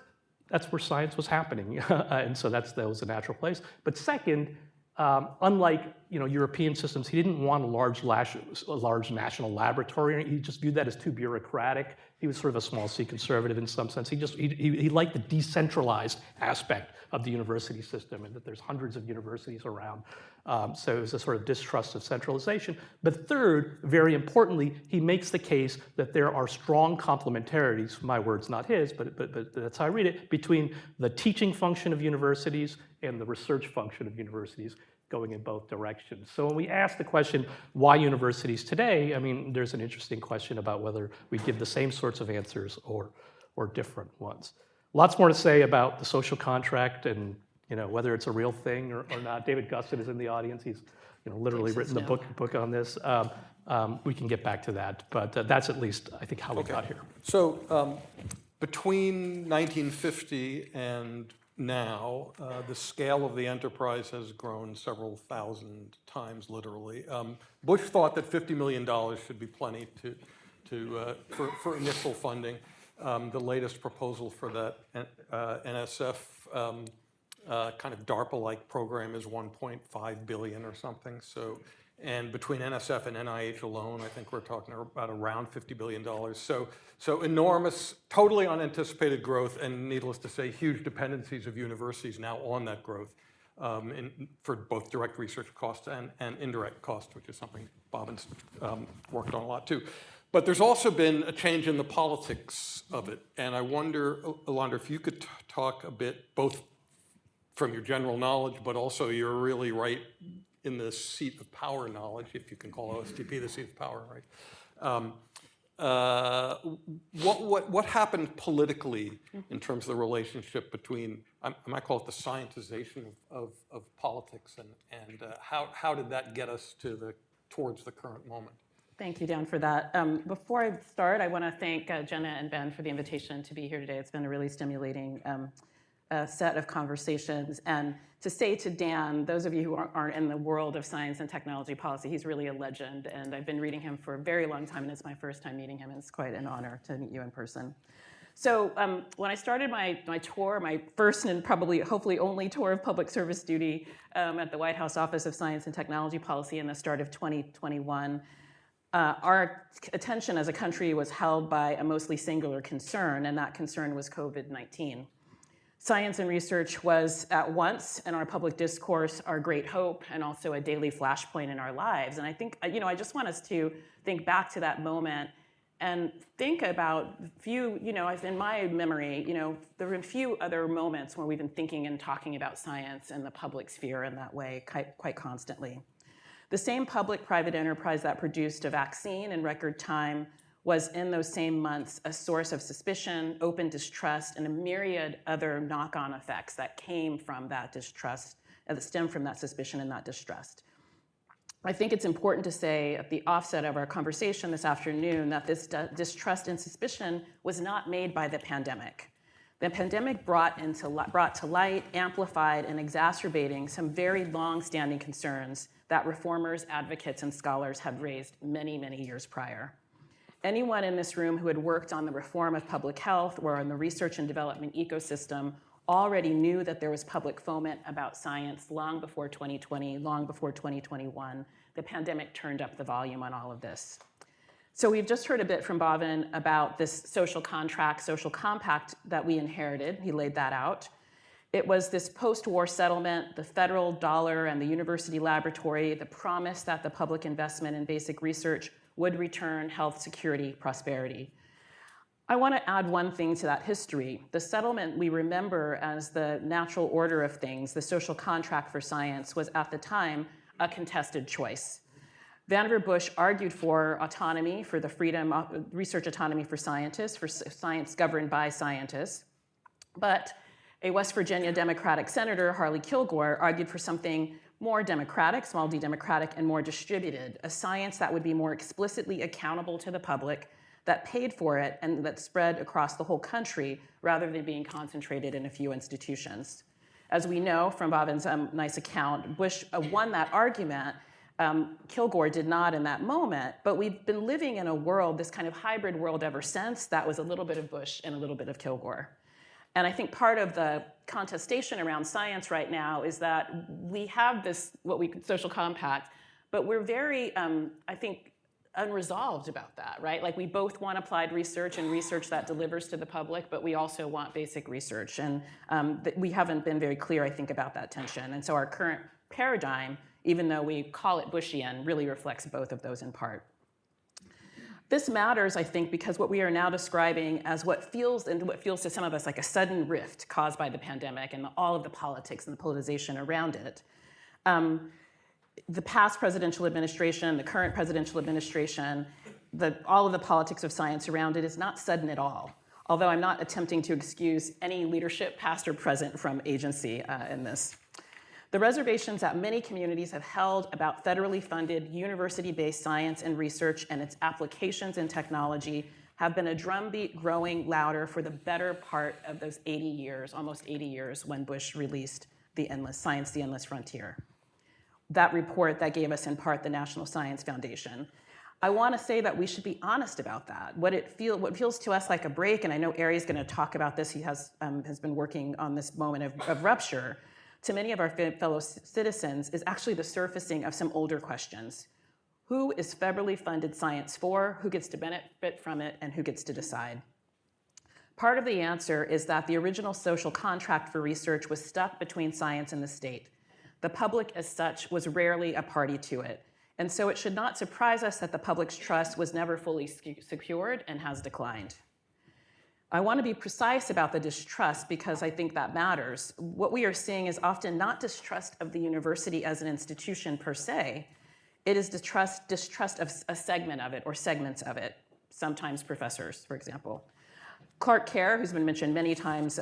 S12: that's where science was happening, and so that was a natural place. But second, unlike European systems, he didn't want a large national laboratory. He just viewed that as too bureaucratic. He was sort of a small C conservative in some sense. He liked the decentralized aspect of the university system, and that there's hundreds of universities around. So it was a sort of distrust of centralization. But third, very importantly, he makes the case that there are strong complementarities, my words, not his, but that's how I read it, between the teaching function of universities and the research function of universities, going in both directions. So when we ask the question, why universities today, I mean, there's an interesting question about whether we give the same sorts of answers or different ones. Lots more to say about the social contract and whether it's a real thing or not. David Gustin is in the audience. He's literally written the book on this. We can get back to that, but that's at least, I think, how we got here.
S2: So between 1950 and now, the scale of the enterprise has grown several thousand times, literally. Bush thought that $50 million should be plenty for initial funding. The latest proposal for that NSF kind of DARPA-like program is $1.5 billion or something. So, and between NSF and NIH alone, I think we're talking about around $50 billion. So enormous, totally unanticipated growth, and needless to say, huge dependencies of universities now on that growth for both direct research costs and indirect costs, which is something Bobin's worked on a lot too. But there's also been a change in the politics of it. And I wonder, Alondra, if you could talk a bit, both from your general knowledge, but also you're really right in the seat of power knowledge, if you can call OSTP the seat of power, right? What happened politically in terms of the relationship between, I might call it the scientization of politics, and how did that get us towards the current moment?
S3: Thank you, Dan, for that. Before I start, I want to thank Jenna and Ben for the invitation to be here today. It's been a really stimulating set of conversations. And to say to Dan, those of you who aren't in the world of science and technology policy, he's really a legend. And I've been reading him for a very long time, and it's my first time meeting him, and it's quite an honor to meet you in person. So when I started my tour, my first and probably, hopefully only tour of public service duty at the White House Office of Science and Technology Policy in the start of 2021, our attention as a country was held by a mostly singular concern, and that concern was COVID-19. Science and research was at once in our public discourse our great hope and also a daily flashpoint in our lives. And I think, I just want us to think back to that moment and think about in my memory, there have been few other moments where we've been thinking and talking about science in the public sphere in that way quite constantly. The same public-private enterprise that produced a vaccine in record time was in those same months a source of suspicion, open distrust, and a myriad other knock-on effects that came from that distrust, that stem from that suspicion and that distrust. I think it's important to say at the offset of our conversation this afternoon that this distrust and suspicion was not made by the pandemic. The pandemic brought to light, amplified, and exacerbating some very long-standing concerns that reformers, advocates, and scholars had raised many, many years prior. Anyone in this room who had worked on the reform of public health or on the research and development ecosystem already knew that there was public foment about science long before 2020, long before 2021. The pandemic turned up the volume on all of this. So we've just heard a bit from Bhavin about this social contract, social compact that we inherited. He laid that out. It was this post-war settlement, the federal dollar and the university laboratory, the promise that the public investment in basic research would return health, security, prosperity. I want to add one thing to that history. The settlement we remember as the natural order of things, the social contract for science, was at the time a contested choice. Vannevar Bush argued for autonomy, for the freedom, research autonomy for scientists, for science governed by scientists. But a West Virginia Democratic Senator, Harley Kilgore, argued for something more democratic, small d democratic, and more distributed, a science that would be more explicitly accountable to the public, that paid for it, and that spread across the whole country rather than being concentrated in a few institutions. As we know from Bhavin's nice account, Bush won that argument. Kilgore did not in that moment, but we've been living in a world, this kind of hybrid world ever since, that was a little bit of Bush and a little bit of Kilgore. And I think part of the contestation around science right now is that we have this, social compact, but we're very, I think, unresolved about that, right? Like we both want applied research and research that delivers to the public, but we also want basic research. And we haven't been very clear, I think, about that tension. And so our current paradigm, even though we call it Bushian, really reflects both of those in part. This matters, I think, because what we are now describing as what feels to some of us like a sudden rift caused by the pandemic and all of the politics and the politicization around it. The past presidential administration, the current presidential administration, all of the politics of science around it is not sudden at all, although I'm not attempting to excuse any leadership, past or present, from agency in this. The reservations that many communities have held about federally funded university-based science and research and its applications in technology have been a drumbeat growing louder for the better part of those 80 years, almost 80 years, when Bush released the Science, the Endless Frontier. That report that gave us in part the National Science Foundation. I want to say that we should be honest about that. What feels to us like a break, and I know Ari's going to talk about this, he has been working on this moment of rupture, to many of our fellow citizens is actually the surfacing of some older questions. Who is federally funded science for? Who gets to benefit from it? And who gets to decide? Part of the answer is that the original social contract for research was stuck between science and the state. The public, as such, was rarely a party to it. And so it should not surprise us that the public's trust was never fully secured and has declined. I want to be precise about the distrust because I think that matters. What we are seeing is often not distrust of the university as an institution per se. It is distrust of a segment of it or segments of it, sometimes professors, for example. Clark Kerr, who's been mentioned many times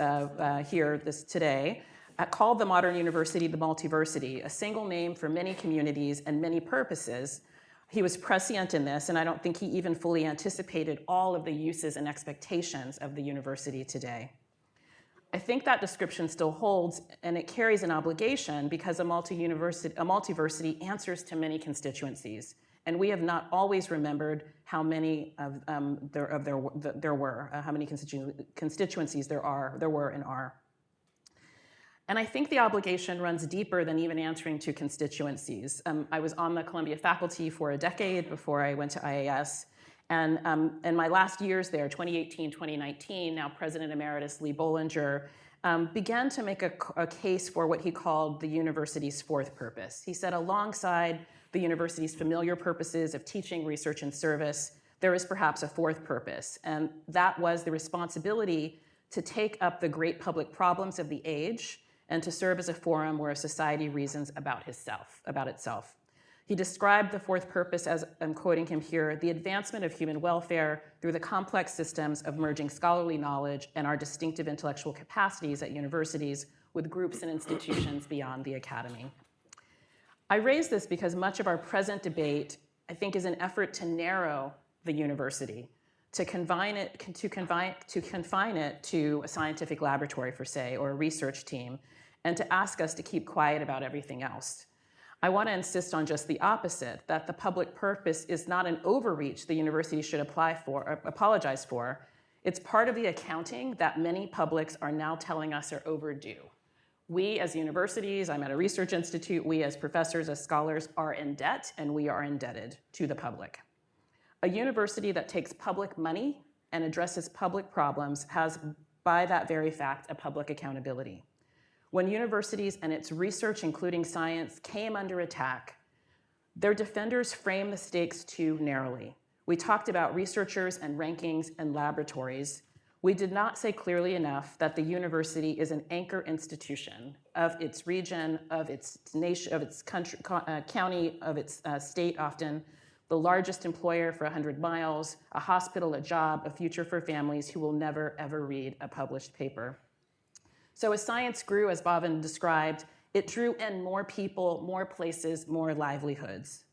S3: here today, called the modern university the multiversity, a single name for many communities and many purposes. He was prescient in this, and I don't think he even fully anticipated all of the uses and expectations of the university today. I think that description still holds, and it carries an obligation because a multiversity answers to many constituencies, and we have not always remembered how many there were, how many constituencies there were and are. And I think the obligation runs deeper than even answering to constituencies. I was on the Columbia faculty for a decade before I went to IAS, And in my last years there, 2018, 2019, now President Emeritus Lee Bollinger began to make a case for what he called the university's fourth purpose. He said alongside the university's familiar purposes of teaching, research, and service, there is perhaps a fourth purpose, and that was the responsibility to take up the great public problems of the age and to serve as a forum where society reasons about itself. He described the fourth purpose as, I'm quoting him here, the advancement of human welfare through the complex systems of merging scholarly knowledge and our distinctive intellectual capacities at universities with groups and institutions beyond the academy. I raise this because much of our present debate, I think, is an effort to narrow the university, to confine it to a scientific laboratory, for say, or a research team, and to ask us to keep quiet about everything else. I want to insist on just the opposite, that the public purpose is not an overreach the university should apologize for. It's part of the accounting that many publics are now telling us are overdue. We as universities, I'm at a research institute, we as professors, as scholars are in debt, and we are indebted to the public. A university that takes public money and addresses public problems has, by that very fact, a public accountability. When universities and its research, including science, came under attack, their defenders framed the stakes too narrowly. We talked about researchers and rankings and laboratories. We did not say clearly enough that the university is an anchor institution of its region, of its nation, of its country, county, of its state often, the largest employer for 100 miles, a hospital, a job, a future for families who will never, ever read a published paper. So as science grew, as Bhavin described, it drew in more people, more places, more livelihoods.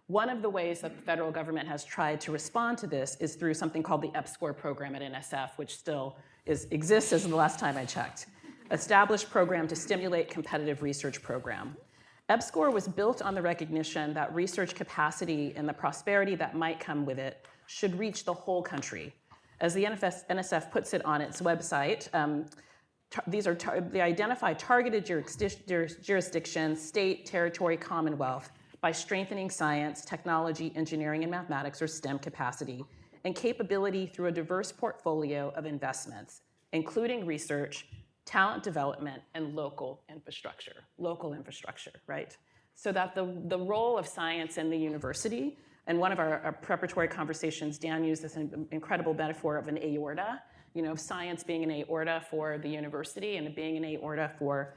S3: One of the ways that the federal government has tried to respond to this is through something called the EPSCoR program at NSF, which still exists as of the last time I checked. Established program to stimulate competitive research program. EPSCoR was built on the recognition that research capacity and the prosperity that might come with it should reach the whole country. As the NSF puts it on its website, they identify targeted jurisdictions, state, territory, commonwealth, by strengthening science, technology, engineering, and mathematics, or STEM capacity, and capability through a diverse portfolio of investments, including research, talent development, and local infrastructure, right? So that the role of science in the university, and one of our preparatory conversations, Dan used this incredible metaphor of an aorta, of science being an aorta for the university and being an aorta for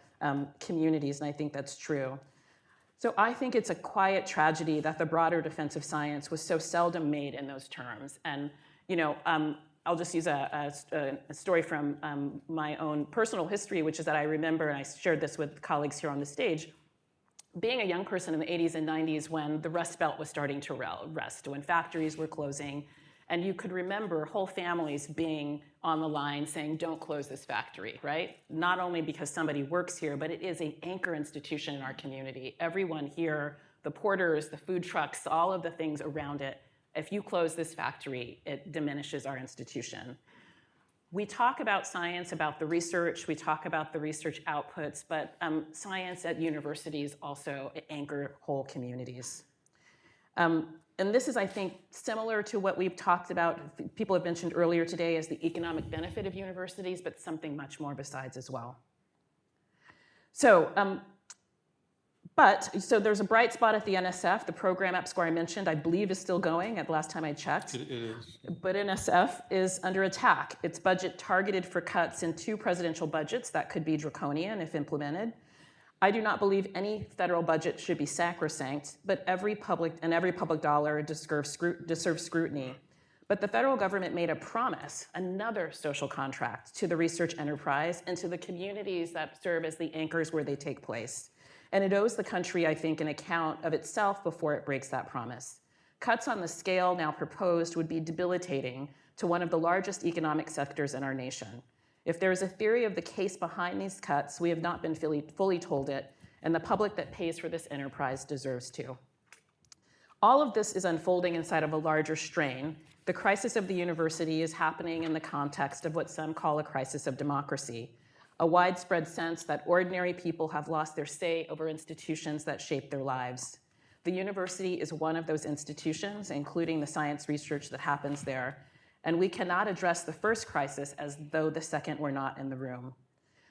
S3: communities, and I think that's true. So I think it's a quiet tragedy that the broader defense of science was so seldom made in those terms. And I'll just use a story from my own personal history, which is that I remember, and I shared this with colleagues here on the stage, being a young person in the 80s and 90s when the Rust Belt was starting to rust, when factories were closing, and you could remember whole families being on the line saying, don't close this factory, right? Not only because somebody works here, but it is an anchor institution in our community. Everyone here, the porters, the food trucks, all of the things around it, if you close this factory, it diminishes our institution. We talk about science, about the research, we talk about the research outputs, but science at universities also anchor whole communities. And this is, I think, similar to what we've talked about, people have mentioned earlier today as the economic benefit of universities, but something much more besides as well. So there's a bright spot at the NSF. The program EPSCoR I mentioned, I believe, is still going at the last time I checked.
S2: It is.
S3: But NSF is under attack. Its budget targeted for cuts in 2 presidential budgets that could be draconian if implemented. I do not believe any federal budget should be sacrosanct, but every public dollar deserves scrutiny. But the federal government made a promise, another social contract, to the research enterprise and to the communities that serve as the anchors where they take place. And it owes the country, I think, an account of itself before it breaks that promise. Cuts on the scale now proposed would be debilitating to one of the largest economic sectors in our nation. If there is a theory of the case behind these cuts, we have not been fully told it, and the public that pays for this enterprise deserves to. All of this is unfolding inside of a larger strain. The crisis of the university is happening in the context of what some call a crisis of democracy, a widespread sense that ordinary people have lost their say over institutions that shape their lives. The university is one of those institutions, including the science research that happens there. And we cannot address the first crisis as though the second were not in the room.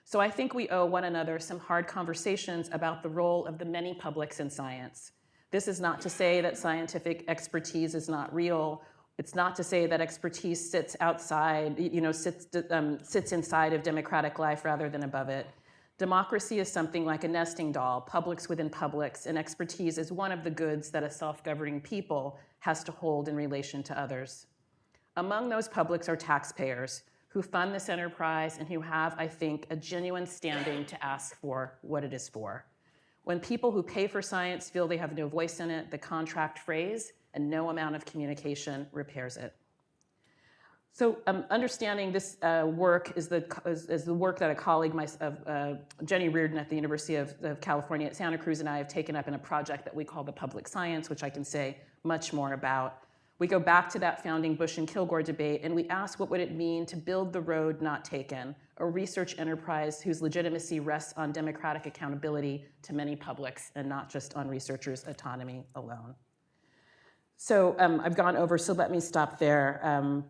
S3: So I think we owe one another some hard conversations about the role of the many publics in science. This is not to say that scientific expertise is not real. It's not to say that expertise sits outside, sits inside of democratic life rather than above it. Democracy is something like a nesting doll, publics within publics, and expertise is one of the goods that a self-governing people has to hold in relation to others. Among those publics are taxpayers who fund this enterprise and who have, I think, a genuine standing to ask for what it is for. When people who pay for science feel they have no voice in it, the contract phrase and no amount of communication repairs it. So understanding this work is the work that a colleague, Jenny Reardon at the University of California at Santa Cruz, and I have taken up in a project that we call the Public Science, which I can say much more about. We go back to that founding Bush and Kilgore debate, and we ask what would it mean to build the road not taken, a research enterprise whose legitimacy rests on democratic accountability to many publics and not just on researchers' autonomy alone. So I've gone over, so let me stop there.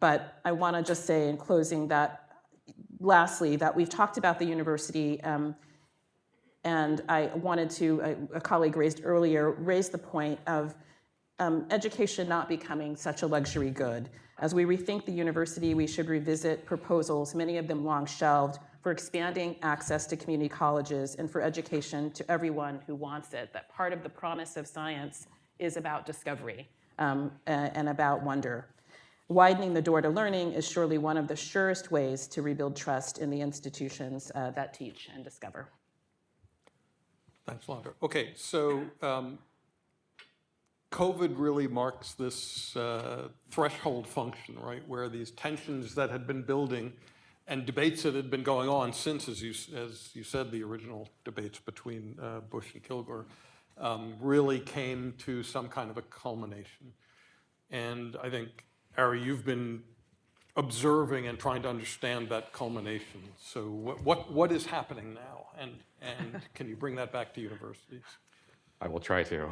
S3: But I want to just say in closing that, lastly, that we've talked about the university, and I wanted to, a colleague raised earlier, raise the point of education not becoming such a luxury good. As we rethink the university, we should revisit proposals, many of them long shelved, for expanding access to community colleges and for education to everyone who wants it. That part of the promise of science is about discovery and about wonder. Widening the door to learning is surely one of the surest ways to rebuild trust in the institutions that teach and discover.
S2: Thanks, Londra. Okay, so COVID really marks this threshold function, right, where these tensions that had been building and debates that had been going on since, as you said, the original debates between Bush and Kilgore, really came to some kind of a culmination. And I think, Ari, you've been observing and trying to understand that culmination. So what is happening now? And can you bring that back to universities?
S23: I will try to.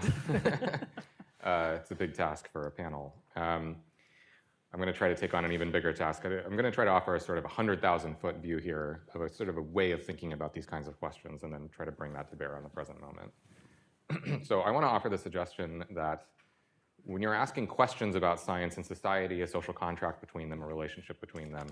S23: It's a big task for a panel. I'm going to try to take on an even bigger task. I'm going to try to offer a sort of 100,000-foot view here of a sort of a way of thinking about these kinds of questions and then try to bring that to bear on the present moment. So I want to offer the suggestion that when you're asking questions about science and society, a social contract between them, a relationship between them,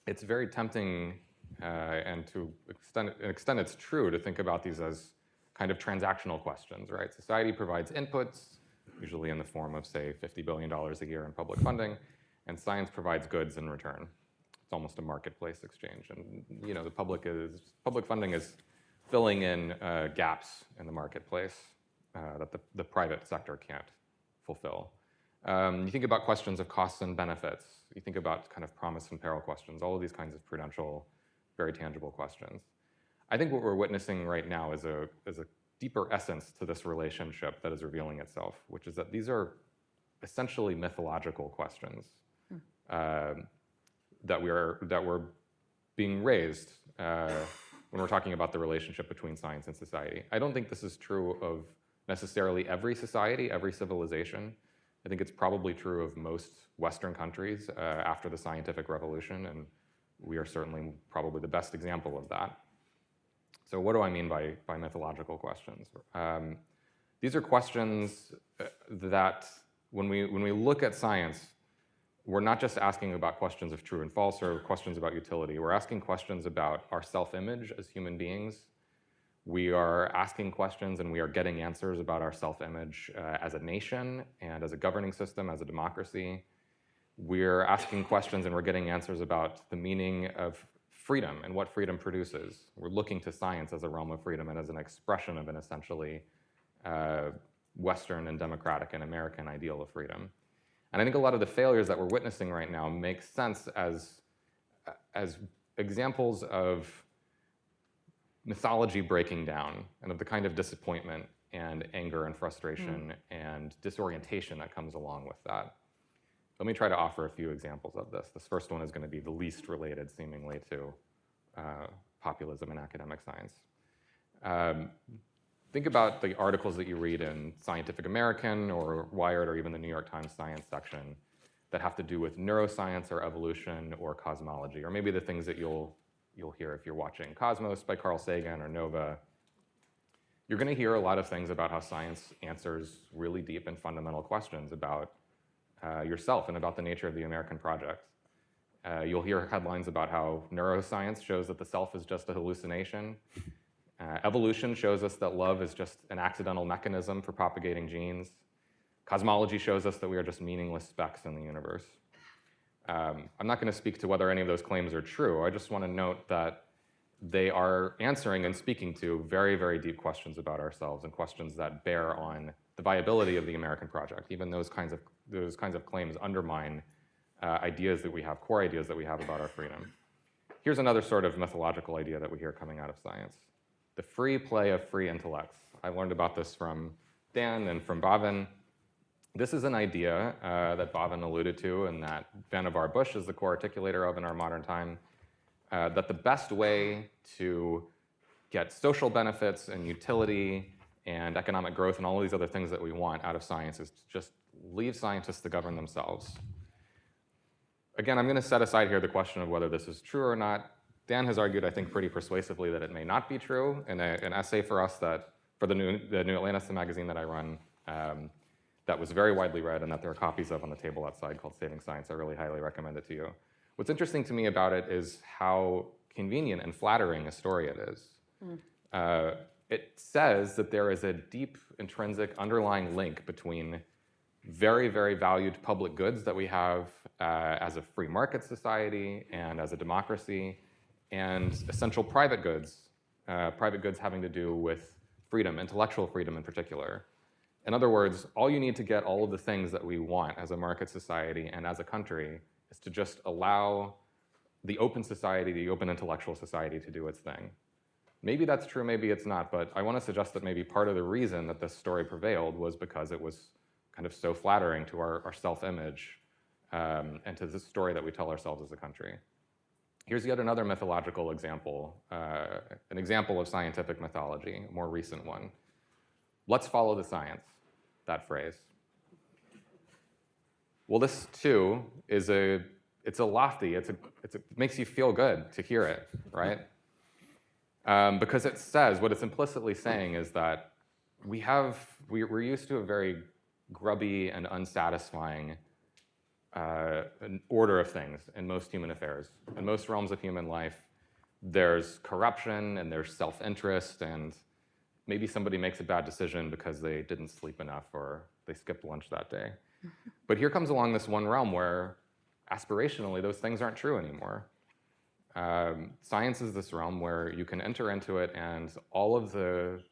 S23: it's very tempting, and to an extent it's true, to think about these as kind of transactional questions, right? Society provides inputs, usually in the form of, say, $50 billion a year in public funding, and science provides goods in return. It's almost a marketplace exchange. And the public funding is filling in gaps in the marketplace that the private sector can't fulfill. You think about questions of costs and benefits. You think about kind of promise and peril questions, all of these kinds of prudential, very tangible questions. I think what we're witnessing right now is a deeper essence to this relationship that is revealing itself, which is that these are essentially mythological questions that we're being raised when we're talking about the relationship between science and society. I don't think this is true of necessarily every society, every civilization. I think it's probably true of most Western countries after the scientific revolution, and we are certainly probably the best example of that. So what do I mean by mythological questions? These are questions that when we look at science, we're not just asking about questions of true and false or questions about utility. We're asking questions about our self-image as human beings. We are asking questions and we are getting answers about our self-image as a nation and as a governing system, as a democracy. We're asking questions and we're getting answers about the meaning of freedom and what freedom produces. We're looking to science as a realm of freedom and as an expression of an essentially Western and democratic and American ideal of freedom. And I think a lot of the failures that we're witnessing right now make sense as examples of mythology breaking down and of the kind of disappointment and anger and frustration and disorientation that comes along with that. Let me try to offer a few examples of this. This first one is going to be the least related, seemingly, to populism in academic science. think about the articles that you read in Scientific American or Wired or even the New York Times science section that have to do with neuroscience or evolution or cosmology, or maybe the things that you'll hear if you're watching Cosmos by Carl Sagan or Nova. You're going to hear a lot of things about how science answers really deep and fundamental questions about yourself and about the nature of the American project. You'll hear headlines about how neuroscience shows that the self is just a hallucination. Evolution shows us that love is just an accidental mechanism for propagating genes. Cosmology shows us that we are just meaningless specks in the universe. I'm not going to speak to whether any of those claims are true. I just want to note that they are answering and speaking to very, very deep questions about ourselves and questions that bear on the viability of the American project. Even those kinds of claims undermine ideas that we have, core ideas that we have about our freedom. Here's another sort of mythological idea that we hear coming out of science: the free play of free intellects. I learned about this from Dan and from Bhavin. This is an idea that Bhavin alluded to and that Vannevar Bush is the core articulator of in our modern time, that the best way to get social benefits and utility and economic growth and all these other things that we want out of science is to just leave scientists to govern themselves. Again, I'm going to set aside here the question of whether this is true or not. Dan has argued, I think, pretty persuasively that it may not be true. In an essay for us for the New Atlantis, the magazine that I run, that was very widely read and that there are copies of on the table outside, called Saving Science. I really highly recommend it to you. What's interesting to me about it is how convenient and flattering a story it is. It says that there is a deep, intrinsic, underlying link between very, very valued public goods that we have as a free market society and as a democracy, and essential private goods having to do with freedom, intellectual freedom in particular. In other words, all you need to get all of the things that we want as a market society and as a country is to just allow the open society, the open intellectual society, to do its thing. Maybe that's true, maybe it's not, but I want to suggest that maybe part of the reason that this story prevailed was because it was kind of so flattering to our self-image and to the story that we tell ourselves as a country. Here's yet another mythological example, an example of scientific mythology, a more recent one. Let's follow the science, that phrase. Well, this too is it's a lofty, it makes you feel good to hear it, right? Because it says, what it's implicitly saying is that we're used to a very grubby and unsatisfying an order of things in most human affairs. In most realms of human life, there's corruption and there's self-interest, and maybe somebody makes a bad decision because they didn't sleep enough or they skipped lunch that day. But here comes along this one realm where aspirationally those things aren't true anymore. Science is this realm where you can enter into it and all of the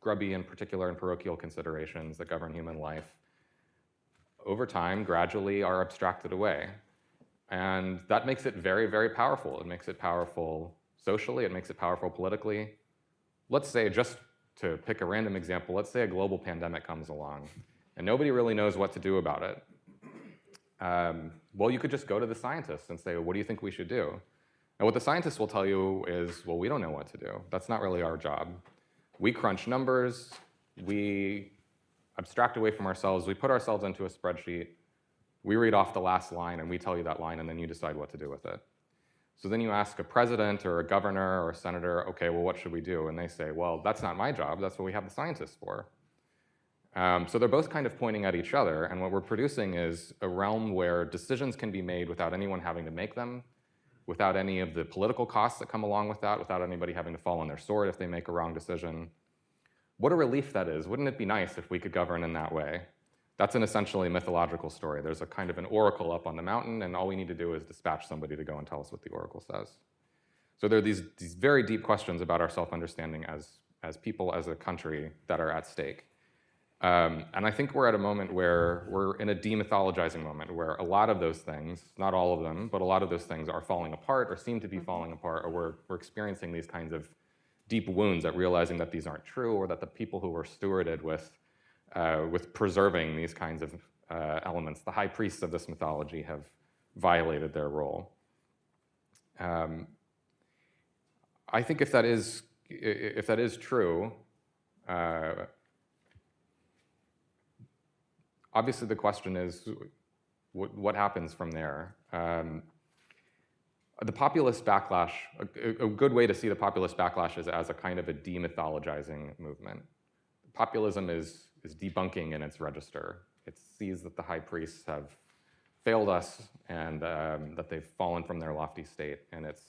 S23: grubby and particular and parochial considerations that govern human life over time gradually are abstracted away. And that makes it very, very powerful. It makes it powerful socially, it makes it powerful politically. Let's say, just to pick a random example, let's say a global pandemic comes along and nobody really knows what to do about it. Well, you could just go to the scientists and say, what do you think we should do? And what the scientists will tell you is, well, we don't know what to do. That's not really our job. We crunch numbers, we abstract away from ourselves, we put ourselves into a spreadsheet, we read off the last line and we tell you that line and then you decide what to do with it. So then you ask a president or a governor or a senator, okay, well, what should we do? And they say, well, that's not my job, that's what we have the scientists for. So they're both kind of pointing at each other, and what we're producing is a realm where decisions can be made without anyone having to make them, without any of the political costs that come along with that, without anybody having to fall on their sword if they make a wrong decision. What a relief that is. Wouldn't it be nice if we could govern in that way? That's an essentially mythological story. There's a kind of an oracle up on the mountain, and all we need to do is dispatch somebody to go and tell us what the oracle says. So there are these very deep questions about our self-understanding as people, as a country, that are at stake. And I think we're at a moment where we're in a demythologizing moment, where a lot of those things, not all of them, but a lot of those things are falling apart or seem to be falling apart, or we're experiencing these kinds of deep wounds at realizing that these aren't true, or that the people who were stewarded with preserving these kinds of elements, the high priests of this mythology, have violated their role. I think if that is true, Obviously, the question is, what happens from there? The populist backlash, a good way to see the populist backlash is as a kind of a demythologizing movement. Populism is debunking in its register. It sees that the high priests have failed us and that they've fallen from their lofty state, and it's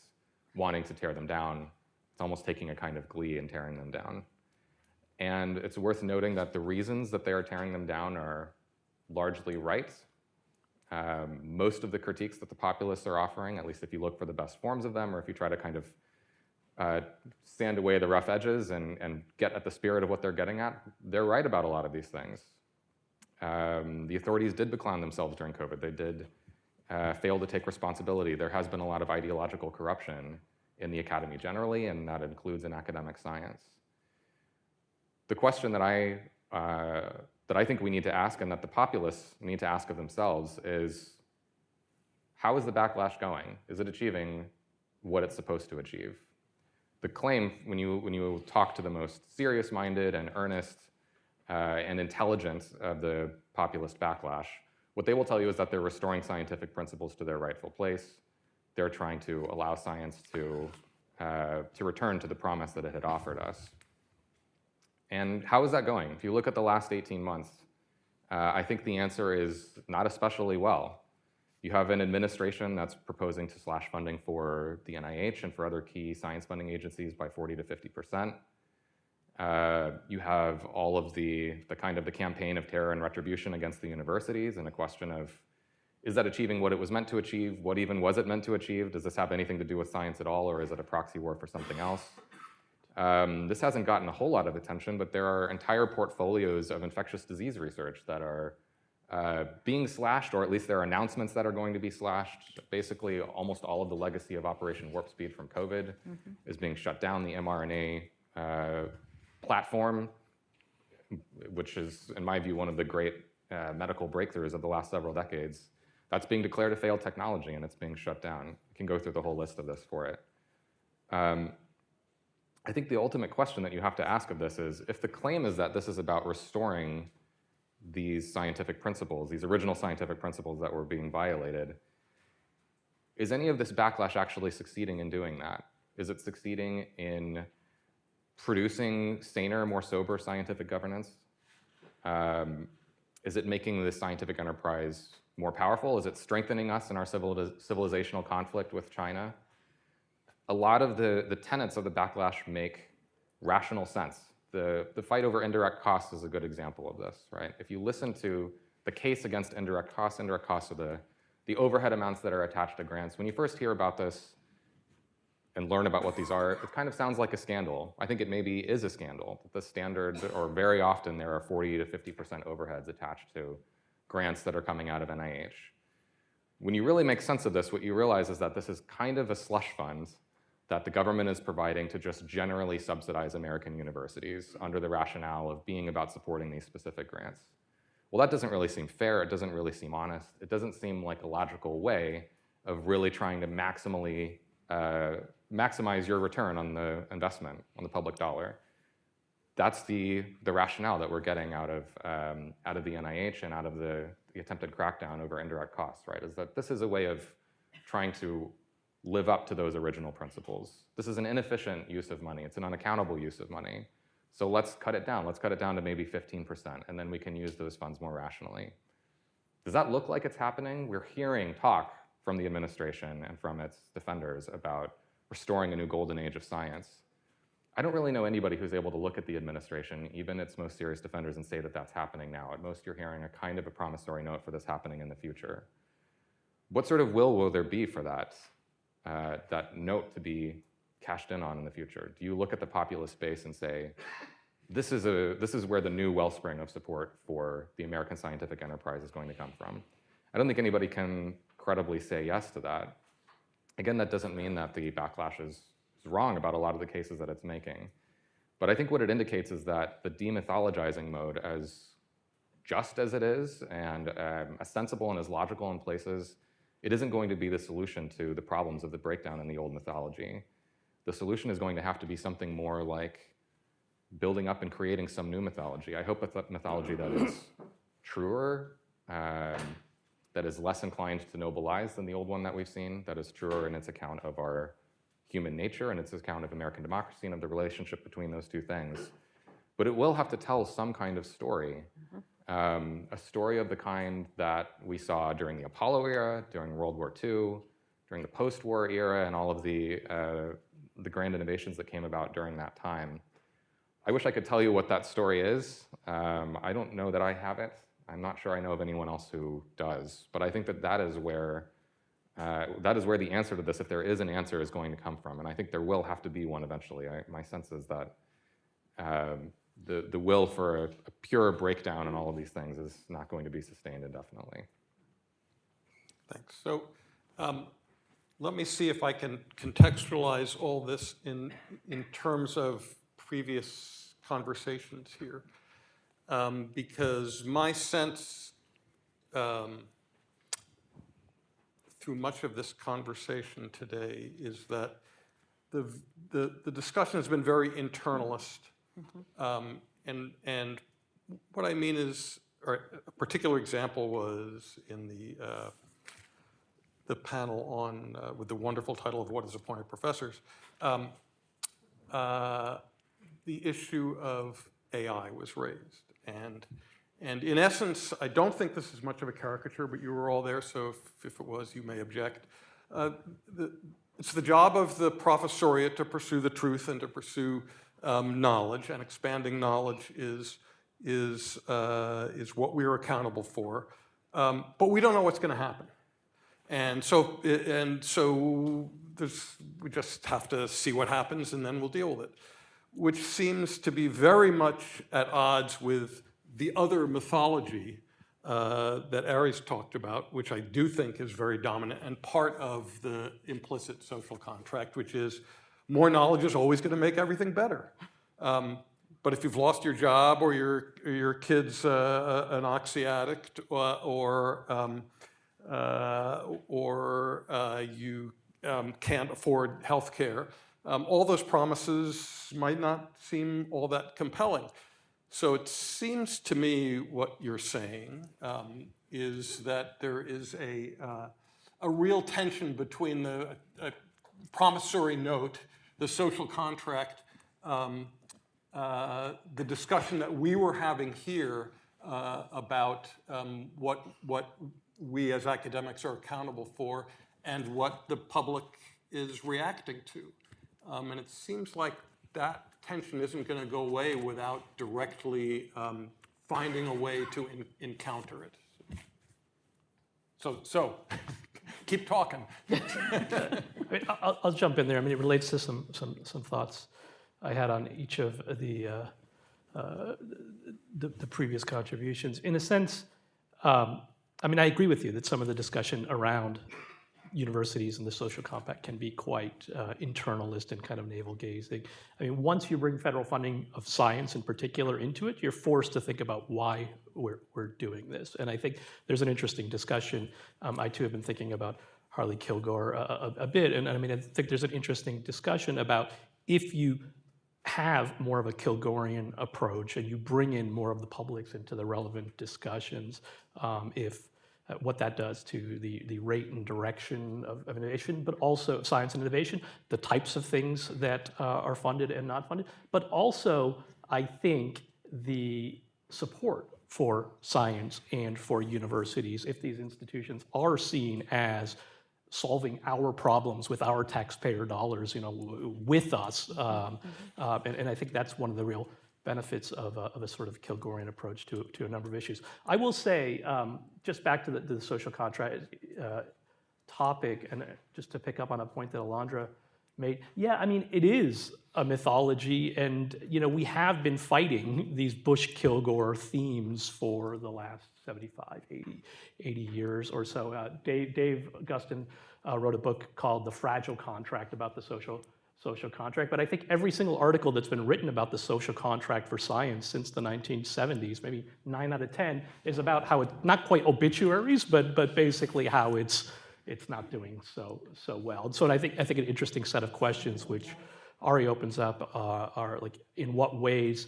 S23: wanting to tear them down. It's almost taking a kind of glee in tearing them down. And it's worth noting that the reasons that they are tearing them down are largely right. Most of the critiques that the populists are offering, at least if you look for the best forms of them, or if you try to kind of sand away the rough edges and get at the spirit of what they're getting at, they're right about a lot of these things. The authorities did beclown themselves during COVID. They did fail to take responsibility. There has been a lot of ideological corruption in the academy generally, and that includes in academic science. The question that I think we need to ask, and that the populists need to ask of themselves, is how is the backlash going? Is it achieving what it's supposed to achieve? The claim, when you talk to the most serious-minded and earnest and intelligent of the populist backlash, what they will tell you is that they're restoring scientific principles to their rightful place. They're trying to allow science to return to the promise that it had offered us. And how is that going? If you look at the last 18 months, I think the answer is not especially well. You have an administration that's proposing to slash funding for the NIH and for other key science funding agencies by 40 to 50%. You have all of the kind of the campaign of terror and retribution against the universities, and a question of, is that achieving what it was meant to achieve? What even was it meant to achieve? Does this have anything to do with science at all, or is it a proxy war for something else? This hasn't gotten a whole lot of attention, but there are entire portfolios of infectious disease research that are being slashed, or at least there are announcements that are going to be slashed. Basically, almost all of the legacy of Operation Warp Speed from COVID is being shut down. The mRNA platform, which is, in my view, one of the great medical breakthroughs of the last several decades, that's being declared a failed technology, and it's being shut down. You can go through the whole list of this for it. I think the ultimate question that you have to ask of this is, if the claim is that this is about restoring these scientific principles, these original scientific principles that were being violated, is any of this backlash actually succeeding in doing that? Is it succeeding in producing saner, more sober scientific governance? Is it making the scientific enterprise more powerful? Is it strengthening us in our civilizational conflict with China? A lot of the tenets of the backlash make rational sense. The fight over indirect costs is a good example of this, right? If you listen to the case against indirect costs are the overhead amounts that are attached to grants. When you first hear about this and learn about what these are, it kind of sounds like a scandal. I think it maybe is a scandal. The standard, or very often there are 40 to 50% overheads attached to grants that are coming out of NIH. When you really make sense of this, what you realize is that this is kind of a slush fund that the government is providing to just generally subsidize American universities under the rationale of being about supporting these specific grants. Well, that doesn't really seem fair. It doesn't really seem honest. It doesn't seem like a logical way of really trying to maximize your return on the investment, on the public dollar. That's the rationale that we're getting out of the NIH and out of the attempted crackdown over indirect costs, right? Is that this is a way of trying to live up to those original principles. This is an inefficient use of money. It's an unaccountable use of money. So let's cut it down. Let's cut it down to maybe 15%, and then we can use those funds more rationally. Does that look like it's happening? We're hearing talk from the administration and from its defenders about restoring a new golden age of science. I don't really know anybody who's able to look at the administration, even its most serious defenders, and say that that's happening now. At most, you're hearing a kind of a promissory note for this happening in the future. What sort of will there be for that note to be cashed in on in the future? Do you look at the populist base and say, this is where the new wellspring of support for the American scientific enterprise is going to come from? I don't think anybody can credibly say yes to that. Again, that doesn't mean that the backlash is wrong about a lot of the cases that it's making. But I think what it indicates is that the demythologizing mode, as just as it is, and as sensible and as logical in places, it isn't going to be the solution to the problems of the breakdown in the old mythology. The solution is going to have to be something more like building up and creating some new mythology. I hope a mythology that is truer, that is less inclined to noble lies than the old one that we've seen, that is truer in its account of our human nature and its account of American democracy and of the relationship between those two things. But it will have to tell some kind of story, a story of the kind that we saw during the Apollo era, during World War II, during the post-war era, and all of the grand innovations that came about during that time. I wish I could tell you what that story is. I don't know that I have it. I'm not sure I know of anyone else who does. But I think that that is where the answer to this, if there is an answer, is going to come from. And I think there will have to be one eventually. My sense is that the will for a pure breakdown in all of these things is not going to be sustained indefinitely.
S2: Thanks. So let me see if I can contextualize all this in terms of previous conversations here. Because my sense through much of this conversation today is that the discussion has been very internalist. And what I mean is, or a particular example was in the panel on, with the wonderful title of What is the Point of Professors, the issue of AI was raised. And in essence, I don't think this is much of a caricature, but you were all there, so if it was, you may object. It's the job of the professoriate to pursue the truth and to pursue knowledge, and expanding knowledge is what we are accountable for. But we don't know what's going to happen. And so we just have to see what happens, and then we'll deal with it, which seems to be very much at odds with the other mythology that Aries talked about, which I do think is very dominant and part of the implicit social contract, which is more knowledge is always going to make everything better. But if you've lost your job, or your kid's an oxy addict, or you can't afford health care, all those promises might not seem all that compelling. So it seems to me what you're saying is that there is a real tension between the promissory note, the social contract, the discussion that we were having here about what we as academics are accountable for, and what the public is reacting to. And it seems like that tension isn't going to go away without directly finding a way to encounter it. So keep talking.
S12: I'll jump in there. I mean, it relates to some thoughts I had on each of the previous contributions. In a sense, I mean, I agree with you that some of the discussion around universities and the social compact can be quite internalist and kind of navel-gazing. I mean, once you bring federal funding of science in particular into it, you're forced to think about why we're doing this. And I think there's an interesting discussion. I too have been thinking about Harley Kilgore a bit, and I mean, I think there's an interesting discussion about if you have more of a Kilgorean approach and you bring in more of the publics into the relevant discussions, what that does to the rate and direction of innovation, but also science and innovation, the types of things that are funded and not funded, but also, I think, the support for science and for universities, if these institutions are seen as solving our problems with our taxpayer dollars, with us. And I think that's one of the real benefits of a sort of Kilgorean approach to a number of issues. I will say, just back to the social contract topic, and just to pick up on a point that Alondra made, yeah, I mean, it is a mythology, and we have been fighting these Bush-Kilgore themes for the last 75, 80 years or so. Dave Gustin wrote a book called The Fragile Contract about the social contract, but I think every single article that's been written about the social contract for science since the 1970s, maybe 9 out of 10, is about how it's not quite obituaries, but basically how it's not doing so well. And so I think an interesting set of questions which Ari opens up are like, in what ways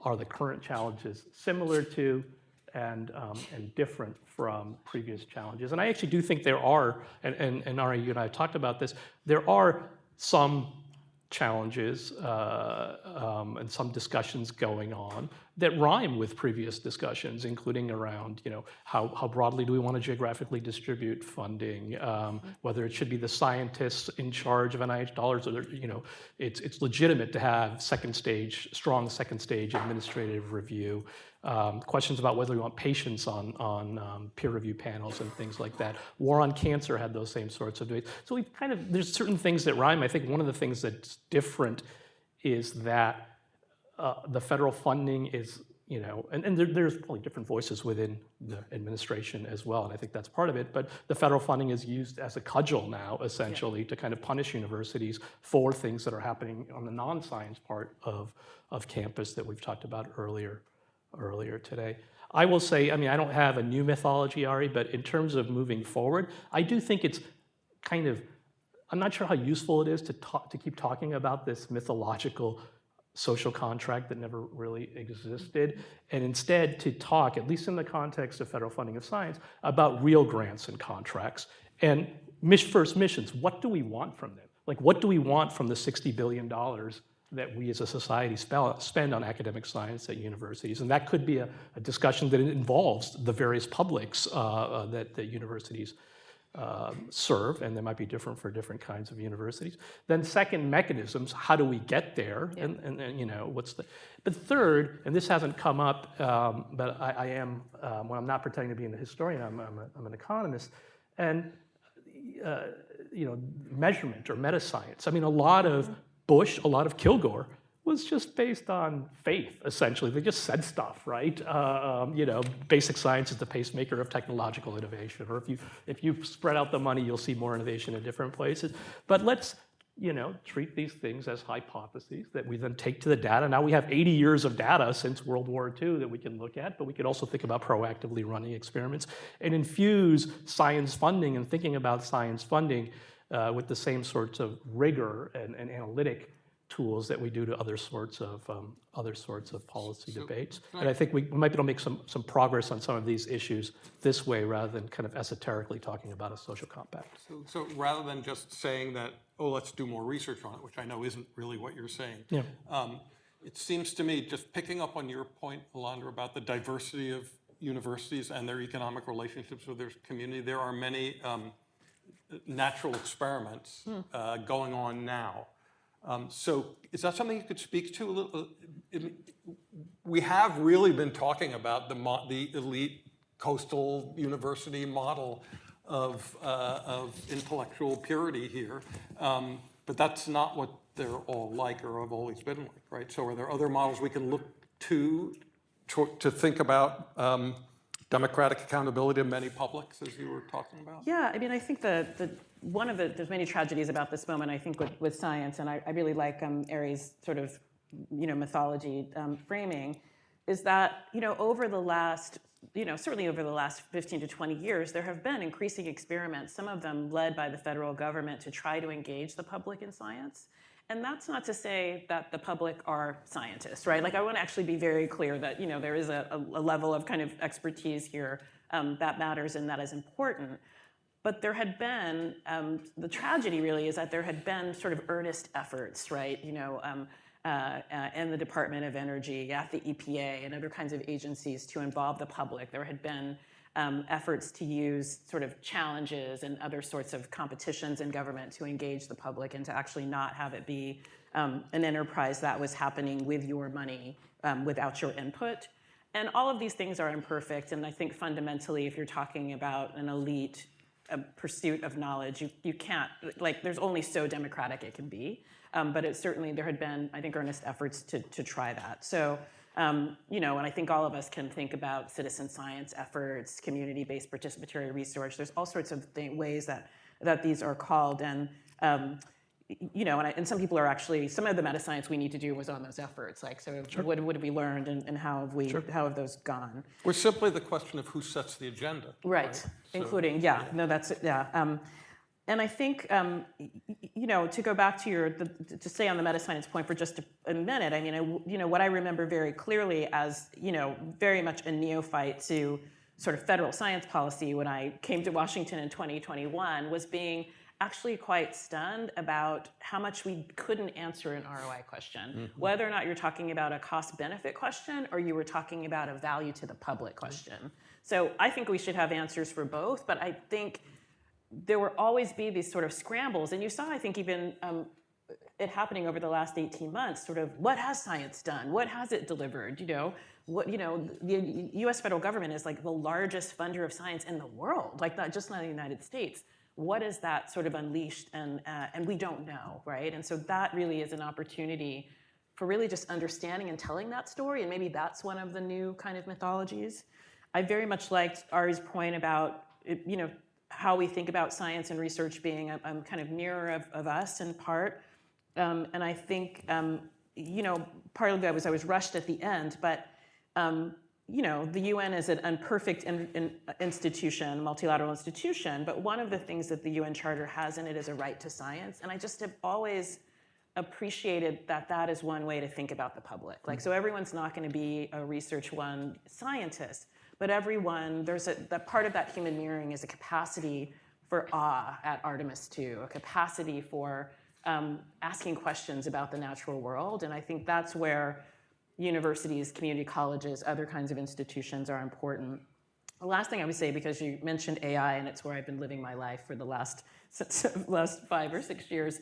S12: are the current challenges similar to and different from previous challenges? And I actually do think there are, and Ari, you and I have talked about this, there are some challenges and some discussions going on that rhyme with previous discussions, including around, how broadly do we want to geographically distribute funding, whether it should be the scientists in charge of NIH dollars, or it's legitimate to have strong second stage administrative review. Questions about whether we want patients on peer review panels and things like that. War on cancer had those same sorts of debates. So there's certain things that rhyme. I think one of the things that's different is that the federal funding is, and there's probably different voices within the administration as well, and I think that's part of it, but the federal funding is used as a cudgel now, essentially, to kind of punish universities for things that are happening on the non-science part of campus that we've talked about earlier today. I will say, I don't have a new mythology, Ari, but in terms of moving forward, I do think it's I'm not sure how useful it is to keep talking about this mythological social contract that never really existed, and instead to talk, at least in the context of federal funding of science, about real grants and contracts. And first missions, what do we want from them? Like, what do we want from the $60 billion that we as a society spend on academic science at universities? And that could be a discussion that involves the various publics that universities serve, and they might be different for different kinds of universities. Then second, mechanisms, how do we get there? Yeah. And but third, and this hasn't come up, but I am, when I'm not pretending to be a historian, I'm an economist, and measurement or meta science. A lot of Bush, a lot of Kilgore was just based on faith, essentially. They just said stuff, right? Basic science is the pacemaker of technological innovation, or if you spread out the money, you'll see more innovation in different places. But let's, treat these things as hypotheses that we then take to the data. Now we have 80 years of data since World War II that we can look at, but we could also think about proactively running experiments and infuse science funding and thinking about science funding with the same sorts of rigor and analytic tools that we do to other sorts of policy debates. And I think we might be able to make some progress on some of these issues this way, rather than kind of esoterically talking about a social compact.
S2: So rather than just saying that, let's do more research on it, which I know isn't really what you're saying.
S12: Yeah.
S2: It seems to me, just picking up on your point, Alondra, about the diversity of universities and their economic relationships with their community, there are many natural experiments going on now. So is that something you could speak to a little? We have really been talking about the elite coastal university model of intellectual purity here, but that's not what they're all like or have always been like, right? So are there other models we can look to think about democratic accountability of many publics, as you were talking about?
S3: Yeah, I think there's many tragedies about this moment, I think, with science, and I really like Ari's sort of, mythology framing, is that, over the last, certainly over the last 15 to 20 years, there have been increasing experiments, some of them led by the federal government, to try to engage the public in science. And that's not to say that the public are scientists, right? Like, I want to actually be very clear that, there is a level of kind of expertise here that matters and that is important. But there had been, the tragedy really is that there had been sort of earnest efforts, right? In the Department of Energy, at the EPA, and other kinds of agencies to involve the public. There had been efforts to use sort of challenges and other sorts of competitions in government to engage the public and to actually not have it be an enterprise that was happening with your money without your input. And all of these things are imperfect, and I think fundamentally, if you're talking about an elite pursuit of knowledge, you can't, there's only so democratic it can be. But it certainly, there had been, I think, earnest efforts to try that. So, and I think all of us can think about citizen science efforts, community-based participatory research. There's all sorts of ways that these are called. And, and some people are actually, some of the meta-science we need to do was on those efforts. So what have we learned and how have those gone?
S2: Or simply the question of who sets the agenda.
S3: Right. Including, no, that's, And I think, to go back to to stay on the meta-science point for just a minute, I mean, what I remember very clearly as, very much a neophyte to sort of federal science policy when I came to Washington in 2021 was being actually quite stunned about how much we couldn't answer an ROI question, whether or not you're talking about a cost-benefit question or you were talking about a value to the public question. So I think we should have answers for both, but I think there will always be these sort of scrambles. And you saw, I think, even it happening over the last 18 months, sort of what has science done? What has it delivered? The US federal government is like the largest funder of science in the world, like not just in the United States. What is that sort of unleashed? And we don't know, right? And so that really is an opportunity for really just understanding and telling that story. And maybe that's one of the new kind of mythologies. I very much liked Ari's point about, how we think about science and research being a kind of mirror of us in part. And I think, part of that was I was rushed at the end, but, the UN is an imperfect institution, multilateral institution, but one of the things that the UN Charter has in it is a right to science. And I just have always appreciated that that is one way to think about the public. Like, so everyone's not going to be a research one scientist, but everyone, that part of that human mirroring is a capacity for awe at Artemis II, a capacity for asking questions about the natural world. And I think that's where universities, community colleges, other kinds of institutions are important. The last thing I would say, because you mentioned AI, and it's where I've been living my life for the last 5 or 6 years,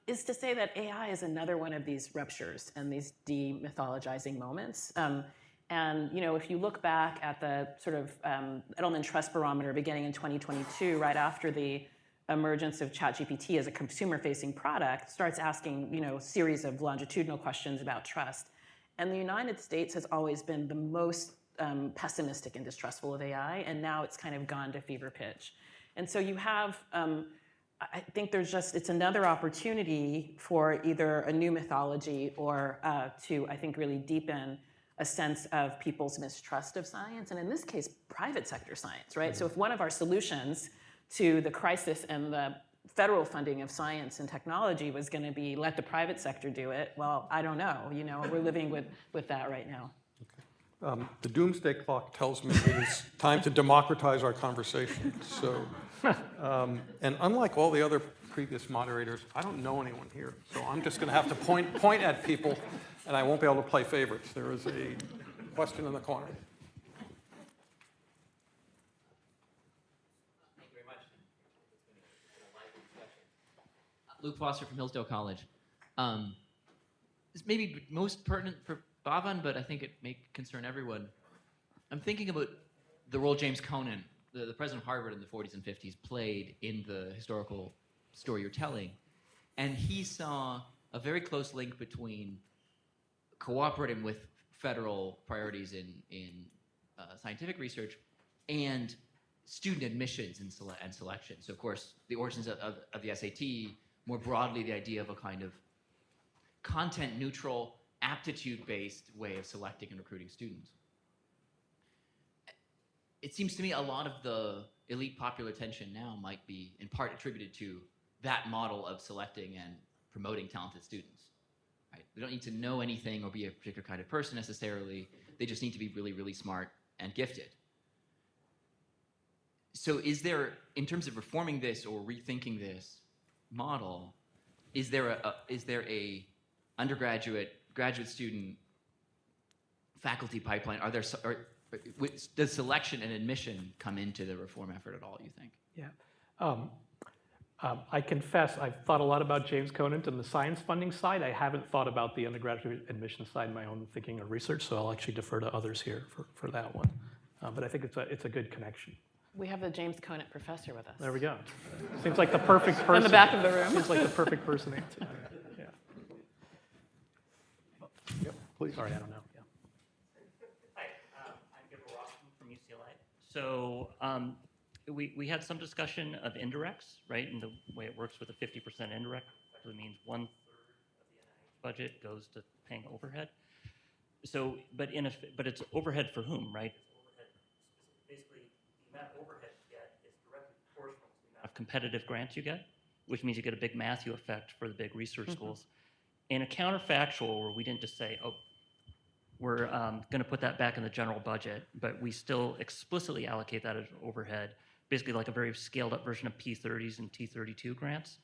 S3: is to say that AI is another one of these ruptures and these demythologizing moments. And if you look back at the sort of Edelman Trust Barometer beginning in 2022, right after the emergence of ChatGPT as a consumer-facing product, starts asking a series of longitudinal questions about trust. And the United States has always been the most pessimistic and distrustful of AI, and now it's kind of gone to fever pitch. And so you have, I think it's another opportunity for either a new mythology or to, I think, really deepen a sense of people's mistrust of science, and in this case, private sector science, right? So if one of our solutions to the crisis and the federal funding of science and technology was going to be let the private sector do it, well, I don't know. We're living with that right now.
S2: The doomsday clock tells me it is time to democratize our conversation. So, and unlike all the other previous moderators, I don't know anyone here, so I'm just going to have to point at people, and I won't be able to play favorites. There is a question in the corner.
S13: Thank you very much. It's been a lively discussion. Luke Foster from Hillsdale College. This may be most pertinent for Bhavan, but I think it may concern everyone. I'm thinking about the role James Conant, the president of Harvard in the 40s and 50s, played in the historical story you're telling. And he saw a very close link between cooperating with federal priorities in scientific research and student admissions and selection. So, of course, the origins of the SAT, more broadly, the idea of a kind of content-neutral, aptitude-based way of selecting and recruiting students. It seems to me a lot of the elite popular attention now might be in part attributed to that model of selecting and promoting talented students. Right? They don't need to know anything or be a particular kind of person necessarily. They just need to be really, really smart and gifted. So is there, in terms of reforming this or rethinking this model, is there a undergraduate, graduate student, faculty pipeline? Does selection and admission come into the reform effort at all, you think?
S12: Yeah. I confess I've thought a lot about James Conant and the science funding side. I haven't thought about the undergraduate admission side in my own thinking or research, so I'll actually defer to others here for that one. But I think it's a good connection.
S3: We have the James Conant professor with us.
S12: There we go. Seems like the perfect person.
S3: In the back of the room.
S12: Seems like the perfect person to answer. Yeah.
S2: Yep, please.
S12: Sorry, I don't know. Yeah.
S14: Hi, I'm Gabriel Rossman from UCLA. So we had some discussion of indirects, right? And the way it works with a 50% indirect actually means 1/3 of the NIH budget goes to paying overhead. So, but it's overhead for whom, right? It's overhead, basically, the amount of overhead you get is directly proportional to the amount of of competitive grants you get, which means you get a big Matthew effect for the big research schools. In a counterfactual where we didn't just say, oh, we're going to put that back in the general budget, but we still explicitly allocate that as overhead, basically like a very scaled up version of P30s and T32 grants.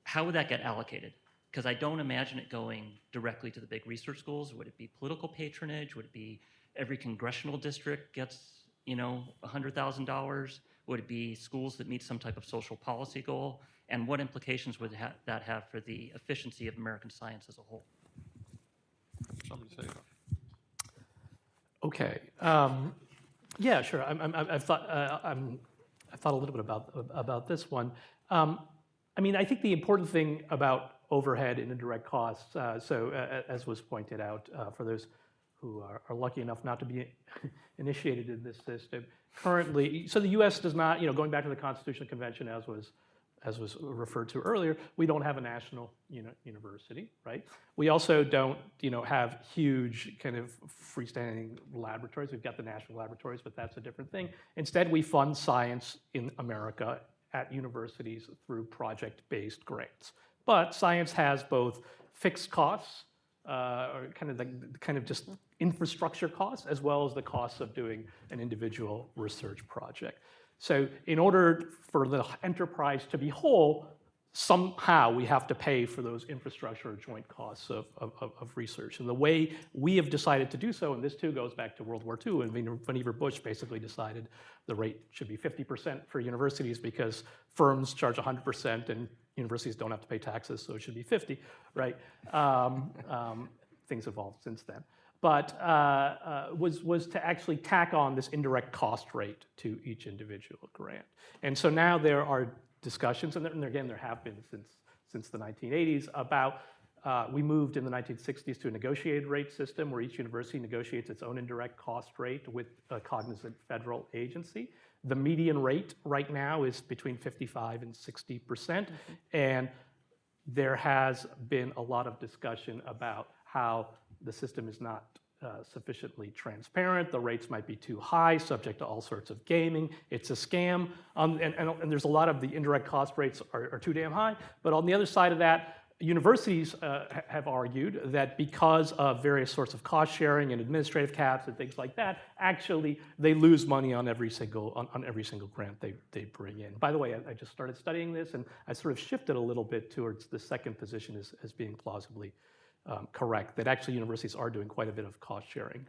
S14: How would that get allocated? Because I don't imagine it going directly to the big research schools. Would it be political patronage? Would it be every congressional district gets, $100,000? Would it be schools that meet some type of social policy goal? And what implications would that have for the efficiency of American science as a whole?
S2: Somebody say that.
S12: Okay. Yeah, sure. I've thought a little bit about this one. I think the important thing about overhead and indirect costs, as was pointed out, for those who are lucky enough not to be initiated in this system, currently, so the U.S. does not, going back to the Constitutional Convention, as was referred to earlier, we don't have a national university, right? We also don't, have huge kind of freestanding laboratories. We've got the national laboratories, but that's a different thing. Instead, we fund science in America at universities through project-based grants. But science has both fixed costs, or kind of just infrastructure costs, as well as the costs of doing an individual research project. So in order for the enterprise to be whole, somehow we have to pay for those infrastructure or joint costs of research. And the way we have decided to do so, and this too goes back to World War II, and Vannevar Bush basically decided the rate should be 50% for universities because firms charge 100% and universities don't have to pay taxes, so it should be 50, right? Things evolved since then. But was to actually tack on this indirect cost rate to each individual grant. And so now there are discussions, and again, there have been since the 1980s, about, we moved in the 1960s to a negotiated rate system where each university negotiates its own indirect cost rate with a cognizant federal agency. The median rate right now is between 55 and 60%, and there has been a lot of discussion about how the system is not sufficiently transparent. The rates might be too high, subject to all sorts of gaming. It's a scam. And there's a lot of the indirect cost rates are too damn high. But on the other side of that, universities have argued that because of various sorts of cost sharing and administrative caps and things like that, actually they lose money on every single grant they bring in. By the way, I just started studying this, and I sort of shifted a little bit towards the second position as being plausibly correct, that actually universities are doing quite a bit of cost sharing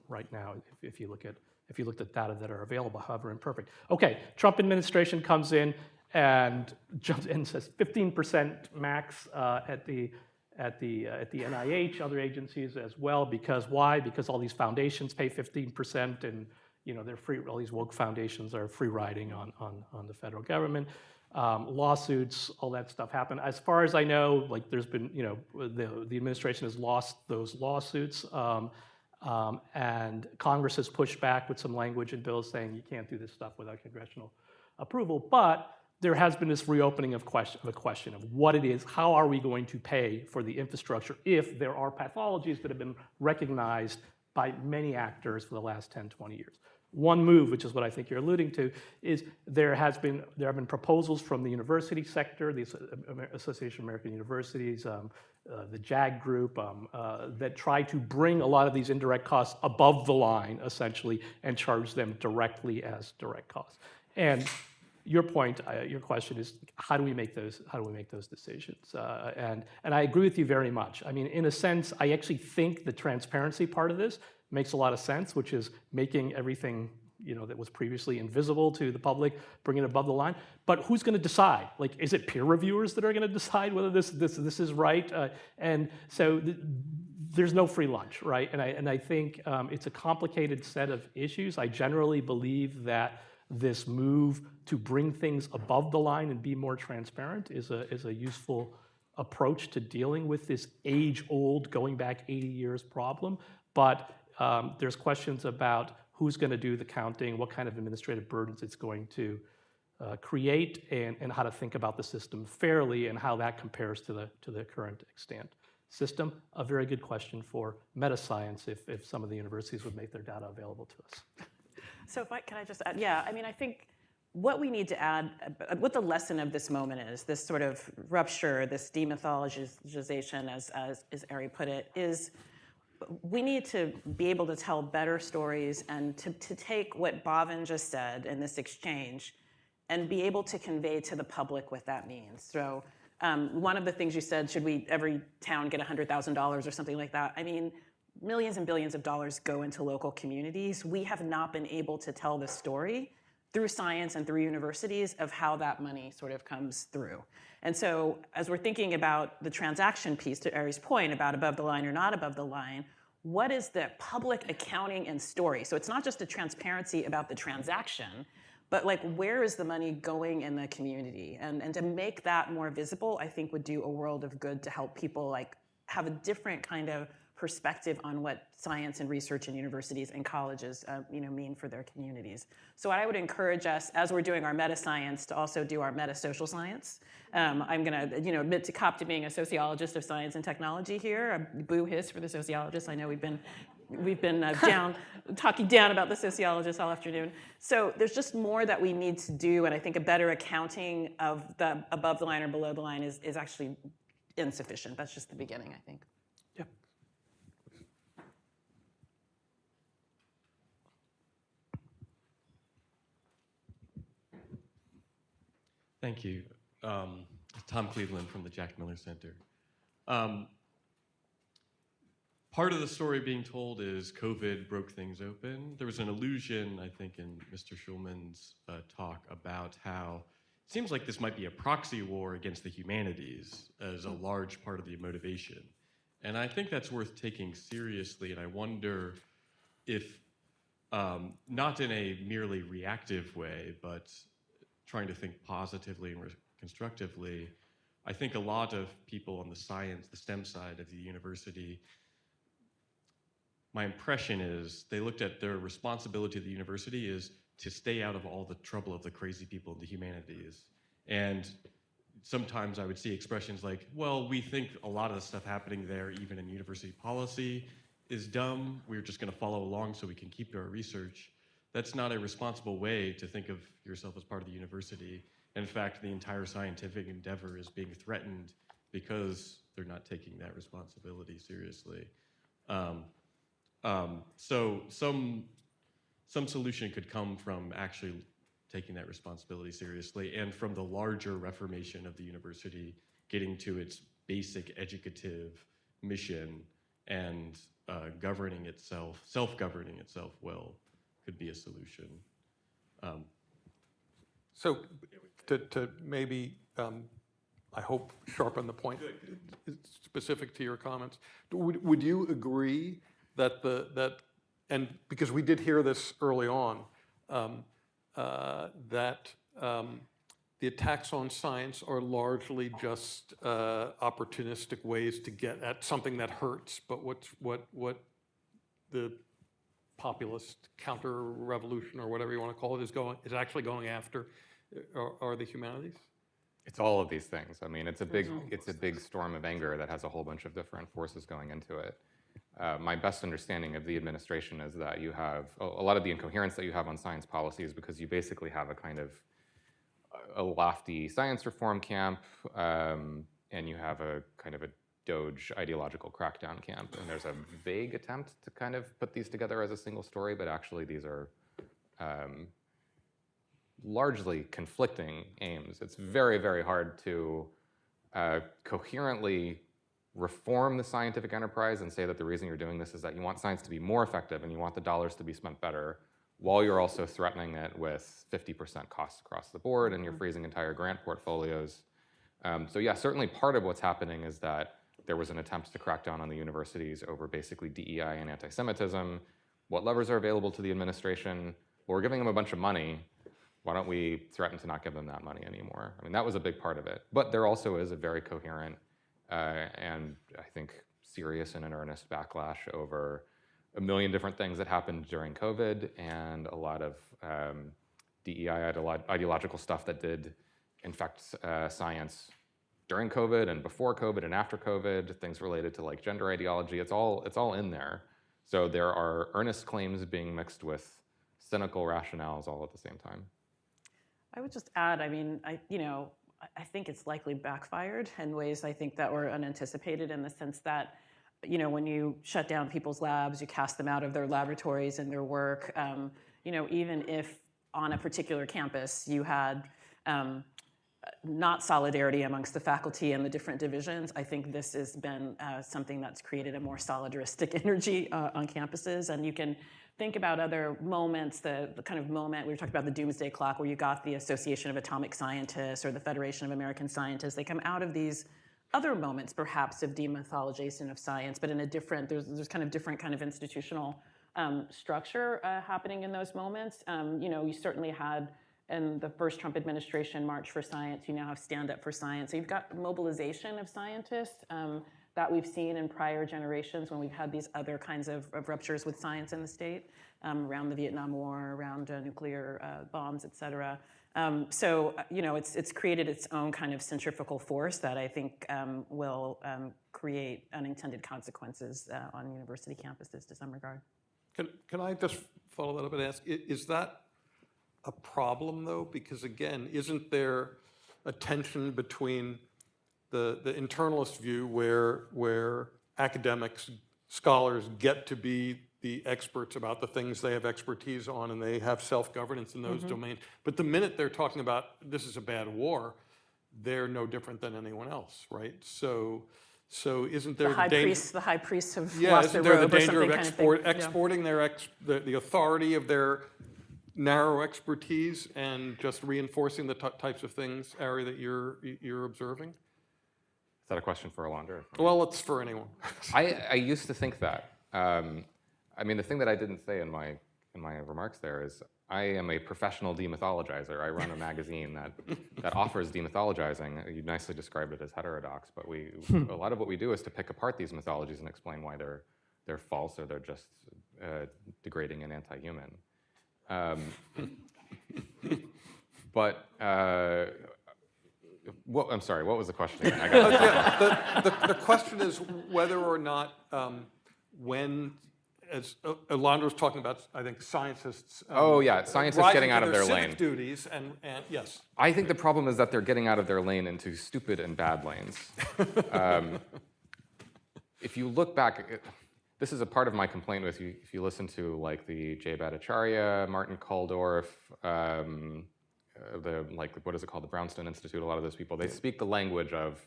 S12: right now if you looked at data that are available, however imperfect. Okay, Trump administration comes in and jumps in and says 15% max at the NIH, other agencies as well. Because why? Because all these foundations pay 15%, and they're free. All these woke foundations are free riding on the federal government. Lawsuits, all that stuff happened. As far as I know, there's been, the administration has lost those lawsuits, and Congress has pushed back with some language in bills saying you can't do this stuff without congressional approval. But there has been this reopening of a question of what it is, how are we going to pay for the infrastructure if there are pathologies that have been recognized by many actors for the last 10, 20 years. One move, which is what I think you're alluding to, is there have been proposals from the university sector, the Association of American Universities, the JAG group, that try to bring a lot of these indirect costs above the line, essentially, and charge them directly as direct costs. And your point, your question is, how do we make those decisions? And I agree with you very much. I mean, in a sense, I actually think the transparency part of this makes a lot of sense, which is making everything that was previously invisible to the public, bring it above the line. But who's going to decide? Is it peer reviewers that are going to decide whether this is right? And so there's no free lunch, right? And I think it's a complicated set of issues. I generally believe that this move to bring things above the line and be more transparent is a useful approach to dealing with this age-old, going back 80 years problem. But there's questions about who's going to do the counting, what kind of administrative burdens it's going to create, and how to think about the system fairly and how that compares to the current extant system. A very good question for meta-science if some of the universities would make their data available to us.
S3: So can I just add? Yeah, I mean, I think what we need to add, what the lesson of this moment is, this sort of rupture, this demythologization, as Ari put it, is we need to be able to tell better stories and to take what Bhavin just said in this exchange and be able to convey to the public what that means. So one of the things you said, should every town get $100,000 or something like that? I mean, millions and billions of dollars go into local communities. We have not been able to tell the story through science and through universities of how that money sort of comes through. And so as we're thinking about the transaction piece, to Ari's point about above the line or not above the line, what is the public accounting and story? So it's not just a transparency about the transaction, but like where is the money going in the community? And to make that more visible, I think would do a world of good to help people like have a different kind of perspective on what science and research and universities and colleges mean for their communities. So I would encourage us, as we're doing our meta science, to also do our meta social science. I'm going to admit to cop to being a sociologist of science and technology here. A boo hiss for the sociologists. I know we've been talking down about the sociologists all afternoon. So there's just more that we need to do, and I think a better accounting of the above the line or below the line is actually insufficient. That's just the beginning, I think.
S15: Thank you. Tom Cleveland from the Jack Miller Center. Part of the story being told is COVID broke things open. There was an allusion, I think, in Mr. Schulman's talk about how it seems like this might be a proxy war against the humanities as a large part of the motivation. And I think that's worth taking seriously, and I wonder if, not in a merely reactive way, but trying to think positively and constructively, I think a lot of people on the science, the STEM side of the university, my impression is they looked at their responsibility to the university is to stay out of all the trouble of the crazy people in the humanities. And sometimes I would see expressions like, well, we think a lot of the stuff happening there, even in university policy, is dumb. We're just going to follow along so we can keep our research. That's not a responsible way to think of yourself as part of the university. And in fact, the entire scientific endeavor is being threatened because they're not taking that responsibility seriously. So some solution could come from actually taking that responsibility seriously and from the larger reformation of the university getting to its basic educative mission and governing itself, self-governing itself well. Could be a solution.
S2: So to maybe, I hope, sharpen the point specific to your comments, would you agree that and because we did hear this early on, that the attacks on science are largely just opportunistic ways to get at something that hurts, but what the populist counter-revolution or whatever you want to call it is actually going after are the humanities?
S23: It's all of these things. I mean, it's a big storm of anger that has a whole bunch of different forces going into it. My best understanding of the administration is that you have a lot of the incoherence that you have on science policy is because you basically have a kind of a lofty science reform camp, and you have a kind of a Doge ideological crackdown camp, and there's a vague attempt to kind of put these together as a single story, but actually these are largely conflicting aims. It's very, very hard to coherently reform the scientific enterprise and say that the reason you're doing this is that you want science to be more effective and you want the dollars to be spent better, while you're also threatening it with 50% costs across the board and you're freezing entire grant portfolios. So yeah, certainly part of what's happening is that there was an attempt to crack down on the universities over basically DEI and anti-Semitism. What levers are available to the administration? Well, we're giving them a bunch of money. Why don't we threaten to not give them that money anymore? I mean, that was a big part of it. But there also is a very coherent and I think serious and in earnest backlash over a million different things that happened during COVID and a lot of DEI ideological stuff that did infect science during COVID and before COVID and after COVID, things related to like gender ideology, it's all in there. So there are earnest claims being mixed with cynical rationales all at the same time.
S3: I would just add, I mean, I think it's likely backfired in ways I think that were unanticipated, in the sense that, when you shut down people's labs, you cast them out of their laboratories and their work. Even if on a particular campus you had not solidarity amongst the faculty and the different divisions, I think this has been something that's created a more solidaristic energy on campuses. And you can think about other moments, the kind of moment, we were talking about the doomsday clock, where you got the Association of Atomic Scientists or the Federation of American Scientists. They come out of these other moments, perhaps, of demythologization of science, but in a different, there's kind of different kind of institutional structure happening in those moments. You certainly had, in the first Trump administration, March for Science. You now have Stand Up for Science. So you've got mobilization of scientists that we've seen in prior generations when we've had these other kinds of ruptures with science in the state, around the Vietnam War, around nuclear bombs, et cetera. So it's created its own kind of centrifugal force that I think will create unintended consequences on university campuses to some regard.
S2: Can I just follow that up and ask, is that a problem, though? Because again, isn't there a tension between the internalist view where academics, scholars get to be the experts about the things they have expertise on, and they have self-governance in those domains. But the minute they're talking about this is a bad war, they're no different than anyone else, right? So isn't there
S3: the high priests have lost their robe or something kind of thing.
S2: Exporting the authority of their narrow expertise and just reinforcing the types of things, Ari, that you're observing?
S23: Is that a question for Alondra?
S2: Well, it's for anyone.
S23: I used to think that. I mean, the thing that I didn't say in my remarks there is I am a professional demythologizer. I run a magazine that offers demythologizing. You nicely described it as heterodox, but a lot of what we do is to pick apart these mythologies and explain why they're false or they're just degrading and anti-human. But I'm sorry, what was the question again? I got
S2: the question is whether or not when, as Alondra was talking about, I think scientists.
S23: Scientists getting out of their lane.
S2: Duties and yes.
S23: I think the problem is that they're getting out of their lane into stupid and bad lanes. If you look back, this is a part of my complaint with you. If you listen to like the Jay Bhattacharya, Martin Kulldorff, what is it called, the Brownstone Institute, a lot of those people, they speak the language of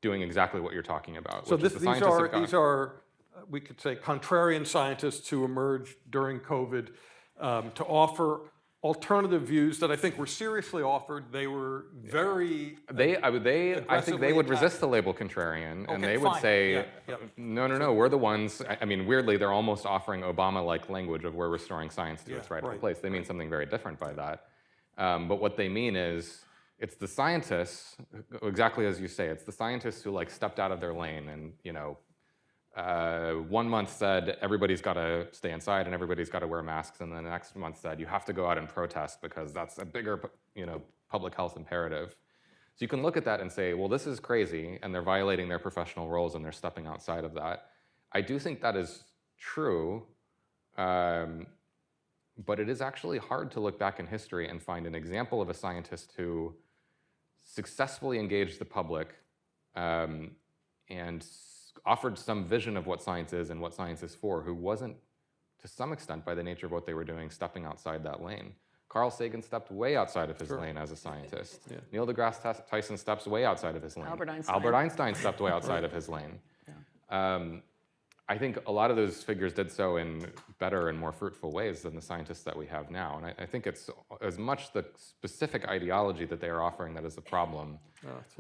S23: doing exactly what you're talking about.
S2: So these are, we could say, contrarian scientists who emerged during COVID to offer alternative views that I think were seriously offered. They were very
S23: I think they would resist the label contrarian, and they would say, no, we're the ones. I mean, weirdly, they're almost offering Obama-like language of we're restoring science to its rightful place. They mean something very different by that. But what they mean is, it's the scientists, exactly as you say, it's the scientists who stepped out of their lane and 1 month said everybody's got to stay inside and everybody's got to wear masks, and then the next month said you have to go out and protest because that's a bigger public health imperative. So you can look at that and say, well, this is crazy, and they're violating their professional roles and they're stepping outside of that. I do think that is true, but it is actually hard to look back in history and find an example of a scientist who successfully engaged the public and offered some vision of what science is and what science is for, who wasn't, to some extent, by the nature of what they were doing, stepping outside that lane. Carl Sagan stepped way outside of his lane as a scientist. Neil deGrasse Tyson steps way outside of his lane. Albert Einstein stepped way outside of his lane. I think a lot of those figures did so in better and more fruitful ways than the scientists that we have now. And I think it's as much the specific ideology that they are offering that is the problem,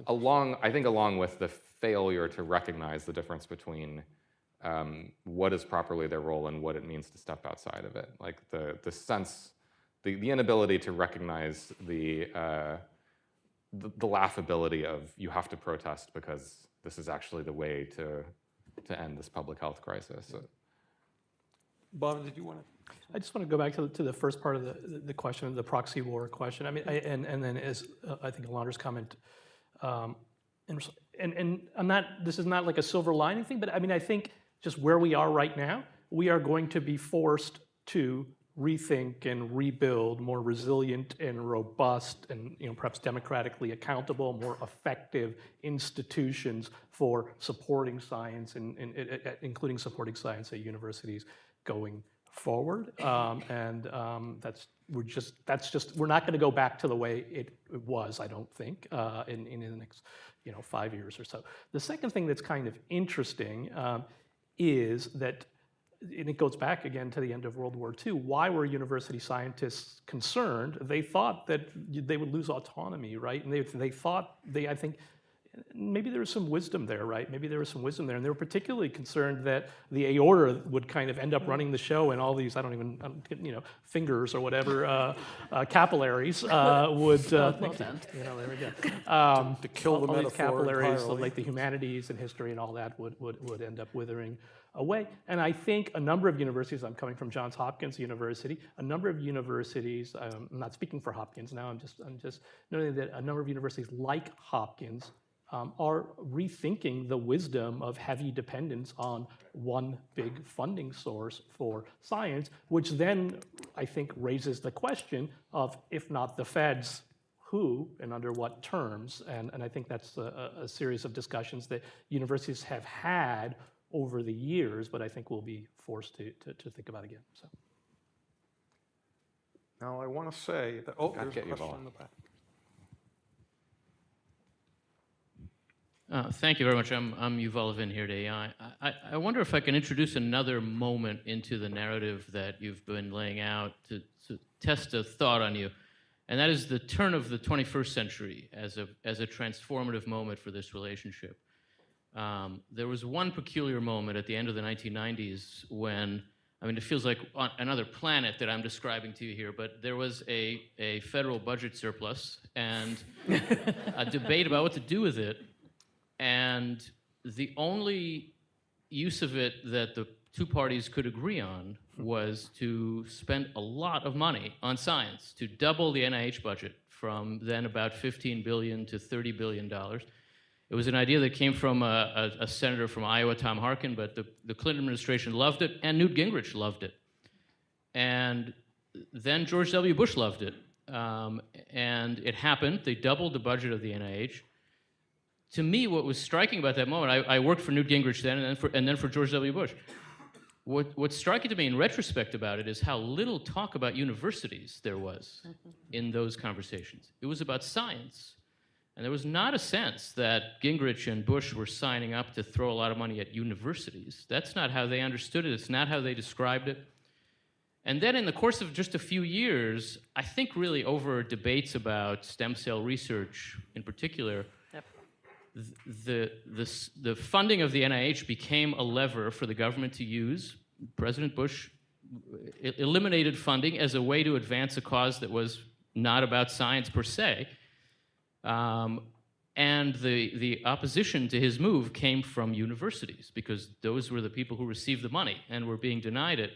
S23: along with the failure to recognize the difference between what is properly their role and what it means to step outside of it. Like the sense, the inability to recognize the laughability of you have to protest because this is actually the way to end this public health crisis.
S2: Bob, did you want to?
S12: I just want to go back to the first part of the question, the proxy war question. I mean, and then as I think Alondra's comment, and I'm not, this is not like a silver lining thing, but I mean, I think just where we are right now, we are going to be forced to rethink and rebuild more resilient and robust and perhaps democratically accountable, more effective institutions for supporting science and including supporting science at universities going forward. We're not going to go back to the way it was, I don't think, in the next 5 years or so. The second thing that's kind of interesting is that, and it goes back again to the end of World War II, why were university scientists concerned? They thought that they would lose autonomy, right? And they thought, I think, maybe there was some wisdom there, right? Maybe there was some wisdom there. And they were particularly concerned that the aorta would kind of end up running the show, and all these, fingers or whatever, capillaries would, there we go.
S2: To kill the
S12: all these
S2: metaphor
S12: capillaries,
S2: entirely.
S12: like the humanities and history and all that would end up withering away. And I think a number of universities, I'm coming from Johns Hopkins University, a number of universities, I'm not speaking for Hopkins now, I'm just noting that a number of universities like Hopkins are rethinking the wisdom of heavy dependence on one big funding source for science, which then I think raises the question of, if not the feds, who and under what terms? And I think that's a series of discussions that universities have had over the years, but I think we'll be forced to think about again. So.
S2: Now I want to say that, there's a question in the back.
S11: Thank you very much. I'm Yuval Levin here at AI. I wonder if I can introduce another moment into the narrative that you've been laying out to test a thought on you, and that is the turn of the 21st century as a transformative moment for this relationship. There was one peculiar moment at the end of the 1990s when, it feels like on another planet that I'm describing to you here, but there was a federal budget surplus and a debate about what to do with it. And the only use of it that the two parties could agree on was to spend a lot of money on science, to double the NIH budget from then about $15 billion to $30 billion. It was an idea that came from a senator from Iowa, Tom Harkin, but the Clinton administration loved it, and Newt Gingrich loved it. And then George W. Bush loved it. And it happened. They doubled the budget of the NIH. To me, what was striking about that moment, I worked for Newt Gingrich then, and then for George W. Bush. What's striking to me in retrospect about it is how little talk about universities there was in those conversations. It was about science. And there was not a sense that Gingrich and Bush were signing up to throw a lot of money at universities. That's not how they understood it. It's not how they described it. And then in the course of just a few years, I think really over debates about stem cell research in particular, the funding of the NIH became a lever for the government to use. President Bush eliminated funding as a way to advance a cause that was not about science per se. And the opposition to his move came from universities, because those were the people who received the money and were being denied it.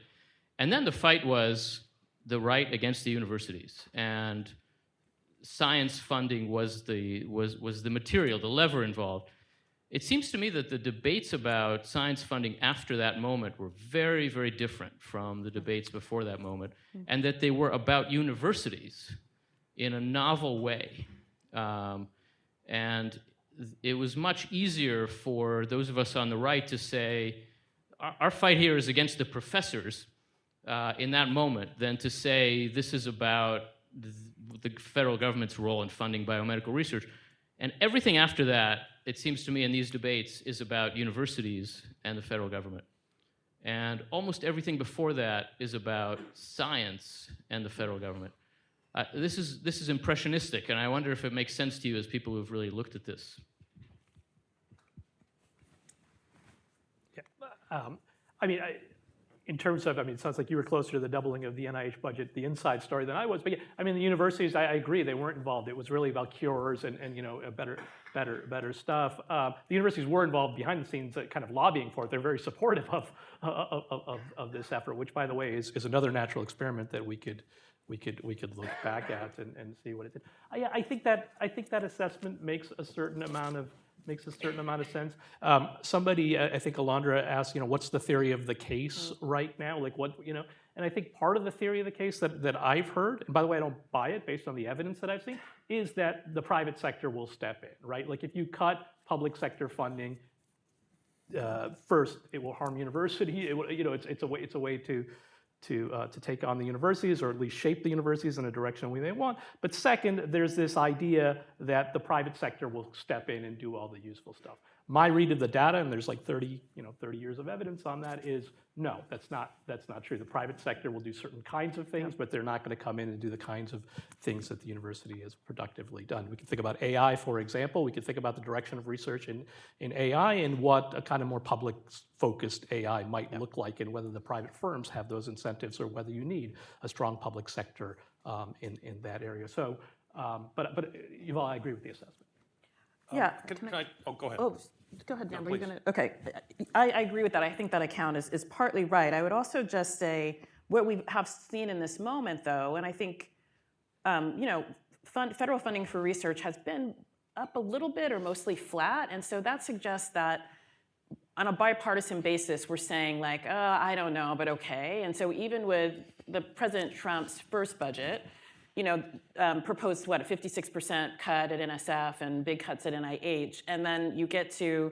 S11: And then the fight was the right against the universities. And science funding was the material, the lever involved. It seems to me that the debates about science funding after that moment were very, very different from the debates before that moment, and that they were about universities in a novel way. And it was much easier for those of us on the right to say, our fight here is against the professors in that moment, than to say this is about the federal government's role in funding biomedical research. And everything after that, it seems to me, in these debates is about universities and the federal government. And almost everything before that is about science and the federal government. This is impressionistic, and I wonder if it makes sense to you as people who've really looked at this.
S12: Yeah. In terms of, it sounds like you were closer to the doubling of the NIH budget, the inside story, than I was. But yeah, the universities, I agree, they weren't involved. It was really about cures and better stuff. The universities were involved behind the scenes, kind of lobbying for it. They're very supportive of this effort, which, by the way, is another natural experiment that we could look back at and see what it did. I think that assessment makes a certain amount of makes a certain amount of sense. Somebody, I think Alondra asked, what's the theory of the case right now? Like what, and I think part of the theory of the case that I've heard, and by the way, I don't buy it based on the evidence that I've seen, is that the private sector will step in, right? Like if you cut public sector funding, first, it will harm university. It's a way to take on the universities, or at least shape the universities in a direction we may want. But second, there's this idea that the private sector will step in and do all the useful stuff. My read of the data, and there's like 30 years of evidence on that, is no, that's not true. The private sector will do certain kinds of things, but they're not going to come in and do the kinds of things that the university has productively done. We can think about AI, for example. We can think about the direction of research in AI and what a kind of more public-focused AI might look like, and whether the private firms have those incentives or whether you need a strong public sector in that area. So, but Yuval, I agree with the assessment.
S3: Yeah.
S2: Go ahead.
S3: Oh, go ahead, Dan.
S2: No,
S3: Were you gonna? Okay, I agree with that. I think that account is partly right. I would also just say what we have seen in this moment, though, and I think, federal funding for research has been up a little bit or mostly flat, and so that suggests that on a bipartisan basis, we're saying like, I don't know, but okay. And so even with the President Trump's first budget, proposed what, a 56% cut at NSF and big cuts at NIH, and then you get to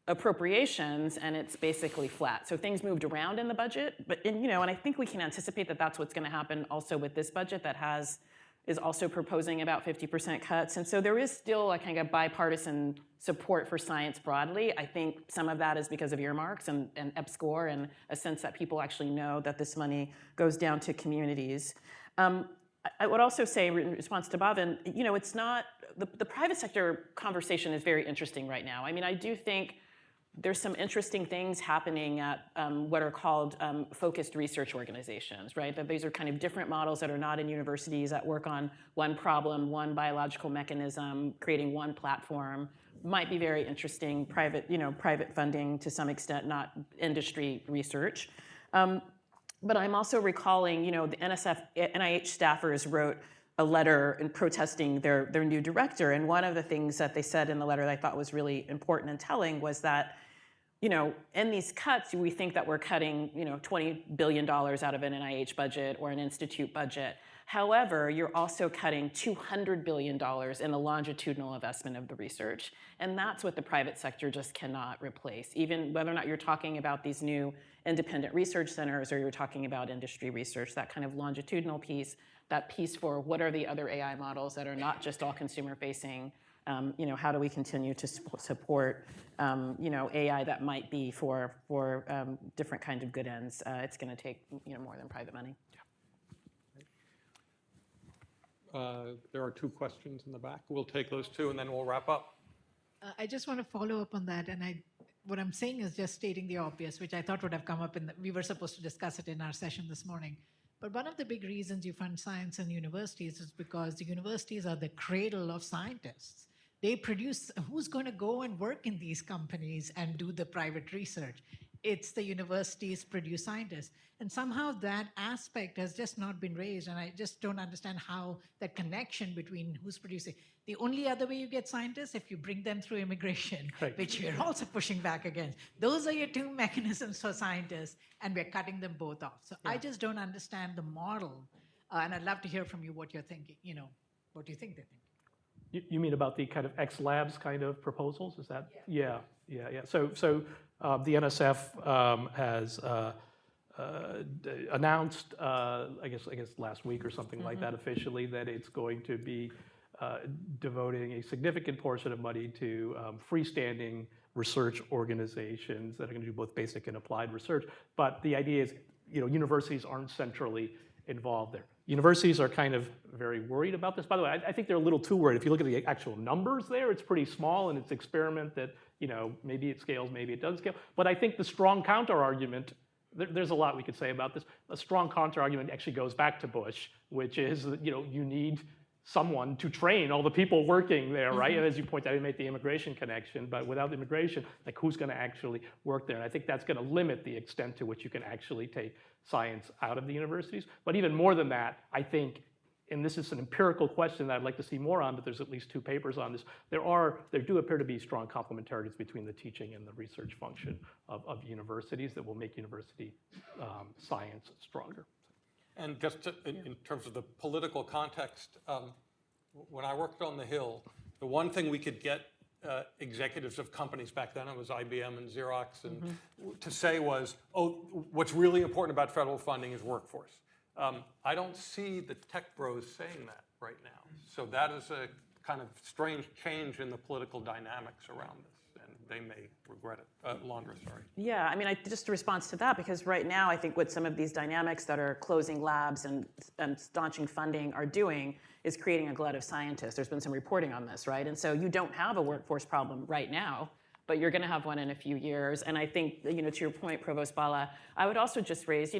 S3: appropriations and it's basically flat. So things moved around in the budget, but and I think we can anticipate that that's what's going to happen also with this budget that is also proposing about 50% cuts. And so there is still a kind of bipartisan support for science broadly. I think some of that is because of earmarks and EPSCoR and a sense that people actually know that this money goes down to communities. I would also say, in response to Bhavin, it's not, the private sector conversation is very interesting right now. I mean, I do think there's some interesting things happening at what are called focused research organizations, right? That these are kind of different models that are not in universities that work on one problem, one biological mechanism, creating one platform. Might be very interesting, private funding to some extent, not industry research. But I'm also recalling, the NIH staffers wrote a letter in protesting their new director. And one of the things that they said in the letter that I thought was really important and telling was that, in these cuts, we think that we're cutting, $20 billion out of an NIH budget or an institute budget. However, you're also cutting $200 billion in the longitudinal investment of the research. And that's what the private sector just cannot replace, even whether or not you're talking about these new independent research centers or you're talking about industry research, that kind of longitudinal piece, that piece for what are the other AI models that are not just all consumer facing, how do we continue to support, AI that might be for different kinds of good ends. It's going to take, more than private money.
S2: There are two questions in the back. We'll take those two and then we'll wrap up.
S10: I just want to follow up on that. And what I'm saying is just stating the obvious, which I thought would have come up we were supposed to discuss it in our session this morning. But one of the big reasons you fund science in universities is because the universities are the cradle of scientists. They produce, who's going to go and work in these companies and do the private research? It's the universities produce scientists. And somehow that aspect has just not been raised. And I just don't understand how that connection between who's producing. The only other way you get scientists, if you bring them through immigration,
S12: right,
S10: which we're also pushing back against. Those are your two mechanisms for scientists, and we're cutting them both off. So I just don't understand the model. And I'd love to hear from you what you're thinking, what you think they think.
S12: You mean about the kind of X Labs kind of proposals? Is that? Yeah. So the NSF has announced, I guess last week or something like that, officially, that it's going to be devoting a significant portion of money to freestanding research organizations that are going to do both basic and applied research. But the idea is, universities aren't centrally involved there. Universities are kind of very worried about this. By the way, I think they're a little too worried. If you look at the actual numbers there, it's pretty small, and it's an experiment that, maybe it scales, maybe it doesn't scale. But I think the strong counter-argument, there's a lot we could say about this. A strong counter-argument actually goes back to Bush, which is that, you need someone to train all the people working there, right? And as you point out, you make the immigration connection, but without immigration, like who's going to actually work there? And I think that's going to limit the extent to which you can actually take science out of the universities. But even more than that, I think and this is an empirical question that I'd like to see more on, but there's at least 2 papers on this. There do appear to be strong complementarities between the teaching and the research function of universities that will make university science stronger.
S2: And just in terms of the political context, when I worked on the Hill, the one thing we could get executives of companies back then, it was IBM and Xerox, and to say was, oh, what's really important about federal funding is workforce. I don't see the tech bros saying that right now. So that is a kind of strange change in the political dynamics around this, and they may regret it. Londra, sorry.
S3: Yeah, I mean, just a response to that, because right now I think what some of these dynamics that are closing labs and staunching funding are doing is creating a glut of scientists. There's been some reporting on this, right? And so you don't have a workforce problem right now, but you're going to have one in a few years. And I think, to your point, Provost Bala, I would also just raise,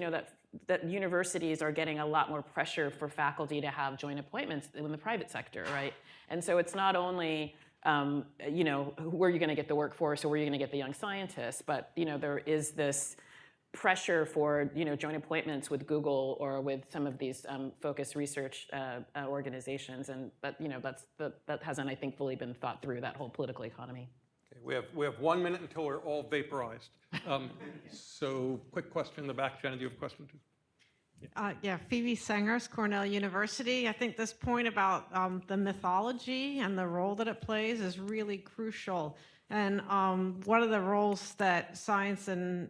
S3: that universities are getting a lot more pressure for faculty to have joint appointments in the private sector, right? And so it's not only, where you're going to get the workforce or where you're going to get the young scientists, but, there is this pressure for, joint appointments with Google or with some of these focused research organizations. And that hasn't, I think, fully been thought through, that whole political economy.
S2: Okay, we have 1 minute until we're all vaporized. So quick question in the back. Jenna, do you have a question too?
S9: Yeah, Phoebe Sengers, Cornell University. I think this point about the mythology and the role that it plays is really crucial. And one of the roles that science and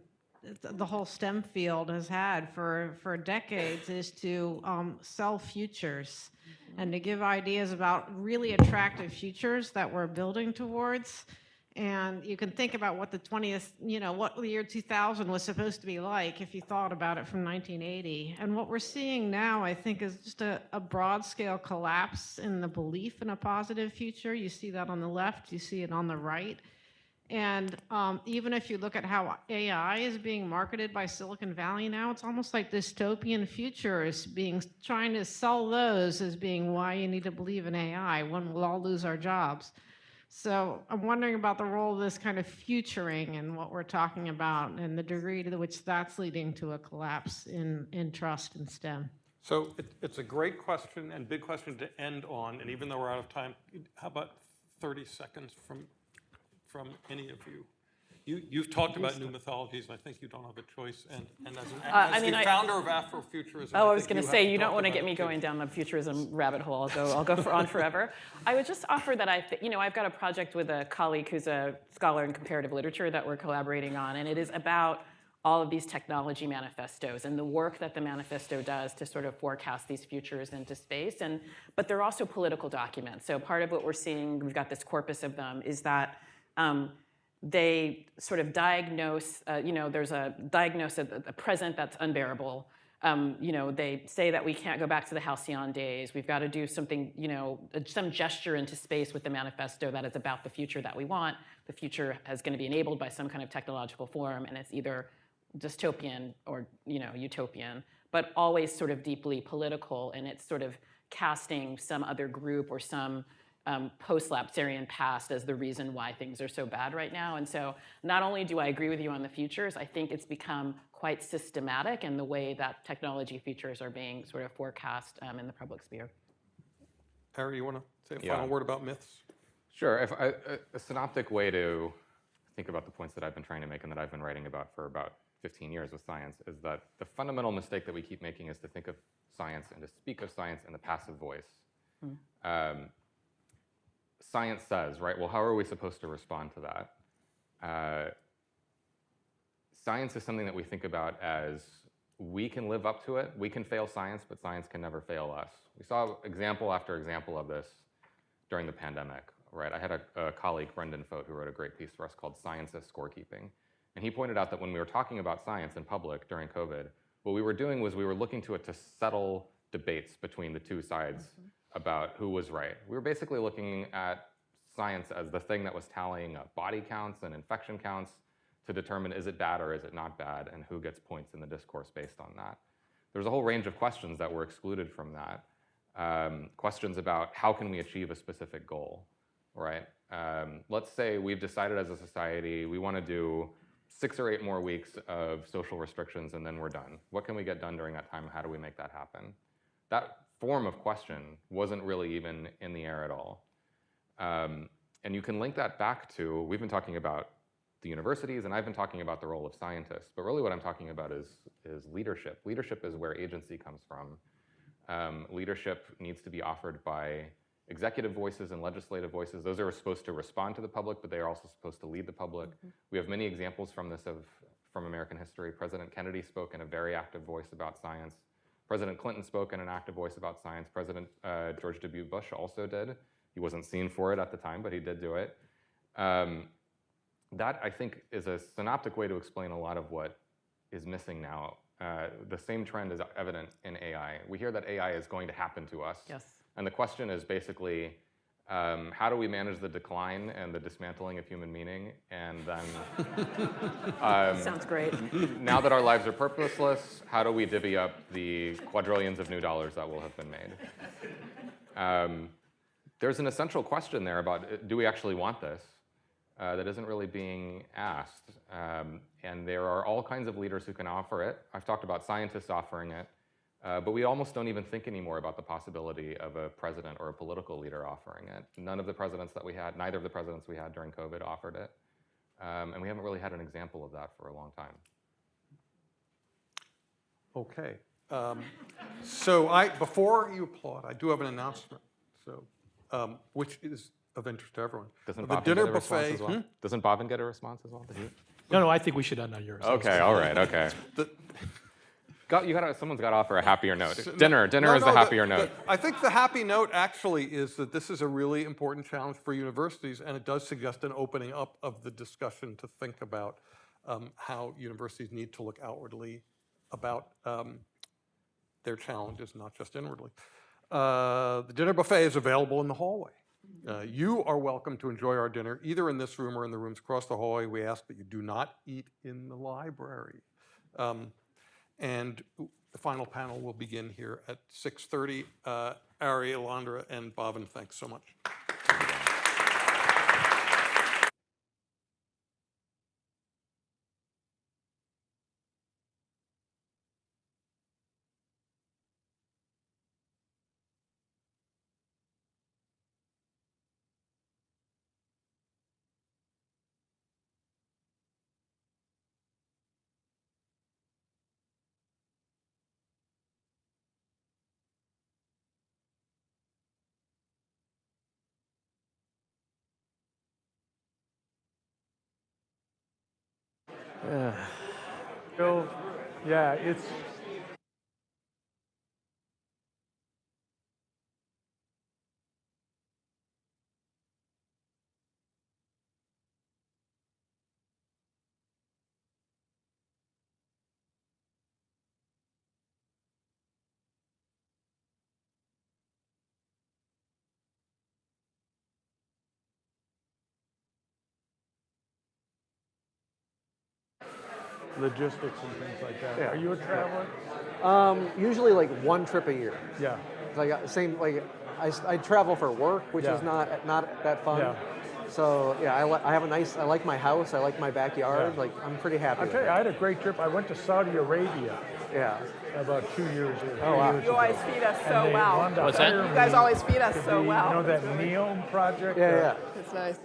S9: the whole STEM field has had for decades is to sell futures and to give ideas about really attractive futures that we're building towards. And you can think about what the 20th, what the year 2000 was supposed to be like if you thought about it from 1980. And what we're seeing now, I think, is just a broad scale collapse in the belief in a positive future. You see that on the left, you see it on the right. And even if you look at how AI is being marketed by Silicon Valley now, it's almost like dystopian future is trying to sell those as being why you need to believe in AI, when we'll all lose our jobs. So I'm wondering about the role of this kind of futuring and what we're talking about and the degree to which that's leading to a collapse in trust in STEM.
S2: So it's a great question and big question to end on. And even though we're out of time, how about 30 seconds from any of you? You've talked about new mythologies, and I think you don't have a choice. And as the founder of Afrofuturism,
S3: I was going to say, you don't want to get me going down the futurism rabbit hole. I'll go on forever. I would just offer that I've got a project with a colleague who's a scholar in comparative literature that we're collaborating on, and it is about all of these technology manifestos and the work that the manifesto does to sort of forecast these futures into space. But they're also political documents. So part of what we're seeing, we've got this corpus of them, is that they sort of diagnose, there's a diagnosis of the present that's unbearable. They say that we can't go back to the halcyon days. We've got to do something, some gesture into space with the manifesto that is about the future that we want. The future is going to be enabled by some kind of technological form, and it's either dystopian or, utopian, but always sort of deeply political, and it's sort of casting some other group or some post-lapsarian past as the reason why things are so bad right now. And so not only do I agree with you on the futures, I think it's become quite systematic in the way that technology futures are being sort of forecast in the public sphere.
S2: Harry, you want to say a final word about myths?
S23: Sure. A synoptic way to think about the points that I've been trying to make and that I've been writing about for about 15 years with science is that the fundamental mistake that we keep making is to think of science and to speak of science in the passive voice. Science says, right, well, how are we supposed to respond to that? Science is something that we think about as we can live up to it. We can fail science, but science can never fail us. We saw example after example of this during the pandemic, right? I had a colleague, Brendan Fote, who wrote a great piece for us called Science as Scorekeeping. And he pointed out that when we were talking about science in public during COVID, what we were doing was we were looking to it to settle debates between the two sides about who was right. We were basically looking at science as the thing that was tallying up body counts and infection counts to determine is it bad or is it not bad, and who gets points in the discourse based on that. There's a whole range of questions that were excluded from that. Questions about how can we achieve a specific goal, right? Let's say we've decided as a society we want to do 6 or 8 more weeks of social restrictions and then we're done. What can we get done during that time? How do we make that happen? that form of question wasn't really even in the air at all. And you can link that back to, we've been talking about the universities, and I've been talking about the role of scientists, but really what I'm talking about is leadership. Leadership is where agency comes from. Leadership needs to be offered by executive voices and legislative voices. Those are supposed to respond to the public, but they are also supposed to lead the public. We have many examples from this from American history. President Kennedy spoke in a very active voice about science. President Clinton spoke in an active voice about science. President George W. Bush also did. He wasn't seen for it at the time, but he did do it. That, I think, is a synoptic way to explain a lot of what is missing now. The same trend is evident in AI. We hear that AI is going to happen to us.
S3: Yes.
S23: And the question is basically, how do we manage the decline and the dismantling of human meaning? And then,
S3: sounds great.
S23: Now that our lives are purposeless, how do we divvy up the quadrillions of new dollars that will have been made? There's an essential question there about, do we actually want this? That isn't really being asked. And there are all kinds of leaders who can offer it. I've talked about scientists offering it. But we almost don't even think anymore about the possibility of a president or a political leader offering it. None of the presidents that we had, neither of the presidents we had during COVID offered it. And we haven't really had an example of that for a long time.
S2: Okay. So before you applaud, I do have an announcement. So, which is of interest to everyone.
S23: Doesn't
S2: The
S23: Bhavin
S2: dinner
S23: get a response
S2: buffet.
S23: as well? Doesn't Bhavin get a response as well?
S12: No, I think we should end on yours.
S23: Okay, all right, okay. Someone's got to offer a happier note.
S2: So,
S23: Dinner is the happier note.
S2: I think the happy note actually is that this is a really important challenge for universities, and it does suggest an opening up of the discussion to think about how universities need to look outwardly about their challenges, not just inwardly. The dinner buffet is available in the hallway. You are welcome to enjoy our dinner either in this room or in the rooms across the hallway. We ask that you do not eat in the library. And the final panel will begin here at 6:30. Ari, Alondra, and Bhavin, thanks so much.
S19: So, yeah, it's. Logistics and things like that.
S4: Yeah.
S19: Are you a traveler?
S4: Usually like one trip a year.
S19: Yeah.
S4: Like same like I travel for work, which is not that fun.
S19: Yeah.
S4: So yeah, I like my house. I like my backyard.
S19: Yeah.
S4: Like I'm pretty happy.
S19: I'll tell you, I had a great trip. I went to Saudi Arabia.
S4: Yeah.
S19: About 2 years or 3
S4: Oh, wow.
S19: years
S16: You
S19: ago.
S16: always feed us
S19: And
S16: so
S19: they
S16: well.
S19: wanted to
S11: What's that?
S19: hire
S16: You guys
S19: me
S16: always feed us
S19: to
S16: so
S19: be,
S16: well.
S19: You know that NEOM project?
S4: Yeah, yeah.
S16: It's nice.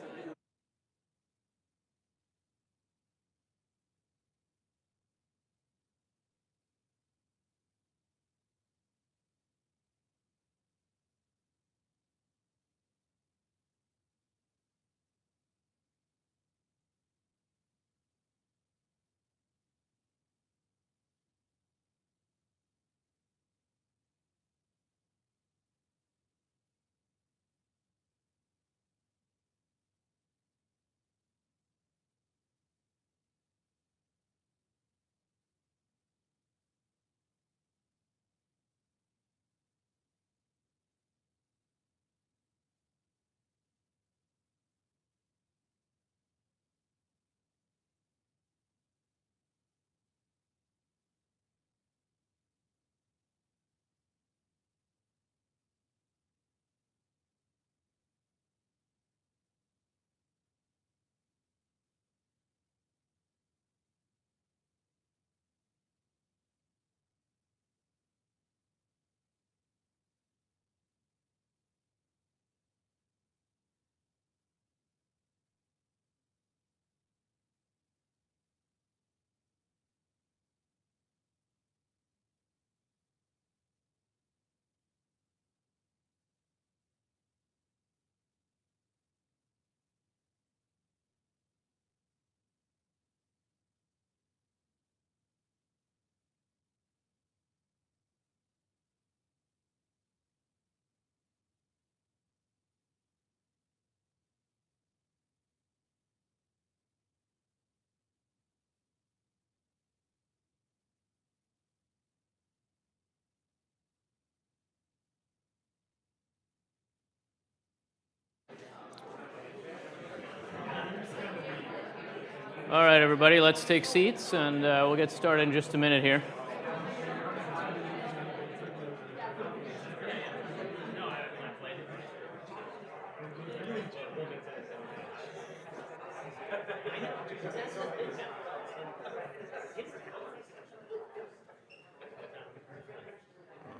S11: All right, everybody, let's take seats, and we'll get started in just a minute here.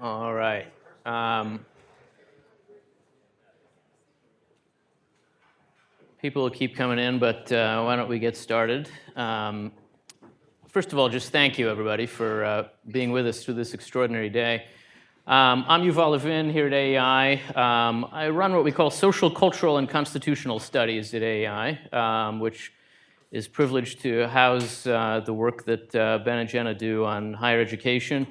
S11: All right. People will keep coming in, but why don't we get started? First of all, just thank you, everybody, for being with us through this extraordinary day. I'm Yuval Levin here at AEI. I run what we call social, cultural, and constitutional studies at AEI, which is privileged to house the work that Ben and Jenna do on higher education.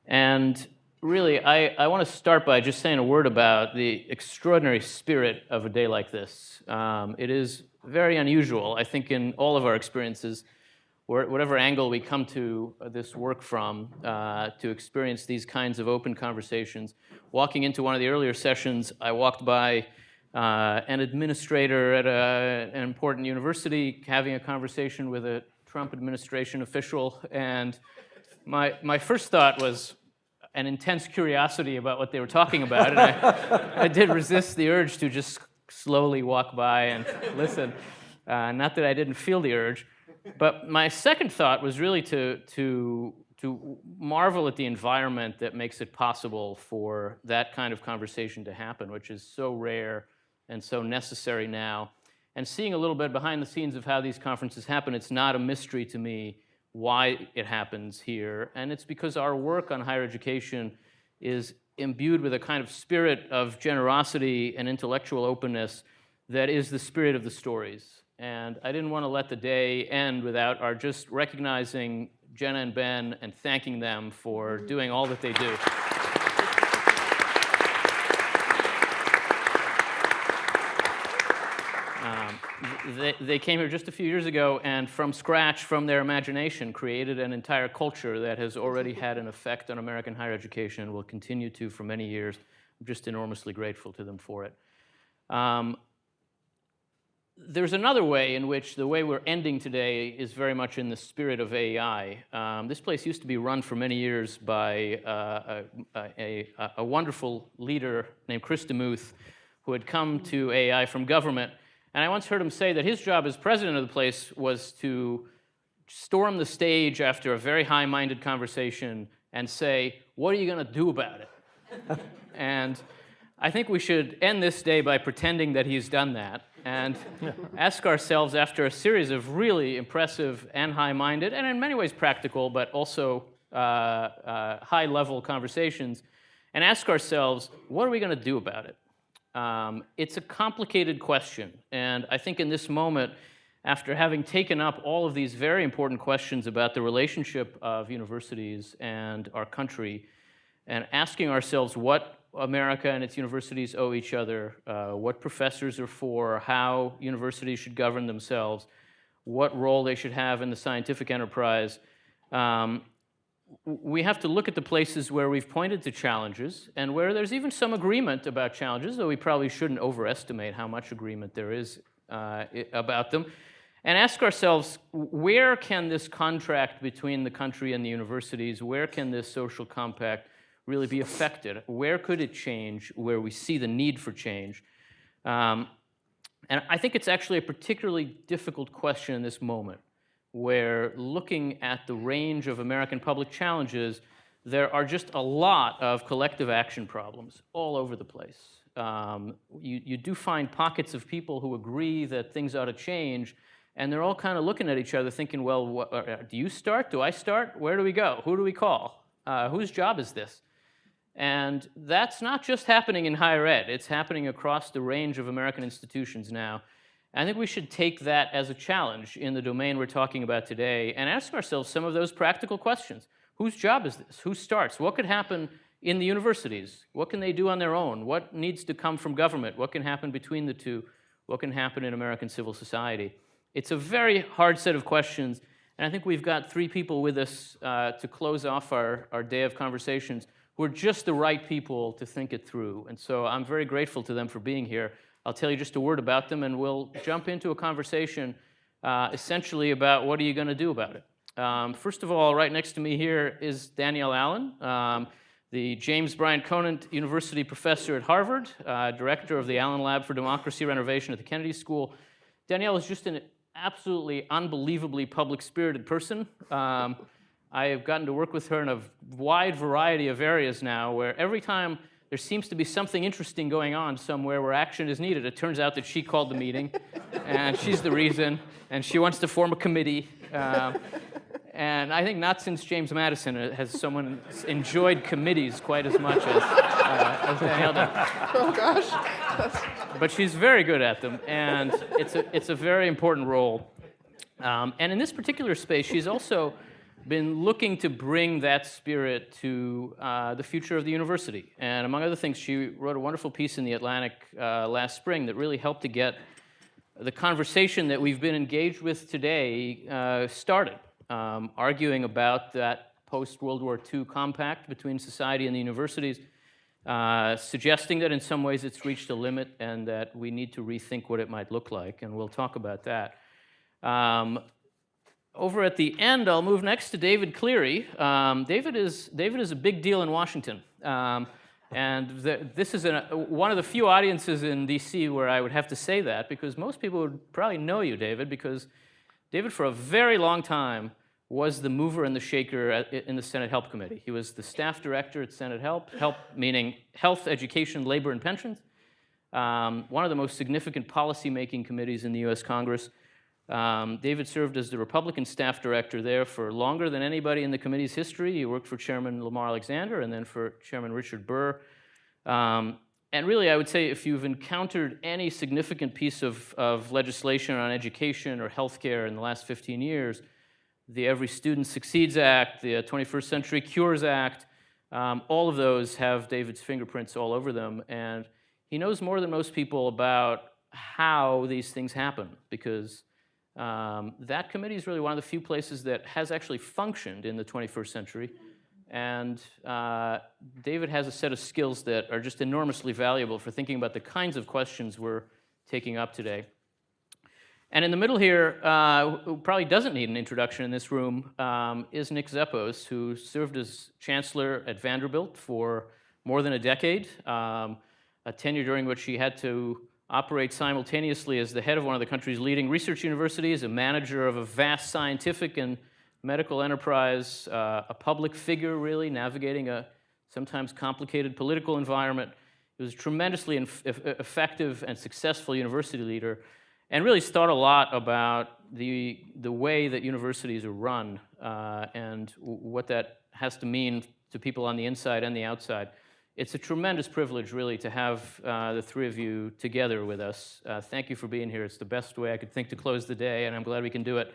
S11: And really, I want to start by just saying a word about the extraordinary spirit of a day like this. It is very unusual, I think, in all of our experiences, whatever angle we come to this work from, to experience these kinds of open conversations. Walking into one of the earlier sessions, I walked by an administrator at an important university having a conversation with a Trump administration official, and my first thought was an intense curiosity about what they were talking about, and I did resist the urge to just slowly walk by and listen. Not that I didn't feel the urge. But my second thought was really to marvel at the environment that makes it possible for that kind of conversation to happen, which is so rare and so necessary now. And seeing a little bit behind the scenes of how these conferences happen, it's not a mystery to me why it happens here. And it's because our work on higher education is imbued with a kind of spirit of generosity and intellectual openness that is the spirit of the stories. And I didn't want to let the day end without our just recognizing Jenna and Ben and thanking them for doing all that they do. They came here just a few years ago and from scratch, from their imagination, created an entire culture that has already had an effect on American higher education and will continue to for many years. I'm just enormously grateful to them for it. There's another way in which the way we're ending today is very much in the spirit of AEI. This place used to be run for many years by a wonderful leader named Chris DeMuth, who had come to AEI from government. And I once heard him say that his job as president of the place was to storm the stage after a very high-minded conversation and say, "What are you going to do about it?" And I think we should end this day by pretending that he's done that and ask ourselves, after a series of really impressive and high-minded, and in many ways practical, but also high-level conversations, and ask ourselves, what are we going to do about it? It's a complicated question, and I think in this moment, after having taken up all of these very important questions about the relationship of universities and our country, and asking ourselves what America and its universities owe each other, what professors are for, how universities should govern themselves, what role they should have in the scientific enterprise, we have to look at the places where we've pointed to challenges and where there's even some agreement about challenges, though we probably shouldn't overestimate how much agreement there is about them, and ask ourselves, where can this contract between the country and the universities, where can this social compact really be affected? Where could it change, where we see the need for change? And I think it's actually a particularly difficult question in this moment, where looking at the range of American public challenges, there are just a lot of collective action problems all over the place. You do find pockets of people who agree that things ought to change, and they're all kind of looking at each other thinking, well, do you start? Do I start? Where do we go? Who do we call? Whose job is this? And that's not just happening in higher ed. It's happening across the range of American institutions now. I think we should take that as a challenge in the domain we're talking about today and ask ourselves some of those practical questions. Whose job is this? Who starts? What could happen in the universities? What can they do on their own? What needs to come from government? What can happen between the two? What can happen in American civil society? It's a very hard set of questions, and I think we've got three people with us to close off our day of conversations who are just the right people to think it through. And so I'm very grateful to them for being here. I'll tell you just a word about them, and we'll jump into a conversation essentially about what are you going to do about it. First of all, right next to me here is Danielle Allen, the James Bryant Conant University professor at Harvard, director of the Allen Lab for Democracy Renovation at the Kennedy School. Danielle is just an absolutely unbelievably public-spirited person. I have gotten to work with her in a wide variety of areas now, where every time there seems to be something interesting going on somewhere where action is needed, it turns out that she called the meeting, and she's the reason, and she wants to form a committee. And I think not since James Madison has someone enjoyed committees quite as much as Danielle did.
S16: Oh, gosh.
S11: But she's very good at them, and it's a very important role. And in this particular space, she's also been looking to bring that spirit to the future of the university. And among other things, she wrote a wonderful piece in The Atlantic last spring that really helped to get the conversation that we've been engaged with today started, arguing about that post-World War II compact between society and the universities, suggesting that in some ways it's reached a limit and that we need to rethink what it might look like, and we'll talk about that. Over at the end, I'll move next to David Cleary. David is a big deal in Washington. And this is one of the few audiences in DC where I would have to say that, because most people would probably know you, David, because David, for a very long time, was the mover and the shaker in the Senate Help Committee. He was the staff director at Senate Help meaning Health, Education, Labor, and Pensions, one of the most significant policy-making committees in the US Congress. David served as the Republican staff director there for longer than anybody in the committee's history. He worked for Chairman Lamar Alexander and then for Chairman Richard Burr. And really, I would say if you've encountered any significant piece of legislation on education or healthcare in the last 15 years, the Every Student Succeeds Act, the 21st Century Cures Act, all of those have David's fingerprints all over them. And he knows more than most people about how these things happen, because that committee is really one of the few places that has actually functioned in the 21st century. And David has a set of skills that are just enormously valuable for thinking about the kinds of questions we're taking up today. And in the middle here, who probably doesn't need an introduction in this room, is Nick Zeppos, who served as chancellor at Vanderbilt for more than a decade, a tenure during which he had to operate simultaneously as the head of one of the country's leading research universities, a manager of a vast scientific and medical enterprise, a public figure, really, navigating a sometimes complicated political environment. He was a tremendously effective and successful university leader, and really thought a lot about the way that universities are run and what that has to mean to people on the inside and the outside. It's a tremendous privilege, really, to have the three of you together with us. Thank you for being here. It's the best way I could think to close the day, and I'm glad we can do it.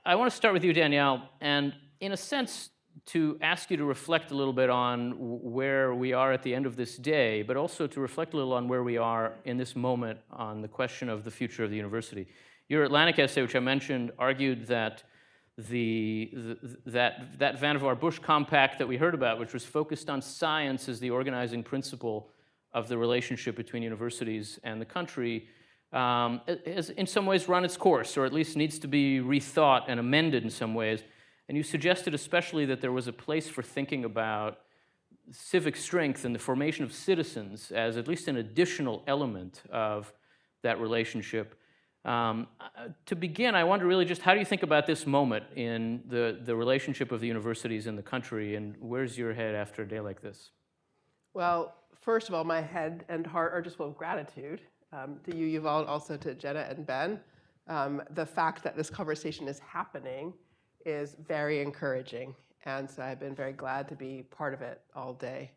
S11: I want to start with you, Danielle, and in a sense, to ask you to reflect a little bit on where we are at the end of this day, but also to reflect a little on where we are in this moment on the question of the future of the university. Your Atlantic essay, which I mentioned, argued that that Vannevar Bush Compact that we heard about, which was focused on science as the organizing principle of the relationship between universities and the country, has in some ways run its course, or at least needs to be rethought and amended in some ways. And you suggested especially that there was a place for thinking about civic strength and the formation of citizens as at least an additional element of that relationship. To begin, I wonder really just how do you think about this moment in the relationship of the universities and the country, and where's your head after a day like this?
S16: Well, first of all, my head and heart are just full of gratitude to you, Yuval, and also to Jenna and Ben. The fact that this conversation is happening is very encouraging, and so I've been very glad to be part of it all day.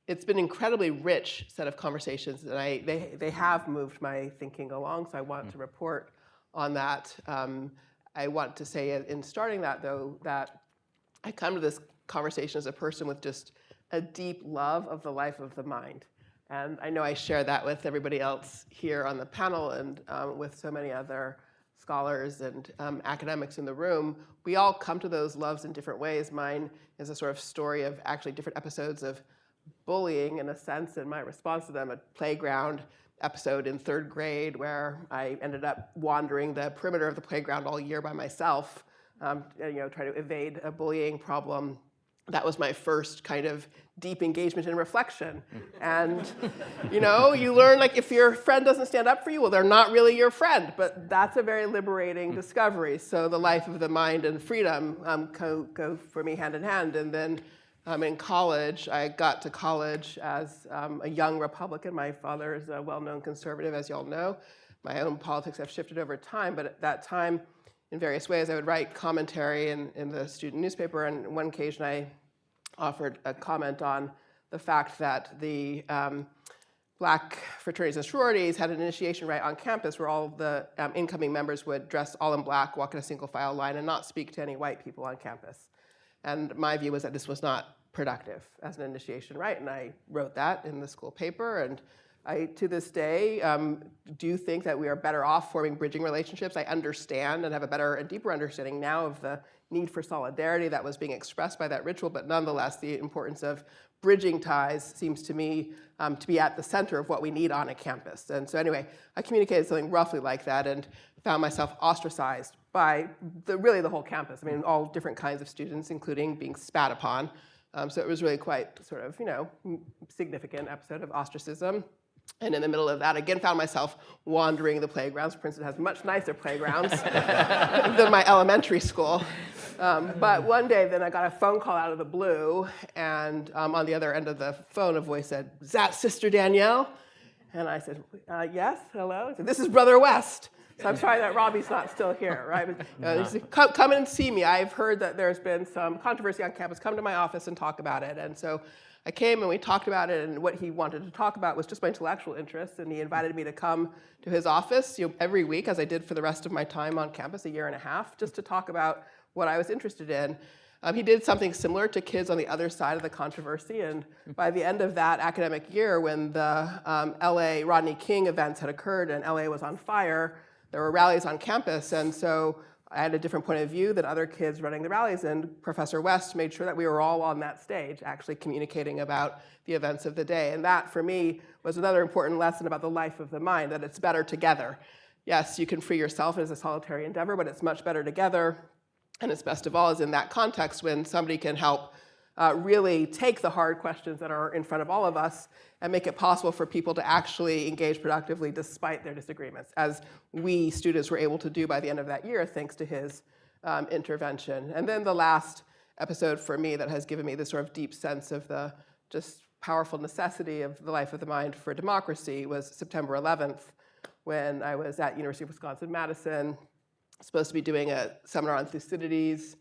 S16: It's been an incredibly rich set of conversations, and they have moved my thinking along, so I want to report on that. I want to say in starting that, though, that I come to this conversation as a person with just a deep love of the life of the mind. And I know I share that with everybody else here on the panel and with so many other scholars and academics in the room. We all come to those loves in different ways. Mine is a sort of story of actually different episodes of bullying, in a sense, and my response to them at playground, episode in 3rd grade where I ended up wandering the perimeter of the playground all year by myself, and, trying to evade a bullying problem. That was my first kind of deep engagement in reflection. And, you learn, like, if your friend doesn't stand up for you, well, they're not really your friend. But that's a very liberating discovery. So the life of the mind and freedom go for me hand in hand. And then in college, I got to college as a young Republican. My father is a well-known conservative, as you all know. My own politics have shifted over time. But at that time, in various ways, I would write commentary in the student newspaper. And on one occasion, I offered a comment on the fact that the Black fraternities and sororities had an initiation rite on campus where all the incoming members would dress all in black, walk in a single file line, and not speak to any white people on campus. And my view was that this was not productive as an initiation rite, and I wrote that in the school paper. And I, to this day, do think that we are better off forming bridging relationships. I understand and have a better and deeper understanding now of the need for solidarity that was being expressed by that ritual, but nonetheless, the importance of bridging ties seems to me to be at the center of what we need on a campus. And so anyway, I communicated something roughly like that and found myself ostracized by really the whole campus. I mean, all different kinds of students, including being spat upon. So it was really quite sort of, significant episode of ostracism. And in the middle of that, again, found myself wandering the playgrounds. Princeton has much nicer playgrounds than my elementary school. But one day, then I got a phone call out of the blue, and on the other end of the phone, a voice said, "Is that Sister Danielle?" And I said, "Yes, hello." He said, "This is Brother West." So I'm sorry that Robbie's not still here, right? But, he said, come and see me. I've heard that there's been some controversy on campus. Come to my office and talk about it. And so I came and we talked about it, and what he wanted to talk about was just my intellectual interests, and he invited me to come to his office every week, as I did for the rest of my time on campus, a year and a half, just to talk about what I was interested in. He did something similar to kids on the other side of the controversy, and by the end of that academic year, when the LA Rodney King events had occurred and LA was on fire, there were rallies on campus, and so I had a different point of view than other kids running the rallies, and Professor West made sure that we were all on that stage actually communicating about the events of the day. And that, for me, was another important lesson about the life of the mind, that it's better together. Yes, you can free yourself as a solitary endeavor, but it's much better together. And it's best of all is in that context when somebody can help really take the hard questions that are in front of all of us and make it possible for people to actually engage productively despite their disagreements, as we students were able to do by the end of that year thanks to his intervention. And then the last episode for me that has given me this sort of deep sense of the just powerful necessity of the life of the mind for democracy was September 11th, when I was at University of Wisconsin-Madison, supposed to be doing a seminar on Thucydides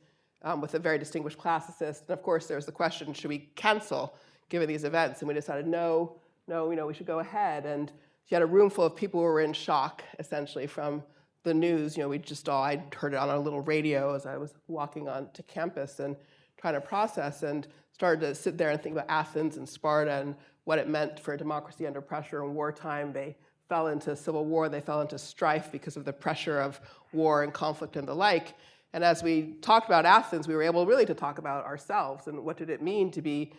S16: with a very distinguished classicist. And of course, there was the question, should we cancel given these events? And we decided, no, we should go ahead. And you had a room full of people who were in shock, essentially, from the news. I heard it on a little radio as I was walking on to campus and trying to process, and started to sit there and think about Athens and Sparta and what it meant for a democracy under pressure in wartime. They fell into civil war, they fell into strife because of the pressure of war and conflict and the like. And as we talked about Athens, we were able really to talk about ourselves and what did it mean to be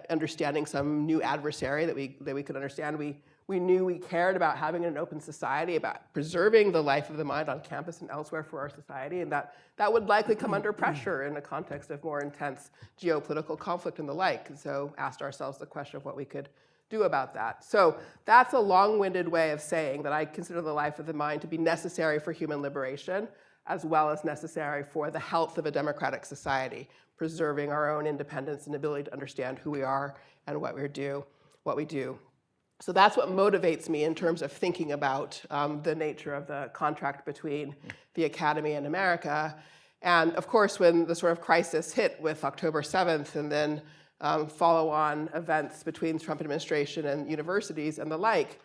S16: understanding some new adversary that we could understand. We knew we cared about having an open society, about preserving the life of the mind on campus and elsewhere for our society, and that would likely come under pressure in the context of more intense geopolitical conflict and the like. And so asked ourselves the question of what we could do about that. So that's a long-winded way of saying that I consider the life of the mind to be necessary for human liberation, as well as necessary for the health of a democratic society, preserving our own independence and ability to understand who we are and what we do. So that's what motivates me in terms of thinking about the nature of the contract between the academy and America. And of course, when the sort of crisis hit with October 7th and then follow-on events between the Trump administration and universities and the like,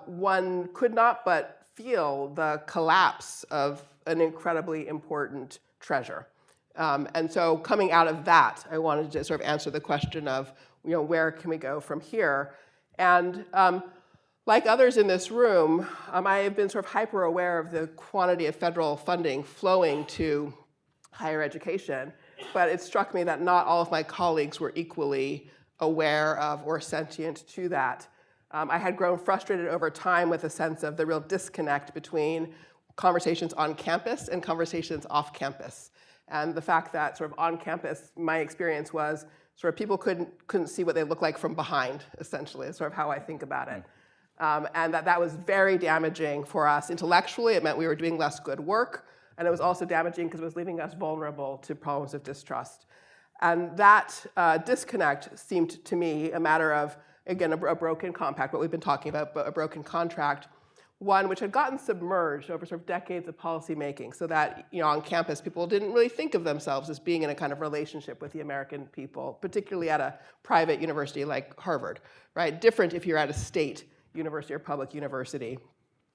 S16: one could not but feel the collapse of an incredibly important treasure. And so coming out of that, I wanted to sort of answer the question of, where can we go from here? And like others in this room, I have been sort of hyper aware of the quantity of federal funding flowing to higher education, but it struck me that not all of my colleagues were equally aware of or sentient to that. I had grown frustrated over time with a sense of the real disconnect between conversations on campus and conversations off campus. And the fact that sort of on campus, my experience was sort of people couldn't see what they look like from behind, essentially, is sort of how I think about it. And that was very damaging for us intellectually. It meant we were doing less good work. And it was also damaging because it was leaving us vulnerable to problems of distrust. And that disconnect seemed to me a matter of, again, a broken compact, what we've been talking about, but a broken contract, one which had gotten submerged over sort of decades of policy making, so that on campus people didn't really think of themselves as being in a kind of relationship with the American people, particularly at a private university like Harvard, right? Different if you're at a state university or public university.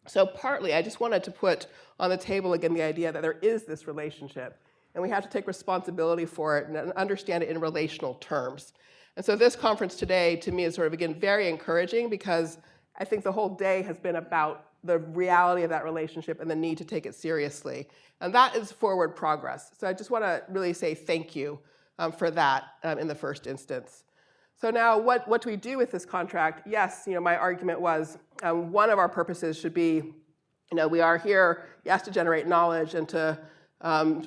S16: So partly, I just wanted to put on the table again the idea that there is this relationship, and we have to take responsibility for it and understand it in relational terms. And so this conference today, to me, is sort of, again, very encouraging, because I think the whole day has been about the reality of that relationship and the need to take it seriously. And that is forward progress. So I just want to really say thank you for that in the first instance. So now, what do we do with this contract? Yes, my argument was one of our purposes should be, we are here, yes, to generate knowledge and to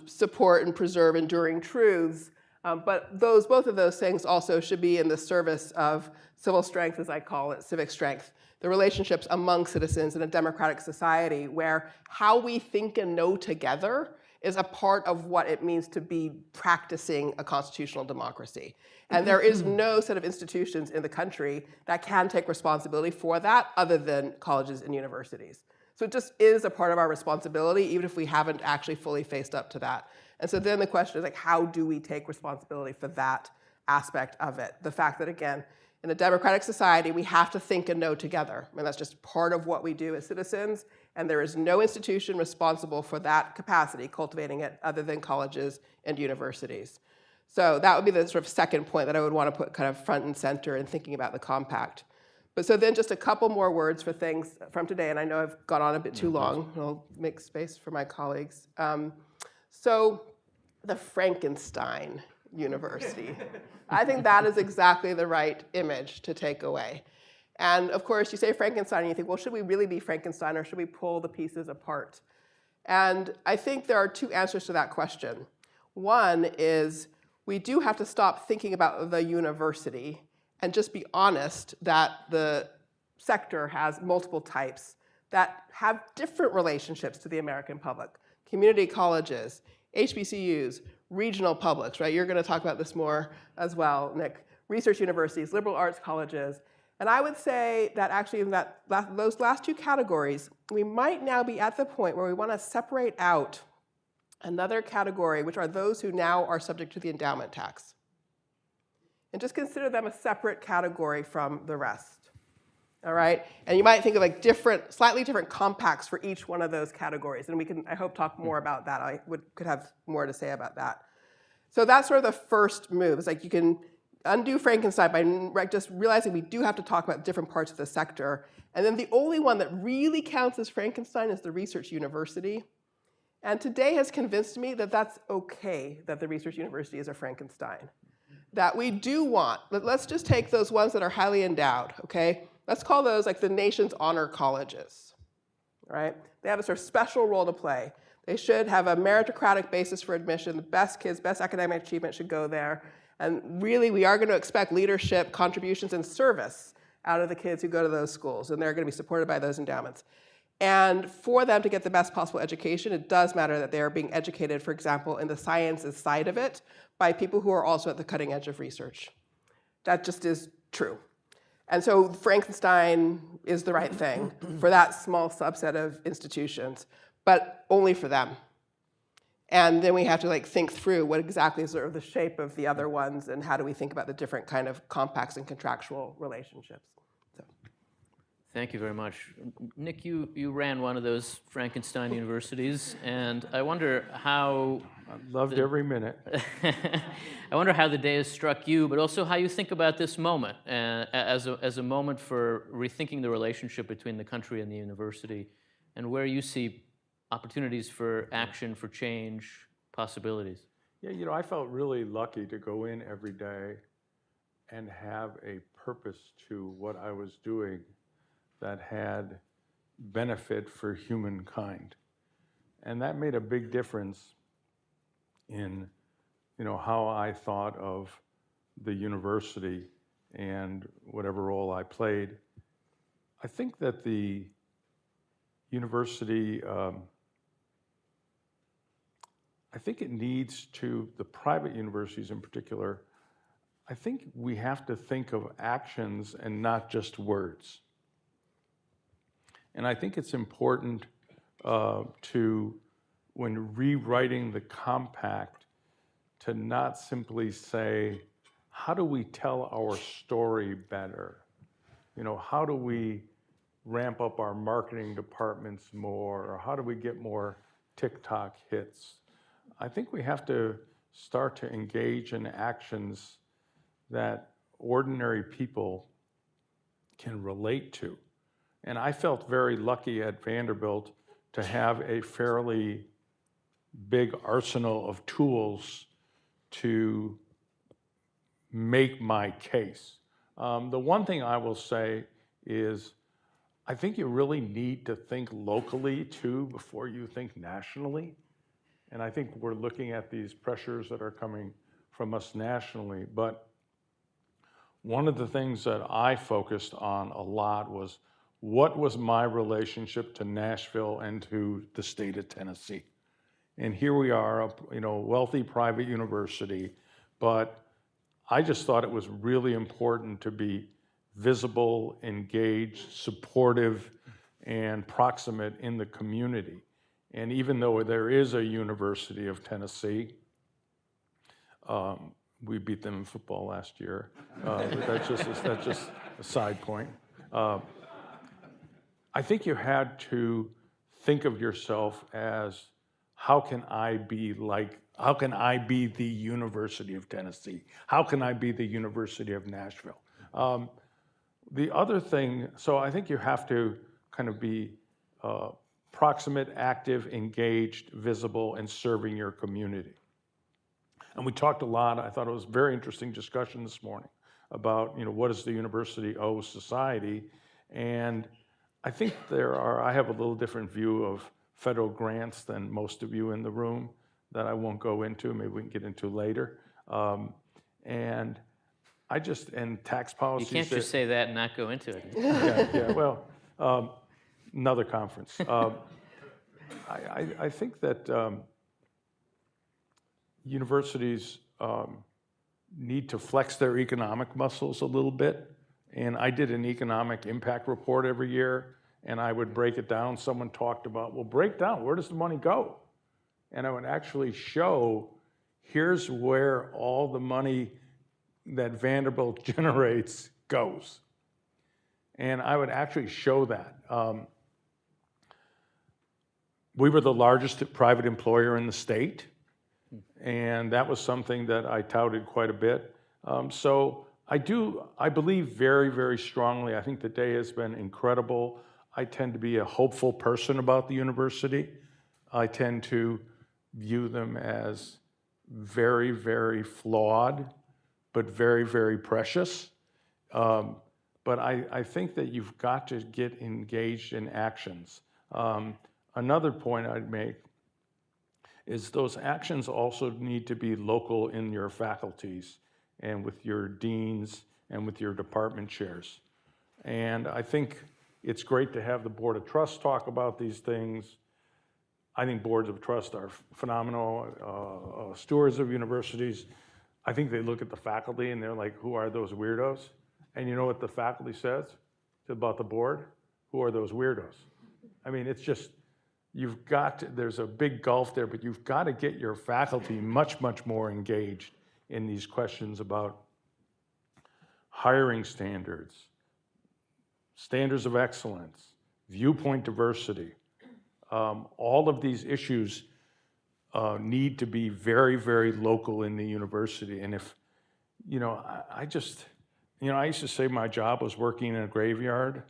S16: support and preserve enduring truths, but both of those things also should be in the service of civil strength, as I call it, civic strength, the relationships among citizens in a democratic society where how we think and know together is a part of what it means to be practicing a constitutional democracy. And there is no set of institutions in the country that can take responsibility for that other than colleges and universities. So it just is a part of our responsibility, even if we haven't actually fully faced up to that. And so then the question is, like, how do we take responsibility for that aspect of it? The fact that, again, in a democratic society, we have to think and know together. And that's just part of what we do as citizens. And there is no institution responsible for that capacity, cultivating it, other than colleges and universities. So that would be the sort of second point that I would want to put kind of front and center in thinking about the compact. But so then just a couple more words for things from today. And I know I've gone on a bit too long. I'll make space for my colleagues. So the Frankenstein University. I think that is exactly the right image to take away. And of course, you say Frankenstein, and you think, well, should we really be Frankenstein, or should we pull the pieces apart? And I think there are two answers to that question. One is we do have to stop thinking about the university and just be honest that the sector has multiple types that have different relationships to the American public. Community colleges, HBCUs, regional publics, right? You're going to talk about this more as well, Nick. Research universities, liberal arts colleges. And I would say that actually in those last two categories, we might now be at the point where we want to separate out another category, which are those who now are subject to the endowment tax. And just consider them a separate category from the rest. All right? And you might think of like slightly different compacts for each one of those categories. And we can, I hope, talk more about that. I could have more to say about that. So that's sort of the first move. It's like you can undo Frankenstein by just realizing we do have to talk about different parts of the sector. And then the only one that really counts as Frankenstein is the research university. And today has convinced me that that's okay that the research university is a Frankenstein. That we do want, let's just take those ones that are highly endowed, okay? Let's call those like the nation's honor colleges, right? They have a sort of special role to play. They should have a meritocratic basis for admission. The best kids, best academic achievement should go there. And really, we are going to expect leadership, contributions, and service out of the kids who go to those schools. And they're going to be supported by those endowments. And for them to get the best possible education, it does matter that they are being educated, for example, in the sciences side of it, by people who are also at the cutting edge of research. That just is true. And so Frankenstein is the right thing for that small subset of institutions, but only for them. And then we have to think through what exactly is sort of the shape of the other ones, and how do we think about the different kind of compacts and contractual relationships. So.
S11: Thank you very much. Nick, you ran one of those Frankenstein universities, and I wonder how...
S19: I loved every minute.
S11: I wonder how the day has struck you, but also how you think about this moment as a moment for rethinking the relationship between the country and the university, and where you see opportunities for action, for change, possibilities.
S19: Yeah, I felt really lucky to go in every day and have a purpose to what I was doing
S8: that had benefit for humankind. And that made a big difference in, how I thought of the university and whatever role I played. I think that the university, I think it needs to, the private universities in particular, I think we have to think of actions and not just words. And I think it's important to, when rewriting the compact, to not simply say, how do we tell our story better? How do we ramp up our marketing departments more? Or how do we get more TikTok hits? I think we have to start to engage in actions that ordinary people can relate to. And I felt very lucky at Vanderbilt to have a fairly big arsenal of tools to make my case. The one thing I will say is, I think you really need to think locally too before you think nationally. And I think we're looking at these pressures that are coming from us nationally. But one of the things that I focused on a lot was, what was my relationship to Nashville and to the state of Tennessee? And here we are, a wealthy private university, but I just thought it was really important to be visible, engaged, supportive, and proximate in the community. And even though there is a University of Tennessee, we beat them in football last year. But that's just a side point. I think you had to think of yourself as, how can I be the University of Tennessee? How can I be the University of Nashville? The other thing, so I think you have to kind of be proximate, active, engaged, visible, and serving your community. And we talked a lot, I thought it was a very interesting discussion this morning about, what does the university owe society? And I think I have a little different view of federal grants than most of you in the room that I won't go into, maybe we can get into later. And tax policies.
S11: You can't just say that and not go into it.
S8: Well, another conference. I think that universities need to flex their economic muscles a little bit. And I did an economic impact report every year, and I would break it down. Someone talked about, well, break down, where does the money go? And I would actually show, here's where all the money that Vanderbilt generates goes. And I would actually show that. We were the largest private employer in the state, and that was something that I touted quite a bit. So I believe very, very strongly. I think the day has been incredible. I tend to be a hopeful person about the university. I tend to view them as very, very flawed, but very, very precious. But I think that you've got to get engaged in actions. Another point I'd make is those actions also need to be local in your faculties and with your deans and with your department chairs. And I think it's great to have the Board of Trust talk about these things. I think boards of trust are phenomenal stewards of universities. I think they look at the faculty and they're like, who are those weirdos? And you know what the faculty says about the board? Who are those weirdos? I mean, it's just, there's a big gulf there, but you've got to get your faculty much, much more engaged in these questions about hiring standards, standards of excellence, viewpoint diversity. All of these issues need to be very, very local in the university. And if, I used to say my job was working in a graveyard.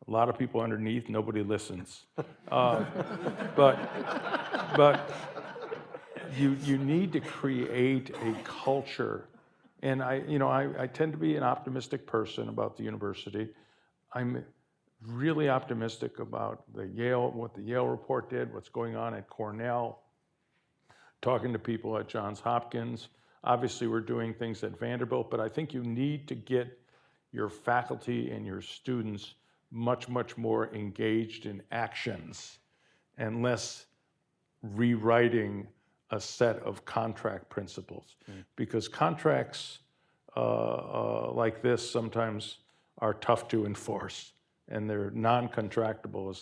S8: A lot of people underneath, nobody listens. But you need to create a culture. And I tend to be an optimistic person about the university. really optimistic about what the Yale report did, what's going on at Cornell, talking to people at Johns Hopkins. Obviously, we're doing things at Vanderbilt, but I think you need to get your faculty and your students much, much more engaged in actions and less rewriting a set of contract principles. Because contracts like this sometimes are tough to enforce, and they're non-contractable, as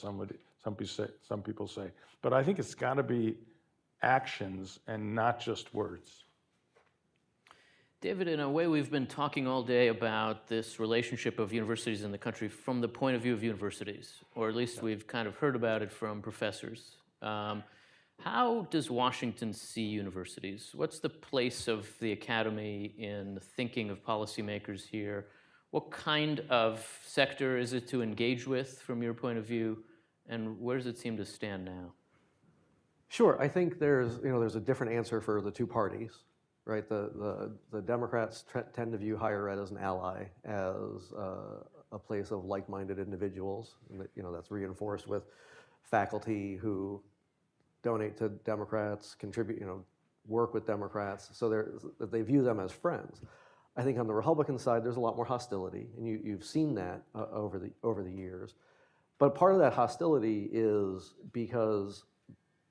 S8: some people say. But I think it's got to be actions and not just words.
S11: David, in a way, we've been talking all day about this relationship of universities in the country from the point of view of universities, or at least we've kind of heard about it from professors. How does Washington see universities? What's the place of the academy in the thinking of policymakers here? What kind of sector is it to engage with from your point of view, and where does it seem to stand now?
S4: Sure, I think there's a different answer for the two parties. Right, the Democrats tend to view higher ed as an ally, as a place of like-minded individuals. And that's reinforced with faculty who donate to Democrats, contribute, work with Democrats. So they view them as friends. I think on the Republican side, there's a lot more hostility, and you've seen that over the years. But part of that hostility is because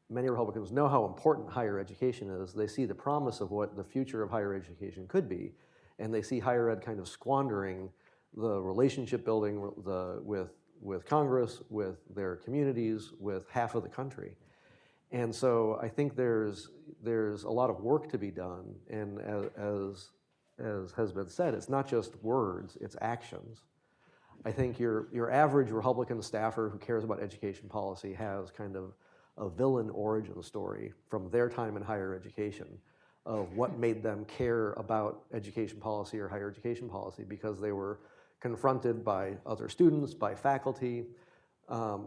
S4: many Republicans know how important higher education is. They see the promise of what the future of higher education could be, and they see higher ed kind of squandering the relationship building with Congress, with their communities, with half of the country. And so I think there's a lot of work to be done, and as has been said, it's not just words, it's actions. I think your average Republican staffer who cares about education policy has kind of a villain origin story from their time in higher education of what made them care about education policy or higher education policy, because they were confronted by other students, by faculty,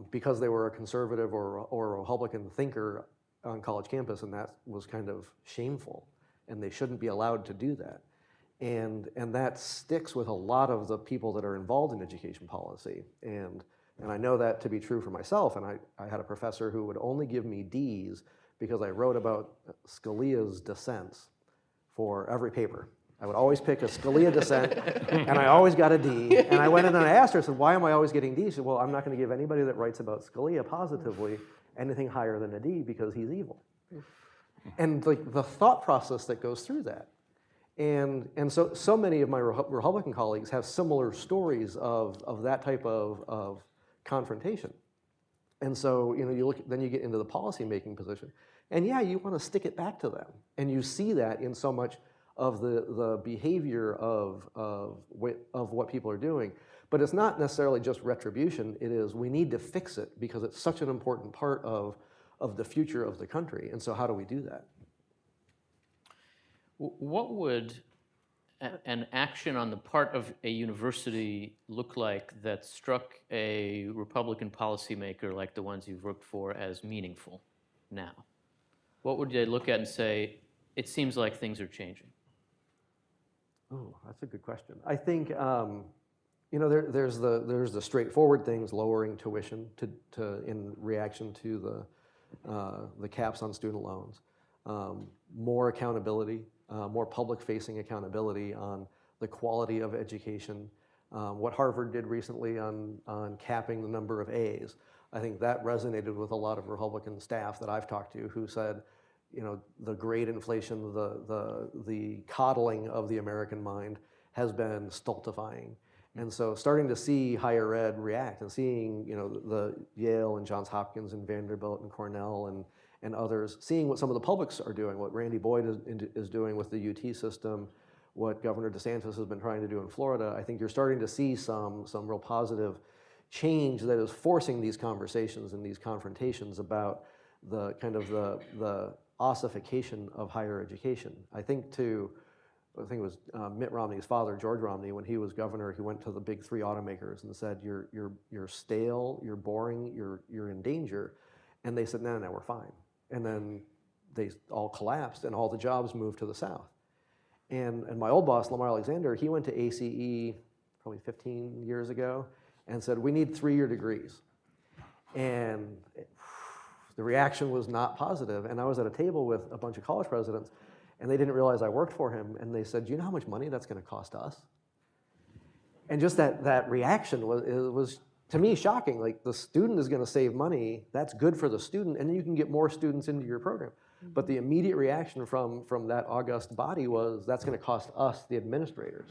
S4: because they were a conservative or a Republican thinker on college campus, and that was kind of shameful, and they shouldn't be allowed to do that. And that sticks with a lot of the people that are involved in education policy. And I know that to be true for myself, and I had a professor who would only give me Ds because I wrote about Scalia's dissents for every paper. I would always pick a Scalia dissent, and I always got a D. And I went in and I asked her, I said, why am I always getting Ds? She said, well, I'm not going to give anybody that writes about Scalia positively anything higher than a D because he's evil. And the thought process that goes through that. And so many of my Republican colleagues have similar stories of that type of confrontation. And so then you get into the policy-making position. And yeah, you want to stick it back to them. And you see that in so much of the behavior of what people are doing. But it's not necessarily just retribution. It is, we need to fix it because it's such an important part of the future of the country. And so how do we do that?
S11: What would an action on the part of a university look like that struck a Republican policymaker like the ones you've worked for as meaningful now? What would they look at and say, it seems like things are changing?
S4: Oh, that's a good question. I think there's the straightforward things, lowering tuition in reaction to the caps on student loans, more accountability, more public-facing accountability on the quality of education. What Harvard did recently on capping the number of A's, I think that resonated with a lot of Republican staff that I've talked to who said, the grade inflation, the coddling of the American mind has been stultifying. And so starting to see higher ed react and seeing, the Yale and Johns Hopkins and Vanderbilt and Cornell and others, seeing what some of the publics are doing, what Randy Boyd is doing with the UT system, what Governor DeSantis has been trying to do in Florida, I think you're starting to see some real positive change that is forcing these conversations and these confrontations about the kind of the ossification of higher education. I think it was Mitt Romney's father, George Romney, when he was governor, he went to the big three automakers and said, you're stale, you're boring, you're in danger. And they said, no, we're fine. And then they all collapsed and all the jobs moved to the south. And my old boss, Lamar Alexander, he went to ACE probably 15 years ago, and said, we need 3-year degrees. And the reaction was not positive. And I was at a table with a bunch of college presidents, and they didn't realize I worked for him. And they said, do you know how much money that's going to cost us? And just that reaction was, to me, shocking. Like, the student is going to save money. That's good for the student, and then you can get more students into your program. But the immediate reaction from that august body was, that's going to cost us, the administrators.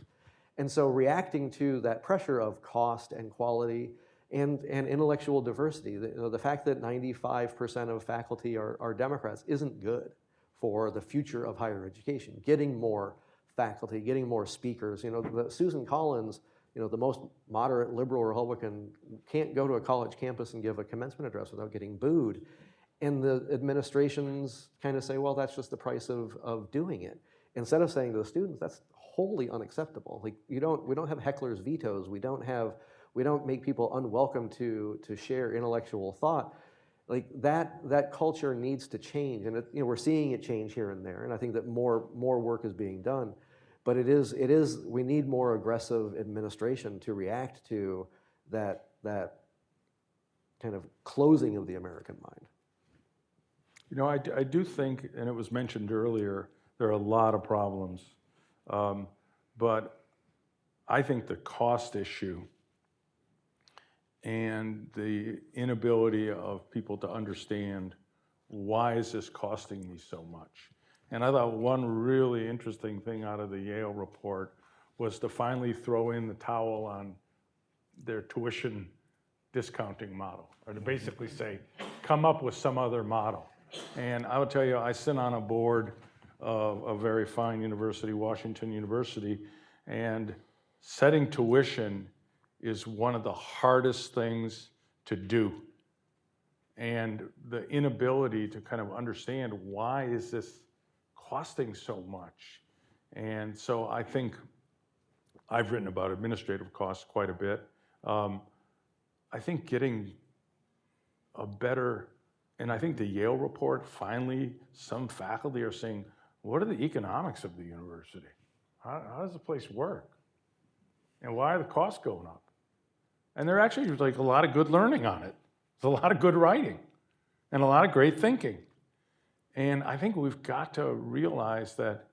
S4: And so reacting to that pressure of cost and quality and intellectual diversity, the fact that 95% of faculty are Democrats isn't good for the future of higher education. Getting more faculty, getting more speakers. Susan Collins, the most moderate liberal Republican, can't go to a college campus and give a commencement address without getting booed. And the administrations kind of say, well, that's just the price of doing it. Instead of saying to the students, that's wholly unacceptable. Like, we don't have hecklers' vetoes. We don't make people unwelcome to share intellectual thought. Like, that culture needs to change, and we're seeing it change here and there. And I think that more work is being done. But we need more aggressive administration to react to that kind of closing of the American mind.
S8: I do think, and it was mentioned earlier, there are a lot of problems. But I think the cost issue and the inability of people to understand, why is this costing me so much? And I thought one really interesting thing out of the Yale report was to finally throw in the towel on their tuition discounting model, or to basically say, come up with some other model. And I will tell you, I sit on a board of a very fine university, Washington University, and setting tuition is one of the hardest things to do. And the inability to kind of understand, why is this costing so much? And so I think I've written about administrative costs quite a bit. I think getting a better, and I think the Yale report, finally, some faculty are saying, what are the economics of the university? How does the place work? And why are the costs going up? And there actually was like a lot of good learning on it. There's a lot of good writing and a lot of great thinking. And I think we've got to realize that,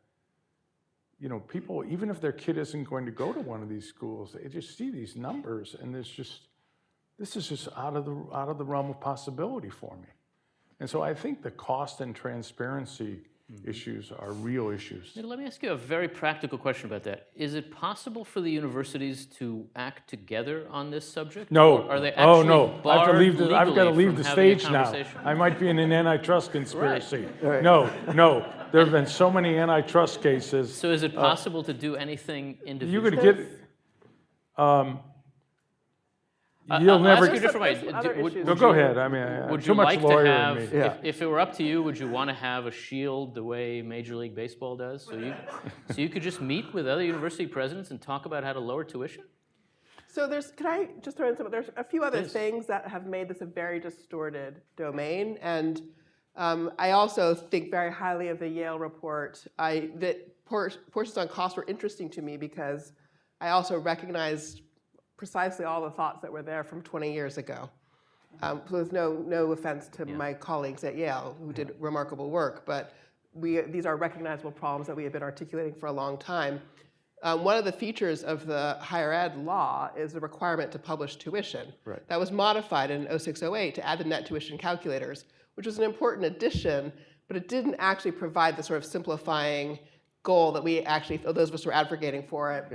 S8: people, even if their kid isn't going to go to one of these schools, they just see these numbers, and this is just out of the realm of possibility for me. And so I think the cost and transparency issues are real issues.
S11: Let me ask you a very practical question about that. Is it possible for the universities to act together on this subject?
S8: No.
S11: Or are they actually barred
S8: I've got to leave
S11: legally
S8: the
S11: from having a
S8: stage now.
S11: conversation?
S8: I might be in an antitrust conspiracy.
S11: Right.
S8: No. There have been so many antitrust cases.
S11: So is it possible to do anything individually?
S8: You could get. You'll never.
S11: Ask you a different way.
S8: Go ahead. I mean,
S11: would
S8: too
S11: you
S8: much
S11: like to
S8: lawyer
S11: have,
S8: in me.
S11: if it were up to you, would you want to have a shield the way Major League Baseball does? So you could just meet with other university presidents and talk about how to lower tuition?
S16: So can I just throw in there's a few other things that have made this a very distorted domain. And I also think very highly of the Yale report. Portions on cost were interesting to me because I also recognized precisely all the thoughts that were there from 20 years ago. So there's no offense to my colleagues at Yale who did remarkable work, but these are recognizable problems that we have been articulating for a long time. One of the features of the higher ed law is the requirement to publish tuition.
S4: Right.
S16: That was modified in 06-08 to add the net tuition calculators, which was an important addition, but it didn't actually provide the sort of simplifying goal that we actually, those of us who were advocating for it,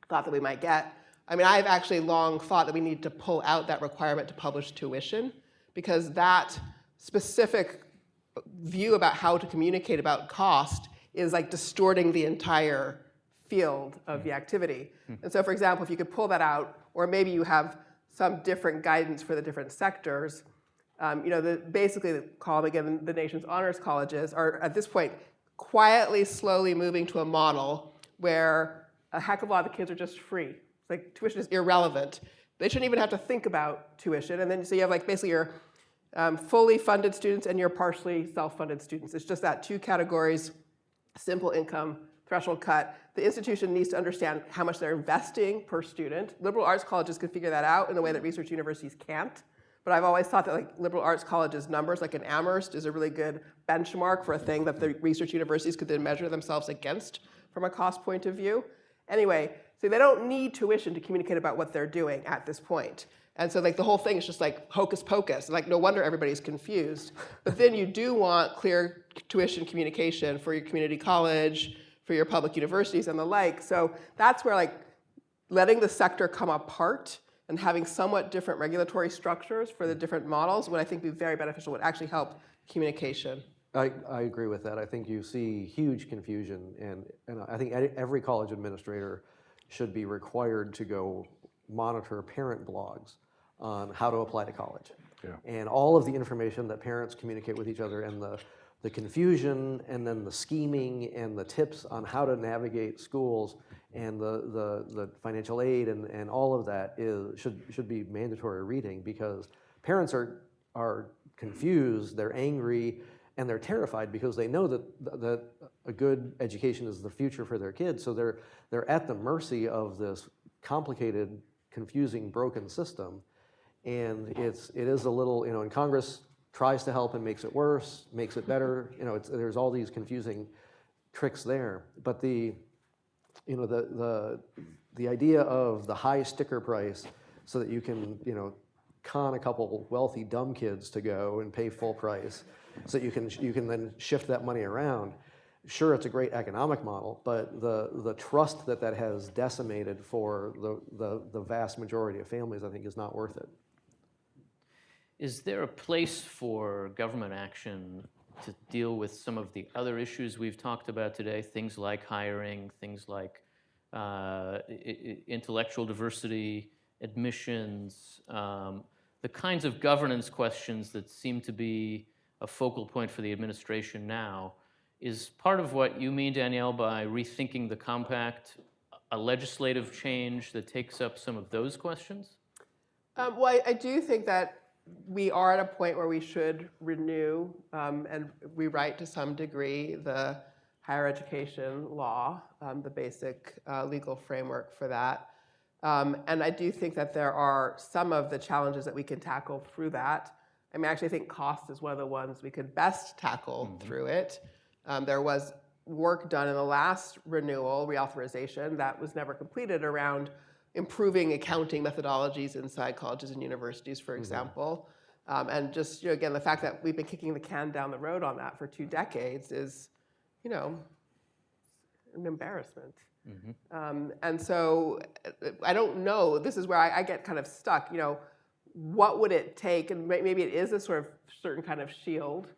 S16: thought that we might get. I mean, I've actually long thought that we need to pull out that requirement to publish tuition, because that specific view about how to communicate about cost is like distorting the entire field of the activity. And so, for example, if you could pull that out, or maybe you have some different guidance for the different sectors, basically the nation's honors colleges are at this point quietly, slowly moving to a model where a heck of a lot of the kids are just free. Like, tuition is irrelevant. They shouldn't even have to think about tuition. And then so you have like basically your fully funded students and your partially self-funded students. It's just that two categories, simple income threshold cut, the institution needs to understand how much they're investing per student. Liberal arts colleges can figure that out in a way that research universities can't. But I've always thought that like liberal arts colleges numbers, like in Amherst, is a really good benchmark for a thing that the research universities could then measure themselves against from a cost point of view. Anyway, so they don't need tuition to communicate about what they're doing at this point. And so like the whole thing is just like hocus pocus. Like no wonder everybody's confused. But then you do want clear tuition communication for your community college, for your public universities and the like. So that's where like letting the sector come apart and having somewhat different regulatory structures for the different models would I think be very beneficial, would actually help communication.
S4: I agree with that. I think you see huge confusion, and I think every college administrator should be required to go monitor parent blogs on how to apply to college.
S8: Yeah.
S4: And all of the information that parents communicate with each other, and the confusion, and then the scheming, and the tips on how to navigate schools, and the financial aid, and all of that should be mandatory reading, because parents are confused, they're angry, and they're terrified because they know that a good education is the future for their kids. So they're at the mercy of this complicated, confusing, broken system. And it is a little, and Congress tries to help and makes it worse, makes it better. There's all these confusing tricks there. But the idea of the high sticker price so that you can, con a couple wealthy dumb kids to go and pay full price, so that you can then shift that money around. Sure, it's a great economic model, but the trust that has decimated for the vast majority of families, I think, is not worth it.
S11: Is there a place for government action to deal with some of the other issues we've talked about today, things like hiring, things like intellectual diversity, admissions, the kinds of governance questions that seem to be a focal point for the administration now? Is part of what you mean, Danielle, by rethinking the compact a legislative change that takes up some of those questions?
S16: Well, I do think that we are at a point where we should renew and rewrite to some degree the higher education law, the basic legal framework for that. And I do think that there are some of the challenges that we can tackle through that. I mean, I actually think cost is one of the ones we could best tackle through it. There was work done in the last renewal, reauthorization, that was never completed around improving accounting methodologies inside colleges and universities, for example. And just, again, the fact that we've been kicking the can down the road on that for 2 decades is, an embarrassment. And so I don't know, this is where I get kind of stuck, what would it take, and maybe it is a sort of certain kind of shield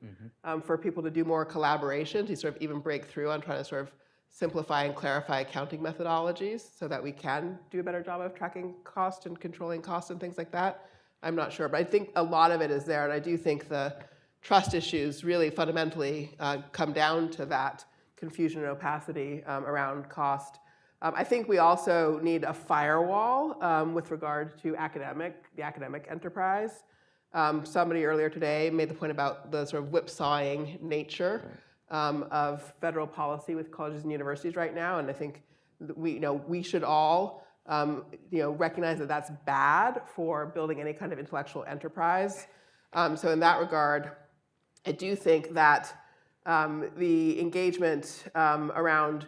S16: for people to do more collaboration, to sort of even break through on trying to sort of simplify and clarify accounting methodologies so that we can do a better job of tracking cost and controlling costs and things like that. I'm not sure, but I think a lot of it is there, and I do think the trust issues really fundamentally come down to that confusion and opacity around cost. I think we also need a firewall with regard to the academic enterprise. Somebody earlier today made the point about the sort of whipsawing nature of federal policy with colleges and universities right now, and I think we should all recognize that that's bad for building any kind of intellectual enterprise. So in that regard, I do think that the engagement around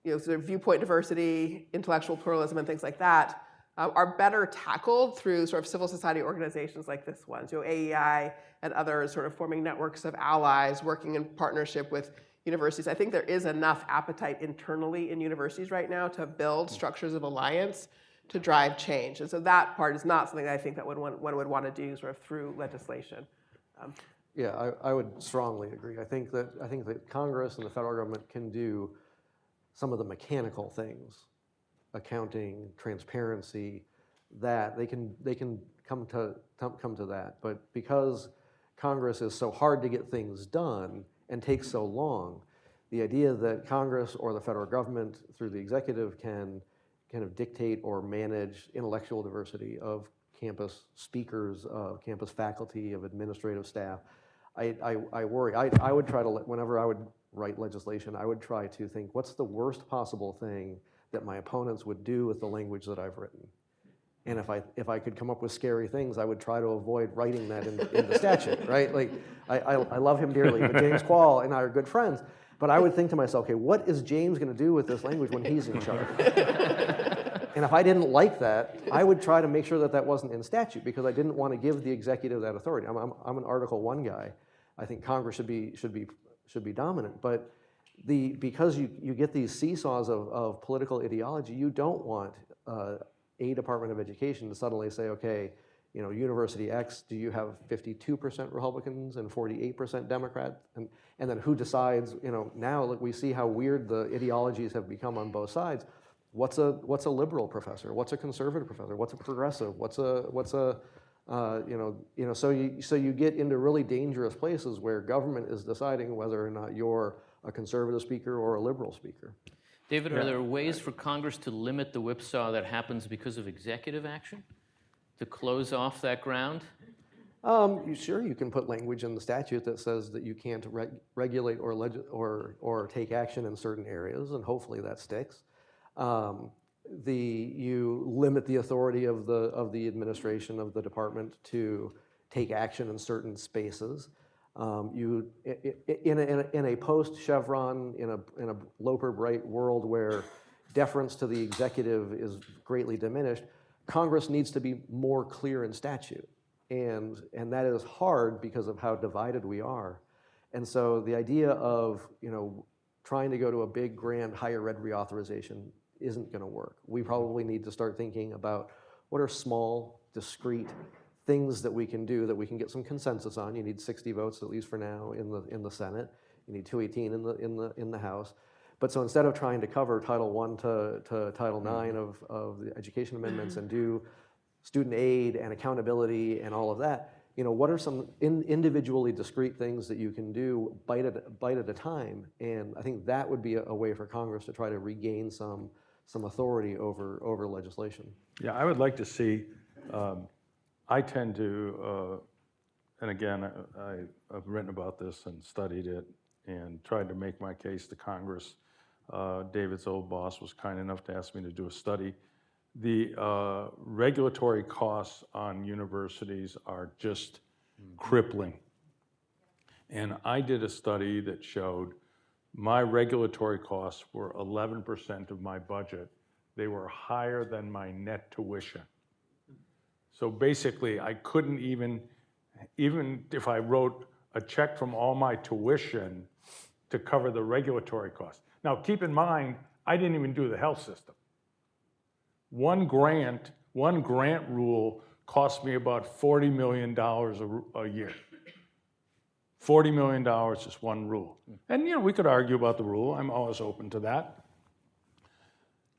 S16: sort of viewpoint diversity, intellectual pluralism, and things like that are better tackled through sort of civil society organizations like this one. So AEI and others sort of forming networks of allies, working in partnership with universities. I think there is enough appetite internally in universities right now to build structures of alliance to drive change. And so that part is not something that I think that one would want to do sort of through legislation.
S4: Yeah, I would strongly agree. I think that Congress and the federal government can do some of the mechanical things, accounting, transparency, that they can come to that. But because Congress is so hard to get things done and takes so long, the idea that Congress or the federal government through the executive can kind of dictate or manage intellectual diversity of campus speakers, of campus faculty, of administrative staff, I worry. I would try to, whenever I would write legislation, I would try to think, what's the worst possible thing that my opponents would do with the language that I've written? And if I could come up with scary things, I would try to avoid writing that in the statute, right? Like, I love him dearly, but James Quall and I are good friends. But I would think to myself, okay, what is James going to do with this language when he's in charge? And if I didn't like that, I would try to make sure that that wasn't in statute, because I didn't want to give the executive that authority. I'm an Article 1 guy. I think Congress should be dominant. But because you get these seesaws of political ideology, you don't want a Department of Education to suddenly say, okay, you know, University X, do you have 52% Republicans and 48% Democrat? And then who decides, you know, now look, we see how weird the ideologies have become on both sides. What's a liberal professor? What's a conservative professor? What's a progressive? What's a so you get into really dangerous places where government is deciding whether or not you're a conservative speaker or a liberal speaker.
S11: David, are there ways for Congress to limit the whipsaw that happens because of executive action? To close off that ground?
S4: Sure, you can put language in the statute that says that you can't regulate or take action in certain areas, and hopefully that sticks. You limit the authority of the administration of the department to take action in certain spaces. In a post-Chevron, in a Loper-Bright world where deference to the executive is greatly diminished, Congress needs to be more clear in statute. And that is hard because of how divided we are. And so the idea of, you know, trying to go to a big, grand higher ed reauthorization isn't going to work. We probably need to start thinking about what are small, discrete things that we can do that we can get some consensus on. You need 60 votes, at least for now, in the Senate. You need 218 in the House. But so instead of trying to cover Title I to Title IX of the education amendments and do student aid and accountability and all of that, you know, what are some individually discrete things that you can do bite at a time? And I think that would be a way for Congress to try to regain some authority over legislation.
S8: Yeah, I would like to see, I tend to, and again, I've written about this and studied it and tried to make my case to Congress. David's old boss was kind enough to ask me to do a study. The regulatory costs on universities are just crippling. And I did a study that showed my regulatory costs were 11% of my budget. They were higher than my net tuition. So basically, I couldn't even if I wrote a check from all my tuition to cover the regulatory costs. Now, keep in mind, I didn't even do the health system. One grant rule cost me about $40 million a year. $40 million is one rule. And, you know, we could argue about the rule. I'm always open to that.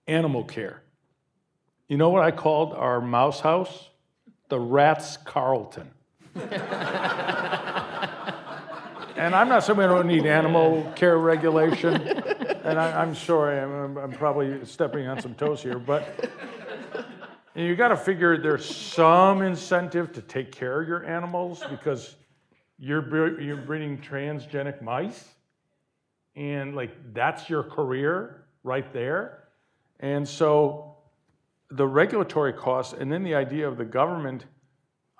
S8: Animal care. You know what I called our mouse house? The Rat's Carlton. And I'm not saying we don't need animal care regulation, and I'm sorry, I'm probably stepping on some toes here, but you got to figure there's some incentive to take care of your animals because you're breeding transgenic mice, and like that's your career right there. And so the regulatory costs, and then the idea of the government,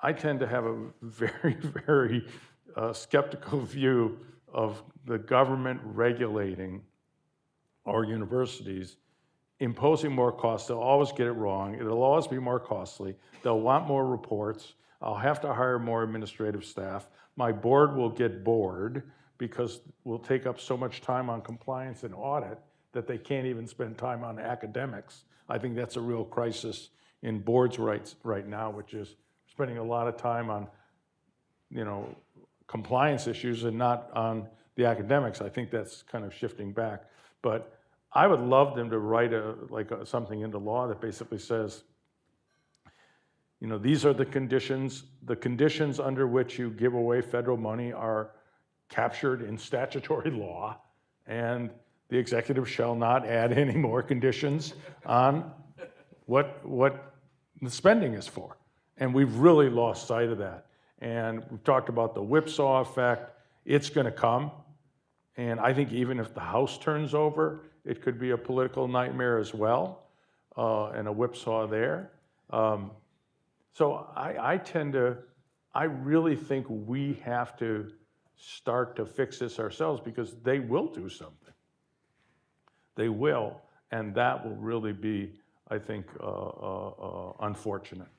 S8: I tend to have a very, very skeptical view of the government regulating our universities, imposing more costs. They'll always get it wrong. It'll always be more costly. They'll want more reports. I'll have to hire more administrative staff. My board will get bored because we'll take up so much time on compliance and audit that they can't even spend time on academics. I think that's a real crisis in boards right now, which is spending a lot of time on, you know, compliance issues and not on the academics. I think that's kind of shifting back. But I would love them to write something into law that basically says, you know, these are the conditions under which you give away federal money are captured in statutory law, and the executive shall not add any more conditions on what the spending is for. And we've really lost sight of that. And we've talked about the whipsaw effect. It's going to come. And I think even if the House turns over, it could be a political nightmare as well, and a whipsaw there. So I really think we have to start to fix this ourselves, because they will do something. They will, and that will really be, I think, unfortunate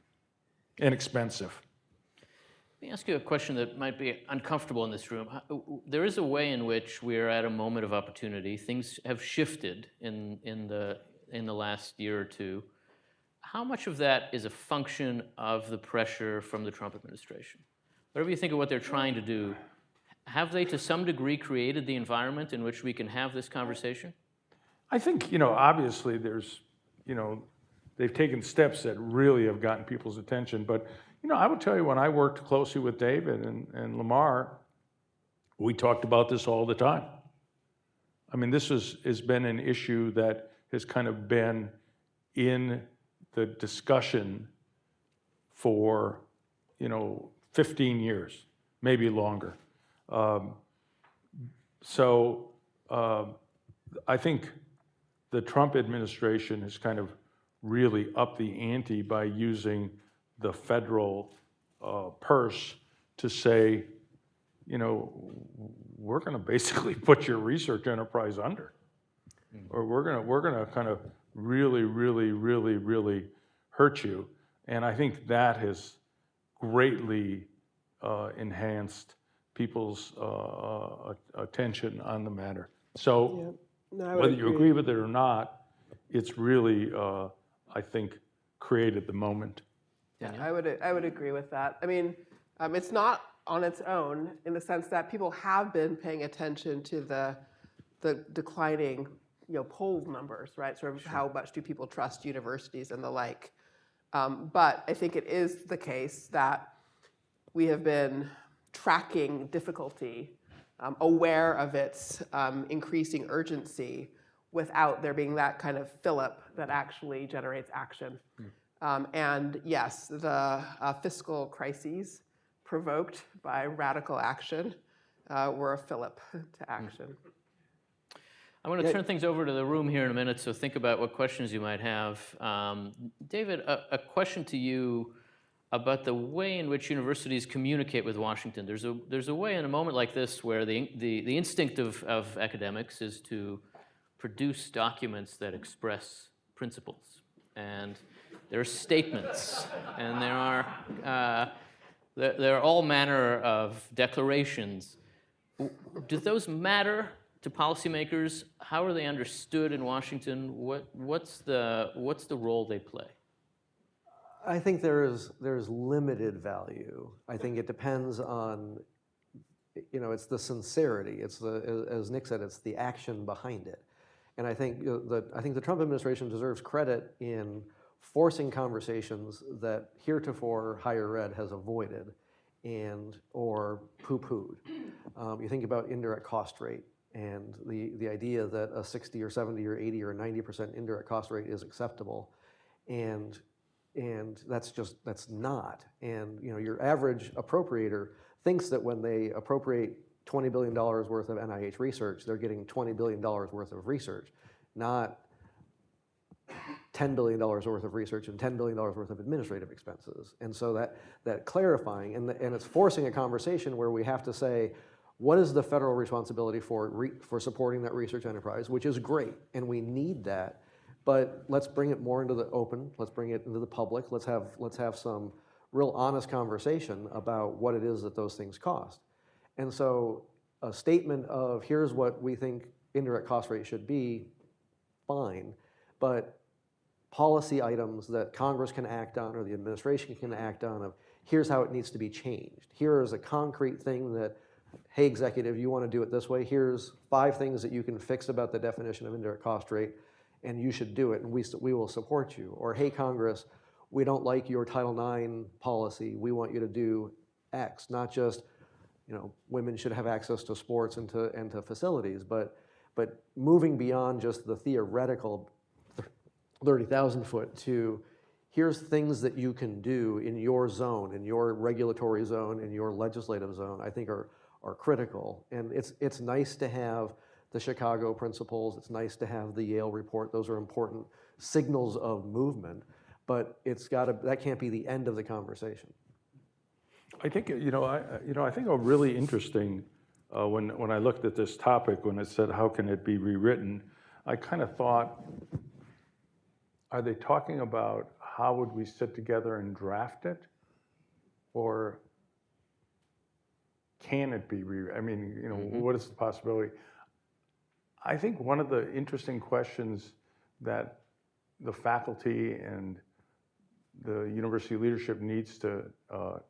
S8: and expensive.
S11: Let me ask you a question that might be uncomfortable in this room. There is a way in which we're at a moment of opportunity. Things have shifted in the last year or two. How much of that is a function of the pressure from the Trump administration? Whatever you think of what they're trying to do, have they to some degree created the environment in which we can have this conversation?
S8: I think, obviously there's, they've taken steps that really have gotten people's attention. But, I would tell you, when I worked closely with David and Lamar, we talked about this all the time. I mean, this has been an issue that has kind of been in the discussion for, 15 years, maybe longer. I think the Trump administration has kind of really upped the ante by using the federal purse to say, we're going to basically put your research enterprise under, or we're going to kind of really, really, really, really hurt you. And I think that has greatly enhanced people's attention on the matter. So whether you agree with it or not, it's really, I think, created the moment.
S16: Yeah, I would agree with that. I mean, it's not on its own, in the sense that people have been paying attention to the declining, poll numbers, right? Sort of how much do people trust universities and the like. But I think it is the case that we have been tracking difficulty, aware of its increasing urgency, without there being that kind of fillip that actually generates action. And yes, the fiscal crises provoked by radical action were a fillip to action.
S11: I want to turn things over to the room here in a minute, so think about what questions you might have. David, a question to you about the way in which universities communicate with Washington. There's a way in a moment like this where the instinct of academics is to produce documents that express principles. And there are statements, and there are all manner of declarations. Do those matter to policymakers? How are they understood in Washington? What's the role they play?
S4: I think there's limited value. I think it depends on, it's the sincerity. It's as Nick said, it's the action behind it. And I think the Trump administration deserves credit in forcing conversations that heretofore higher ed has avoided or poo-pooed. You think about indirect cost rate and the idea that a 60 or 70 or 80 or 90% indirect cost rate is acceptable, and that's not. And your average appropriator thinks that when they appropriate $20 billion worth of NIH research, they're getting $20 billion worth of research, not $10 billion worth of research and $10 billion worth of administrative expenses. And so that clarifying, and it's forcing a conversation where we have to say, what is the federal responsibility for supporting that research enterprise, which is great, and we need that, but let's bring it more into the open, let's bring it into the public, let's have some real honest conversation about what it is that those things cost. And so a statement of here's what we think indirect cost rate should be, fine, but policy items that Congress can act on or the administration can act on of here's how it needs to be changed. Here is a concrete thing that, hey, executive, you want to do it this way. Here's 5 things that you can fix about the definition of indirect cost rate, and you should do it, and we will support you. Or, hey, Congress, we don't like your Title IX policy. We want you to do X, not just, women should have access to sports and to facilities, but moving beyond just the theoretical 30,000 foot to here's things that you can do in your zone, in your regulatory zone, in your legislative zone, I think are are critical. And it's nice to have the Chicago principles, it's nice to have the Yale report, those are important signals of movement, but that can't be the end of the conversation.
S8: I think, I think really interesting when I looked at this topic, when it said, how can it be rewritten? I kind of thought, are they talking about how would we sit together and draft it? Or can it be rewritten? I mean, what is the possibility? I think one of the interesting questions that the faculty and the university leadership needs to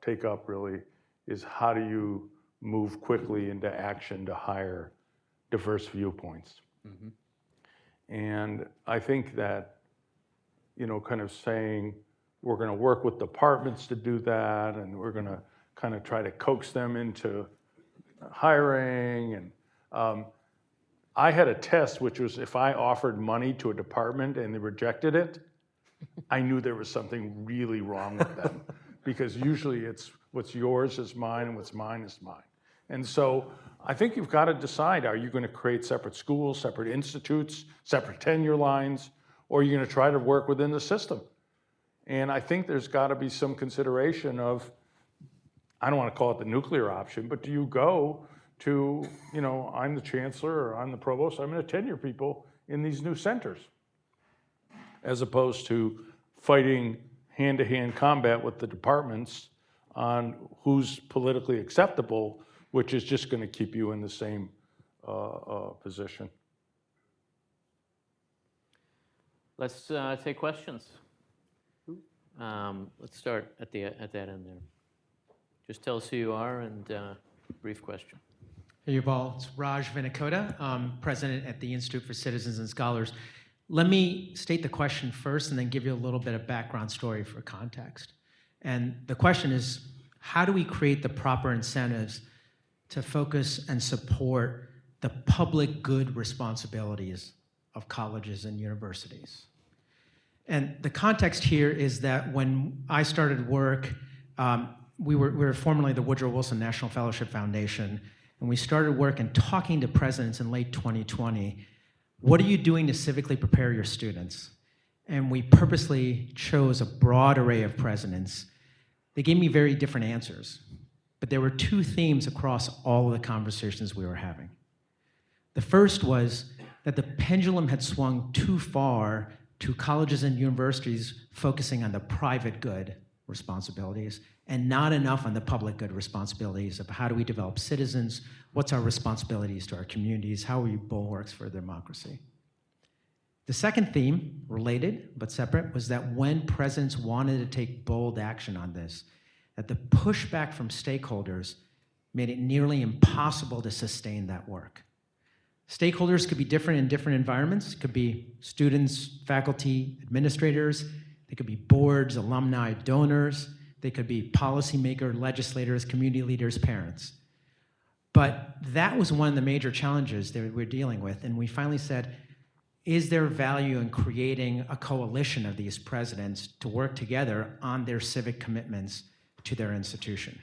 S8: take up really is how do you move quickly into action to hire diverse viewpoints? And I think that, kind of saying we're going to work with departments to do that, and we're going to kind of try to coax them into hiring. And I had a test, which was if I offered money to a department and they rejected it, I knew there was something really wrong with them, because usually it's what's yours is mine and what's mine is mine. And so I think you've got to decide, are you going to create separate schools, separate institutes, separate tenure lines, or are you going to try to work within the system? And I think there's got to be some consideration of, I don't want to call it the nuclear option, but do you go to, I'm the chancellor or I'm the provost, I'm going to tenure people in these new centers, as opposed to fighting hand-to-hand combat with the departments on who's politically acceptable, which is just going to keep you in the same position.
S11: Let's take questions. Let's start at that end there. Just tell us who you are and brief question.
S1: Hey, Yuval, it's Raj Vinakota, president at the Institute for Citizens and Scholars. Let me state the question first and then give you a little bit of background story for context. And the question is, how do we create the proper incentives to focus and support the public good responsibilities of colleges and universities? And the context here is that when I started work, we were formerly the Woodrow Wilson National Fellowship Foundation, and we started work and talking to presidents in late 2020. What are you doing to civically prepare your students? And we purposely chose a broad array of presidents. They gave me very different answers, but there were two themes across all of the conversations we were having. The first was that the pendulum had swung too far to colleges and universities focusing on the private good responsibilities and not enough on the public good responsibilities of how do we develop citizens, what's our responsibilities to our communities, how are we bulwarks for democracy. The second theme, related but separate, was that when presidents wanted to take bold action on this, that the pushback from stakeholders made it nearly impossible to sustain that work. Stakeholders could be different in different environments. It could be students, faculty, administrators. They could be boards, alumni, donors. They could be policymakers, legislators, community leaders, parents. But that was one of the major challenges that we're dealing with. And we finally said, is there value in creating a coalition of these presidents to work together on their civic commitments to their institution?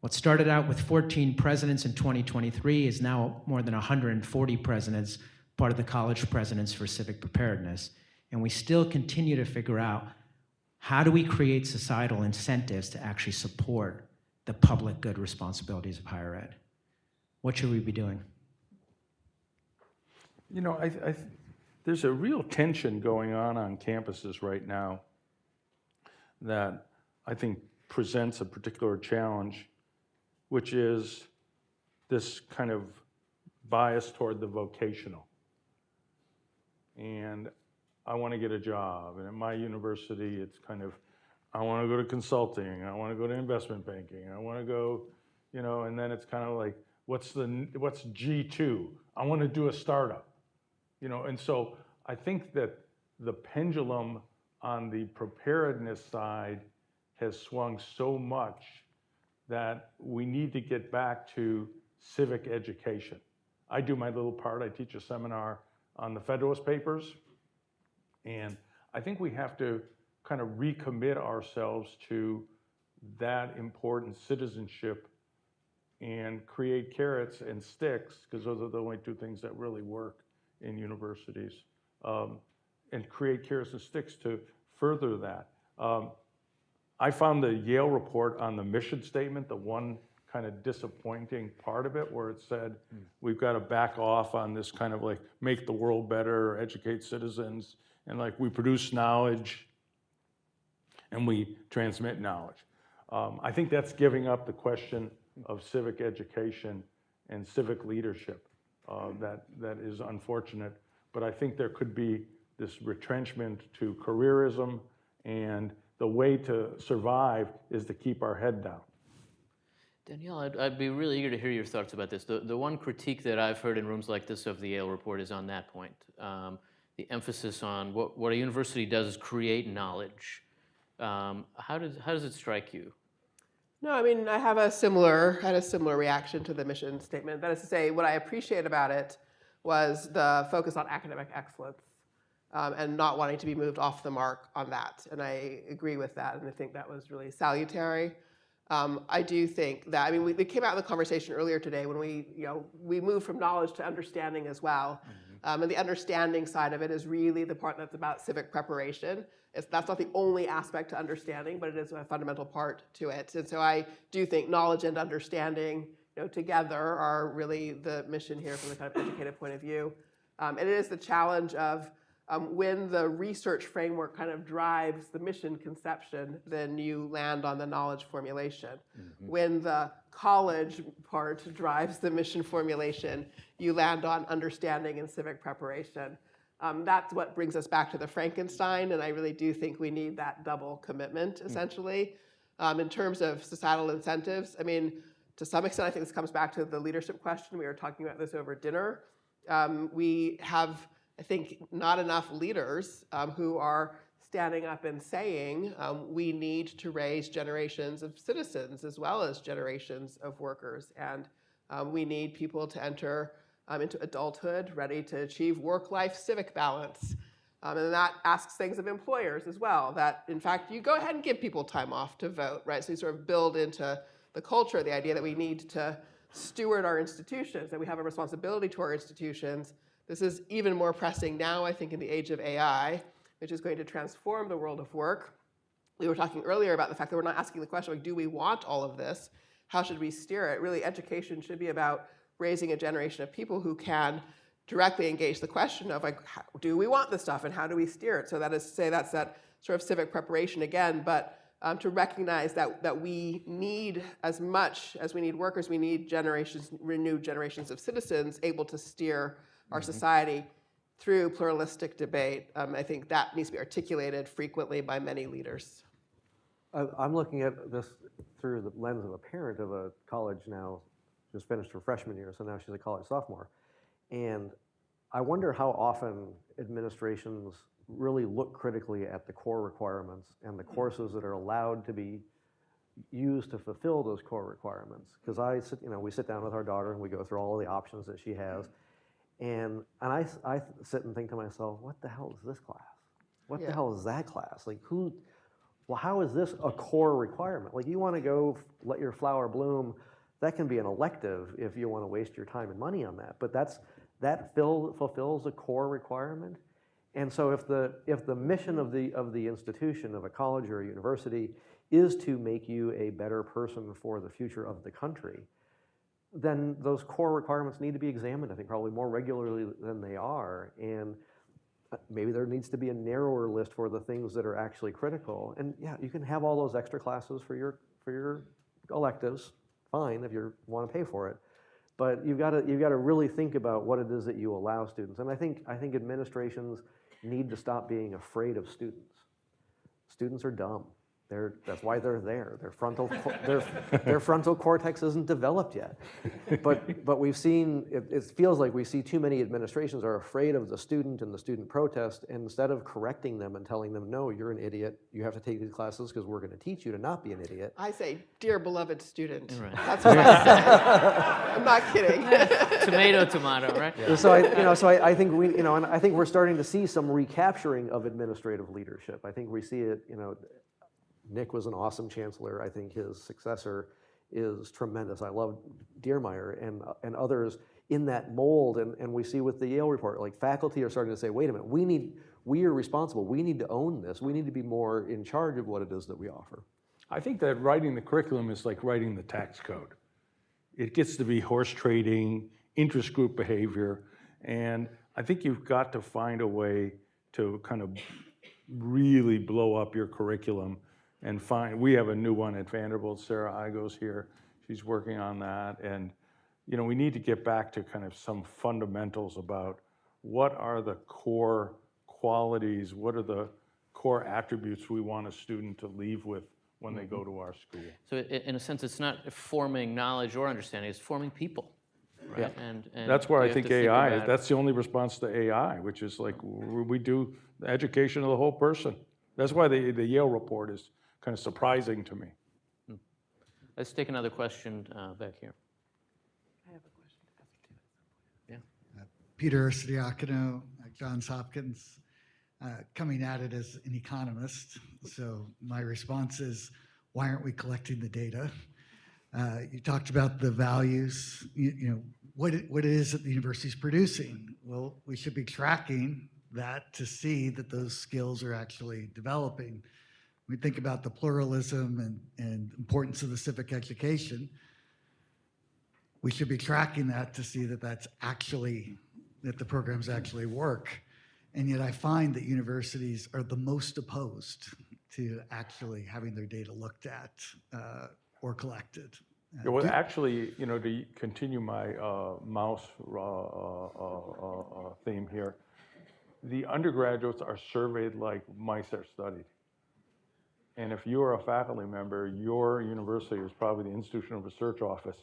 S1: What started out with 14 presidents in 2023 is now more than 140 presidents, part of the College Presidents for Civic Preparedness. And we still continue to figure out, how do we create societal incentives to actually support the public good responsibilities of higher ed? What should we be doing?
S8: There's a real tension going on campuses right now that I think presents a particular challenge, which is this kind of bias toward the vocational. And I want to get a job. And at my university, it's kind of, I want to go to consulting. I want to go to investment banking. I want to go, and then it's kind of like, what's G2? I want to do a startup. And so I think that the pendulum on the preparedness side has swung so much that we need to get back to civic education. I do my little part. I teach a seminar on the Federalist Papers. And I think we have to kind of recommit ourselves to that important citizenship and create carrots and sticks, because those are the only two things that really work in universities, and create carrots and sticks to further that. I found the Yale report on the mission statement, the one kind of disappointing part of it, where it said we've got to back off on this kind of like make the world better, educate citizens, and like we produce knowledge and we transmit knowledge. I think that's giving up the question of civic education and civic leadership. That is unfortunate, but I think there could be this retrenchment to careerism, and the way to survive is to keep our head down.
S11: Danielle, I'd be really eager to hear your thoughts about this. The one critique that I've heard in rooms like this of the Yale report is on that point. The emphasis on what a university does is create knowledge. How does it strike you?
S16: No, I mean, I had a similar reaction to the mission statement. That is to say, what I appreciate about it was the focus on academic excellence and not wanting to be moved off the mark on that. And I agree with that, and I think that was really salutary. I do think that, I mean, we came out in the conversation earlier today when we moved from knowledge to understanding as well. And the understanding side of it is really the part that's about civic preparation. That's not the only aspect to understanding, but it is a fundamental part to it. And so I do think knowledge and understanding together are really the mission here from the kind of educated point of view. And it is the challenge of when the research framework kind of drives the mission conception, then you land on the knowledge formulation. When the college part drives the mission formulation, you land on understanding and civic preparation. That's what brings us back to the Frankenstein, and I really do think we need that double commitment, essentially. In terms of societal incentives, I mean, to some extent, I think this comes back to the leadership question. We were talking about this over dinner. We have, I think, not enough leaders who are standing up and saying we need to raise generations of citizens as well as generations of workers. And we need people to enter into adulthood ready to achieve work-life civic balance. And that asks things of employers as well, that in fact, you go ahead and give people time off to vote, right? So you sort of build into the culture the idea that we need to steward our institutions, that we have a responsibility to our institutions. This is even more pressing now, I think, in the age of AI, which is going to transform the world of work. We were talking earlier about the fact that we're not asking the question, like, do we want all of this? How should we steer it? Really, education should be about raising a generation of people who can directly engage the question of, like, do we want this stuff and how do we steer it? So that is to say, that's that sort of civic preparation again, but to recognize that we need, as much as we need workers, we need renewed generations of citizens able to steer our society through pluralistic debate. I think that needs to be articulated frequently by many leaders.
S4: I'm looking at this through the lens of a parent of a college now, just finished her freshman year, so now she's a college sophomore. And I wonder how often administrations really look critically at the core requirements and the courses that are allowed to be used to fulfill those core requirements. Because we sit down with our daughter and we go through all of the options that she has. And I sit and think to myself, what the hell is this class? What the hell is that class? Like how is this a core requirement? Like, you want to go let your flower bloom, that can be an elective if you want to waste your time and money on that. But that fulfills a core requirement. And so if the mission of the institution, of a college or a university, is to make you a better person for the future of the country, then those core requirements need to be examined, I think, probably more regularly than they are. And maybe there needs to be a narrower list for the things that are actually critical. And yeah, you can have all those extra classes for your electives, fine, if you want to pay for it. But you've got to really think about what it is that you allow students. And I think administrations need to stop being afraid of students. Students are dumb. That's why they're there. Their frontal cortex isn't developed yet. But we've seen, it feels like we see too many administrations are afraid of the student and the student protest, and instead of correcting them and telling them, no, you're an idiot, you have to take these classes because we're going to teach you to not be an idiot.
S16: I say, dear beloved student.
S11: Right.
S16: That's what I say. I'm not kidding.
S11: Tomato, right?
S4: Yeah. So I think and I think we're starting to see some recapturing of administrative leadership. I think we see it, Nick was an awesome chancellor. I think his successor is tremendous. I love Diermeyer and others in that mold, and we see with the Yale report, like faculty are starting to say, wait a minute, we are responsible. We need to own this. We need to be more in charge of what it is that we offer.
S8: I think that writing the curriculum is like writing the tax code. It gets to be horse trading, interest group behavior, and I think you've got to find a way to kind of really blow up your curriculum and we have a new one at Vanderbilt, Sarah Igo's here, she's working on that, and we need to get back to kind of some fundamentals about what are the core qualities, what are the core attributes we want a student to leave with when they go to our school.
S11: So in a sense, it's not forming knowledge or understanding, it's forming people. Right?
S8: Yeah.
S11: And
S8: that's where
S11: you
S8: I
S11: have
S8: think
S11: to
S8: AI,
S11: about-
S8: that's the only response to AI, which is like we do the education of the whole person. That's why the Yale report is kind of surprising to me.
S11: Let's take another question back here.
S16: I have a question to ask too.
S11: Yeah.
S6: Peter Siriacono at Johns Hopkins, coming at it as an economist. So my response is, why aren't we collecting the data? You talked about the values, what it is that the university is producing. Well, we should be tracking that to see that those skills are actually developing. We think about the pluralism and importance of the civic education. We should be tracking that to see that that the programs actually work. And yet I find that universities are the most opposed to actually having their data looked at or collected.
S8: Yeah, well, actually, to continue my mouse theme here, the undergraduates are surveyed like mice are studied. And if you are a faculty member, your university is probably the institutional research office.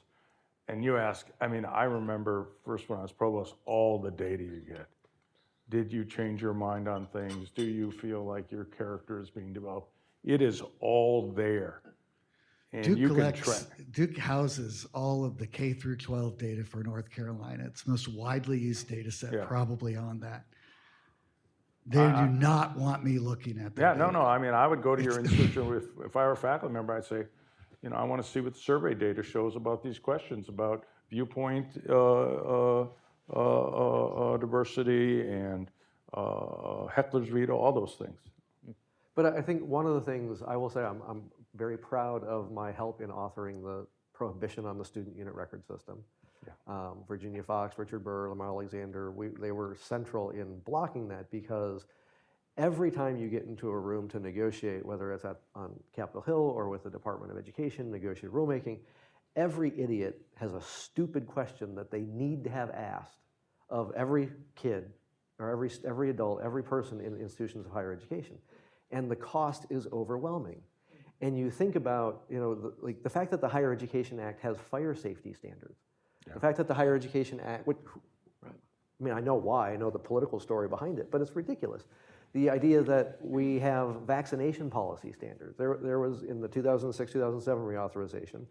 S8: And you ask, I remember first when I was provost, all the data you get. Did you change your mind on things? Do you feel like your character is being developed? It is all there. And
S6: Duke houses all of the K through 12 data for North Carolina. It's the most widely used data set probably on that. They do not want me looking at that.
S8: Yeah, no. I would go to your institution if I were a faculty member, I'd say, I want to see what the survey data shows about these questions, about viewpoint diversity and heckler's veto, all those things.
S4: But I think one of the things I will say, I'm very proud of my help in authoring the prohibition on the student unit record system. Yeah. Virginia Fox, Richard Burr, Lamar Alexander, they were central in blocking that, because every time you get into a room to negotiate, whether it's on Capitol Hill or with the Department of Education, negotiate rulemaking, every idiot has a stupid question that they need to have asked of every kid or every adult, every person in institutions of higher education. And the cost is overwhelming. And you think about, the fact that the Higher Education Act has fire safety standards. Yeah. The fact that the Higher Education Act, I know why, I know the political story behind it, but it's ridiculous. The idea that we have vaccination policy standards. There was, in the 2006-2007 reauthorization,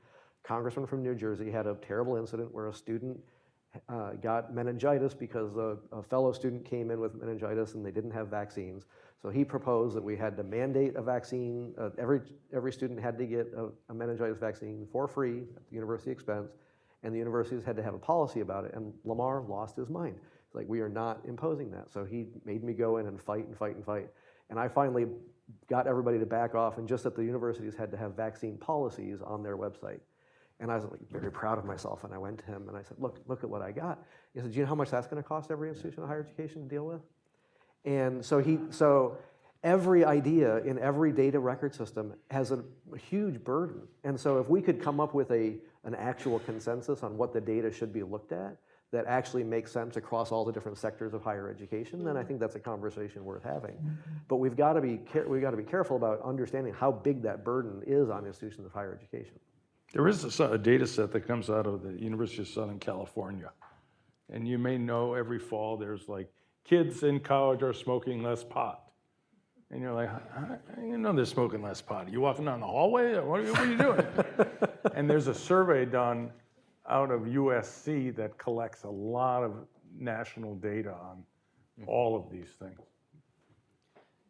S4: Congressman from New Jersey had a terrible incident where a student got meningitis because a fellow student came in with meningitis and they didn't have vaccines. So he proposed that we had to mandate a vaccine. Every student had to get a meningitis vaccine for free at the university expense, and the universities had to have a policy about it. And Lamar lost his mind. It's like, we are not imposing that. So he made me go in and fight and fight and fight. And I finally got everybody to back off, and just that the universities had to have vaccine policies on their website. And I was very proud of myself, and I went to him and I said, look at what I got. He said, do you know how much that's going to cost every institution of higher education to deal with? And so every idea in every data record system has a huge burden. And so if we could come up with an actual consensus on what the data should be looked at that actually makes sense across all the different sectors of higher education, then I think that's a conversation worth having. But we've got to be careful about understanding how big that burden is on institutions of higher education.
S8: There is a data set that comes out of the University of Southern California. And you may know every fall there's like, kids in college are smoking less pot. And you're like, they're smoking less pot. Are you walking down the hallway? What are you doing? And there's a survey done out of USC that collects a lot of national data on all of these things.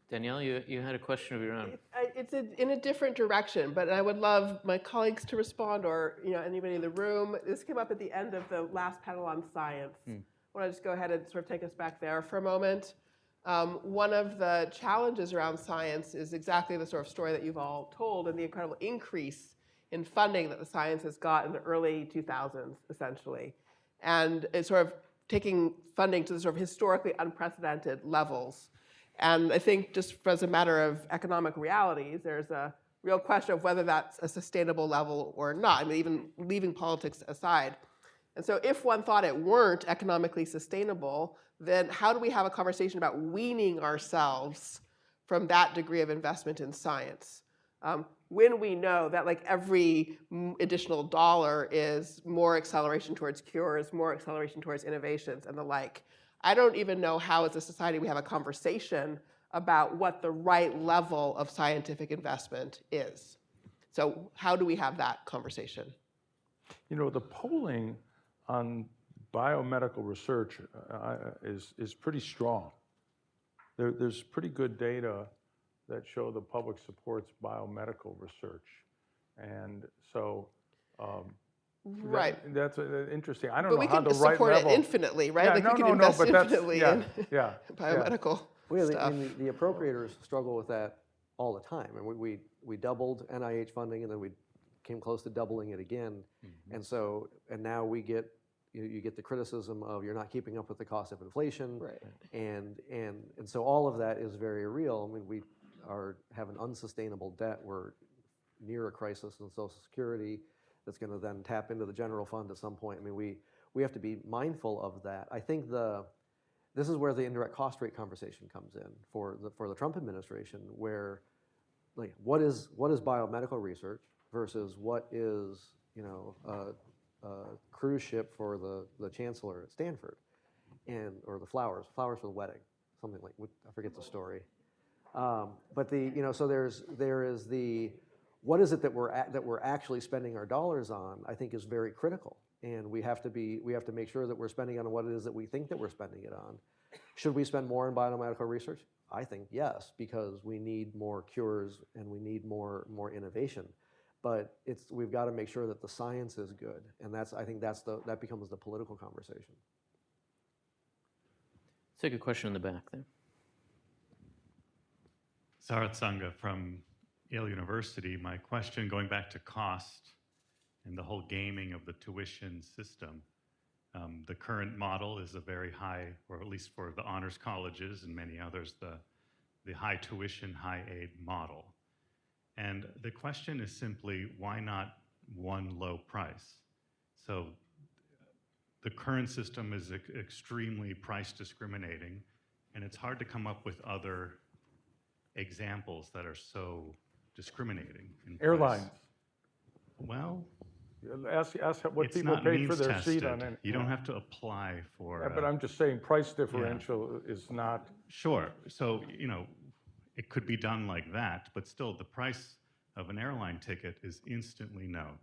S11: Danielle, you had a question of your own.
S16: It's in a different direction, but I would love my colleagues to respond, or anybody in the room. This came up at the end of the last panel on science. I want to just go ahead and sort of take us back there for a moment. One of the challenges around science is exactly the sort of story that you've all told, and the incredible increase in funding that the science has got in the early 2000s, essentially. And it's sort of taking funding to the sort of historically unprecedented levels. And I think just as a matter of economic realities, there's a real question of whether that's a sustainable level or not. I mean, even leaving politics aside. And so if one thought it weren't economically sustainable, then how do we have a conversation about weaning ourselves from that degree of investment in science? When we know that like every additional dollar is more acceleration towards cures, more acceleration towards innovations and the like. I don't even know how as a society we have a conversation about what the right level of scientific investment is. So how do we have that conversation?
S8: The polling on biomedical research is pretty strong. There's pretty good data that show the public supports biomedical research. And so
S16: right.
S8: That's interesting. I don't
S16: but
S8: know
S16: we
S8: how
S16: can
S8: the right
S16: support
S8: level.
S16: it infinitely, right?
S8: Yeah,
S16: like
S8: no,
S16: we can
S8: no,
S16: invest
S8: no, but
S16: infinitely in biomedical
S4: Well,
S16: stuff.
S4: the appropriators struggle with that all the time. And we doubled NIH funding, and then we came close to doubling it again. And now we get you get the criticism of you're not keeping up with the cost of inflation,
S16: right.
S4: and so all of that is very real. I mean, we have an unsustainable debt. We're near a crisis in Social Security that's going to then tap into the general fund at some point. I mean, we have to be mindful of that. I think this is where the indirect cost rate conversation comes in for the Trump administration, where like what is biomedical research versus what is a cruise ship for the chancellor at Stanford, or the flowers for the wedding, something like, I forget the story. But so there is the what is it that we're actually spending our dollars on, I think is very critical. And we have to make sure that we're spending on what it is that we think that we're spending it on. Should we spend more on biomedical research? I think yes, because we need more cures and we need more innovation. But we've got to make sure that the science is good, and I think that becomes the political conversation.
S11: Let's take a question in the back there.
S7: Sarat Sangha from Yale University. My question, going back to cost and the whole gaming of the tuition system. The current model is a very high, or at least for the honors colleges and many others, the high tuition, high aid model. And the question is simply, why not one low price? So the current system is extremely price discriminating, and it's hard to come up with other examples that are so discriminating in price.
S8: Airlines.
S7: Well,
S8: ask what
S7: it's
S8: people
S7: not
S8: paid for
S7: means
S8: their seat
S7: tested.
S8: on it.
S7: You don't have to apply for.
S8: Yeah, but I'm just saying price differential is not.
S7: Sure. So, it could be done like that, but still the price of an airline ticket is instantly known.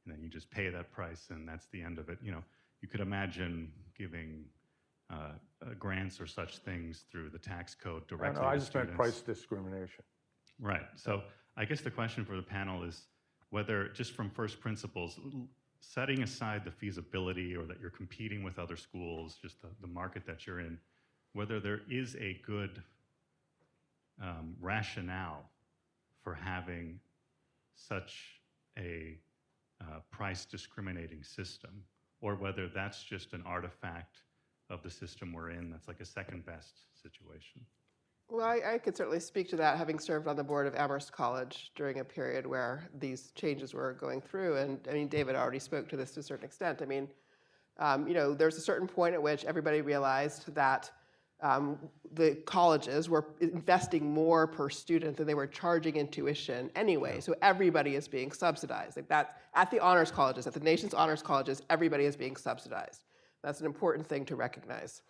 S7: And then you just pay that price and that's the end of it. You could imagine giving grants or such things through the tax code directly to
S8: I just
S7: students.
S8: meant price discrimination.
S7: Right. So I guess the question for the panel is whether, just from first principles, setting aside the feasibility or that you're competing with other schools, just the market that you're in, whether there is a good rationale for having such a price discriminating system, or whether that's just an artifact of the system we're in that's like a second best situation.
S16: Well, I could certainly speak to that, having served on the board of Amherst College during a period where these changes were going through. And I mean, David already spoke to this to a certain extent. I mean, there's a certain point at which everybody realized that the colleges were investing more per student than they were charging in tuition anyway. So everybody is being subsidized. Like that, at the honors colleges, at the nation's honors colleges, everybody is being subsidized. That's an important thing to recognize.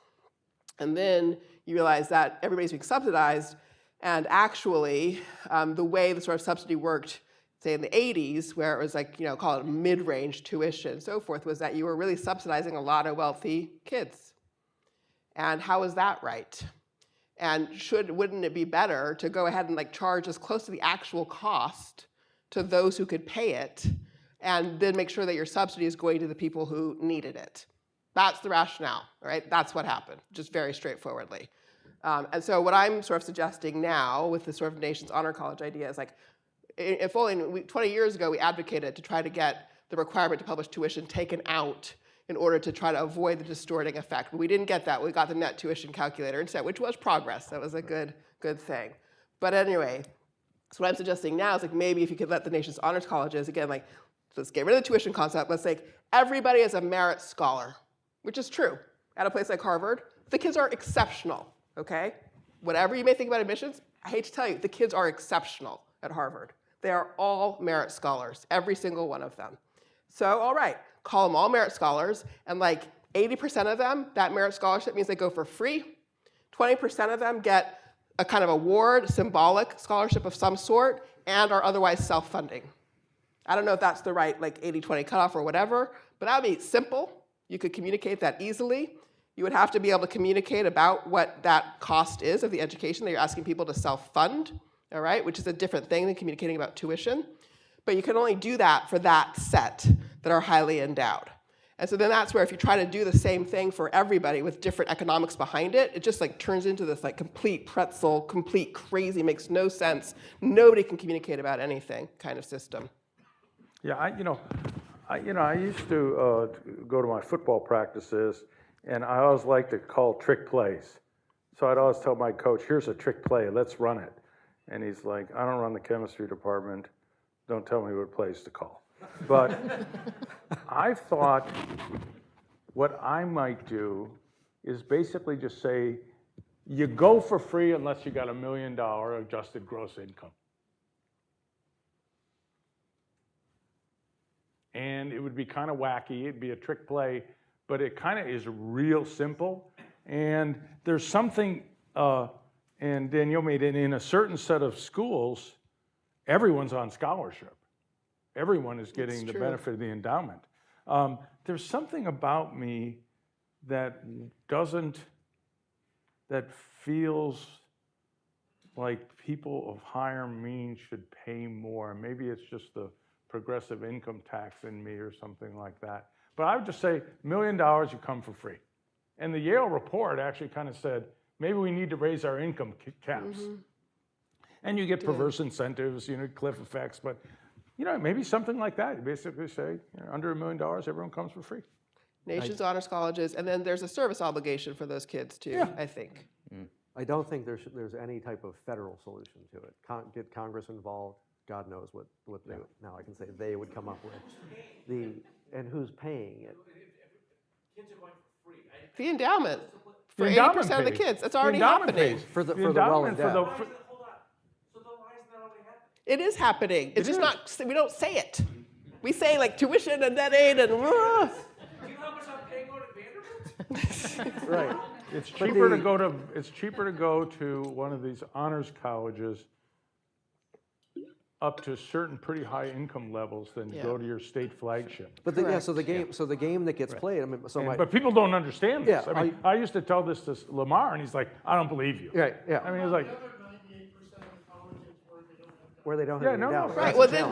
S16: And then you realize that everybody's being subsidized, and actually the way the sort of subsidy worked, say in the 80s, where it was like, call it mid-range tuition and so forth, was that you were really subsidizing a lot of wealthy kids. And how is that right? And wouldn't it be better to go ahead and like charge as close to the actual cost to those who could pay it, and then make sure that your subsidy is going to the people who needed it? That's the rationale, right? That's what happened, just very straightforwardly. And so what I'm sort of suggesting now with the sort of Nation's Honor College idea is like, if only 20 years ago we advocated to try to get the requirement to publish tuition taken out in order to try to avoid the distorting effect. But we didn't get that. We got the net tuition calculator instead, which was progress. That was a good thing. But anyway, so what I'm suggesting now is like maybe if you could let the nation's honors colleges, again, like let's get rid of the tuition concept. Let's say everybody is a merit scholar, which is true. At a place like Harvard, the kids are exceptional, okay? Whatever you may think about admissions, I hate to tell you, the kids are exceptional at Harvard. They are all merit scholars, every single one of them. So, all right, call them all merit scholars, and like 80% of them, that merit scholarship means they go for free. 20% of them get a kind of award, symbolic scholarship of some sort, and are otherwise self-funding. I don't know if that's the right like 80-20 cutoff or whatever, but that would be simple. You could communicate that easily. You would have to be able to communicate about what that cost is of the education that you're asking people to self-fund, all right, which is a different thing than communicating about tuition. But you can only do that for that set that are highly endowed. And so then that's where if you try to do the same thing for everybody with different economics behind it, it just like turns into this like complete pretzel, complete crazy, makes no sense, nobody can communicate about anything kind of system.
S8: Yeah, I used to go to my football practices, and I always liked to call trick plays. So I'd always tell my coach, here's a trick play, let's run it. And he's like, I don't run the chemistry department. Don't tell me what plays to call. But I thought what I might do is basically just say, you go for free unless you got $1 million adjusted gross income. And it would be kind of wacky, it'd be a trick play, but it kind of is real simple. And there's something, and Danielle made it, in a certain set of schools, everyone's on scholarship. Everyone is getting the benefit of the endowment. There's something about me that feels like people of higher means should pay more. Maybe it's just the progressive income tax in me or something like that. But I would just say, $1 million, you come for free. And the Yale report actually kind of said, maybe we need to raise our income caps. Mm-hmm. And you get perverse incentives, cliff effects, but maybe something like that. You basically say, under $1 million, everyone comes for free.
S16: Nation's honors colleges, and then there's a service obligation for those kids too, yeah. I think.
S4: I don't think there's any type of federal solution to it. Get Congress involved. God knows what they, now I can say they would come up with. And who's paying it?
S16: Kids are going for free. The endowment for 80% of the kids. It's already happening.
S4: For the well-endowed.
S16: It is happening. It's just not, we don't say it. We say like tuition and net aid and.
S17: Do you know how much I'm paying going to Vanderbilt?
S8: Right. It's cheaper to go to one of these honors colleges up to certain pretty high income levels than go to your state flagship.
S4: But so the game that gets played. I mean,
S8: but people don't understand this. I mean, I used to tell this to Lamar, and he's like, "I don't believe you."
S4: Right. Yeah.
S8: I mean, he's like,
S4: where they don't have any doubt.
S16: Right. Well, then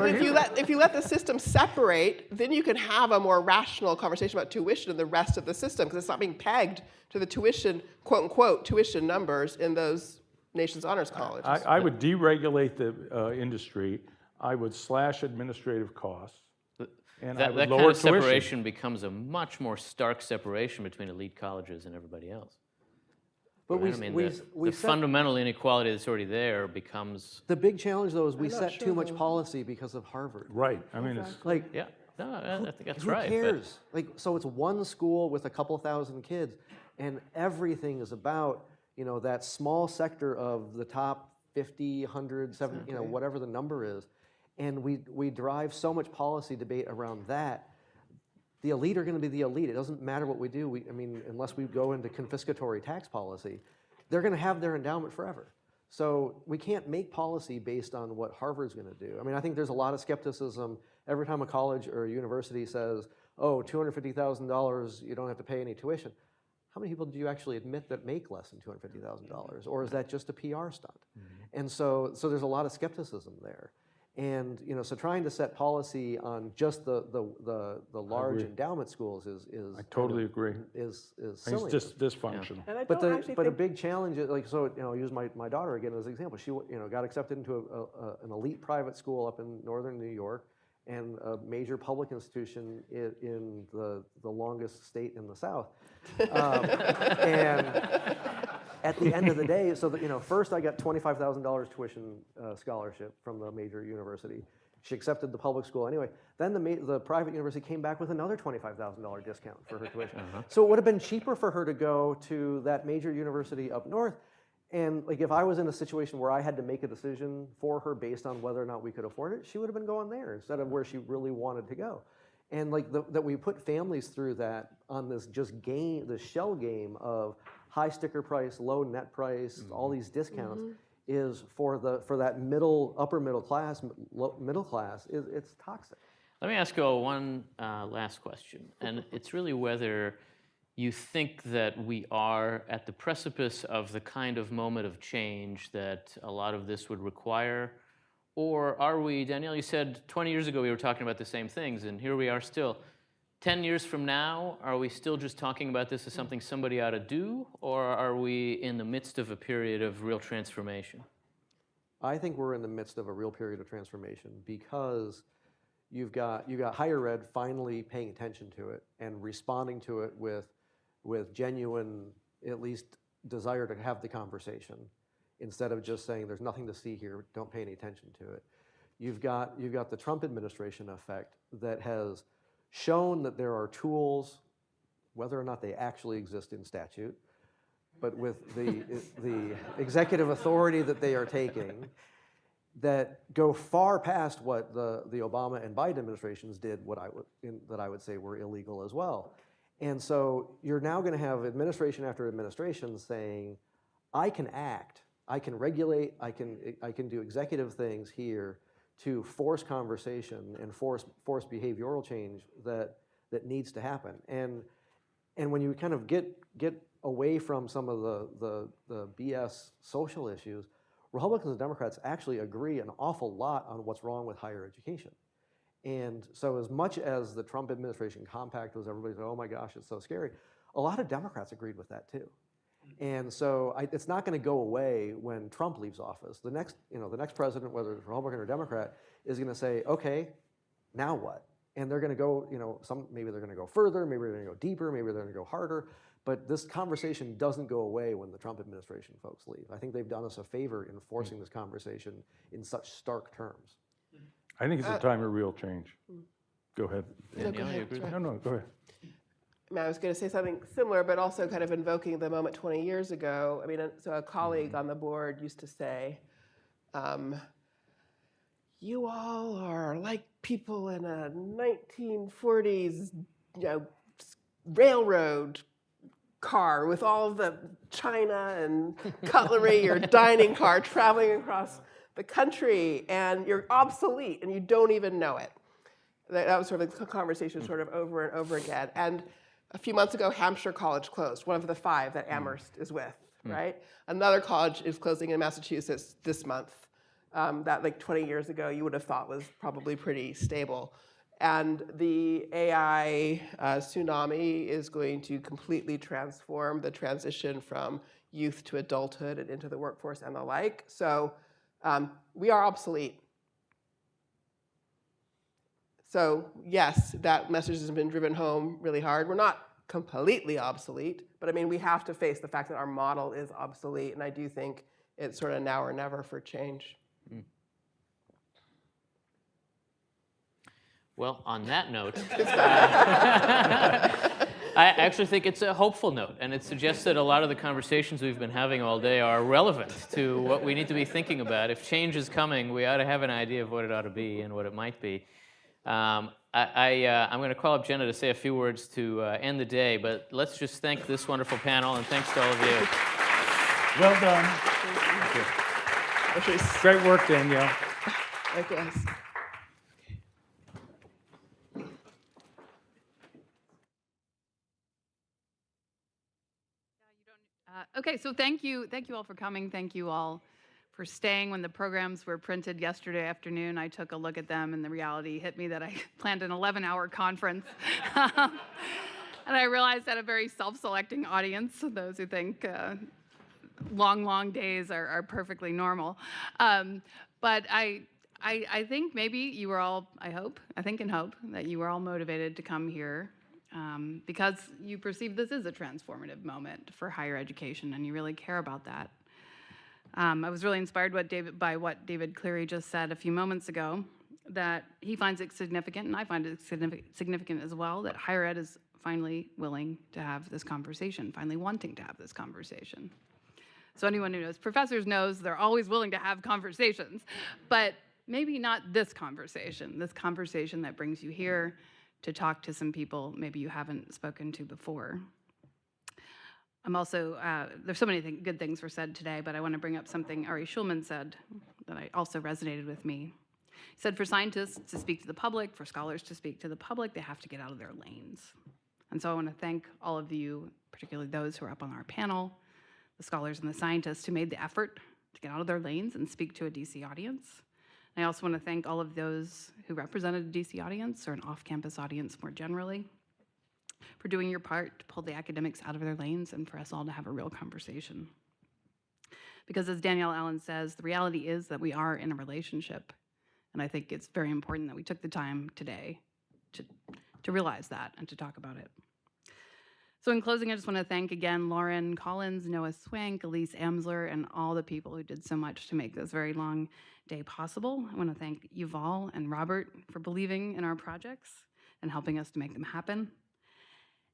S16: if you let the system separate, then you can have a more rational conversation about tuition and the rest of the system because it's not being pegged to the tuition, quote unquote, tuition numbers in those Nation's honors colleges.
S8: I would deregulate the industry. I would slash administrative costs. And I would
S11: that
S8: lower
S11: kind of
S8: tuition.
S11: separation becomes a much more stark separation between elite colleges and everybody else.
S4: But
S11: right? The fundamental inequality that's already there becomes...
S4: The big challenge, though, is we set too much policy because of Harvard.
S8: Right. I mean, it's...
S4: Like,
S11: yeah. No, I think that's
S4: who
S11: right.
S4: Who cares? So it's one school with a couple thousand kids, and everything is about, that small sector of the top 50, 100, 70, whatever the number is. And we drive so much policy debate around that. The elite are going to be the elite. It doesn't matter what we do. Unless we go into confiscatory tax policy, they're going to have their endowment forever. So we can't make policy based on what Harvard's going to do. I think there's a lot of skepticism every time a college or a university says, oh, $250,000, you don't have to pay any tuition. how many people do you actually admit that make less than $250,000? Or is that just a PR stunt? And so there's a lot of skepticism there. And so trying to set policy on just the large
S8: agree.
S4: endowment schools is
S8: I totally agree.
S4: Is
S8: It's
S4: silly.
S8: just dysfunctional.
S16: And I
S4: But
S16: don't actually
S4: a
S16: think
S4: big challenge is I'll use my daughter again as an example. She got accepted into an elite private school up in northern New York, and a major public institution in the longest state in the South. And at the end of the day, so that, first I got $25,000 tuition scholarship from the major university. She accepted the public school anyway. Then the private university came back with another $25,000 discount for her tuition. So it would have been cheaper for her to go to that major university up north. And if I was in a situation where I had to make a decision for her based on whether or not we could afford it, she would have been going there instead of where she really wanted to go. And that we put families through that on this this shell game of high sticker price, low net price, all these discounts, is for that upper middle class, it's toxic.
S11: Let me ask you all one last question, and it's really whether you think that we are at the precipice of the kind of moment of change that a lot of this would require, or are we, Danielle, you said 20 years ago we were talking about the same things, and here we are still. 10 years from now, are we still just talking about this as something somebody ought to do, or are we in the midst of a period of real transformation?
S4: I think we're in the midst of a real period of transformation because you've got higher ed finally paying attention to it and responding to it with genuine, at least, desire to have the conversation instead of just saying there's nothing to see here, don't pay any attention to it. You've got the Trump administration effect that has shown that there are tools, whether or not they actually exist in statute, but with the executive authority that they are taking, that go far past what the Obama and Biden administrations did, that I would say were illegal as well. And so you're now going to have administration after administration saying, I can act, I can regulate, I can do executive things here to force conversation and force behavioral change that needs to happen. And when you kind of get away from some of the BS social issues, Republicans and Democrats actually agree an awful lot on what's wrong with higher education. And so as much as the Trump administration compact was everybody said, oh my gosh, it's so scary, a lot of Democrats agreed with that too. And so it's not going to go away when Trump leaves office. The next president, whether it's Republican or Democrat, is going to say, okay, now what? And they're going to go, maybe they're going to go further, maybe they're going to go deeper, maybe they're going to go harder. But this conversation doesn't go away when the Trump administration folks leave. I think they've done us a favor in forcing this conversation in such stark terms.
S8: I think it's a time of real change. Go ahead.
S16: No, go ahead.
S8: No, go ahead.
S16: I was going to say something similar, but also kind of invoking the moment 20 years ago. I mean, so a colleague on the board used to say, you all are like people in a 1940s, railroad car with all of the china and cutlery, your dining car traveling across the country, and you're obsolete and you don't even know it. That was sort of the conversation sort of over and over again. And a few months ago, Hampshire College closed, one of the 5 that Amherst is with, right? Another college is closing in Massachusetts this month that 20 years ago you would have thought was probably pretty stable. And the AI tsunami is going to completely transform the transition from youth to adulthood and into the workforce and the like. So we are obsolete. So yes, that message has been driven home really hard. We're not completely obsolete, but I mean, we have to face the fact that our model is obsolete, and I do think it's sort of now or never for change.
S11: Well, on that note, I actually think it's a hopeful note, and it suggests that a lot of the conversations we've been having all day are relevant to what we need to be thinking about. If change is coming, we ought to have an idea of what it ought to be and what it might be. I'm going to call up Jenna to say a few words to end the day, but let's just thank this wonderful panel, and thanks to all of you.
S8: Well done.
S16: Thank you.
S8: Great work, Danielle.
S16: I guess.
S5: Okay, so thank you all for coming. Thank you all for staying. When the programs were printed yesterday afternoon, I took a look at them, and the reality hit me that I planned an 11-hour conference. And I realized I had a very self-selecting audience, those who think long days are perfectly normal. But I think maybe you were all, I think and hope that you were all motivated to come here because you perceive this is a transformative moment for higher education and you really care about that. I was really inspired by what David Cleary just said a few moments ago, that he finds it significant, and I find it significant as well, that higher ed is finally willing to have this conversation, finally wanting to have this conversation. So anyone who knows professors knows they're always willing to have conversations, but maybe not this conversation that brings you here to talk to some people maybe you haven't spoken to before. I'm also, there's so many good things were said today, but I want to bring up something Ari Schulman said that also resonated with me. He said for scientists to speak to the public, for scholars to speak to the public, they have to get out of their lanes. And so I want to thank all of you, particularly those who are up on our panel, the scholars and the scientists who made the effort to get out of their lanes and speak to a DC audience. And I also want to thank all of those who represented a DC audience or an off-campus audience more generally for doing your part to pull the academics out of their lanes and for us all to have a real conversation. Because as Danielle Allen says, the reality is that we are in a relationship. And I think it's very important that we took the time today to realize that and to talk about it. So in closing, I just want to thank again Lauren Collins, Noah Swank, Elise Amsler, and all the people who did so much to make this very long day possible. I want to thank Yuval and Robert for believing in our projects and helping us to make them happen.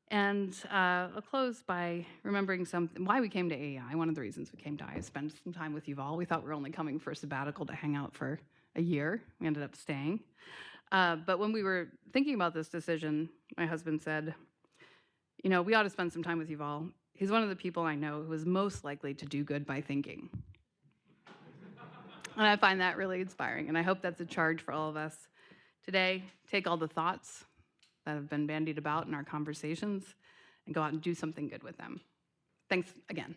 S5: And I'll close by remembering why we came to AEI. One of the reasons we came to AEI is spend some time with Yuval. We thought we were only coming for a sabbatical to hang out for a year. We ended up staying. But when we were thinking about this decision, my husband said, you know, we ought to spend some time with Yuval. He's one of the people I know who is most likely to do good by thinking. And I find that really inspiring. And I hope that's a charge for all of us today. Take all the thoughts that have been bandied about in our conversations and go out and do something good with them. Thanks again.